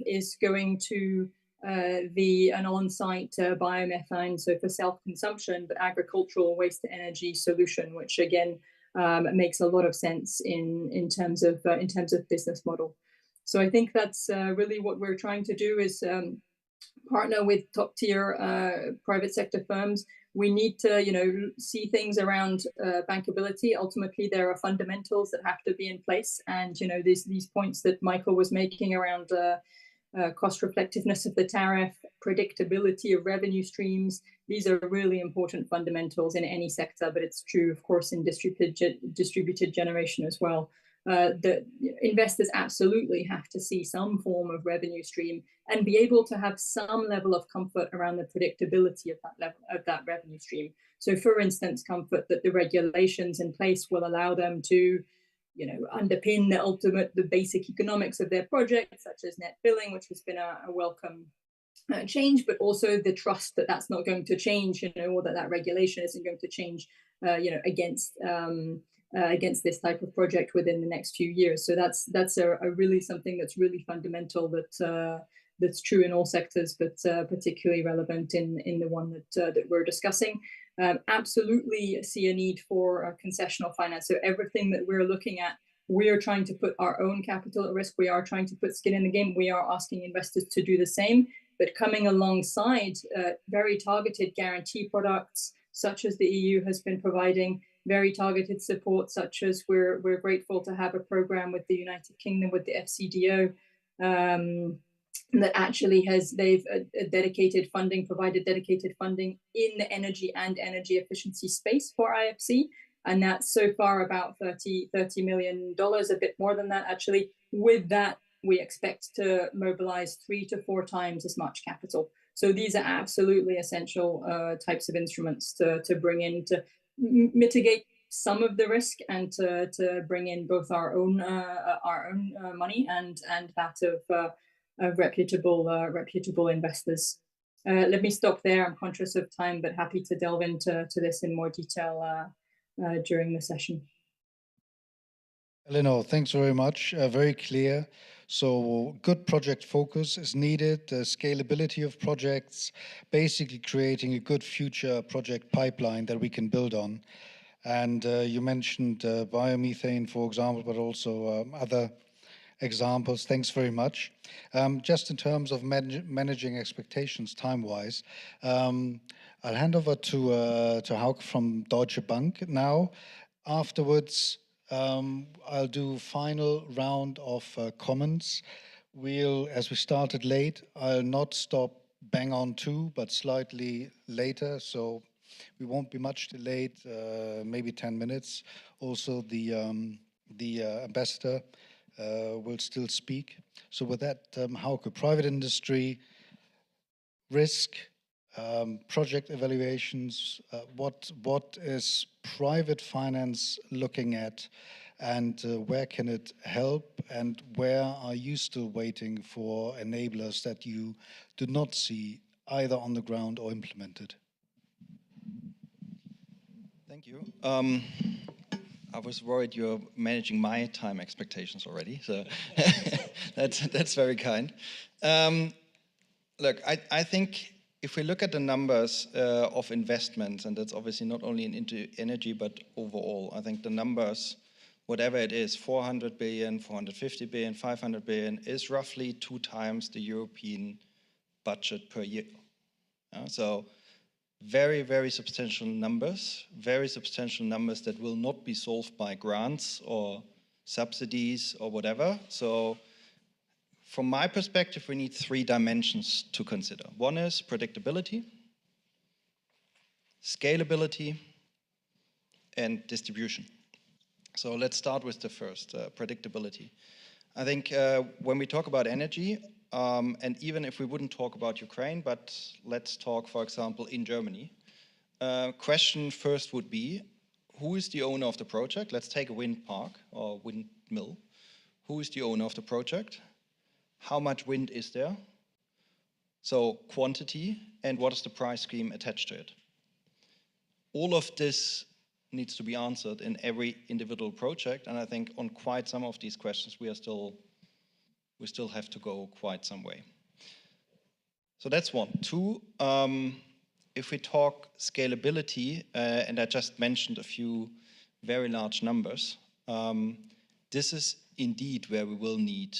is going to an on-site biomethane, so for self-consumption, but agricultural waste-to-energy solution, which again makes a lot of sense in terms of business model. So I think that's really what we're trying to do is partner with top-tier private sector firms. We need to, see things around bankability. Ultimately, there are fundamentals that have to be in place, and these points that Michael was making around cost reflectiveness of the tariff, predictability of revenue streams. These are really important fundamentals in any sector, but it's true, of course, in distributed generation as well. The investors absolutely have to see some form of revenue stream and be able to have some level of comfort around the predictability of that revenue stream. So, for instance, comfort that the regulations in place will allow them to, underpin the basic economics of their project, such as net billing, which has been a welcome change, but also the trust that that's not going to change, or that regulation isn't going to change, against this type of project within the next few years. So that's a really something that's really fundamental that's true in all sectors, but particularly relevant in the one that we're discussing. Absolutely see a need for concessional finance. So everything that we're looking at, we are trying to put our own capital at risk. We are trying to put skin in the game. We are asking investors to do the same, but coming alongside very targeted guarantee products, such as the EU has been providing, very targeted support, such as we're grateful to have a program with the United Kingdom with the FCDO that actually they've provided dedicated funding in the energy and energy efficiency space for IFC. And that's so far about $30 million, a bit more than that actually. With that, we expect to mobilize 3 to 4 times as much capital. So these are absolutely essential types of instruments to bring in to mitigate some of the risk and to bring in both our own money and that of reputable investors. Let me stop there. I'm conscious of time, but happy to delve into this in more detail during the session. Eleanor, thanks very much. Very clear. So good project focus is needed, scalability of projects, basically creating a good future project pipeline that we can build on. And you mentioned biomethane, for example, but also other examples. Thanks very much. Just in terms of managing expectations time-wise, I'll hand over to Hauke from Deutsche Bank now. Afterwards, I'll do final round of comments. As we started late, I'll not stop bang on 2, but slightly later, so we won't be much delayed, maybe 10 minutes. Also, the ambassador will still speak. So with that, Hauke, private industry, risk, project evaluations, what is private finance looking at, and where can it help, and where are you still waiting for enablers that you do not see either on the ground or implemented? Thank you. I was worried you're managing my time expectations already, so that's very kind. Look, I think if we look at the numbers of investments, and that's obviously not only into energy, but overall, I think the numbers, whatever it is, 400 billion, 450 billion, 500 billion, is roughly 2 times the European budget per year. So very, very substantial numbers that will not be solved by grants or subsidies or whatever. So from my perspective, we need 3 dimensions to consider. One is predictability, scalability, and distribution. So let's start with the first, predictability. I think when we talk about energy, and even if we wouldn't talk about Ukraine, but let's talk, for example, in Germany. Question first would be, who is the owner of the project? Let's take a wind park or windmill. Who is the owner of the project? How much wind is there? So quantity, and what is the price scheme attached to it? All of this needs to be answered in every individual project, and I think on quite some of these questions we still have to go quite some way. So that's 1. 2, if we talk scalability, and I just mentioned a few very large numbers, this is indeed where we will need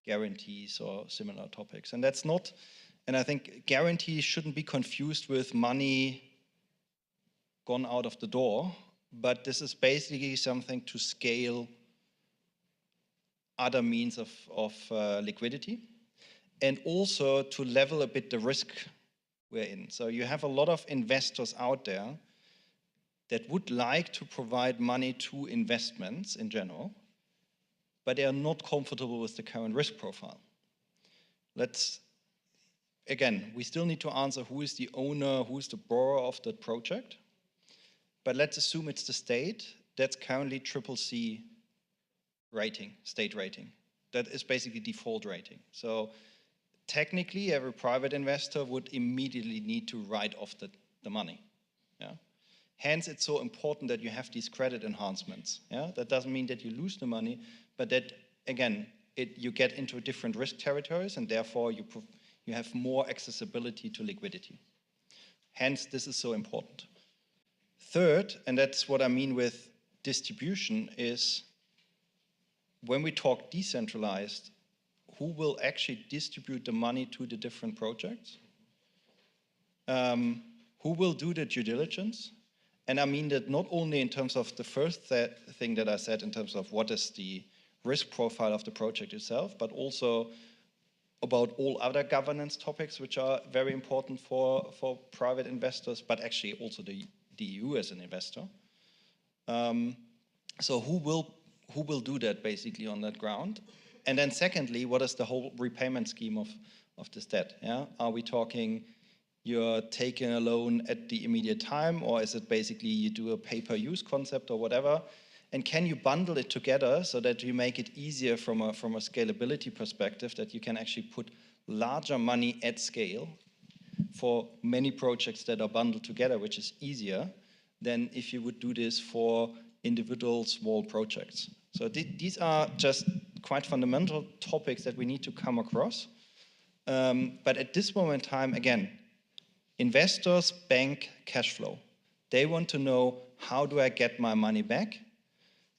guarantees or similar topics. And that's not, and I think guarantees shouldn't be confused with money gone out of the door, but this is basically something to scale other means of liquidity, and also to level a bit the risk we're in. So you have a lot of investors out there that would like to provide money to investments in general, but they are not comfortable with the current risk profile. Again, we still need to answer who is the owner, who is the borrower of that project, but let's assume it's the state. That's currently CCC rating, state rating. That is basically default rating. So technically, every private investor would immediately need to write off the money. Yeah? Hence, it's so important that you have these credit enhancements. Yeah? That doesn't mean that you lose the money, but that, again, you get into different risk territories, and therefore you have more accessibility to liquidity. Hence, this is so important. Third, and that's what I mean with distribution, is when we talk decentralized, who will actually distribute the money to the different projects? Who will do the due diligence? And I mean that not only in terms of the first thing that I said in terms of what is the risk profile of the project itself, but also about all other governance topics which are very important for private investors, but actually also the EU as an investor. So who will do that basically on that ground? And then secondly, what is the whole repayment scheme of this debt? Yeah? Are we talking you're taking a loan at the immediate time, or is it basically you do a pay-per-use concept or whatever? And can you bundle it together so that you make it easier from a scalability perspective, that you can actually put larger money at scale for many projects that are bundled together, which is easier than if you would do this for individual small projects. So these are just quite fundamental topics that we need to come across. But at this moment in time, again, investors bank cash flow. They want to know, how do I get my money back?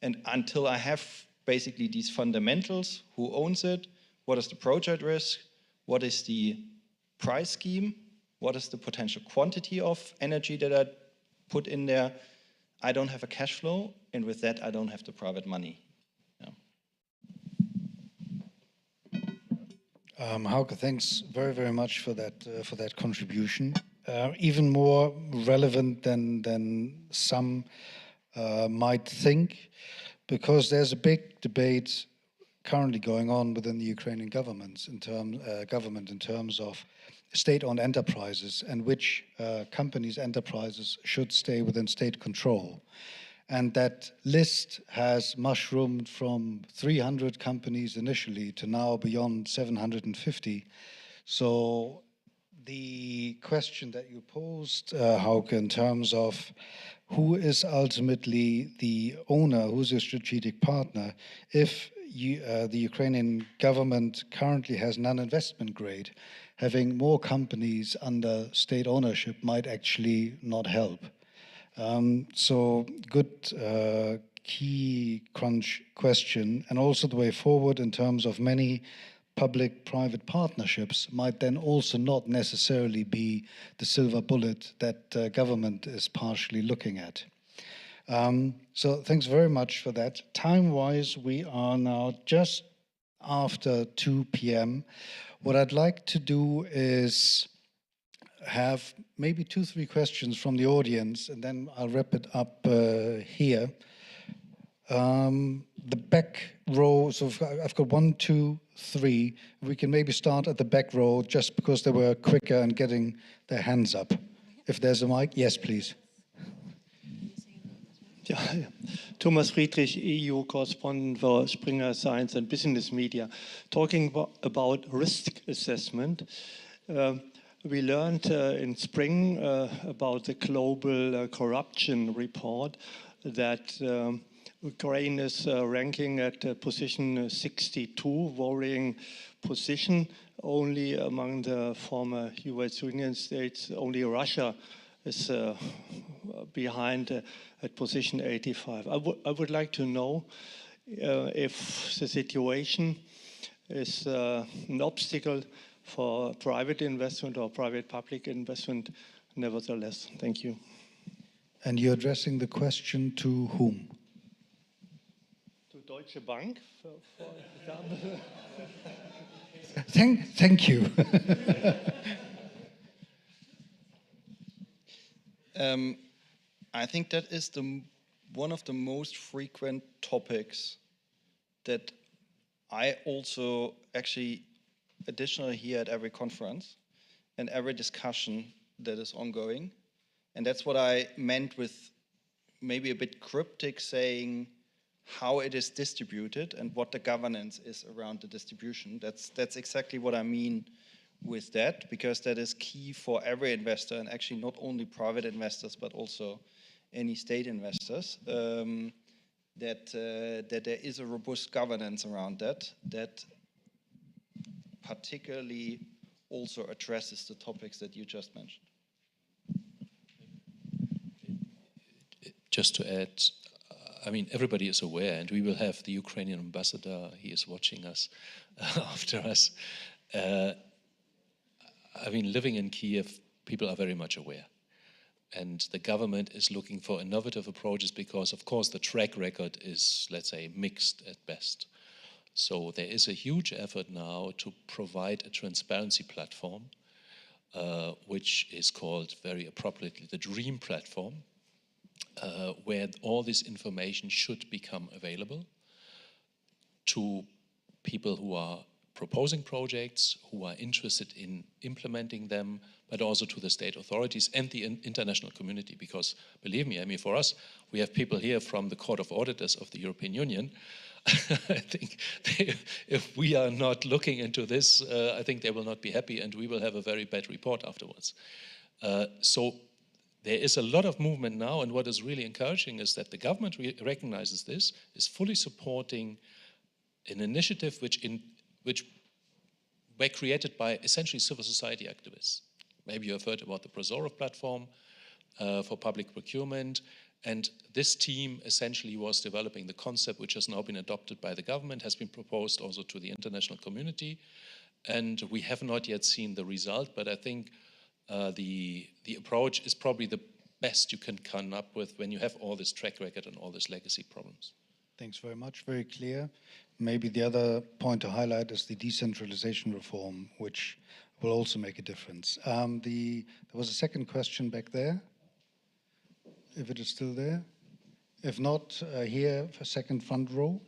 And until I have basically these fundamentals, who owns it, what is the project risk, what is the price scheme, what is the potential quantity of energy that I put in there, I don't have a cash flow, and with that I don't have the private money. Hauke, thanks very, very much for that contribution. Even more relevant than some might think, because there's a big debate currently going on within the Ukrainian government in terms of state-owned enterprises and which companies, enterprises should stay within state control. And that list has mushroomed from 300 companies initially to now beyond 750. So the question that you posed, Hauke, in terms of who is ultimately the owner, who's your strategic partner, if the Ukrainian government currently has non-investment grade, having more companies under state ownership might actually not help. So good key crunch question, and also the way forward in terms of many public-private partnerships might then also not necessarily be the silver bullet that government is partially looking at. So thanks very much for that. Time-wise, we are now just after 2 p.m. What I'd like to do is have maybe 2-3 questions from the audience, and then I'll wrap it up here. The back row, so I've got 1, 2, 3. We can maybe start at the back row just because they were quicker in getting their hands up. If there's a mic, yes, please. Yeah. Thomas Friedrich, EU correspondent for Springer Science and Business Media. Talking about risk assessment, we learned in spring about the global corruption report that Ukraine is ranking at position 62, worrying position. Only among the former US Union states, only Russia is behind at position 85. I would like to know if the situation is an obstacle for private investment or private-public investment nevertheless. Thank you. And you're addressing the question to whom? To Deutsche Bank, for example. Thank you. I think that is one of the most frequent topics that I also actually additionally hear at every conference and every discussion that is ongoing. And that's what I meant with maybe a bit cryptic saying how it is distributed and what the governance is around the distribution. That's exactly what I mean with that, because that is key for every investor, and actually not only private investors but also any state investors, that there is a robust governance around that particularly also addresses the topics that you just mentioned. Just to add, I mean, everybody is aware, and we will have the Ukrainian ambassador, he is watching us after us. I mean, living in Kiev, people are very much aware. And the government is looking for innovative approaches because, of course, the track record is, let's say, mixed at best. So there is a huge effort now to provide a transparency platform, which is called very appropriately the DREAM platform, where all this information should become available to people who are proposing projects, who are interested in implementing them, but also to the state authorities and the international community. Because believe me, I mean, for us, we have people here from the Court of Auditors of the European Union. I think if we are not looking into this, I think they will not be happy and we will have a very bad report afterwards. So there is a lot of movement now, and what is really encouraging is that the government recognizes this, is fully supporting an initiative which were created by essentially civil society activists. Maybe you have heard about the Prozorov platform for public procurement, and this team essentially was developing the concept which has now been adopted by the government, has been proposed also to the international community, and we have not yet seen the result, but I think the approach is probably the best you can come up with when you have all this track record and all these legacy problems. Thanks very much, very clear. Maybe the other point to highlight is the decentralization reform, which will also make a difference. There was a second question back there, if it is still there. If not, here for second front row.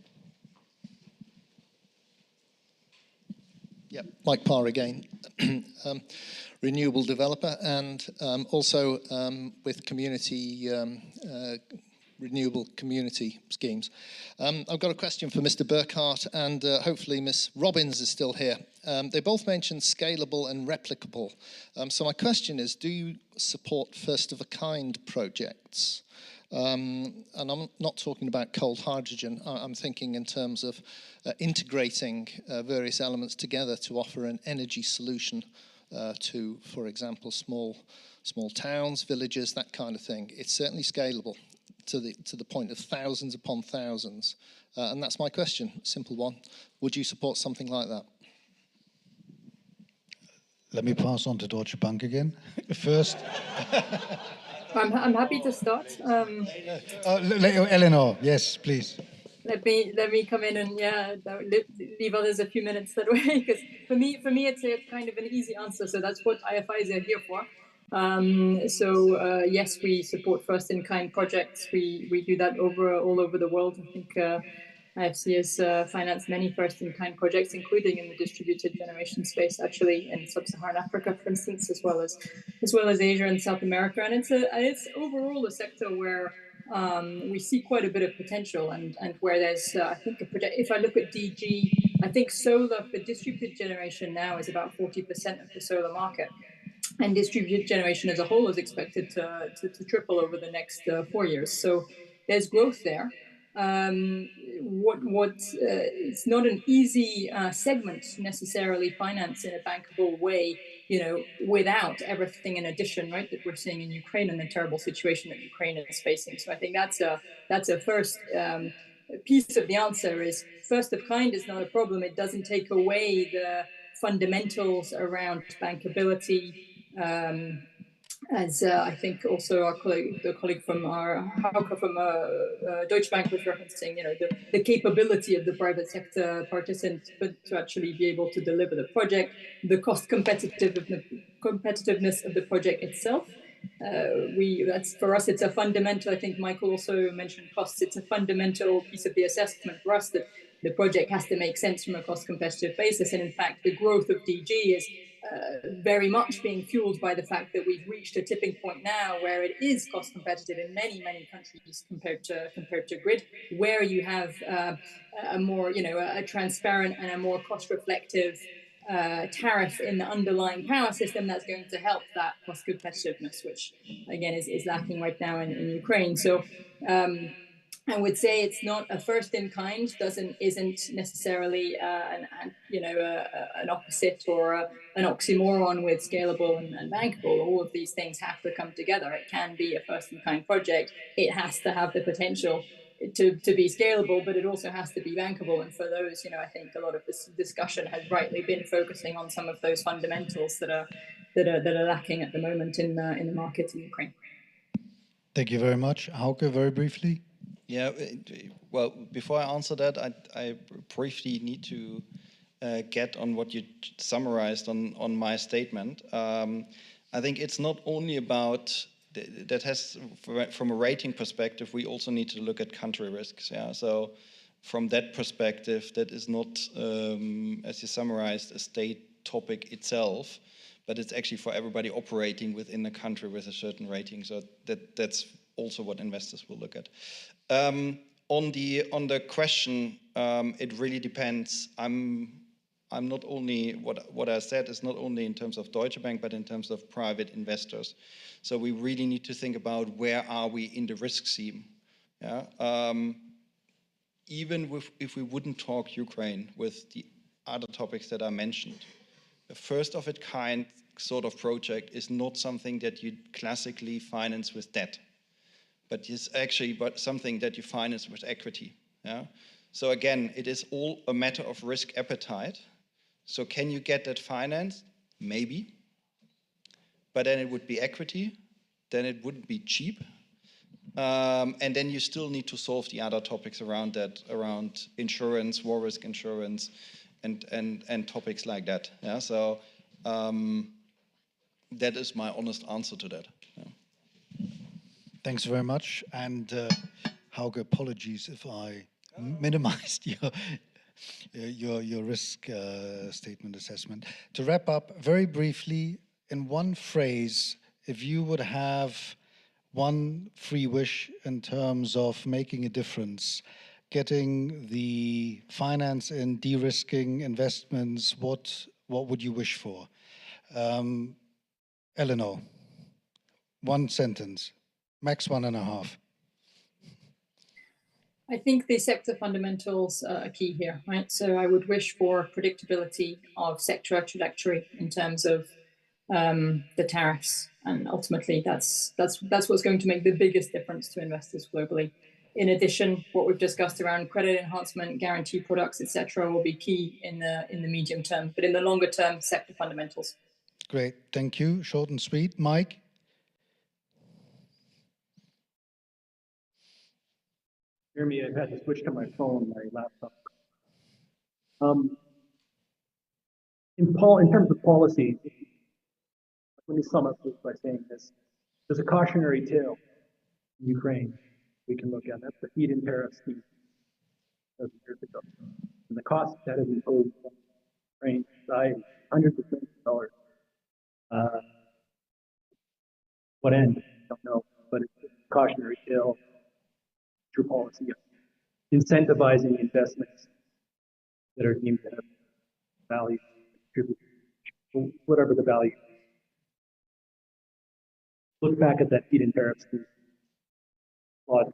Yeah, Mike Parr again, renewable developer, and also with community renewable community schemes. I've got a question for Mr. Burkhardt, and hopefully Ms. Robbins is still here. They both mentioned scalable and replicable. So my question is, do you support first-of-a-kind projects? And I'm not talking about cold hydrogen. I'm thinking in terms of integrating various elements together to offer an energy solution to, for example, small towns, villages, that kind of thing. It's certainly scalable to the point of thousands upon thousands. And that's my question, simple one. Would you support something like that? Let me pass on to Deutsche Bank again. First. I'm happy to start. Eleanor, yes, please. Let me come in and leave others a few minutes that way, because for me it's a kind of an easy answer. So that's what IFIs are here for. Yes, we support first-in-kind projects. We do that all over the world. I think IFC has financed many first-in-kind projects, including in the distributed generation space, actually in sub-Saharan Africa, for instance, as well as Asia and South America. And it's overall a sector where we see quite a bit of potential, and where there's I think a project. If I look at DG, I think solar for distributed generation now is about 40% of the solar market. And distributed generation as a whole is expected to triple over the next 4 years. So there's growth there. It's not an easy segment to necessarily finance in a bankable way, without everything in addition, right, that we're seeing in Ukraine and the terrible situation that Ukraine is facing. So I think that's a first piece of the answer is first of kind is not a problem. It doesn't take away the fundamentals around bankability, as I think also the colleague from Hauke from Deutsche Bank was referencing, the capability of the private sector participants, but to actually be able to deliver the project, the cost competitiveness of the project itself. That's for us, it's a fundamental. I think Michael also mentioned costs. It's a fundamental piece of the assessment for us that the project has to make sense from a cost competitive basis. And in fact, the growth of DG is very much being fueled by the fact that we've reached a tipping point now where it is cost competitive in many countries compared to grid, where you have a more a transparent and a more cost reflective tariff in the underlying power system that's going to help that cost competitiveness, which again is lacking right now in Ukraine. So I would say it's not a first in kind, isn't necessarily an opposite or an oxymoron with scalable and bankable. All of these things have to come together. It can be a first in kind project. It has to have the potential to be scalable, but it also has to be bankable. And for those, I think a lot of this discussion has rightly been focusing on some of those fundamentals that are lacking at the moment in the markets in Ukraine. Thank you very much. Hauke, very briefly. Yeah, well, before I answer that, I briefly need to get on what you summarized on my statement. I think it's not only about, that has, from a rating perspective, we also need to look at country risks. Yeah, so from that perspective, that is not, as you summarized, a state topic itself, but it's actually for everybody operating within the country with a certain rating. So that's also what investors will look at. On the question, it really depends. I'm not only, what I said is not only in terms of Deutsche Bank, but in terms of private investors. So we really need to think about where are we in the risk scheme. Yeah. Even if we wouldn't talk Ukraine with the other topics that I mentioned, a first of its kind sort of project is not something that you classically finance with debt, but it's actually something that you finance with equity. Yeah? So again, it is all a matter of risk appetite. So can you get that financed? Maybe. But then it would be equity, then it wouldn't be cheap. And then you still need to solve the other topics around that, around insurance, war risk insurance, and topics like that. Yeah, so that is my honest answer to that. Yeah. Thanks very much. And Hauke, apologies if I minimized your risk statement assessment. To wrap up very briefly, in one phrase, if you would have one free wish in terms of making a difference, getting the finance in de-risking investments, what would you wish for? Eleanor, one sentence, max 1.5. I think the sector fundamentals are key here, right? So I would wish for predictability of sector trajectory in terms of the tariffs, and ultimately that's what's going to make the biggest difference to investors globally. In addition, what we've discussed around credit enhancement, guarantee products, etc., will be key in the medium term. But in the longer term, sector fundamentals. Great, thank you. Short and sweet, Mike. Hear me, I've had to switch to my phone, my laptop. In terms of policy, let me sum up this by saying this. There's a cautionary tale in Ukraine we can look at. That's the feed-in tariff scheme years ago. And the cost that has imposed on Ukraine society, hundreds of millions of dollars. What end? I don't know, but it's a cautionary tale, true policy of incentivizing investments that are deemed to have value, whatever the value. Look back at that feed-in tariff scheme, flawed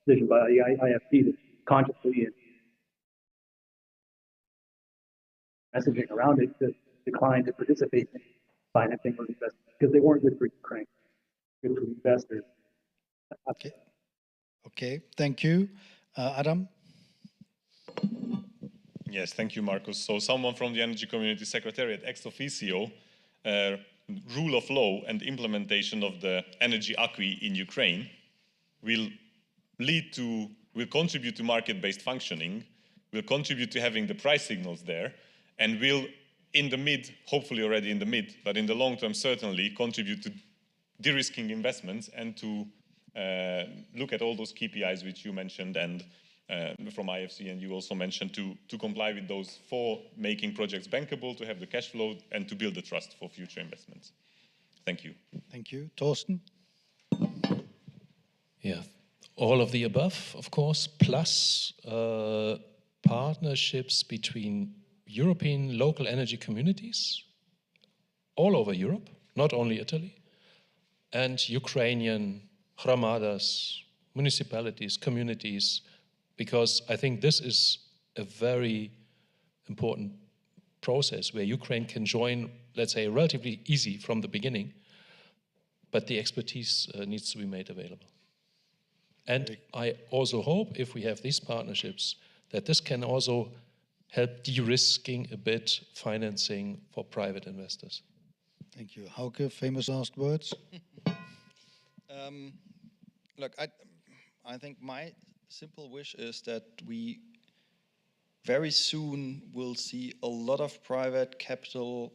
decision by the IFC that consciously and messaging around it to decline to participate in financing those investments because they weren't good for Ukraine, good for investors. Okay, thank you. Adam? Yes, thank you, Markus. So someone from the Energy Community Secretariat, ex officio, rule of law and implementation of the energy acquis in Ukraine will contribute to market-based functioning, will contribute to having the price signals there, and will, in the mid, hopefully already in the mid, but in the long term certainly, contribute to de-risking investments and to look at all those KPIs which you mentioned and from IFC, and you also mentioned to comply with those for making projects bankable, to have the cash flow, and to build the trust for future investments. Thank you. Thank you. Torsten? Yeah, all of the above, of course, plus partnerships between European local energy communities all over Europe, not only Italy, and Ukrainian hramadas, municipalities, communities, because I think this is a very important process where Ukraine can join, let's say, relatively easy from the beginning, but the expertise needs to be made available. And I also hope, if we have these partnerships, that this can also help de-risking a bit financing for private investors. Thank you. Hauke, famous last words? Look, I think my simple wish is that we very soon will see a lot of private capital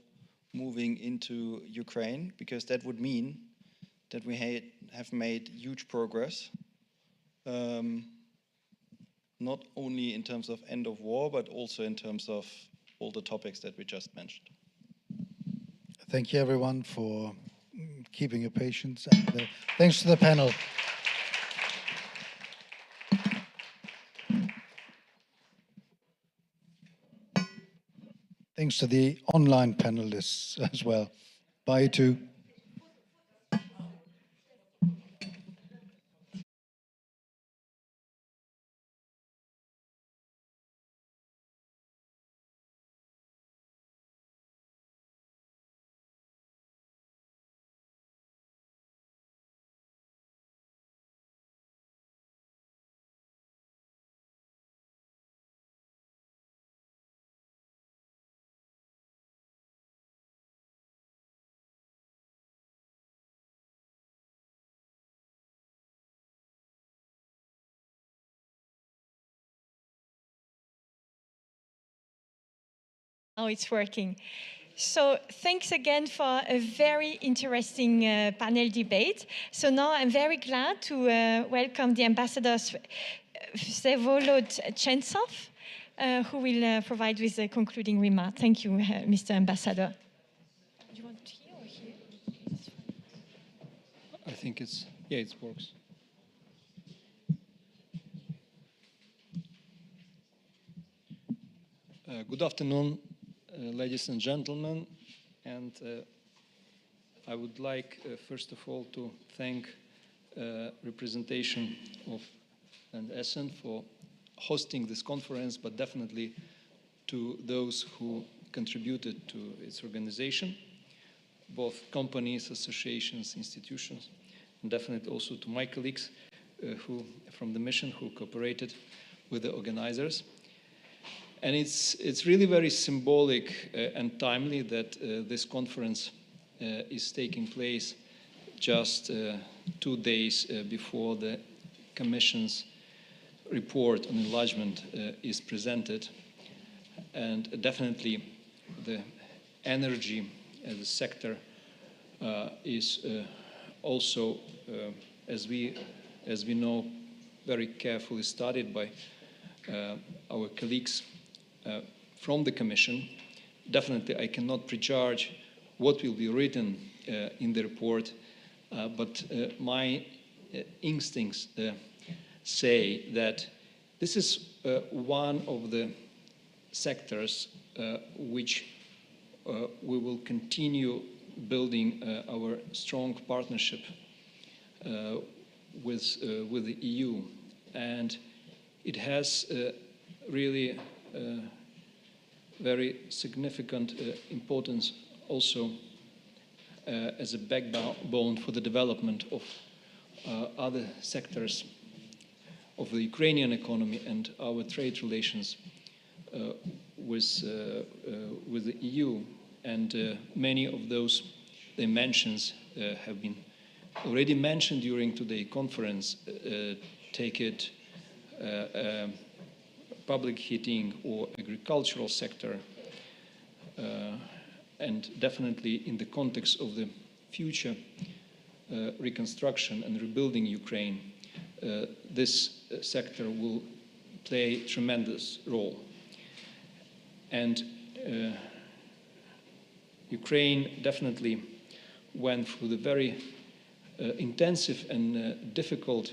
moving into Ukraine, because that would mean that we have made huge progress, not only in terms of end of war, but also in terms of all the topics that we just mentioned. Thank you, everyone, for keeping your patience. And thanks to the panel. Thanks to the online panelists as well. Bye, too. Now it's working. So thanks again for a very interesting panel debate. So now I'm very glad to welcome the Ambassador Vsevolod Chensov, who will provide with a concluding remark. Thank you, Mr. Ambassador. Do you want here or here? I think it works. Good afternoon, ladies and gentlemen, and I would like first of all to thank representation of Essen for hosting this conference, but definitely to those who contributed to its organization, both companies, associations, institutions, and definitely also to my colleagues who from the mission who cooperated with the organizers. And it's really very symbolic and timely that this conference is taking place just 2 days before the Commission's report on enlargement is presented. And definitely the energy as a sector is also, as we know, very carefully studied by our colleagues from the Commission. Definitely, I cannot prejudge what will be written in the report, but my instincts say that this is one of the sectors which we will continue building our strong partnership with the EU, and it has really very significant importance also as a backbone for the development of other sectors of the Ukrainian economy and our trade relations with the EU. And many of those dimensions have been already mentioned during today's conference. Take it public heating or agricultural sector, and definitely in the context of the future reconstruction and rebuilding Ukraine, this sector will play a tremendous role. And Ukraine definitely went through the very intensive and difficult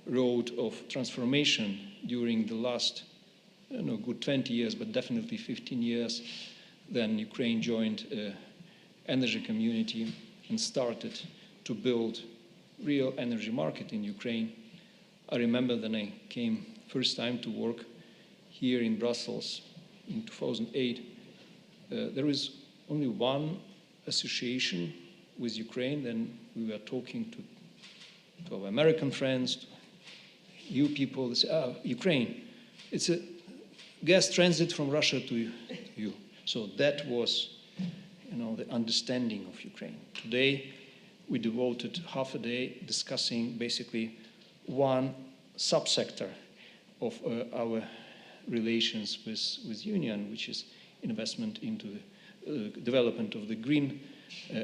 road of transformation during the last, I don't know, good 20 years, but definitely 15 years. Then Ukraine joined energy community and started to build real energy market in Ukraine. I remember when I came first time to work here in Brussels in 2008, there was only one association with Ukraine. Then we were talking to our American friends, to you people. They say, Ukraine, it's a gas transit from Russia to you. So that was, the understanding of Ukraine. Today, we devoted half a day discussing basically one subsector of our relations with Union, which is investment into the development of the green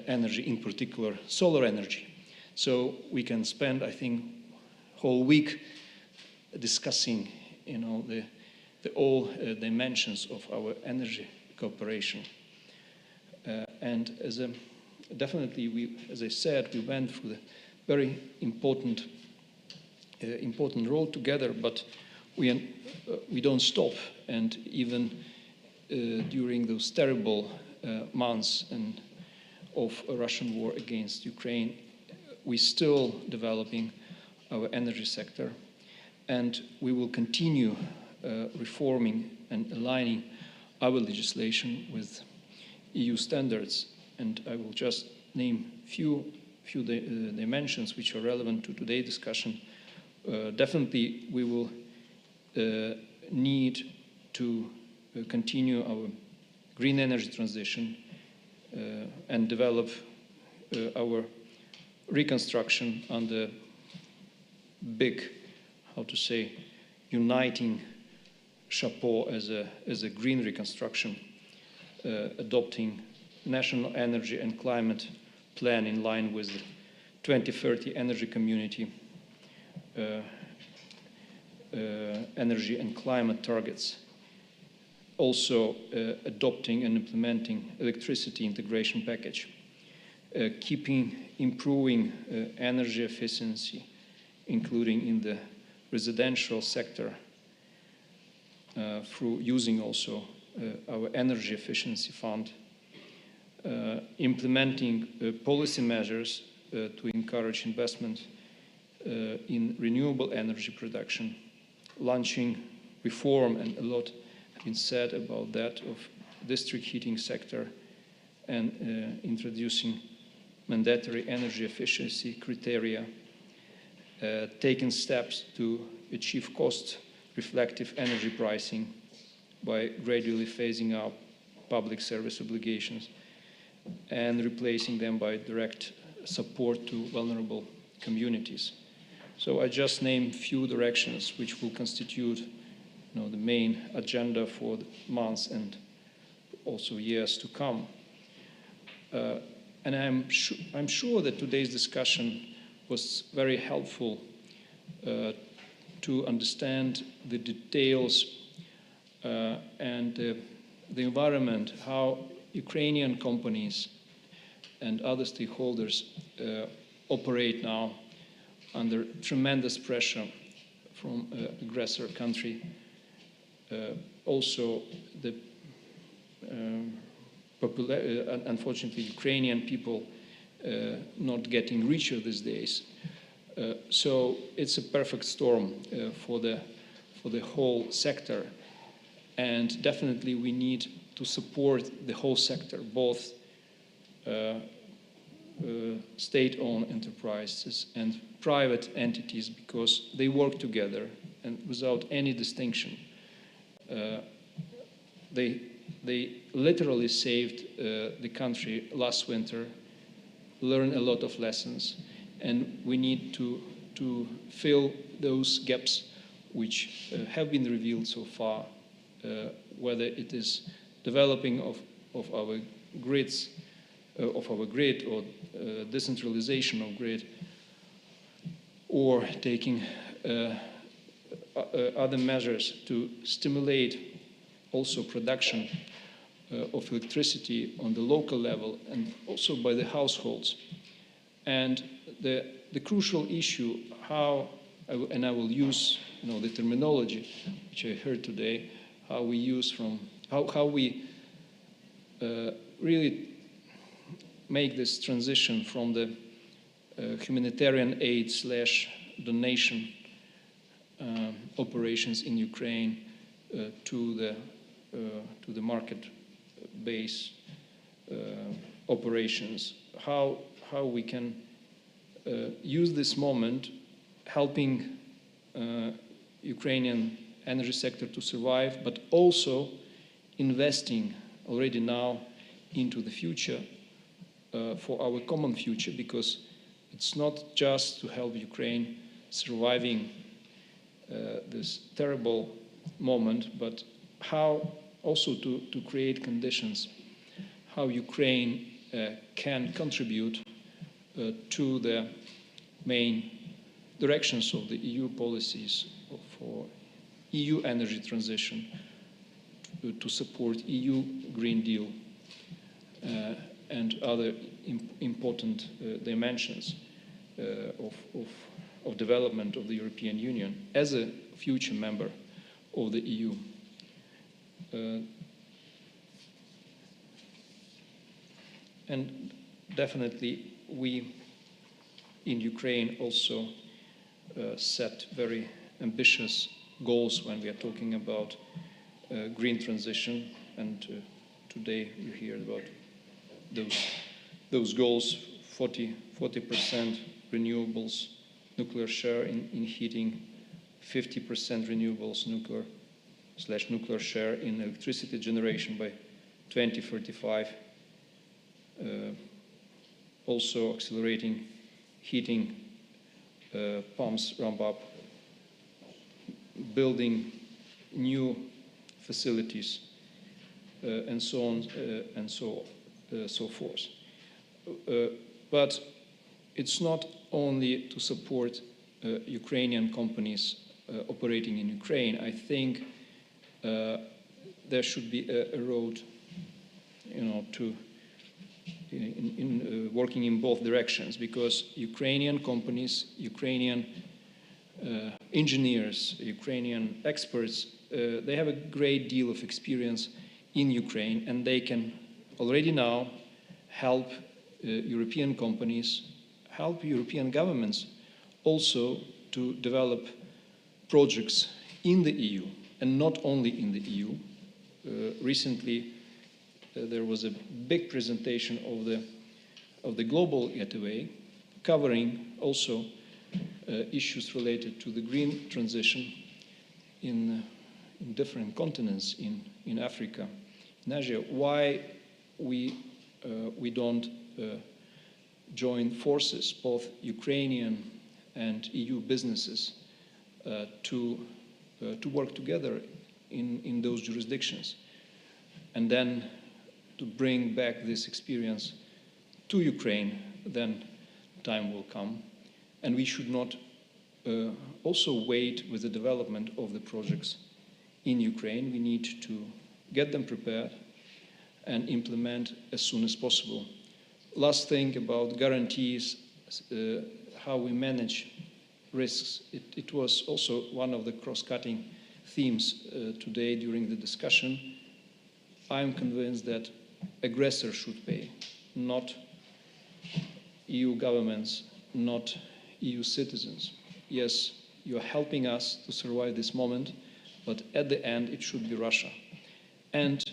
energy, in particular solar energy. So we can spend, I think, whole week discussing, the all dimensions of our energy cooperation. And definitely, as I said, we went through the very important road together, but we don't stop. And even during those terrible months of a Russian war against Ukraine, we're still developing our energy sector, and we will continue reforming and aligning our legislation with EU standards. And I will just name few dimensions which are relevant to today's discussion. Definitely, we will need to continue our green energy transition and develop our reconstruction under big, uniting chapeau as a green reconstruction, adopting national energy and climate plan in line with the 2030 energy community energy and climate targets. Also adopting and implementing electricity integration package, improving energy efficiency, including in the residential sector, through using also our energy efficiency fund, implementing policy measures to encourage investment in renewable energy production, launching reform, and a lot has been said about that, of district heating sector, and introducing mandatory energy efficiency criteria, taking steps to achieve cost-reflective energy pricing by gradually phasing out public service obligations and replacing them by direct support to vulnerable communities. So I just named few directions which will constitute the main agenda for the months and also years to come. And I'm sure that today's discussion was very helpful to understand the details and the environment, how Ukrainian companies and other stakeholders operate now under tremendous pressure from aggressor country. Also, the unfortunately, Ukrainian people not getting richer these days. So it's a perfect storm for the whole sector. And definitely we need to support the whole sector, both state-owned enterprises and private entities, because they work together and without any distinction. They literally saved the country last winter, learned a lot of lessons, and we need to fill those gaps which have been revealed so far, whether it is developing of our grids, of our grid, or decentralization of grid, or taking other measures to stimulate also production of electricity on the local level and also by the households. And the crucial issue, and I will use the terminology which I heard today, how we really make this transition from the humanitarian aid / donation operations in Ukraine to the market-based operations. How we can use this moment helping Ukrainian energy sector to survive, but also investing already now into the future for our common future, because it's not just to help Ukraine surviving this terrible moment, but how also to create conditions how Ukraine can contribute to the main directions of the EU policies for EU energy transition, to support EU Green Deal and other important dimensions of development of the European Union as a future member of the EU. And definitely we in Ukraine also set very ambitious goals when we are talking about green transition, and today you hear about those goals: 40% renewables, nuclear share in heating, 50% renewables, nuclear share in electricity generation by 2035. Also accelerating heating pumps ramp up, building new facilities, and so on and so forth. But it's not only to support Ukrainian companies operating in Ukraine. I think there should be a road, to working in both directions, because Ukrainian companies, Ukrainian engineers, Ukrainian experts, they have a great deal of experience in Ukraine, and they can already now help European companies, help European governments also to develop projects in the EU, and not only in the EU. Recently, there was a big presentation of the global gateway, covering also issues related to the green transition in different continents, in Africa, in Asia. Why we don't join forces, both Ukrainian and EU businesses, to work together in those jurisdictions, and then to bring back this experience to Ukraine. Then time will come, and we should not also wait with the development of the projects in Ukraine. We need to get them prepared and implement as soon as possible. Last thing about guarantees, how we manage risks. It was also one of the cross-cutting themes today during the discussion. I'm convinced that aggressor should pay, not EU governments, not EU citizens. Yes, you're helping us to survive this moment, but at the end it should be Russia. And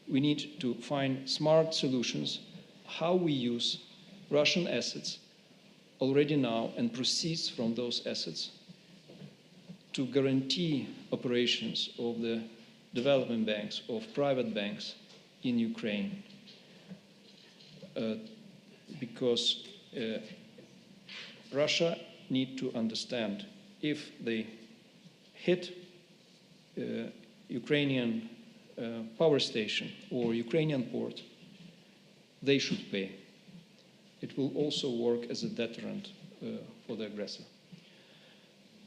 we need to find smart solutions how we use Russian assets already now and proceeds from those assets to guarantee operations of the development banks, of private banks in Ukraine. Because Russia need to understand, if they hit Ukrainian power station or Ukrainian port, they should pay. It will also work as a deterrent for the aggressor.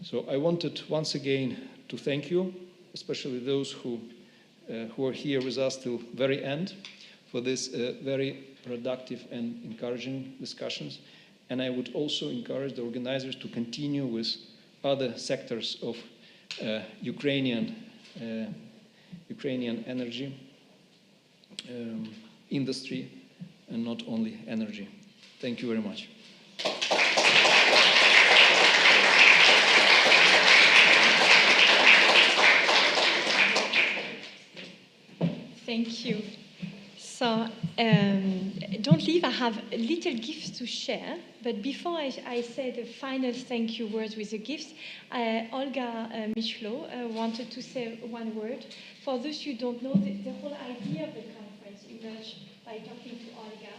So I wanted once again to thank you, especially those who are here with us till very end, for this very productive and encouraging discussions. And I would also encourage the organizers to continue with other sectors of Ukrainian energy industry, and not only energy. Thank you very much. Thank you. So don't leave, I have little gifts to share, but before I say the final thank you words with the gifts, Olga Michlo wanted to say one word. For those who don't know, the whole idea of the conference emerged by talking to Olga.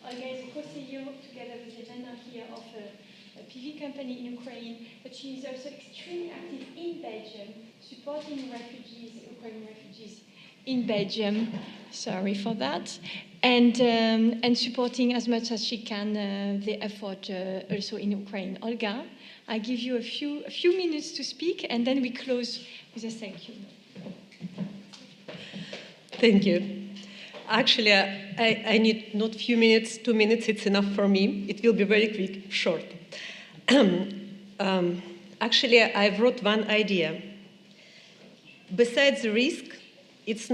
Olga is a co-CEO, together with Elena here, of a PV company in Ukraine, but she is also extremely active in Belgium, supporting refugees, Ukrainian refugees in Belgium. Sorry for that. And supporting as much as she can the effort also in Ukraine. Olga, I give you a few minutes to speak, and then we close with a thank you. Thank you. Actually, I need not few minutes, 2 minutes, it's enough for me. It will be very quick, short. Actually, I wrote one idea. Besides the risk, it's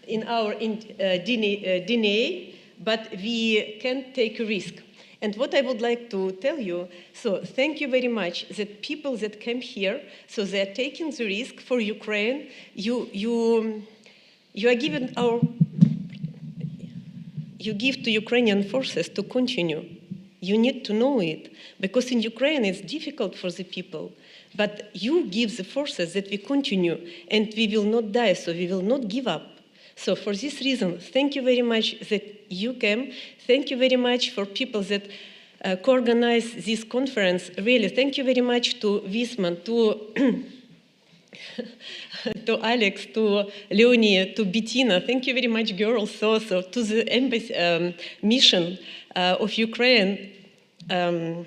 in our DNA, but we can take a risk. And what I would like to tell you, so thank you very much that people that came here, so they are taking the risk for Ukraine. You are given you give to Ukrainian forces to continue. You need to know it, because in Ukraine it's difficult for the people. But you give the forces that we continue, and we will not die, so we will not give up. So for this reason, thank you very much that you came. Thank you very much for people that co-organize this conference. Really, thank you very much to Wisman, to to Alex, to Leonie, to Bettina. Thank you very much, girls, also to the embassy, mission of Ukraine, to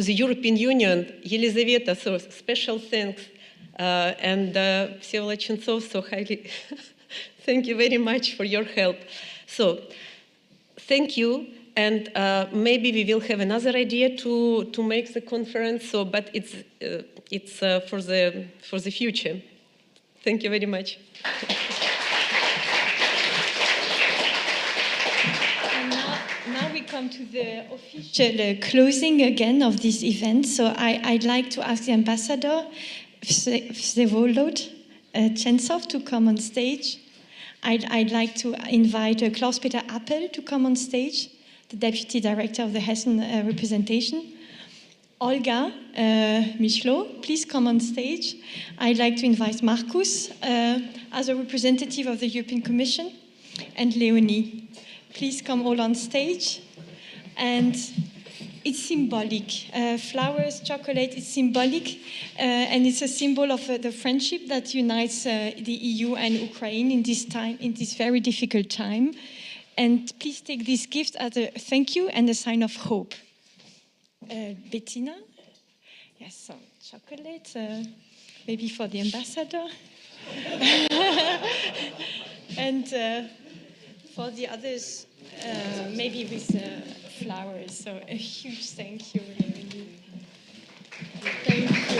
the European Union, Yelizaveta, so special thanks, and Vsevolod Chentsov, so highly thank you very much for your help. So thank you, and maybe we will have another idea to make the conference. So, but it's for the future. Thank you very much. And now we come to the official closing again of this event. So I'd like to ask the ambassador, Vsevolod Chentsov, to come on stage. I'd like to invite Klaus-Peter Appel to come on stage, the Deputy Director of the Hessen representation. Olga Michlot, please come on stage. I'd like to invite Markus as a representative of the European Commission, and Leonie. Please come all on stage. And it's symbolic. Flowers, chocolate, it's symbolic, and it's a symbol of the friendship that unites the EU and Ukraine in this time, in this very difficult time. And please take this gift as a thank you and a sign of hope. Bettina? Yes, some chocolate, maybe for the ambassador. And for the others, maybe with flowers. So a huge thank you, really. Thank you.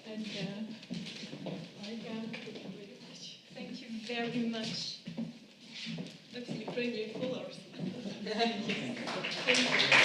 And Olga, thank you very much. That's the Ukrainian colors. Thank you.